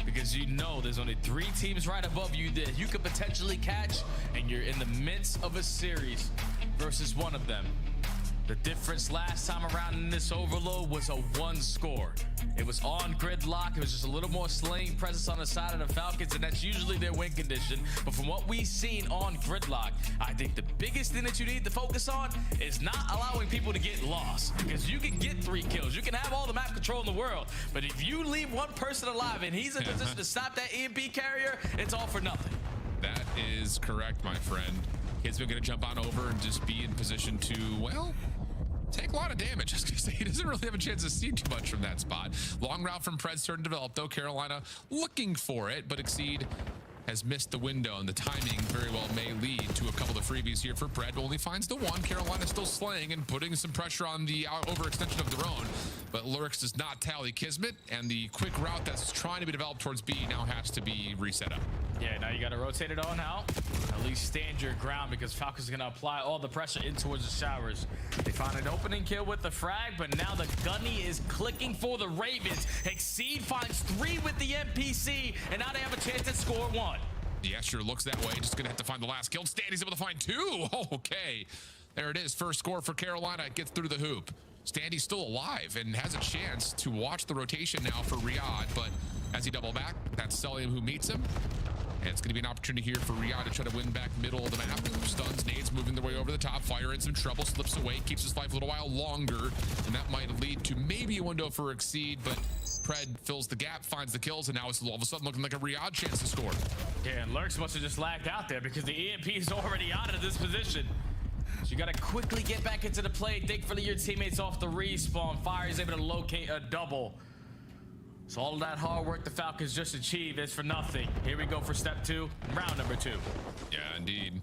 Because you know there's only 3 teams right above you that you could potentially catch, and you're in the midst of a series versus one of them. The difference last time around in this overload was a 1 score. It was on gridlock. It was just a little more slaying presence on the side of the Falcons, and that's usually their win condition. But from what we've seen on gridlock, I think the biggest thing that you need to focus on is not allowing people to get lost, because you can get 3 kills. You can have all the map control in the world, but if you leave one person alive and he's in position to stop that EMP carrier, it's all for nothing. That is correct, my friend. Kid's been going to jump on over and just be in position to, well, take a lot of damage. I was going to say, he doesn't really have a chance to see too much from that spot. Long route from Pred's turn to develop, though. Carolina looking for it, but Exceed has missed the window, and the timing very well may lead to a couple of freebies here for Pred. Only finds the 1. Carolina still slaying and putting some pressure on the overextension of their own, but Lurks does not tally Kismet, and the quick route that's trying to be developed towards B now has to be reset up. Yeah, now you got to rotate it on out. At least stand your ground, because Falcons are going to apply all the pressure in towards the showers. They found an opening kill with the frag, but now the gunny is clicking for the Ravens. Exceed finds 3 with the MPC, and now they have a chance to score 1. Yeah, sure looks that way. Just going to have to find the last kill. Standy's able to find 2. Okay. There it is. First score for Carolina. Gets through the hoop. Standy's still alive and has a chance to watch the rotation now for Riyadh, but as he double back, that's Selim who meets him. And it's going to be an opportunity here for Riyadh to try to win back middle of the map. Stuns, nades, moving their way over the top. Fire in some trouble, slips away, keeps his life a little while longer. And that might lead to maybe a window for Exceed, but Pred fills the gap, finds the kills, and now it's all of a sudden looking like a Riyadh chance to score. Yeah, and Lurks must have just lagged out there, because the EMP is already out of this position. So you got to quickly get back into the play. Thankfully, your teammates off the respawn. Fire is able to locate a double. So all of that hard work the Falcons just achieved is for nothing. Here we go for step 2, round number 2. Yeah, indeed.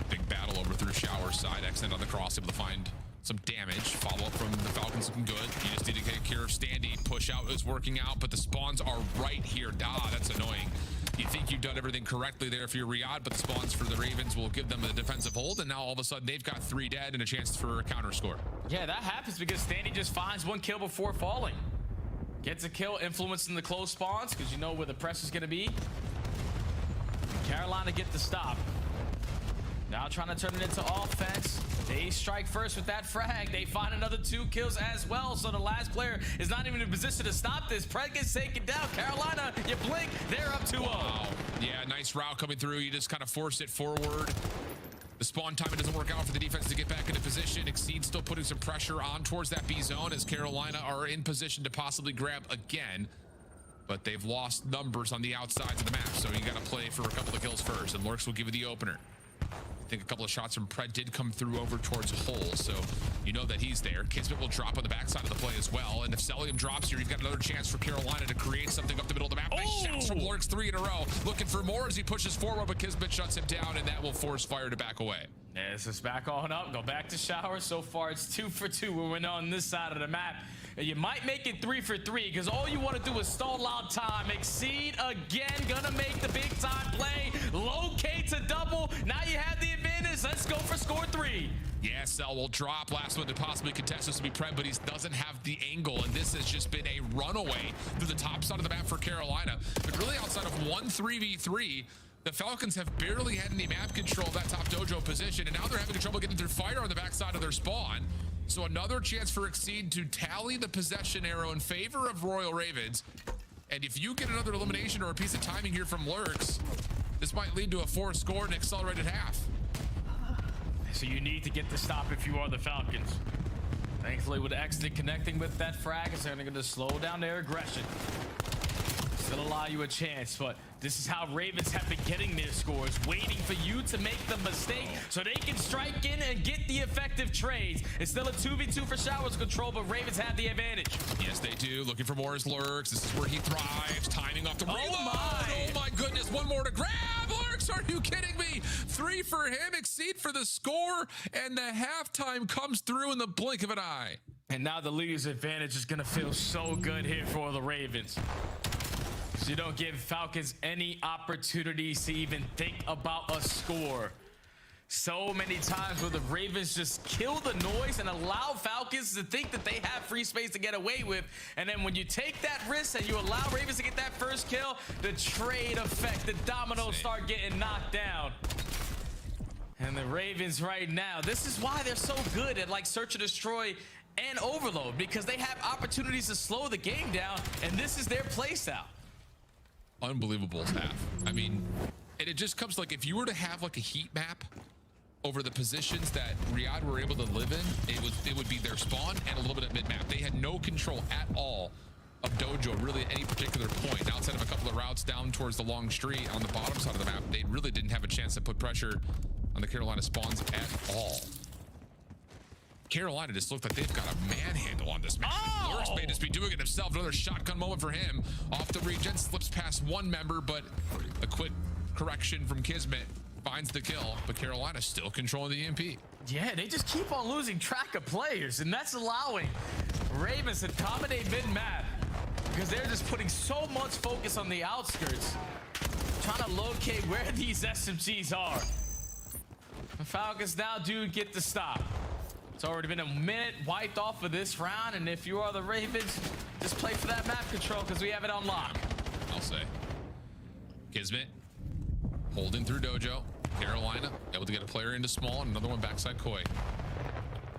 Big battle over through shower side. Extend on the cross, able to find some damage. Follow up from the Falcons looking good. You just need to take care of Standy. Push out is working out, but the spawns are right here. That's annoying. You think you've done everything correctly there for your Riyadh, but the spawns for the Ravens will give them a defensive hold, and now all of a sudden they've got 3 dead and a chance for a counter score. Yeah, that happens because Standy just finds 1 kill before falling. Gets a kill, influencing the close spawns, because you know where the press is going to be. Carolina get the stop. Now trying to turn it into offense. They strike first with that frag. They find another 2 kills as well. So the last player is not even in a position to stop this. Pred gets taken down. Carolina, you blink, they're up 2-0. Wow. Yeah, nice route coming through. You just kind of force it forward. The spawn time, it doesn't work out for the defense to get back into position. Exceed still putting some pressure on towards that B zone as Carolina are in position to possibly grab again. But they've lost numbers on the outsides of the map, so you got to play for a couple of kills first, and Lurks will give you the opener. I think a couple of shots from Pred did come through over towards Hole, so you know that he's there. Kismet will drop on the backside of the play as well, and if Selim drops here, you've got another chance for Carolina to create something up the middle of the map. Nice shots from Lurks, 3 in a row. Looking for more as he pushes forward, but Kismet shuts him down, and that will force Fire to back away. Yeah, this is back on up. Go back to shower. So far, it's 2 for 2 when we're on this side of the map. And you might make it 3 for 3, because all you want to do is stall out time. Exceed again, gonna make the big time play. Locates a double. Now you have the advantage. Let's go for score 3. Yeah, Cell will drop. Last one to possibly contest this will be Pred, but he doesn't have the angle, and this has just been a runaway through the top side of the map for Carolina. But really, outside of 1 3v3, the Falcons have barely had any map control of that top dojo position, and now they're having trouble getting through fire on the backside of their spawn. So another chance for Exceed to tally the possession arrow in favor of Royal Ravens. And if you get another elimination or a piece of timing here from Lurks, this might lead to a 4 score and accelerated half. So you need to get the stop if you are the Falcons. Thankfully, with Exit connecting with that frag, it's going to slow down their aggression. Still allow you a chance, but this is how Ravens have been getting their scores, waiting for you to make the mistake so they can strike in and get the effective trades. It's still a 2v2 for Showers control, but Ravens have the advantage. Yes, they do. Looking for more as Lurks. This is where he thrives. Timing off the reload. Oh my goodness. 1 more to grab. Lurks, are you kidding me? 3 for him. Exceed for the score, and the halftime comes through in the blink of an eye. And now the leader's advantage is going to feel so good here for the Ravens. So you don't give Falcons any opportunities to even think about a score. So many times where the Ravens just kill the noise and allow Falcons to think that they have free space to get away with. And then when you take that risk and you allow Ravens to get that first kill, the trade effect, the dominoes start getting knocked down. And the Ravens right now, this is why they're so good at like search and destroy and overload, because they have opportunities to slow the game down, and this is their play style. Unbelievable half. I mean, and it just comes like if you were to have like a heat map over the positions that Riyadh were able to live in, it would be their spawn and a little bit of mid map. They had no control at all of Dojo really at any particular point. Outside of a couple of routes down towards the long street on the bottom side of the map, they really didn't have a chance to put pressure on the Carolina spawns at all. Carolina just looked like they've got a manhandle on this man. Lurks may just be doing it himself. Another shotgun moment for him. Off the regen, slips past one member, but a quick correction from Kismet finds the kill. But Carolina's still controlling the EMP. Yeah, they just keep on losing track of players, and that's allowing Ravens to dominate mid-map because they're just putting so much focus on the outskirts, trying to locate where these SMGs are. The Falcons now do get the stop. It's already been a minute wiped off of this round, and if you are the Ravens, just play for that map control because we have it on lock. I'll say. Kismet holding through Dojo. Carolina able to get a player into small and another one backside Koi.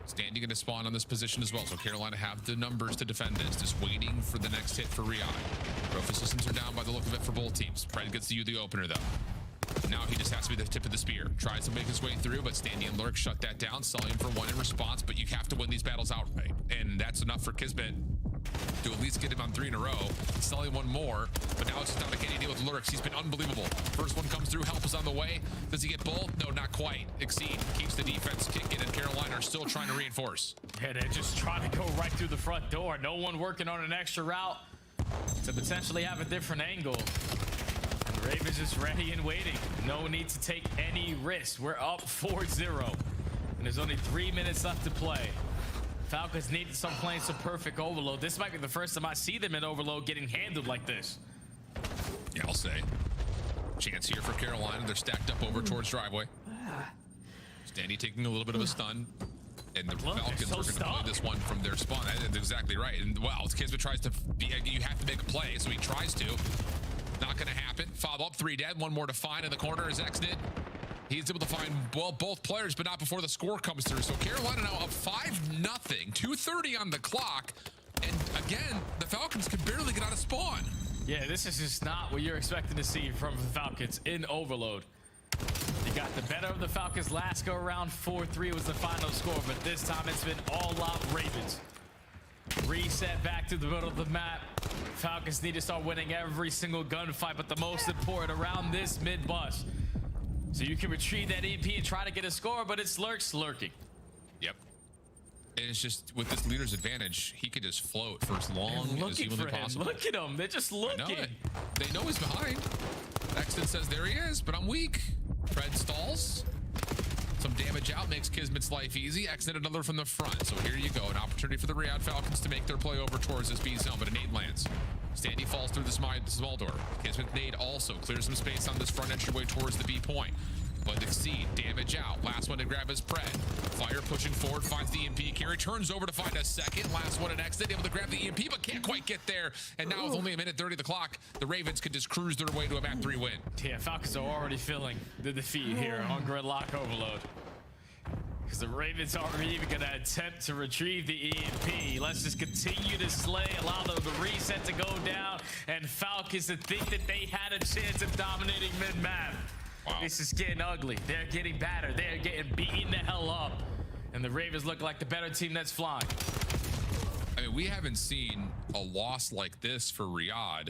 Standing into spawn on this position as well, so Carolina have the numbers to defend this. Just waiting for the next hit for Riyadh. Trophy systems are down by the look of it for both teams. Fred gets to you the opener though. Now he just has to be the tip of the spear. Tries to make his way through, but Standy and Lurk shut that down. Sullivan for one in response, but you have to win these battles outright. And that's enough for Kismet to at least get him on 3 in a row. Sullivan one more, but now it's just not a any deal with Lurks. He's been unbelievable. First one comes through, help is on the way. Does he get both? No, not quite. Exceed keeps the defense kicking, and Carolina are still trying to reinforce. Yeah, they're just trying to go right through the front door. No one working on an extra route to potentially have a different angle. Ravens just ready and waiting. No need to take any risks. We're up 4-0. And there's only 3 minutes left to play. Falcons need to start playing some perfect overload. This might be the first time I see them in overload getting handled like this. Yeah, I'll say. Chance here for Carolina. They're stacked up over towards driveway. Standy taking a little bit of a stun. And the Falcons are going to play this one from their spawn. That's exactly right. And wow, Kismet tries to you have to make a play, so he tries to. Not going to happen. Follow up, 3 dead. One more to find in the corner is Exnid. He's able to find, well, both players, but not before the score comes through. So Carolina now up 5-0, 2:30 on the clock. And again, the Falcons can barely get out of spawn. Yeah, this is just not what you're expecting to see from the Falcons in overload. You got the better of the Falcons last go around. 4-3 was the final score, but this time it's been all out Ravens. Reset back to the middle of the map. Falcons need to start winning every single gunfight, but the most important around this mid-bus. So you can retrieve that EP and try to get a score, but it's Lurks lurking. Yep. And it's just with this leader's advantage, he could just float for as long as humanly possible. Look at him. They're just looking. They know he's behind. Exton says there he is, but I'm weak. Fred stalls. Some damage out makes Kismet's life easy. Exit another from the front. So here you go. An opportunity for the Riyadh Falcons to make their play over towards this B zone, but a nade lands. Standy falls through the small door. Kismet's nade also clears some space on this front entryway towards the B point. But Exceed, damage out. Last one to grab his Pred. Fire pushing forward, finds the EMP carry, turns over to find a second. Last one at Exit, able to grab the EMP, but can't quite get there. And now with only a minute 30 of the clock, the Ravens could just cruise their way to a map 3 win. Yeah, Falcons are already feeling the defeat here on Gridlock Overload. Because the Ravens aren't even going to attempt to retrieve the EMP. Let's just continue to slay, allow the reset to go down, and Falcons to think that they had a chance of dominating mid-map. Wow. This is getting ugly. They're getting battered. They're getting beaten the hell up. And the Ravens look like the better team that's flying. I mean, we haven't seen a loss like this for Riyadh.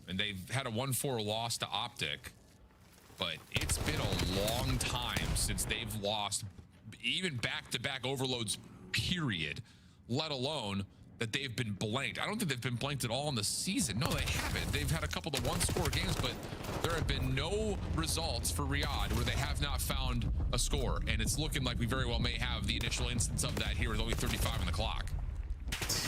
And they've had a 1-4 loss to Optic. But it's been a long time since they've lost even back-to-back overloads, period, let alone that they've been blanked. I don't think they've been blanked at all in the season. No, they haven't. They've had a couple of one-score games, but there have been no results for Riyadh where they have not found a score, and it's looking like we very well may have the initial instance of that here with only 35 on the clock.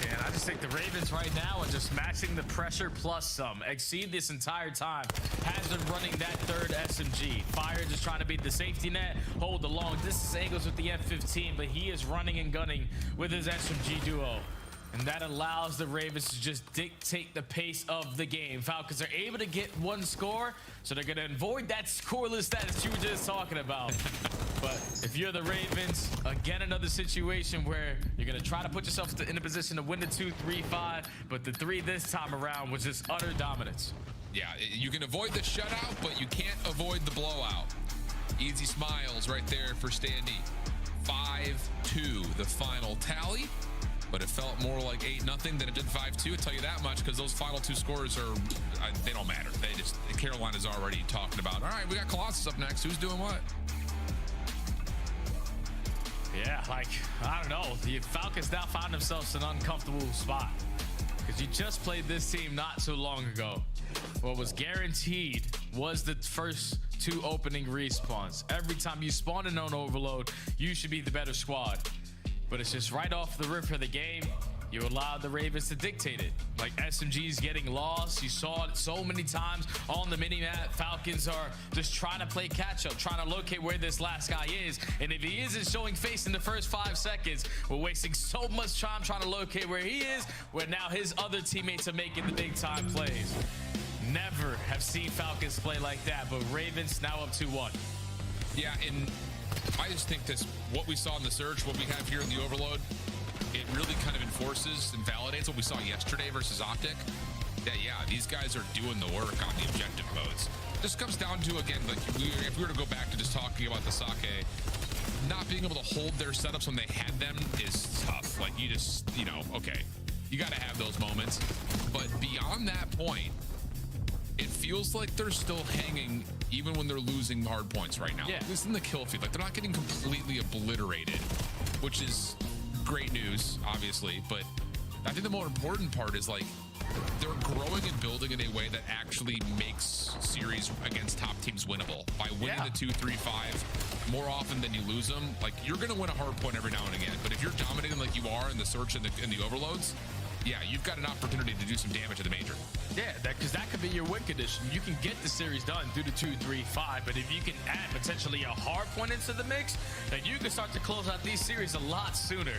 And I just think the Ravens right now are just matching the pressure plus some. Exceed this entire time has been running that third SMG. Fire just trying to beat the safety net, hold the long distance angles with the F-15, but he is running and gunning with his SMG duo. And that allows the Ravens to just dictate the pace of the game. Falcons are able to get one score, so they're going to avoid that scoreless status you were just talking about. But if you're the Ravens, again, another situation where you're going to try to put yourself in a position to win the 2-3-5, but the 3 this time around was just utter dominance. Yeah, you can avoid the shutout, but you can't avoid the blowout. Easy smiles right there for Standy. 5-2, the final tally. But it felt more like 8-0 than it did 5-2. I'll tell you that much, because those final 2 scores are, they don't matter. Carolina's already talking about, all right, we got Colossus up next. Who's doing what? Yeah, like, I don't know. The Falcons now found themselves in an uncomfortable spot, because you just played this team not so long ago. What was guaranteed was the first 2 opening respawns. Every time you spawn in on overload, you should be the better squad. But it's just right off the rip of the game, you allowed the Ravens to dictate it. Like SMG's getting lost. You saw it so many times on the mini-map. Falcons are just trying to play catch-up, trying to locate where this last guy is. And if he isn't showing face in the first 5 seconds, we're wasting so much time trying to locate where he is, where now his other teammates are making the big-time plays. Never have seen Falcons play like that, but Ravens now up 2-1. Yeah, and I just think this, what we saw in the search, what we have here in the overload, it really kind of enforces and validates what we saw yesterday versus Optic. That, yeah, these guys are doing the work on the objective modes. This comes down to, again, like if we were to go back to just talking about the Sake, not being able to hold their setups when they had them is tough. Like, you just, you know, okay, you got to have those moments. But beyond that point, it feels like they're still hanging even when they're losing hard points right now. Yeah. At least in the kill feed, like they're not getting completely obliterated, which is great news, obviously. But I think the more important part is like they're growing and building in a way that actually makes series against top teams winnable. By winning the 2-3-5 more often than you lose them, like you're going to win a hard point every now and again. But if you're dominating like you are in the search and the overloads, yeah, you've got an opportunity to do some damage at the major. Yeah, because that could be your win condition. You can get the series done through the 2-3-5, but if you can add potentially a hard point into the mix, then you can start to close out these series a lot sooner.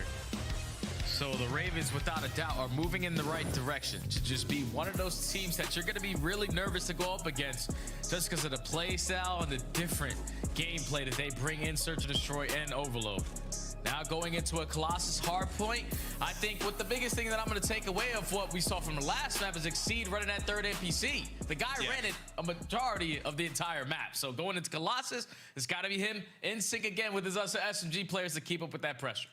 So the Ravens, without a doubt, are moving in the right direction to just be one of those teams that you're going to be really nervous to go up against just because of the play style and the different gameplay that they bring in Search and Destroy and Overload. Now going into a Colossus hardpoint, I think what the biggest thing that I'm going to take away of what we saw from the last map is Exceed running that third NPC. The guy ran it a majority of the entire map. So going into Colossus, it's got to be him in sync again with his other SMG players to keep up with that pressure.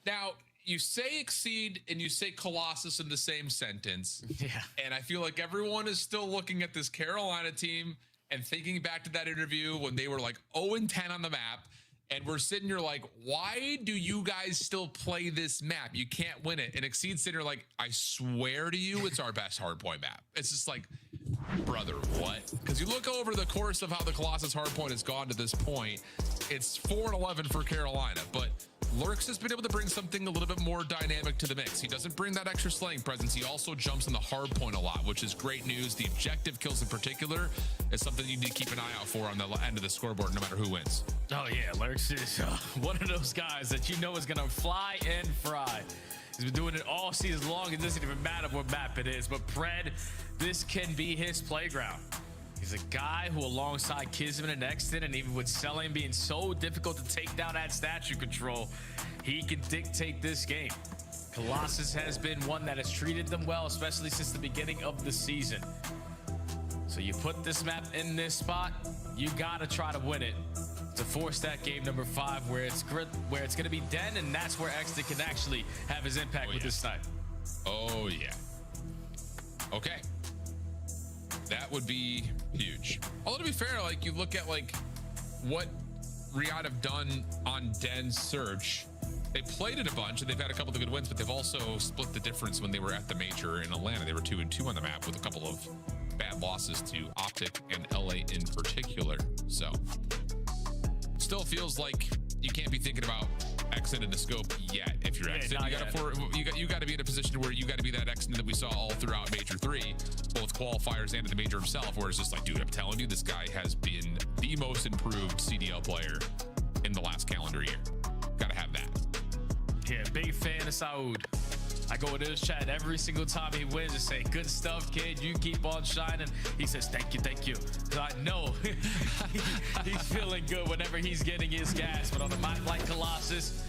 Now, you say Exceed and you say Colossus in the same sentence. Yeah. And I feel like everyone is still looking at this Carolina team and thinking back to that interview when they were like 0-10 on the map. And we're sitting here like, why do you guys still play this map? You can't win it. And Exceed's sitting here like, I swear to you, it's our best hardpoint map. It's just like, brother, what? Because you look over the course of how the Colossus hardpoint has gone to this point, it's 4-11 for Carolina. But Lurks has been able to bring something a little bit more dynamic to the mix. He doesn't bring that extra slaying presence. He also jumps in the hard point a lot, which is great news. The objective kills in particular is something you need to keep an eye out for on the end of the scoreboard, no matter who wins. Oh yeah, Lurks is one of those guys that you know is gonna fly and fry. He's been doing it all season long. It doesn't even matter what map it is. But Pred, this can be his playground. He's a guy who, alongside Kismet and Exton, and even with Selling being so difficult to take down that statue control, he can dictate this game. Colossus has been one that has treated them well, especially since the beginning of the season. So you put this map in this spot, you gotta try to win it to force that game number 5 where it's gonna be Den, and that's where Exton can actually have his impact with this snipe. Oh yeah. Okay. That would be huge. Although to be fair, like you look at like what Riyadh have done on Den's search, they played it a bunch and they've had a couple of good wins, but they've also split the difference when they were at the major in Atlanta. They were 2-2 on the map with a couple of bad losses to Optic and LA in particular. So still feels like you can't be thinking about Exit in the scope yet. If you're Exit, you got to be in a position where you got to be that Exit that we saw all throughout Major 3, both qualifiers and in the Major himself, where it's just like, dude, I'm telling you, this guy has been the most improved CDL player in the last calendar year. Got to have that. Yeah, big fan of Saud. I go into his chat every single time he wins and say, good stuff, kid. You keep on shining. He says, thank you, thank you. So I know he's feeling good whenever he's getting his gas. But on a map like Colossus,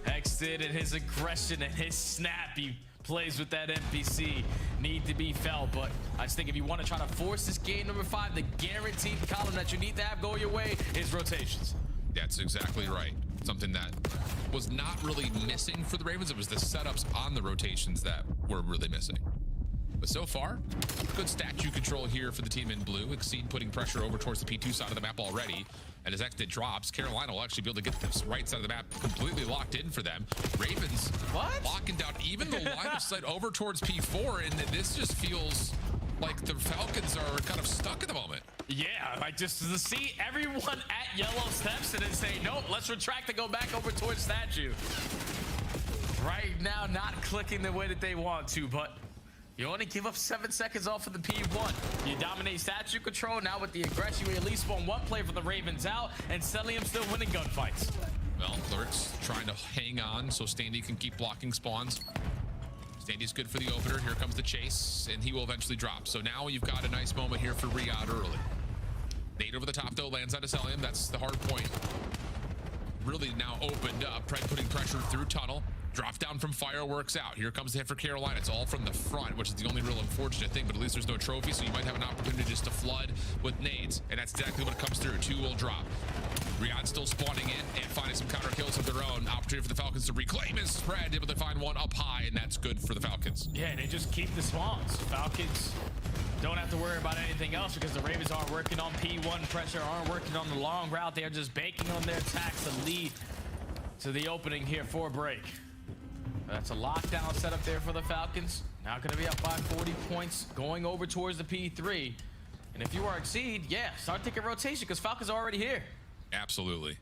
Hexted and his aggression and his snap, he plays with that NPC need to be felt. But I just think if you want to try to force this game number 5, the guaranteed column that you need to have go your way is rotations. That's exactly right. Something that was not really missing for the Ravens. It was the setups on the rotations that were really missing. But so far, good statue control here for the team in blue. Exceed putting pressure over towards the P2 side of the map already. And as Exit drops, Carolina will actually be able to get this right side of the map completely locked in for them. Ravens locking down even the line of sight over towards P4. And this just feels like the Falcons are kind of stuck at the moment. Yeah, like just to see everyone at yellow steps and then say, nope, let's retract and go back over towards statue. Right now, not clicking the way that they want to, but you only give up 7 seconds off of the P1. You dominate statue control. Now with the aggression, you at least spawn one play for the Ravens out, and Cellium still winning gunfights. Well, Lurk's trying to hang on so Standy can keep blocking spawns. Standy's good for the opener. Here comes the chase, and he will eventually drop. So now you've got a nice moment here for Riyadh early. Nade over the top, though, lands on Cellium. That's the hard point. Really now opened up. Pred putting pressure through tunnel. Drop down from fireworks out. Here comes the hit for Carolina. It's all from the front, which is the only real unfortunate thing, but at least there's no trophy, so you might have an opportunity just to flood with nades, and that's exactly what comes through. 2 will drop. Riyadh still spawning in and finding some counter kills of their own. Opportunity for the Falcons to reclaim his spread, able to find one up high, and that's good for the Falcons. Yeah, they just keep the spawns. Falcons don't have to worry about anything else because the Ravens aren't working on P1 pressure, aren't working on the long route. They are just banking on their attacks to lead to the opening here for break. That's a lockdown setup there for the Falcons. Now going to be up by 40 points, going over towards the P3. And if you are Exceed, yeah, start taking rotation because Falcons are already here. Absolutely.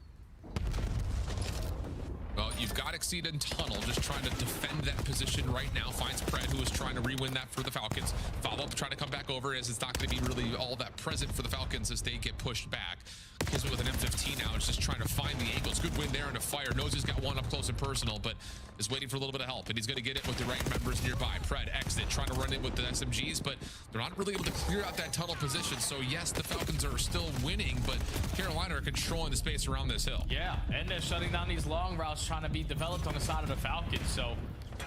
Well, you've got Exceed in tunnel, just trying to defend that position right now. Finds Pred, who is trying to re-win that for the Falcons. Follow up, try to come back over, as it's not going to be really all that present for the Falcons as they get pushed back. Kismet with an M15 now, is just trying to find the angles. Good win there into fire. Knows he's got one up close and personal, but is waiting for a little bit of help, and he's going to get it with the right members nearby. Pred, Exit, trying to run it with the SMGs, but they're not really able to clear out that tunnel position. So yes, the Falcons are still winning, but Carolina are controlling the space around this hill. Yeah, and they're shutting down these long routes trying to be developed on the side of the Falcons. So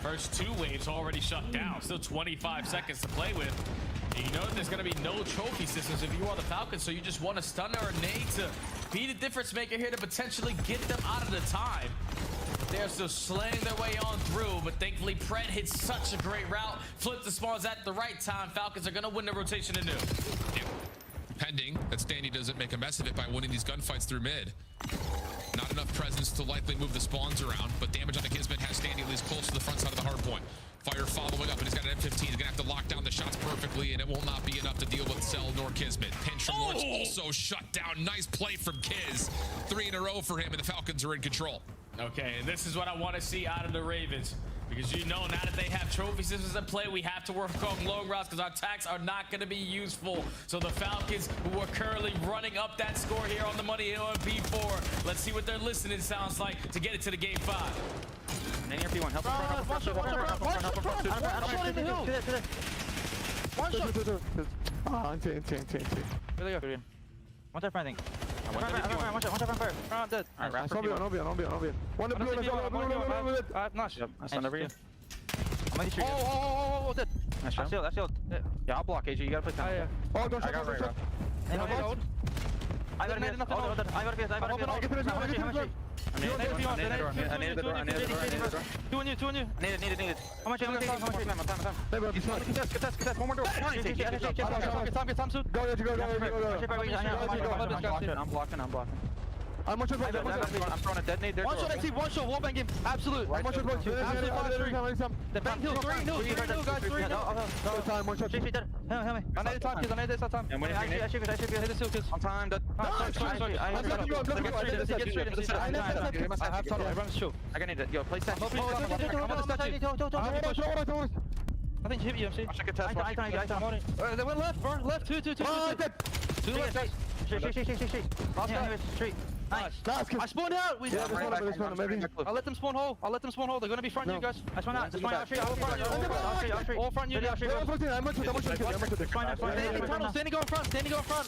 first 2 waves already shut down. Still 25 seconds to play with. And you know there's going to be no trophy systems if you are the Falcons, so you just want a stunner or a nade to be the difference maker here to potentially get them out of the time. They're still slaying their way on through, but thankfully Pred hits such a great route. Flip the spawns at the right time. Falcons are going to win the rotation anew. Yep. Pending that Standy doesn't make a mess of it by winning these gunfights through mid. Not enough presence to likely move the spawns around, but damage on the Kismet has Standy at least close to the front side of the hard point. Fire following up, and he's got an M15. He's gonna have to lock down the shots perfectly, and it will not be enough to deal with Cell nor Kismet. Pinch from Lawrence also shut down. Nice play from Kiz. 3 in a row for him, and the Falcons are in control. Okay, and this is what I want to see out of the Ravens. Because you know, now that they have trophy systems in play, we have to work on long routes because our attacks are not going to be useful. So the Falcons, who are currently running up that score here on the money hill on P4, let's see what their listening sounds like to get it to the game 5. Name your P1, help One shot. Really go. One shot, I think. One shot from first. Dead. Alright, One to blue. Nice. I stand over you. Oh, dead. Nice shot. That's shield. Yeah, I'll block AJ. You gotta play time. Oh, don't shoot. I got it. I needed the door. Two on you. Needed. How much? Time. One more door. Get time soon. Go. I'm blocking. I'm throwing a detonate there. One shot, XC, one shot, wallbang game. Absolute. One shot, the bang hill, 3 guys, 3. No time, one shot. Help me. I need the time. I should hit this hill, kids. On time, dead. I have tunnel, everyone's chill. I can need it. Yo, play set. Nothing to hit you, MC. I they went left, bro. Left, 2. 2 left. Street. Nice. I spawned out. I'll let them spawn hole. They're gonna be front you guys. I spawned out. All front you. Standing go in front.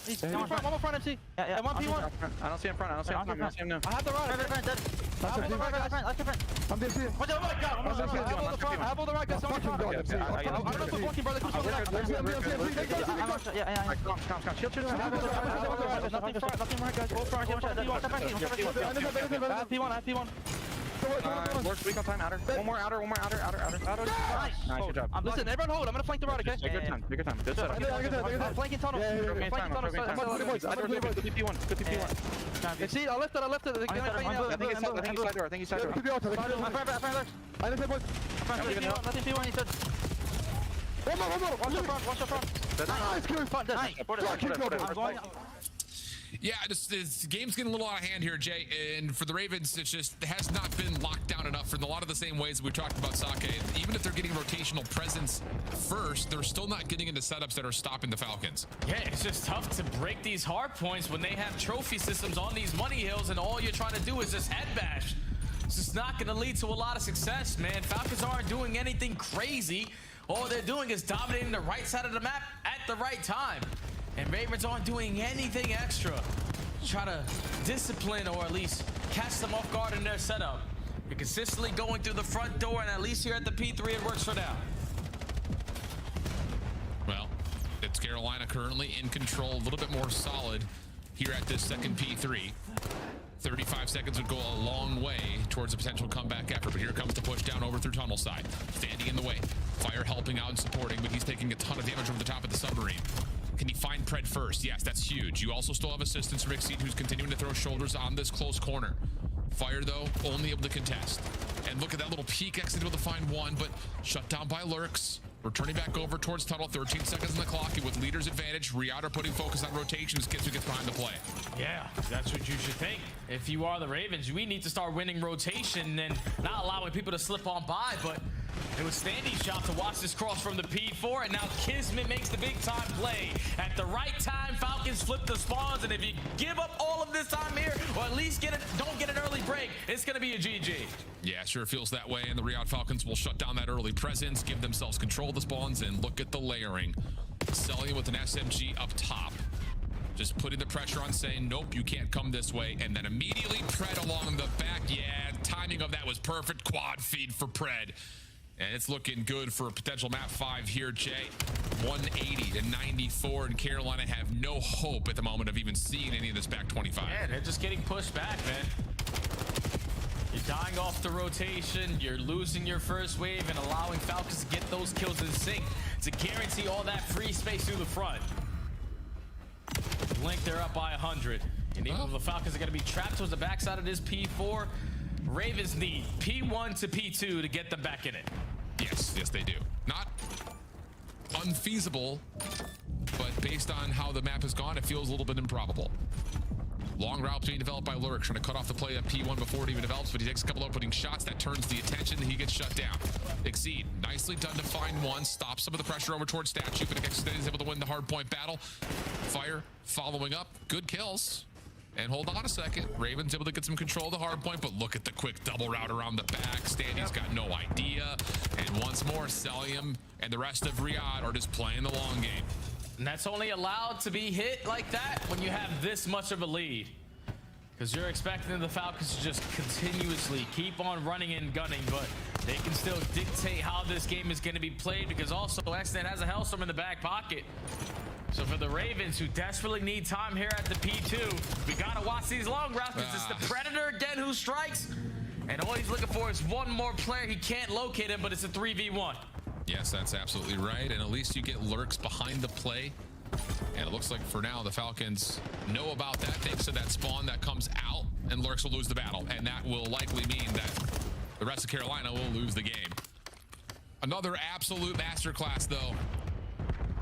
He's in front. One more front, MC. Yeah. And one P1. I don't see him front. I don't see him now. I have the right. I have the right, guys. I'm dead. Watch out, right, God. I have all the right, guys. I'm not blocking, brother. Yeah. Come. Shield. Nothing right, guys. All front. I have P1. Lord's weak on time. Outer. One more outer. Nice, good job. Listen, everyone hold. I'm gonna flank the right, okay? Take your time. Good setup. I'm flanking tunnel. Good P1. See, I left it. I think he's side door. Nothing P1, he said. One more. Watch your front. Nice. Yeah, this game's getting a little out of hand here, Jay. And for the Ravens, it has not been locked down enough in a lot of the same ways we talked about Sake. Even if they're getting rotational presence first, they're still not getting into setups that are stopping the Falcons. Yeah, it's just tough to break these hard points when they have trophy systems on these money hills and all you're trying to do is just head bash. It's just not going to lead to a lot of success, man. Falcons aren't doing anything crazy. All they're doing is dominating the right side of the map at the right time. And Ravens aren't doing anything extra to try to discipline or at least catch them off guard in their setup. You're consistently going through the front door, and at least here at the P3, it works for now. Well, it's Carolina currently in control, a little bit more solid here at this second P3. 35 seconds would go a long way towards a potential comeback effort, but here comes the push down over through tunnel side. Standing in the way. Fire helping out and supporting, but he's taking a ton of damage over the top of the submarine. Can he find Pred first? Yes, that's huge. You also still have assistance from Exceed, who's continuing to throw shoulders on this close corner. Fire, though, only able to contest. And look at that little peek. Exit able to find one, but shut down by Lurks. Returning back over towards tunnel. 13 seconds on the clock. With leader's advantage, Riyadh are putting focus on rotations. Gets who gets behind the play. Yeah, that's what you should think. If you are the Ravens, we need to start winning rotation and not allowing people to slip on by, but it was Standy's shot to watch this cross from the P4, and now Kismet makes the big time play. At the right time, Falcons flip the spawns, and if you give up all of this time here, or at least don't get an early break, it's going to be a GG. Yeah, sure feels that way, and the Riyadh Falcons will shut down that early presence, give themselves control of the spawns, and look at the layering. Selling with an SMG up top. Just putting the pressure on, saying, nope, you can't come this way, and then immediately Pred along the back. Yeah, timing of that was perfect. Quad feed for Pred. And it's looking good for a potential map 5 here, Jay. 180 to 94, and Carolina have no hope at the moment of even seeing any of this back 25. Yeah, they're just getting pushed back, man. You're dying off the rotation, you're losing your first wave and allowing Falcons to get those kills in sync to guarantee all that free space through the front. Blink, they're up by 100. And even the Falcons are going to be trapped towards the backside of this P4. Ravens need P1 to P2 to get them back in it. Yes, they do. Not unfeasible, but based on how the map has gone, it feels a little bit improbable. Long route being developed by Lurk, trying to cut off the play at P1 before it even develops, but he takes a couple opening shots. That turns the attention, and he gets shut down. Exceed, nicely done to find one, stop some of the pressure over towards Statue, but Exceed is able to win the hard point battle. Fire following up, good kills. And hold on a second, Ravens able to get some control of the hard point, but look at the quick double route around the back. Standy's got no idea. And once more, Celium and the rest of Riyadh are just playing the long game. And that's only allowed to be hit like that when you have this much of a lead. Because you're expecting the Falcons to just continuously keep on running and gunning, but they can still dictate how this game is going to be played, because also Xnet has a Hellstorm in the back pocket. So for the Ravens, who desperately need time here at the P2, we gotta watch these long routes, because it's the Predator again who strikes. And all he's looking for is one more player. He can't locate him, but it's a 3v1. Yes, that's absolutely right. And at least you get Lurks behind the play. And it looks like for now, the Falcons know about that, thanks to that spawn that comes out, and Lurks will lose the battle. And that will likely mean that the rest of Carolina will lose the game. Another absolute masterclass, though,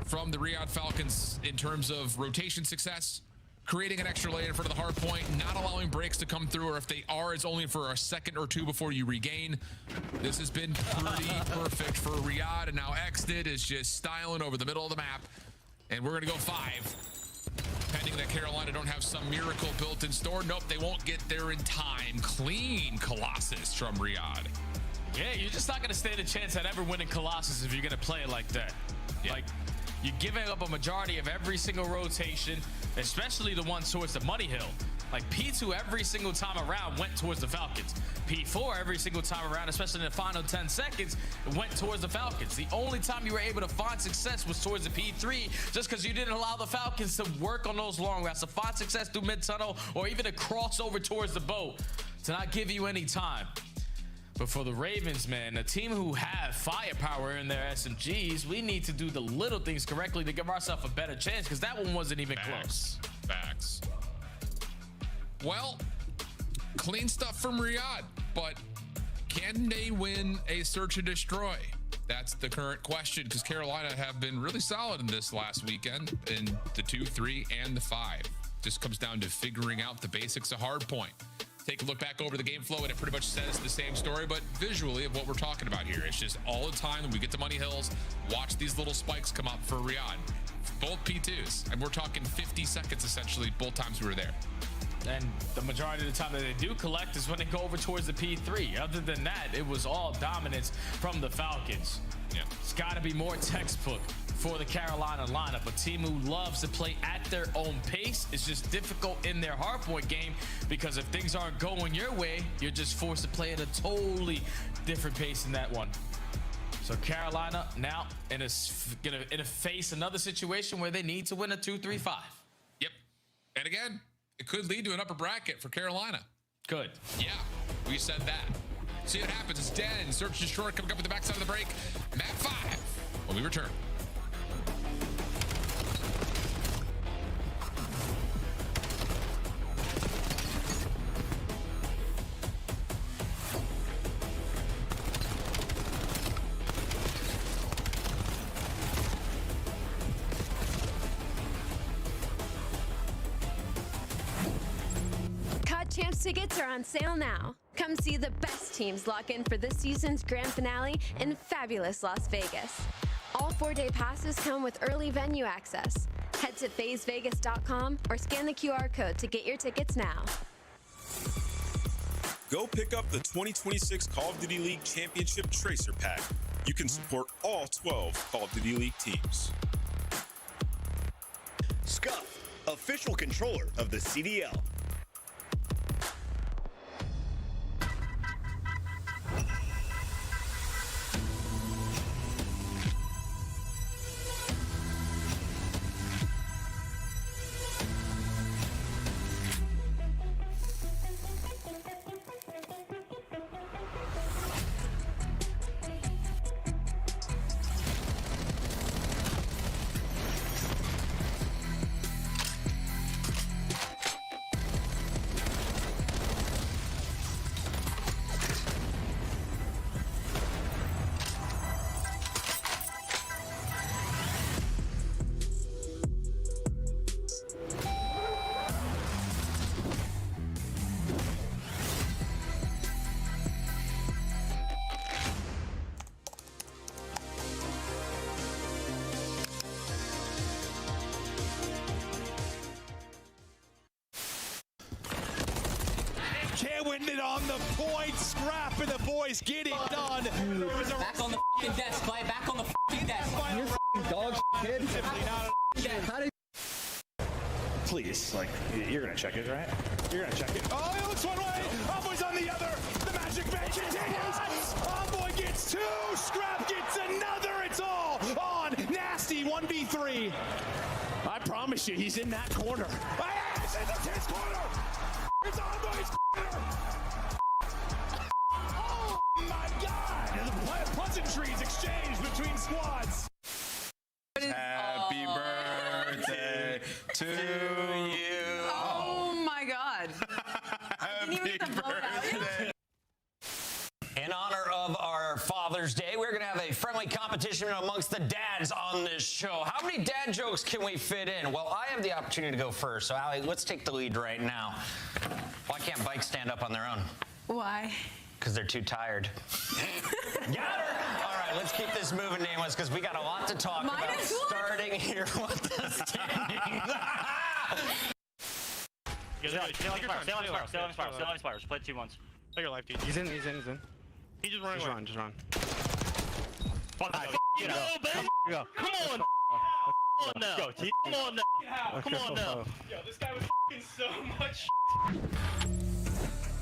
from the Riyadh Falcons in terms of rotation success, creating an extra lane in front of the hard point, not allowing breaks to come through, or if they are, it's only for a second or two before you regain. This has been pretty perfect for Riyadh, and now Xdid is just styling over the middle of the map, and we're gonna go 5. pending that Carolina don't have some miracle built in store. Nope, they won't get there in time. Clean Colossus from Riyadh. Yeah, you're just not going to stand a chance at ever winning Colossus if you're going to play it like that. Yeah. Like, you're giving up a majority of every single rotation, especially the ones towards the money hill. Like, P2 every single time around went towards the Falcons. P4 every single time around, especially in the final 10 seconds, went towards the Falcons. The only time you were able to find success was towards the P3, just because you didn't allow the Falcons to work on those long routes, to find success through mid-tunnel, or even to cross over towards the boat, to not give you any time. But for the Ravens, man, a team who have firepower in their SMGs, we need to do the little things correctly to give ourselves a better chance, because that one wasn't even close. Facts. Well, clean stuff from Riyadh, but can they win a search and destroy? That's the current question, because Carolina have been really solid in this last weekend in the 2, 3, and the 5. Just comes down to figuring out the basics of hardpoint. Take a look back over the game flow, and it pretty much says the same story, but visually of what we're talking about here. It's just all the time when we get to Money Hills, watch these little spikes come up for Riyadh. Both P2s, and we're talking 50 seconds essentially both times we were there. And the majority of the time that they do collect is when they go over towards the P3. Other than that, it was all dominance from the Falcons. Yeah. It's got to be more textbook for the Carolina lineup. A team who loves to play at their own pace. It's just difficult in their hardpoint game, because if things aren't going your way, you're just forced to play at a totally different pace in that one. So Carolina now gonna face another situation where they need to win a 2-3-5. Yep. And again, it could lead to an upper bracket for Carolina. Good. Yeah, we said that. See what happens. It's Den, Search Destroy coming up at the backside of the break. Map 5 when we return. Champs tickets are on sale now. Come see the best teams lock in for this season's grand finale in fabulous Las Vegas. All 4-day passes come with early venue access. Head to FazeVegas.com or scan the QR code to get your tickets now. Go pick up the 2026 Call of Duty League Championship Tracer Pack. You can support all 12 Call of Duty League teams. Scuff, official controller of the CDL. Winded on the point, scrap, and the boys get it done. Back on the f***ing desk, Clay. Back on the f***ing desk. You're f***ing dog shit, kid. Please, like, you're gonna check it, right? You're gonna check it. Oh, it looks one way. Envoy's on the other. The magic man continues. Envoy gets 2. Scrap gets another. It's all on Nasty 1v3. I promise you, he's in that corner. He's in the 10th corner. It's Envoy's corner. Oh my God! The pleasantries exchanged between squads. Happy birthday to you. Oh my God. Happy birthday. In honor of our Father's Day, we're going to have a friendly competition amongst the dads on this show. How many dad jokes can we fit in? Well, I have the opportunity to go first. So, Allie, let's take the lead right now. Why can't bikes stand up on their own? Why? Because they're too tired. Got her! All right, let's keep this moving, Nameless, because we got a lot to talk about. Starting here with the standings. Stay on Spires. Play 2 months. Play your life, dude. He's in. He's just running away. Just run. Fuck you know, baby. Come on. Come on now. Yo, this guy was so much.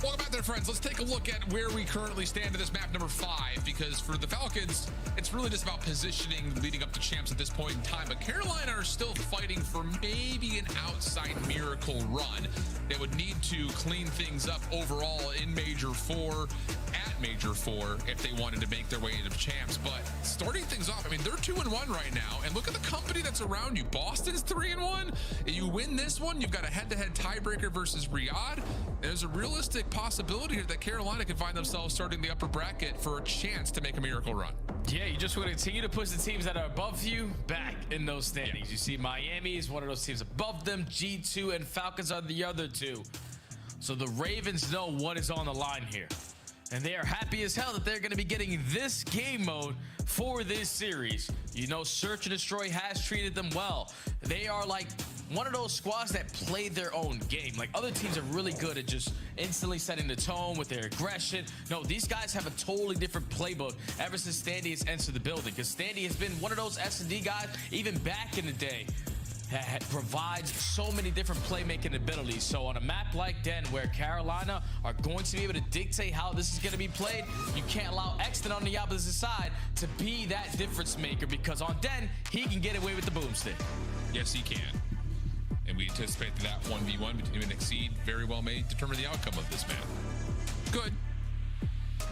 Welcome back there, friends. Let's take a look at where we currently stand in this map number 5, because for the Falcons, it's really just about positioning leading up to champs at this point in time. But Carolina are still fighting for maybe an outside miracle run. They would need to clean things up overall in Major 4, at Major 4, if they wanted to make their way into champs. But starting things off, I mean, they're 2-1 right now, and look at the company that's around you. Boston's 3-1. You win this one, you've got a head-to-head tiebreaker versus Riyadh. There's a realistic possibility here that Carolina could find themselves starting the upper bracket for a chance to make a miracle run. Yeah, you just want to continue to push the teams that are above you back in those standings. Yeah. You see Miami is one of those teams above them. G2 and Falcons are the other two. So the Ravens know what is on the line here. And they are happy as hell that they're going to be getting this game mode for this series. You know, Search and Destroy has treated them well. They are like one of those squads that play their own game. Like, other teams are really good at just instantly setting the tone with their aggression. No, these guys have a totally different playbook ever since Standy has entered the building, because Standy has been one of those S&D guys even back in the day that provides so many different playmaking abilities. So on a map like Den, where Carolina are going to be able to dictate how this is going to be played, you can't allow Exton on the opposite side to be that difference maker, because on Den, he can get away with the boomstick. Yes, he can. And we anticipate that 1v1 between him and Exceed very well may determine the outcome of this map. Good.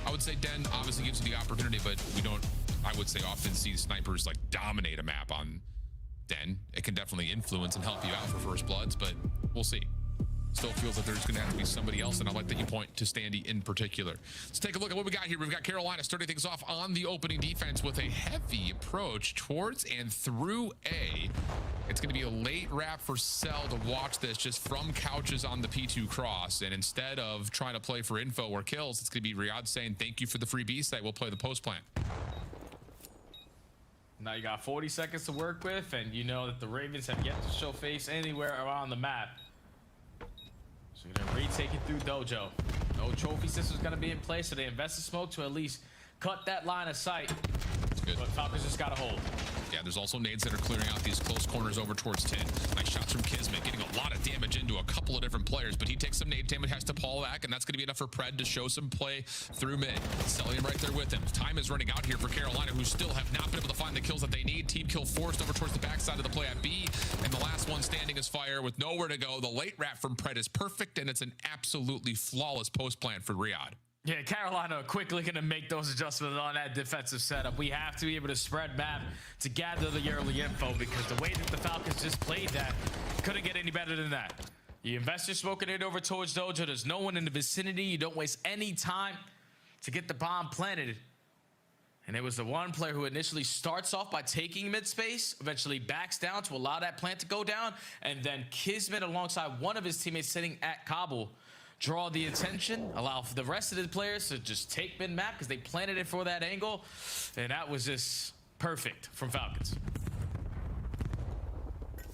I would say Den obviously gives you the opportunity, but we don't, I would say, often see snipers like dominate a map on Den. It can definitely influence and help you out for first bloods, but we'll see. Still feels like there's going to have to be somebody else, and I like that you point to Standy in particular. Let's take a look at what we got here. We've got Carolina starting things off on the opening defense with a heavy approach towards and through A. It's going to be a late wrap for Cell to watch this just from couches on the P2 cross, and instead of trying to play for info or kills, it's going to be Riyadh saying, thank you for the free B site. We'll play the post plant. Now you got 40 seconds to work with, and you know that the Ravens have yet to show face anywhere around the map. So you're gonna retake it through Dojo. No trophy system's gonna be in place, so they invested smoke to at least cut that line of sight. That's good. But Falcons just gotta hold. Yeah, there's also nades that are clearing out these close corners over towards 10. Nice shots from Kismet, getting a lot of damage into a couple of different players, but he takes some nade damage, has to pull back, and that's going to be enough for Pred to show some play through mid. Cellium right there with him. Time is running out here for Carolina, who still have not been able to find the kills that they need. Team kill forced over towards the backside of the play at B, and the last one standing is Fire with nowhere to go. The late wrap from Pred is perfect, and it's an absolutely flawless post plan for Riyadh. Yeah, Carolina are quickly going to make those adjustments on that defensive setup. We have to be able to spread map to gather the early info, because the way that the Falcons just played that, couldn't get any better than that. You invest your smoking it over towards Dojo. There's no one in the vicinity. You don't waste any time to get the bomb planted. And it was the one player who initially starts off by taking mid space, eventually backs down to allow that plant to go down, and then Kismet alongside one of his teammates sitting at Kabul draw the attention, allow for the rest of the players to just take mid map because they planted it for that angle, and that was just perfect from Falcons.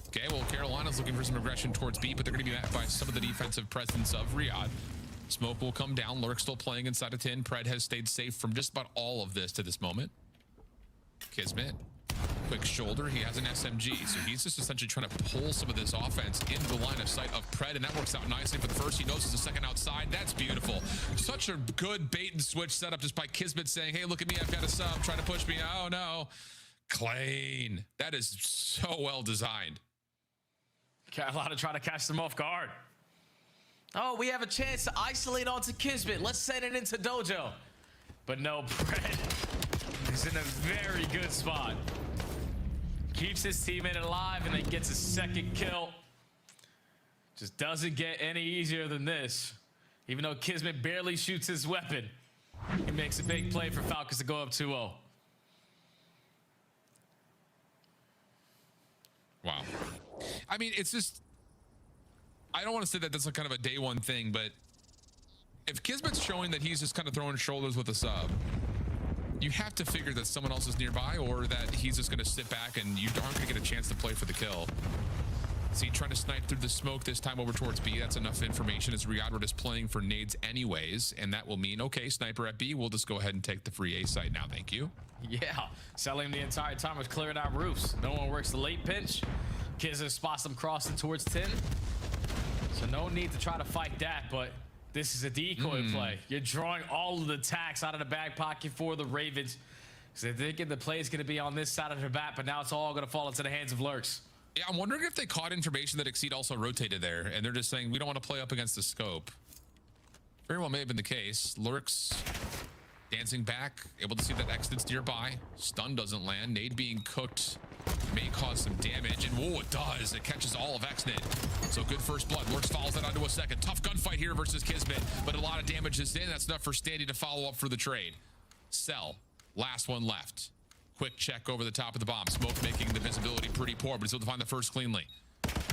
Okay, well, Carolina's looking for some aggression towards B, but they're going to be met by some of the defensive presence of Riyadh. Smoke will come down. Lurk still playing inside of 10. Pred has stayed safe from just about all of this to this moment. Kismet, quick shoulder. He has an SMG, so he's just essentially trying to pull some of this offense into the line of sight of Pred, and that works out nicely for the first. He knows there's a second outside. That's beautiful. Such a good bait and switch setup just by Kismet saying, hey, look at me, I've got a sub, trying to push me. Oh, no. Clean. That is so well designed. Carolina trying to catch them off guard. Oh, we have a chance to isolate onto Kismet. Let's send it into Dojo. But no, Pred is in a very good spot. Keeps his teammate alive and then gets a second kill. Just doesn't get any easier than this. Even though Kismet barely shoots his weapon, he makes a big play for Falcons to go up 2-0. Wow. I mean, it's just, I don't want to say that that's a kind of a day one thing, but if Kismet's showing that he's just kind of throwing shoulders with a sub, you have to figure that someone else is nearby, or that he's just going to sit back and you aren't going to get a chance to play for the kill. See, trying to snipe through the smoke this time over towards B. That's enough information as Riyadh is playing for nades anyways. And that will mean, okay, sniper at B, we'll just go ahead and take the free A site now. Thank you. Yeah, selling the entire time was clearing out roofs. No one works the late pinch. Kizzer spots them crossing towards 10. So no need to try to fight that, but this is a decoy play. You're drawing all of the attacks out of the back pocket for the Ravens. So they're thinking the play is going to be on this side of the bat, but now it's all going to fall into the hands of Lurks. Yeah, I'm wondering if they caught information that Exceed also rotated there, and they're just saying, we don't want to play up against the scope. Very well may have been the case. Lurks dancing back, able to see that Exit's nearby. Stun doesn't land. Nade being cooked may cause some damage, and whoa, it does. It catches all of Exnid. So good first blood. Lurks follows that onto a second. Tough gunfight here versus Kismet, but a lot of damage is in. That's enough for Standy to follow up for the trade. Cell, last one left. Quick check over the top of the bomb. Smoke making the visibility pretty poor, but he's able to find the first cleanly.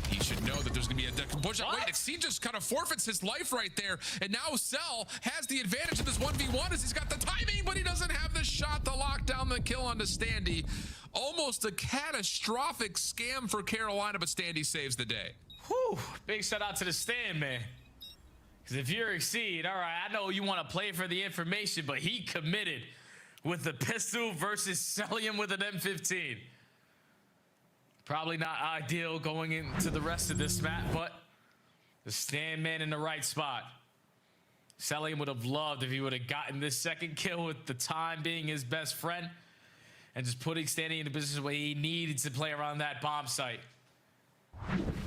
He should know that there's going to be a push out. Wait, Exceed just kind of forfeits his life right there. And now Cell has the advantage of this 1v1 as he's got the timing, but he doesn't have the shot to lock down the kill onto Standy. Almost a catastrophic scam for Carolina, but Standy saves the day. Whew, big shout out to the stand, man. Because if you're Exceed, all right, I know you want to play for the information, but he committed with the pistol versus Celium with an M15. Probably not ideal going into the rest of this map, but the stand man in the right spot. Celium would have loved if he would have gotten this second kill with the time being his best friend and just putting Standy in a position where he needed to play around that bomb site.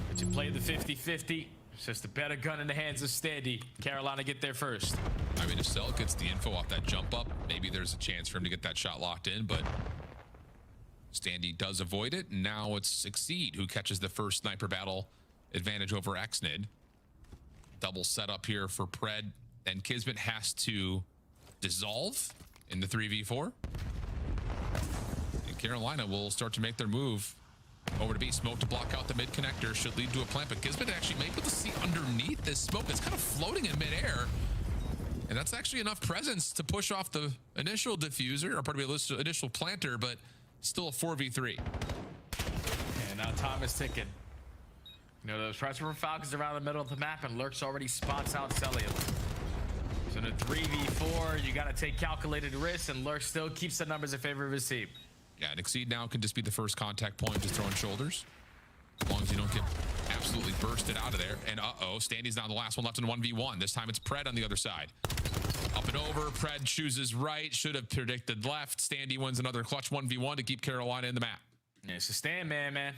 But you play the 50-50. It's just a better gun in the hands of Standy. Carolina get there first. I mean, if Cell gets the info off that jump up, maybe there's a chance for him to get that shot locked in, but Standy does avoid it. And now it's Exceed who catches the first sniper battle advantage over Exnid. Double setup here for Pred, and Kismet has to dissolve in the 3v4. And Carolina will start to make their move over to B. Smoke to block out the mid connector should lead to a plant, but Kismet actually may be able to see underneath this smoke. It's kind of floating in midair, and that's actually enough presence to push off the initial diffuser, or pardon me, initial planter, but still a 4v3. And now time is ticking. You know, those pressure from Falcons around the middle of the map, and Lurks already spots out Celium. So in a 3v4, you got to take calculated risks, and Lurks still keeps the numbers in favor of his team. Yeah, and Exceed now can just be the first contact point, just throwing shoulders. As long as you don't get absolutely bursted out of there. And uh-oh, Standy's now the last one left in 1v1. This time it's Pred on the other side. Up and over, Pred chooses right, should have predicted left. Standy wins another clutch 1v1 to keep Carolina in the map. Yeah, it's a stand, man.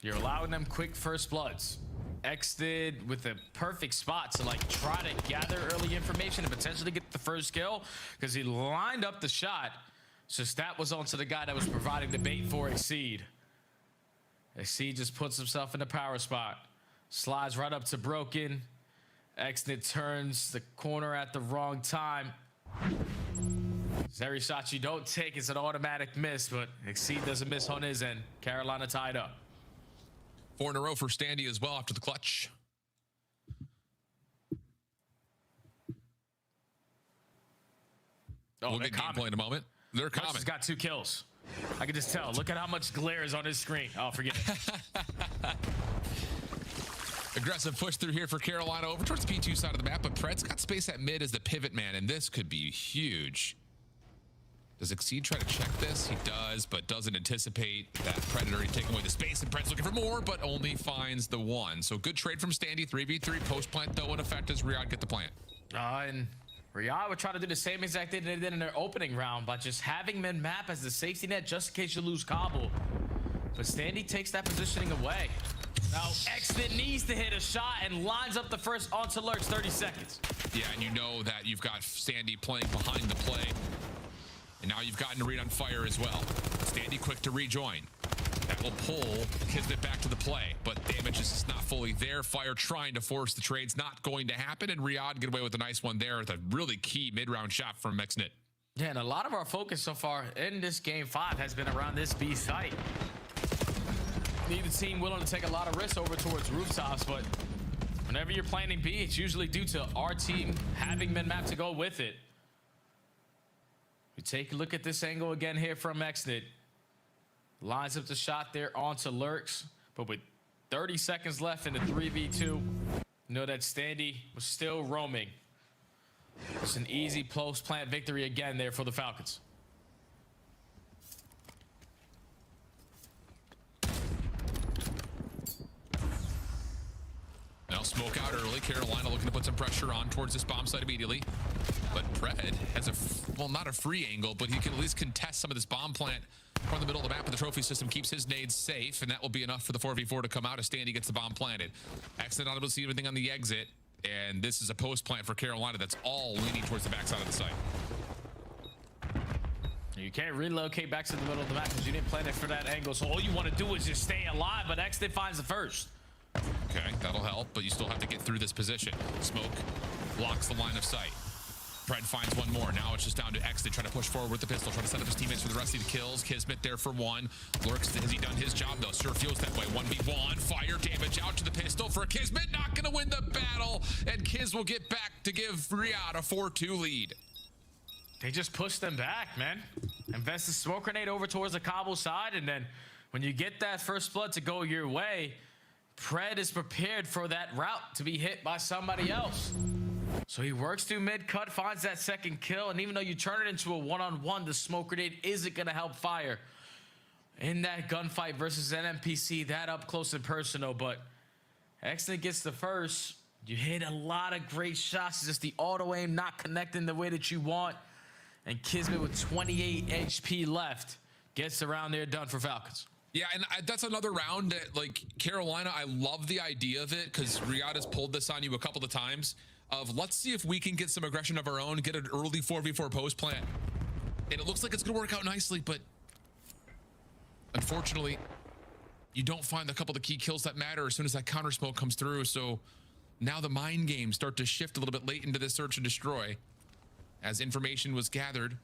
You're allowing them quick first bloods. X did with a perfect spot to like try to gather early information and potentially get the first kill because he lined up the shot. So that was onto the guy that was providing the bait for Exceed. Exceed just puts himself in the power spot. Slides right up to Broken. Exnit turns the corner at the wrong time. Every shot you don't take is an automatic miss, but Exceed doesn't miss on his end. Carolina tied up. 4 in a row for Standy as well after the clutch. Oh, we'll get gameplay in a moment. They're coming. He's got 2 kills. I can just tell. Look at how much glare is on his screen. Oh, forget it. Aggressive push through here for Carolina over towards the P2 side of the map, but Pred's got space at mid as the pivot man, and this could be huge. Does Exceed try to check this? He does, but doesn't anticipate that Predator taking away the space, and Pred's looking for more, but only finds the 1. So good trade from Standy. 3v3 post plant, though, in effect as Riyadh get the plant. And Riyadh would try to do the same exact thing they did in their opening round by just having mid-map as the safety net just in case you lose Kabul. But Standy takes that positioning away. Now, Exton needs to hit a shot and lines up the first onto Lurks, 30 seconds. Yeah, and you know that you've got Standy playing behind the play. And now you've gotten Reed on fire as well. Standy quick to rejoin. That will pull Kismet back to the play, but damage is just not fully there. Fire trying to force the trade's not going to happen, and Riyadh get away with a nice one there with a really key mid-round shot from Mexnit. Yeah, and a lot of our focus so far in this game 5 has been around this B site. Neither team willing to take a lot of risks over towards rooftops, but whenever you're planning B, it's usually due to our team having mid-map to go with it. We take a look at this angle again here from Mexnit. Lines up the shot there onto Lurks, But with 30 seconds left in the 3v2, know that Standy was still roaming. It's an easy post plant victory again there for the Falcons. Now smoke out early. Carolina looking to put some pressure on towards this bomb site immediately. But Pred has well, not a free angle, but he can at least contest some of this bomb plant from the middle of the map, and the trophy system keeps his nades safe, and that will be enough for the 4v4 to come out as Standy gets the bomb planted. Exit not able to see anything on the exit, and this is a post plant for Carolina that's all leaning towards the backside of the site. You can't relocate back to the middle of the map because you didn't plan it for that angle, so all you want to do is just stay alive, but Exit finds the first. Okay, that'll help, but you still have to get through this position. Smoke blocks the line of sight. Pred finds one more. Now it's just down to X. They try to push forward with the pistol, try to set up his teammates for the rest of the kills. Kismet there for one. Lurks, has he done his job though? Sure feels that way. 1v1. Fire damage out to the pistol for Kismet. Not going to win the battle. And Kiz will get back to give Riyadh a 4-2 lead. They just push them back, man. Invest the smoke grenade over towards the Cabo side, and then when you get that first blood to go your way, Pred is prepared for that route to be hit by somebody else. So he works through mid-cut, finds that second kill, and even though you turn it into a one-on-one, the smoke grenade isn't going to help Fire in that gunfight versus an NPC that up close and personal. But Exton gets the first. You hit a lot of great shots. It's just the auto-aim not connecting the way that you want. And Kismet with 28 HP left gets the round there done for Falcons. Yeah, and that's another round that, like, Carolina, I love the idea of it because Riyadh has pulled this on you a couple of times of let's see if we can get some aggression of our own, get an early 4v4 post plant. And it looks like it's going to work out nicely, but unfortunately, you don't find a couple of the key kills that matter as soon as that counter smoke comes through. So now the mind games start to shift a little bit late into this search and destroy. As information was gathered,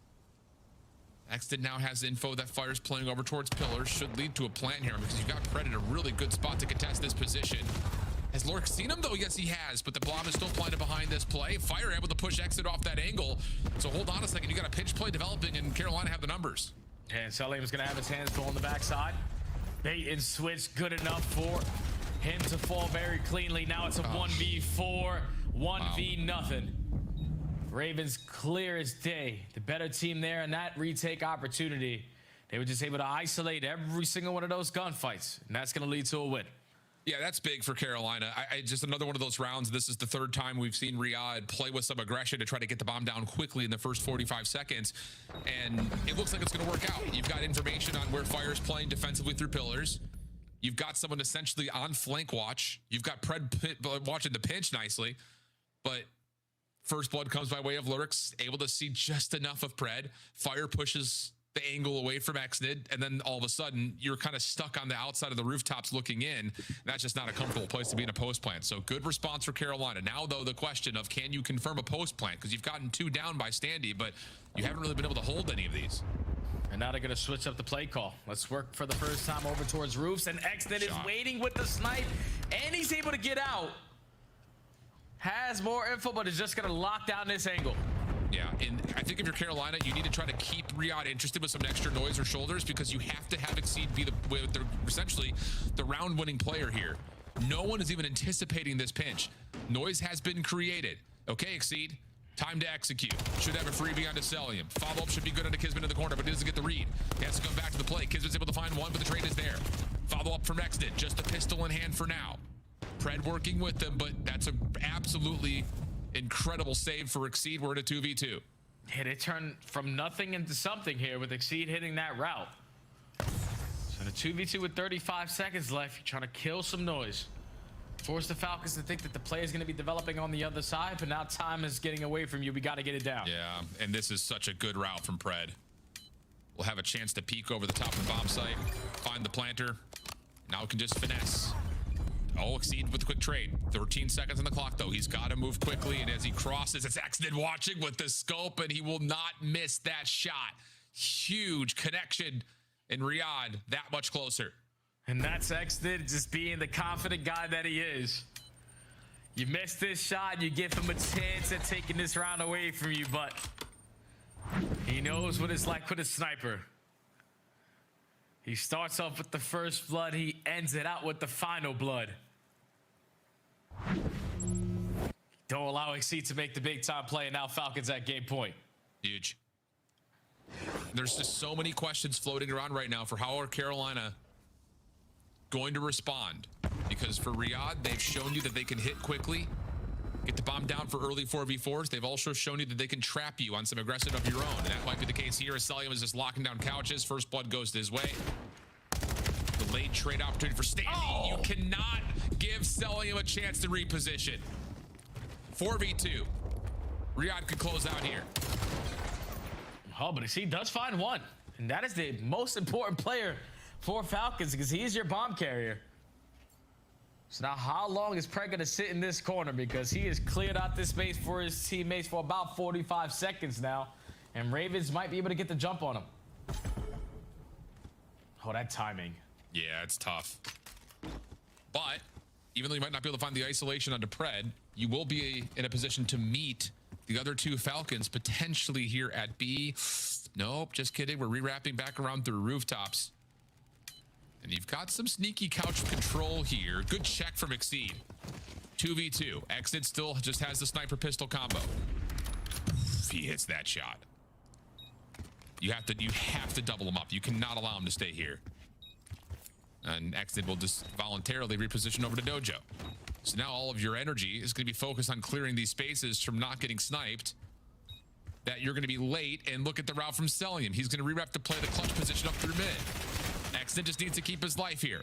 Exton now has info that Fire's playing over towards pillars. Should lead to a plant here because you've got Pred at a really good spot to contest this position. Has Lork seen him though? Yes, he has, but the bomb is still planted behind this play. Fire able to push Exit off that angle. So hold on a second. You got a pinch play developing, and Carolina have the numbers. And Salim is going to have his hands full on the backside. Bait and switch good enough for him to fall very cleanly. Now it's a 1v4, 1v nothing. Ravens clear as day. The better team there, and that retake opportunity. They were just able to isolate every single one of those gunfights, and that's going to lead to a win. Yeah, that's big for Carolina. I just another one of those rounds. This is the third time we've seen Riyadh play with some aggression to try to get the bomb down quickly in the first 45 seconds. And it looks like it's going to work out. You've got information on where Fire's playing defensively through pillars. You've got someone essentially on flank watch. You've got Pred watching the pinch nicely. But first blood comes by way of Lurks, able to see just enough of Pred. Fire pushes the angle away from Xnid, and then all of a sudden you're kind of stuck on the outside of the rooftops looking in. That's just not a comfortable place to be in a post plant. So good response for Carolina. Now though, the question of can you confirm a post plant, because you've gotten 2 down by Standy, but you haven't really been able to hold any of these. And now they're going to switch up the play call. Let's work for the first time over towards roofs, and Xnid is waiting with the snipe, and he's able to get out. Has more info, but is just going to lock down this angle. Yeah, and I think if you're Carolina, you need to try to keep Riyadh interested with some extra noise or shoulders, because you have to have Exceed be essentially the round-winning player here. No one is even anticipating this pinch. Noise has been created. Okay, Exceed, time to execute. Should have a freebie onto Celium. Follow-up should be good onto Kismet in the corner, but he doesn't get the read. He has to come back to the play. Kismet's able to find one, but the trade is there. Follow-up from Exton, just a pistol in hand for now. Pred working with them, but that's an absolutely incredible save for Exceed. We're at a 2v2. Yeah, they turn from nothing into something here with Exceed hitting that route. So the 2v2 with 35 seconds left. You're trying to kill some noise. Force the Falcons to think that the play is going to be developing on the other side, but now time is getting away from you. We got to get it down. Yeah, and this is such a good route from Pred. We'll have a chance to peek over the top of the bomb site, find the planter. Now we can just finesse. Oh, Exceed with a quick trade. 13 seconds on the clock, though. He's got to move quickly, and as he crosses, it's Exton watching with the scope, and he will not miss that shot. Huge connection in Riyadh, that much closer. And that's Exton just being the confident guy that he is. You miss this shot, you give him a chance at taking this round away from you, but he knows what it's like with a sniper. He starts off with the first blood. He ends it out with the final blood. Don't allow XC to make the big time play, and now Falcons at game point. Huge. There's just so many questions floating around right now for how are Carolina going to respond. Because for Riyadh, they've shown you that they can hit quickly, get the bomb down for early 4v4s. They've also shown you that they can trap you on some aggressive of your own. And that might be the case here as Selim is just locking down couches. First blood goes his way. Delayed trade opportunity for Standy. Oh. You cannot give Selim a chance to reposition. 4v2. Riyadh could close out here. Oh, but he does find one. And that is the most important player for Falcons because he's your bomb carrier. So now how long is Pred going to sit in this corner? Because he has cleared out this space for his teammates for about 45 seconds now. And Ravens might be able to get the jump on him. Oh, that timing. Yeah, it's tough. But even though you might not be able to find the isolation onto Pred, you will be in a position to meet the other two Falcons potentially here at B. Nope, just kidding. We're rewrapping back around through rooftops. And you've got some sneaky couch control here. Good check from Exceed. 2v2. Exit still just has the sniper pistol combo. He hits that shot. You have to double him up. You cannot allow him to stay here. And Exit will just voluntarily reposition over to Dojo. So now all of your energy is going to be focused on clearing these spaces from not getting sniped. That you're going to be late, and look at the route from Selim. He's going to re-rep to play the clutch position up through mid. Exit just needs to keep his life here.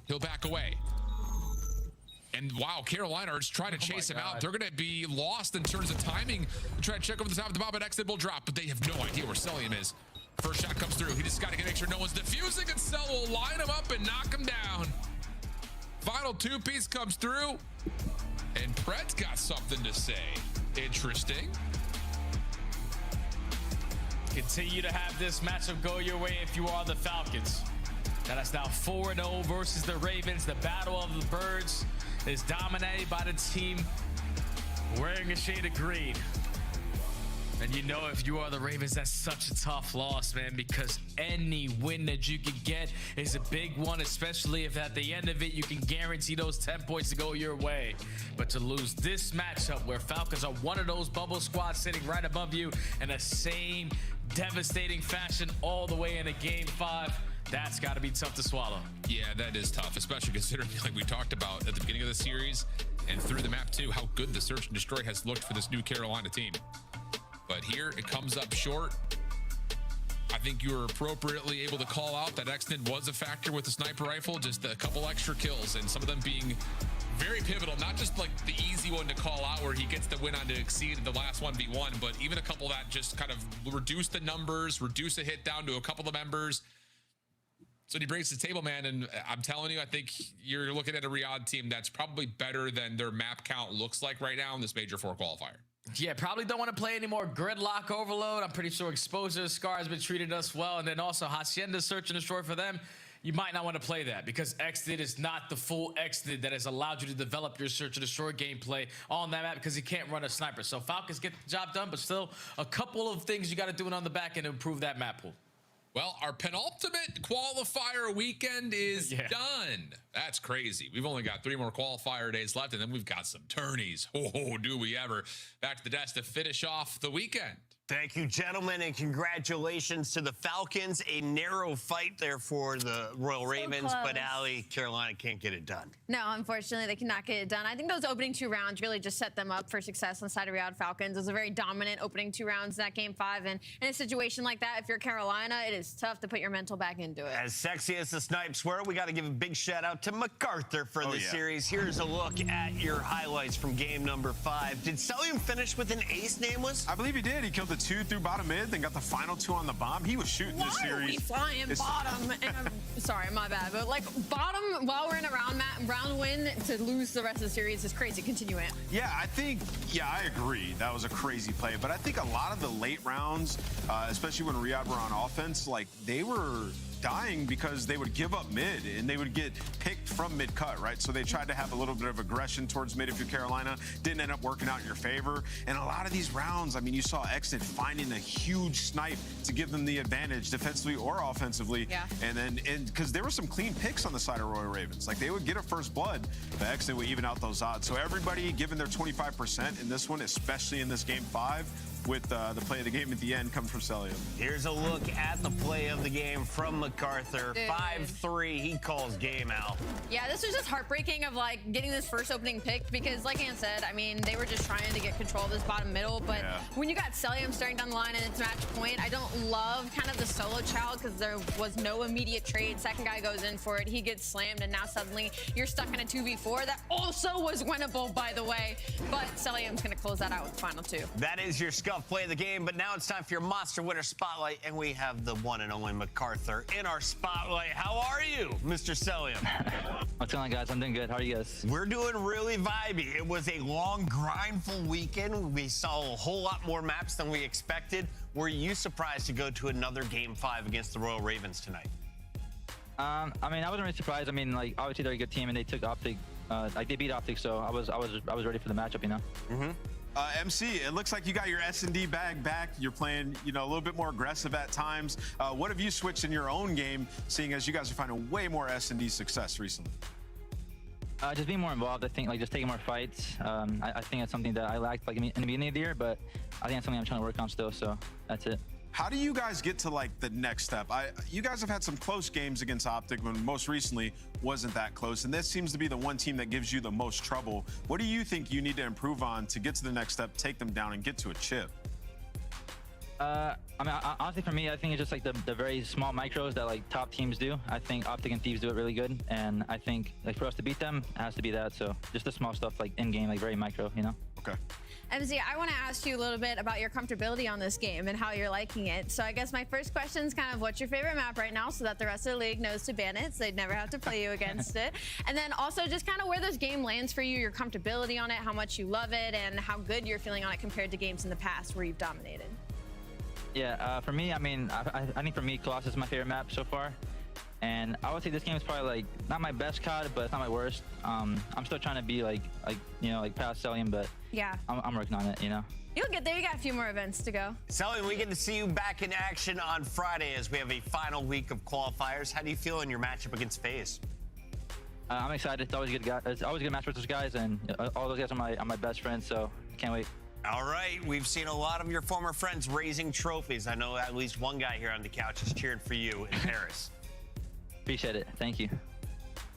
He'll back away. And wow, Carolina are just trying to chase him out. They're going to be lost in terms of timing. They're trying to check over the top of the bomb, but Exit will drop, but they have no idea where Selim is. First shot comes through. He just got to make sure no one's defusing, and Cell will line him up and knock him down. Final two-piece comes through, and Pred's got something to say. Interesting. Continue to have this matchup go your way if you are the Falcons. That is now 4-0 versus the Ravens. The battle of the birds is dominated by the team wearing a shade of green. And you know, if you are the Ravens, that's such a tough loss, man, because any win that you can get is a big one, especially if at the end of it, you can guarantee those 10 points to go your way. But to lose this matchup where Falcons are one of those bubble squads sitting right above you in the same devastating fashion all the way into game 5, that's got to be tough to swallow. Yeah, that is tough, especially considering, like we talked about at the beginning of the series and through the map too, how good the search and destroy has looked for this new Carolina team. But here it comes up short. I think you were appropriately able to call out that Exton was a factor with the sniper rifle, just a couple extra kills and some of them being very pivotal, not just like the easy one to call out where he gets the win on to Exceed the last 1v1, but even a couple that just kind of reduce the numbers, reduce a hit down to a couple of members. So he brings to the table, man, and I'm telling you, I think you're looking at a Riyadh team that's probably better than their map count looks like right now in this Major 4 qualifier. Yeah, probably don't want to play any more Gridlock Overload. I'm pretty sure Exposure Scar has been treated us well. And then also Hacienda Search and Destroy for them. You might not want to play that because Exit is not the full Exit that has allowed you to develop your Search and Destroy gameplay on that map because you can't run a sniper. So Falcons get the job done, but still a couple of things you got to do on the back end to improve that map pool. Well, our penultimate qualifier weekend is done. That's crazy. We've only got 3 more qualifier days left, and then we've got some tourneys. Oh, do we ever. Back to the desk to finish off the weekend. Thank you, gentlemen, and congratulations to the Falcons. A narrow fight there for the Royal Ravens, but Allie, Carolina can't get it done. No, unfortunately, they cannot get it done. I think those opening 2 rounds really just set them up for success on the side of Riyadh Falcons. It was a very dominant opening 2 rounds in that game 5, and in a situation like that, if you're Carolina, it is tough to put your mental back into it. As sexy as the snipes were, we got to give a big shout out to MacArthur for this series. Here's a look at your highlights from game number 5. Did Selim finish with an ace, Nameless? I believe he did. He killed the 2 through bottom mid, then got the final 2 on the bomb. He was shooting this series. Why are we flying bottom? And sorry, my bad. But like bottom while we're in a round win to lose the rest of the series is crazy. Continue it. Yeah, I think, I agree. That was a crazy play. But I think a lot of the late rounds, especially when Riyadh were on offense, like they were dying because they would give up mid and they would get picked from mid cut, right? So they tried to have a little bit of aggression towards mid if you're Carolina. Didn't end up working out in your favor. And a lot of these rounds, I mean, you saw Exit finding a huge snipe to give them the advantage defensively or offensively. Yeah. And because there were some clean picks on the side of Royal Ravens. Like they would get a first blood, but Exit would even out those odds. So everybody giving their 25% in this one, especially in this game 5, with the play of the game at the end comes from Celium. Here's a look at the play of the game from MacArthur. 5-3, he calls game out. Yeah, this was just heartbreaking of like getting this first opening pick because like Ann said, I mean, they were just trying to get control of this bottom middle, but when you got Celium starting down the line and it's match point, I don't love kind of the solo child because there was no immediate trade. Second guy goes in for it, he gets slammed, and now suddenly you're stuck in a 2v4. That also was winnable, by the way, but Celium's gonna close that out with the final 2. That is your Scuff play of the game, but now it's time for your Monster Winner Spotlight, and we have the one and only MacArthur in our spotlight. How are you, Mr. Celium? What's going on, guys? I'm doing good. How are you guys? We're doing really vibey. It was a long, grindful weekend. We saw a whole lot more maps than we expected. Were you surprised to go to another Game 5 against the Royal Ravens tonight? I mean, I wasn't really surprised. I mean, like, obviously they're a good team, and they took Optic. Like, they beat Optic, so I was ready for the matchup, you know? Mm-hmm. MC, it looks like you got your S&D bag back. You're playing, you know, a little bit more aggressive at times. What have you switched in your own game, seeing as you guys are finding way more S&D success recently? Just being more involved. I think, like, just taking more fights. I think that's something that I lacked, like, in the beginning of the year, but I think that's something I'm trying to work on still, so that's it. How do you guys get to like the next step? You guys have had some close games against Optic, when most recently wasn't that close, and this seems to be the one team that gives you the most trouble. What do you think you need to improve on to get to the next step, take them down, and get to a chip? I mean, honestly, for me, I think it's just like the very small micros that like top teams do. I think Optic and Thieves do it really good, and I think like for us to beat them, it has to be that. So just the small stuff like in game, like very micro, you know? Okay. MZ, I want to ask you a little bit about your comfortability on this game and how you're liking it. So I guess my first question is kind of what's your favorite map right now so that the rest of the league knows to ban it so they'd never have to play you against it. And then also just kind of where this game lands for you, your comfortability on it, how much you love it, and how good you're feeling on it compared to games in the past where you've dominated. Yeah, for me, I mean, I think for me, Colossus is my favorite map so far. And I would say this game is probably like not my best COD, but it's not my worst. I'm still trying to be like you know, like past Celium, but yeah, I'm working on it, you know. You'll get there. You got a few more events to go. Celium, we get to see you back in action on Friday as we have a final week of qualifiers. How do you feel in your matchup against FaZe? I'm excited. It's always good. It's always a good match with those guys, and all those guys are my best friends. So can't wait. All right, we've seen a lot of your former friends raising trophies. I know at least one guy here on the couch is cheering for you in Paris. Appreciate it. Thank you.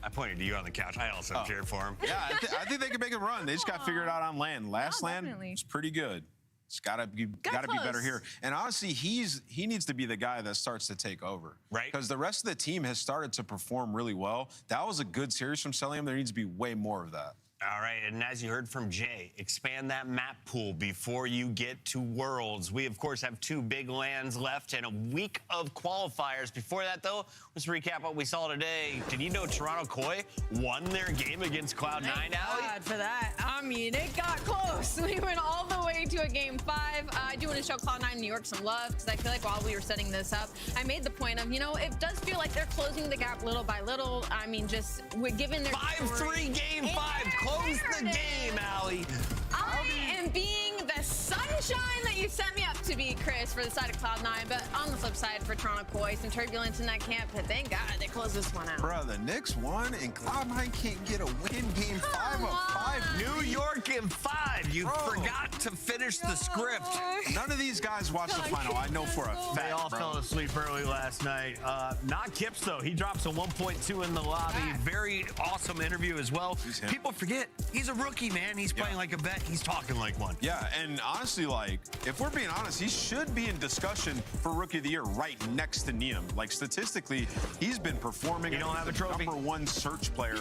I pointed to you on the couch. I also cheered for him. Yeah, I think they can make a run. They just got figured out on land. Last land was pretty good. It's gotta be better here. And honestly, he needs to be the guy that starts to take over, right? Because the rest of the team has started to perform really well. That was a good series from Celium. There needs to be way more of that. All right, and as you heard from Jay, expand that map pool before you get to Worlds. We, of course, have 2 big lands left and a week of qualifiers. Before that, though, let's recap what we saw today. Did you know Toronto Koi won their game against Cloud9, Thank Allie? God for that. I mean, it got close. We went all the way to a Game 5. I do want to show Cloud9 New York some love because I feel like while we were setting this up, I made the point of, you know, it does feel like they're closing the gap little by little. I mean, just we're giving their 5-3 Game 5. Close the game, Allie. I am being the sunshine that you set me up to be, Chris, for the side of Cloud9. But on the flip side, for Toronto Koi, some turbulence in that camp. But thank God they closed this one out. Bro, the Knicks won, and Cloud9 can't get a win. Game 5 of 5. New York in 5. You forgot to finish the script. None of these guys watched the final. I know for a fact. They all fell asleep early last night. Not Kips, though. He drops a 1.2 in the lobby. Very awesome interview as well. People forget he's a rookie, man. He's playing like a vet. He's talking like one. Yeah, and honestly, like, if we're being honest, he should be in discussion for Rookie of the Year right next to Neum. Like, statistically, he's been performing. You don't have a trophy. #1 search player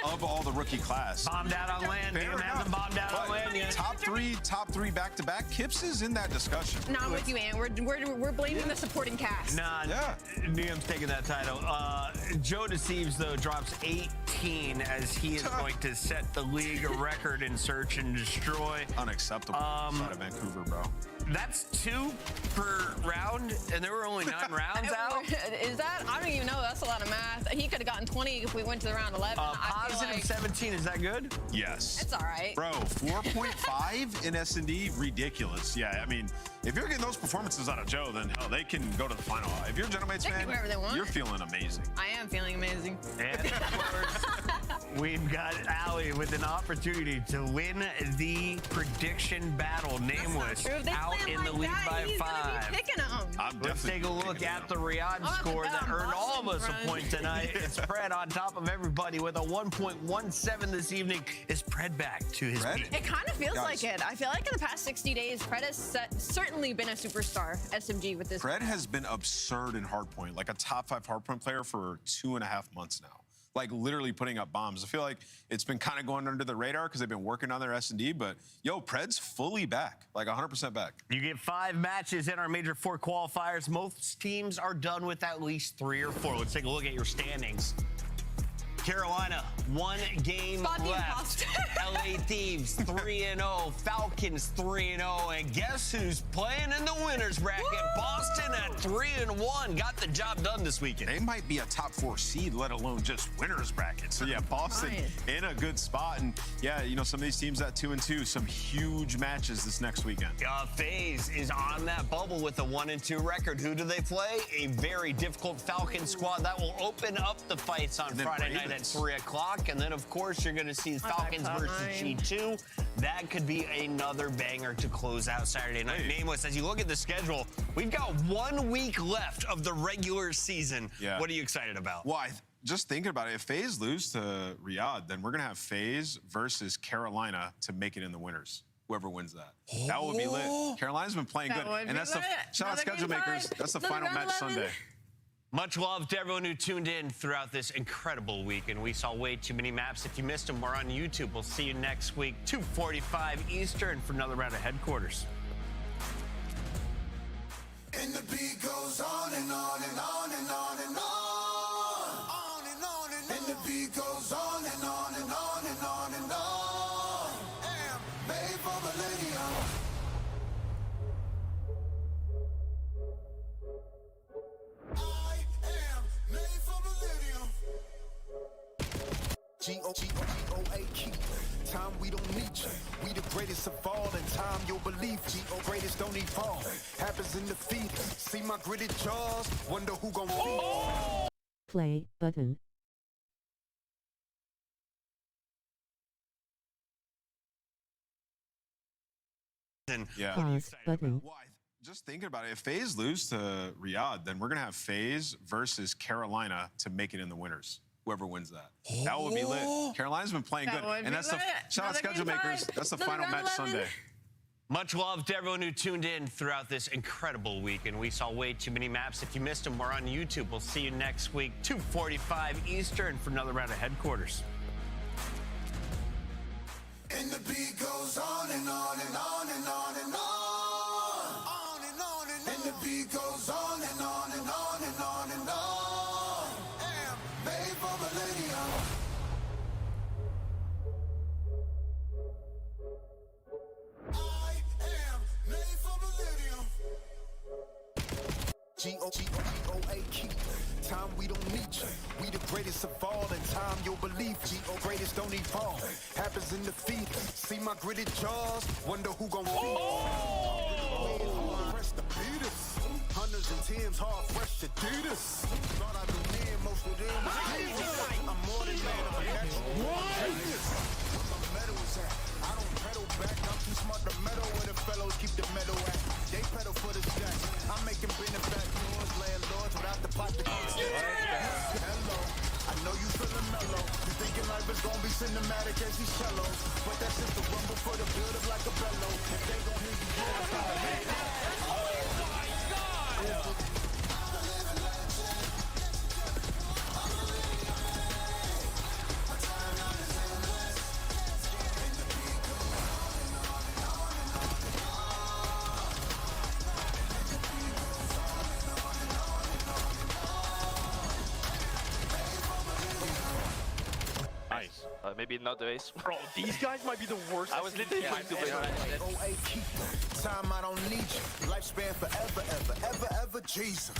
of all the rookie class. Bombed out on land. Neum hasn't bombed out on land yet. Top three back-to-back. Kips is in that discussion. Not with you, Ant. We're blaming the supporting cast. Nah, Neum's taking that title. Joe Deceives, though, drops 18 as he is going to set the league record in search and destroy. Unacceptable outside of Vancouver, bro. That's 2 per round, and there were only 9 rounds out. Is that? I don't even know. That's a lot of math. He could have gotten 20 if we went to the round 11. Positive like 17. Is that good? Yes. It's all right. Bro, 4.5 in S&D, ridiculous. Yeah, I mean, if you're getting those performances out of Joe, then hell, they can go to the final. If you're a Gentlemates fan, you're feeling amazing. I am feeling amazing. And of course, we've got Allie with an opportunity to win the prediction battle. Nameless out in the lead by 5. Let's take a look at the Riyadh score that earned all of us a point tonight. It's Pred on top of everybody with a 1.17 this evening. Is Pred back to his peak? It kind of feels like it. I feel like in the past 60 days, Pred has certainly been a superstar SMG with this. Pred has been absurd in hardpoint, like a top 5 hardpoint player for 2.5 months now. Like literally putting up bombs. I feel like it's been kind of going under the radar because they've been working on their S&D, but yo, Pred's fully back, like 100% back. You get 5 matches in our Major 4 qualifiers. Most teams are done with at least 3 or 4. Let's take a look at your standings. Carolina, 1 game left. LA Thieves, 3-0. Falcons, 3-0. And guess who's playing in the winners bracket? Woo! Boston at 3-1. Got the job done this weekend. They might be a top 4 seed, let alone just winners bracket. So yeah, Boston in a good spot. And yeah, you know, some of these teams at 2-2, some huge matches this next weekend. FaZe is on that bubble with a 1-2 record. Who do they play? A very difficult Falcon squad that will open up the fights on Friday night at 3 o'clock. And then, of course, you're going to see Falcons versus G2. That could be another banger to close out Saturday night. Nameless, as you look at the schedule, we've got 1 week left of the regular season. Yeah. What are you excited about? Well, just thinking about it, if FaZe lose to Riyadh, then we're going to have FaZe versus Carolina to make it in the winners. Whoever wins that. That would be lit. Carolina's been playing good. And that's the shout out schedule makers. That's the final match Sunday. Much love to everyone who tuned in throughout this incredible week, and we saw way too many maps. If you missed them, we're on YouTube. We'll see you next week, 2:45 Eastern, for another round of Headquarters. And the beat goes on and on and on and on and on. On and on and on. And the beat goes on and on and on and on and on. Made for millennium. G-O-G-O-G-O-A-Q. Time we don't need you. We the greatest of all, and time you'll believe. G-O greatest don't evolve. Happens in the feed. See my gritted jaws. Wonder who gon' feed. Play button. Yeah. Pause button. Well, just thinking about it, if FaZe lose to Riyadh, then we're going to have FaZe versus Carolina to make it in the winners. Whoever wins that. That would be lit. Carolina's been playing good. And that's the shout out schedule makers. That's the final match Sunday. Much love to everyone who tuned in throughout this incredible week, and we saw way too many maps. If you missed them, we're on YouTube. We'll see you next week, 2:45 Eastern, for another round of Headquarters. And the beat goes on and on and on and on and on. On and on and on. And the beat goes on and on and on and on and on. Made for millennium. I am made for millennium. G-O-G-O-G-O-A-Q. Time we don't need you. We the greatest of all, and time you'll believe. G-O greatest don't evolve. Happens in the feed. See my gritted jaws. Wonder who gon' feed. Fresh to beat us. Hundreds and tens, hard fresh to Adidas. Thought I knew men, most of them was Jesus. I'm more than man, I'm a natural genius. Where my medal is at, I don't pedal back. I'm too smart to meddle with the fellows, keep the medal at. They pedal for the stacks. I'm making benefactors, landlords without the pot to hello, I know you feeling mellow. You thinking life is gonna be cinematic as these cellos. But that's just the rumble for the build up like a bellow. If they gon' hear you, maybe not the ace. Bro, these guys might be the worst. I was literally trying to play Time I don't need you. Lifespan forever, ever, Jesus.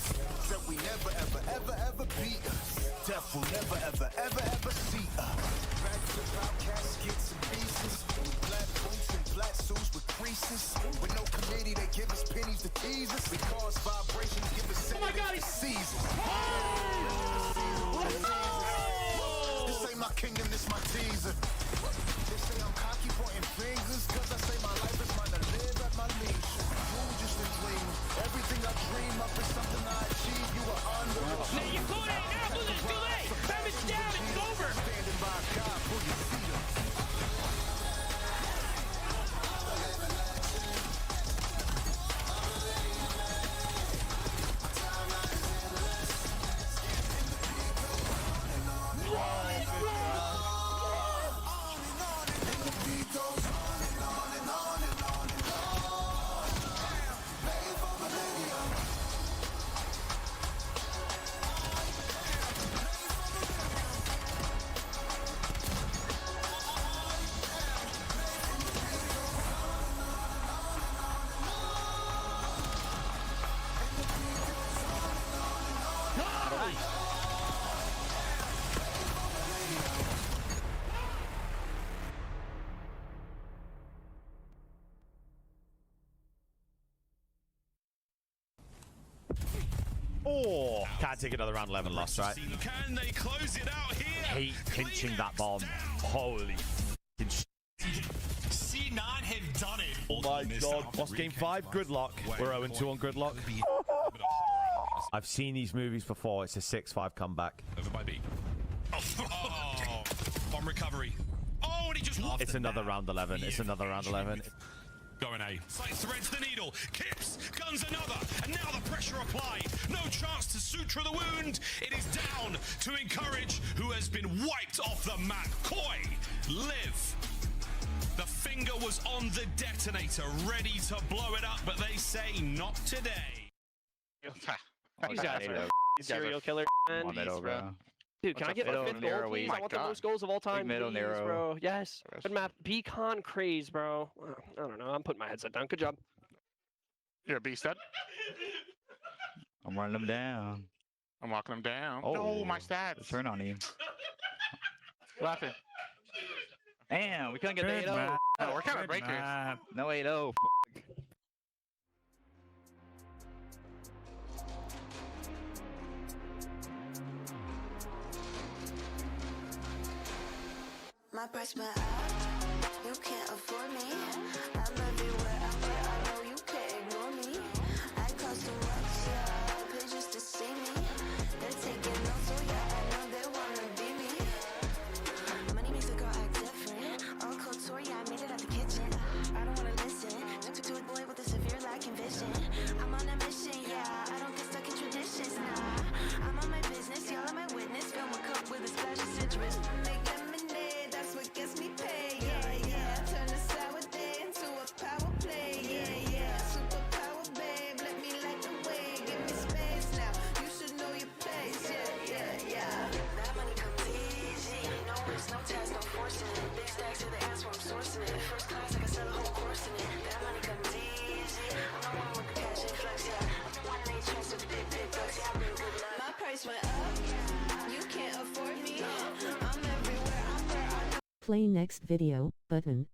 Said we never, ever beat us. Death will never, ever see us. Back to the top caskets and pieces. Black boots and black suits with creases. With no committee, they give us pennies to tease us. We cause vibrations, give us seconds seasons. This ain't my kingdom, this my teaser. They say I'm cocky, pointing fingers, cause I say my life is mine to live at my leisure. You just a dream. Everything I dream up is something I achieve. You are under. No, you're too late now, Blue, it's too late. Damage down, it's over. Standing by God, pull your feet up. Oh, can't take another round 11 loss, right? Can they close it out here? Hate pinching that bomb. Holy C9 have done it. oh my god. What's game 5? Gridlock. We're 0-2 on Gridlock. I've seen these movies before. It's a 6-5 comeback. Over by B. Oh, on recovery. Oh, and he just lost. It's another round 11. It's another round 11. Going A. Sight threads the needle. Kips, guns another. And now the pressure applied. No chance to suture the wound. It is down to Encourage, who has been wiped off the map. Koi, live. The finger was on the detonator, ready to blow it up, but they say not today. These guys are serial killer, man. Bro. Dude, can I get my 5th goal, please? I want the most goals of all time, please, bro. Yes. Good map. Beacon Craze, bro. I don't know. I'm putting my headset down. Good job. You're a beast, Ed. I'm running them down. I'm walking them down. Oh, no, my stats. Turn on you. Laughing. Damn, we couldn't get the 8-0. Oh, we're kind of breakers. No 8-0. My price went up, you can't afford me. I'm everywhere, I know you can't ignore me. I cost too much, yeah, pay just to see me. They're taking notes, so yeah, I know they wanna be me. Money makes a girl act different. All couture, yeah, I made it out the kitchen. I don't wanna listen, took to a boy with a severe lack in vision. I'm on a mission, yeah, I don't get stuck in traditions, nah. I'm on my business, y'all are my witness. Fill my cup with a splash of citrus. That's what gets me paid, yeah, yeah. Turn a sour day into a power play, yeah, yeah. Super power, babe, let me light the way. Give me space now, you should know your place, yeah, yeah, yeah. That money comes easy, no risk, no test, no forcing it. Big stacks to the ass where I'm sourcing it. First class, I can sell a whole course in it. That money comes easy, I'm the one with the cash and flex, yeah. I'm the one they trust with the big bucks, yeah, I bring good luck. My price went up, you can't afford me. I'm everywhere, I'm where I Play next video button.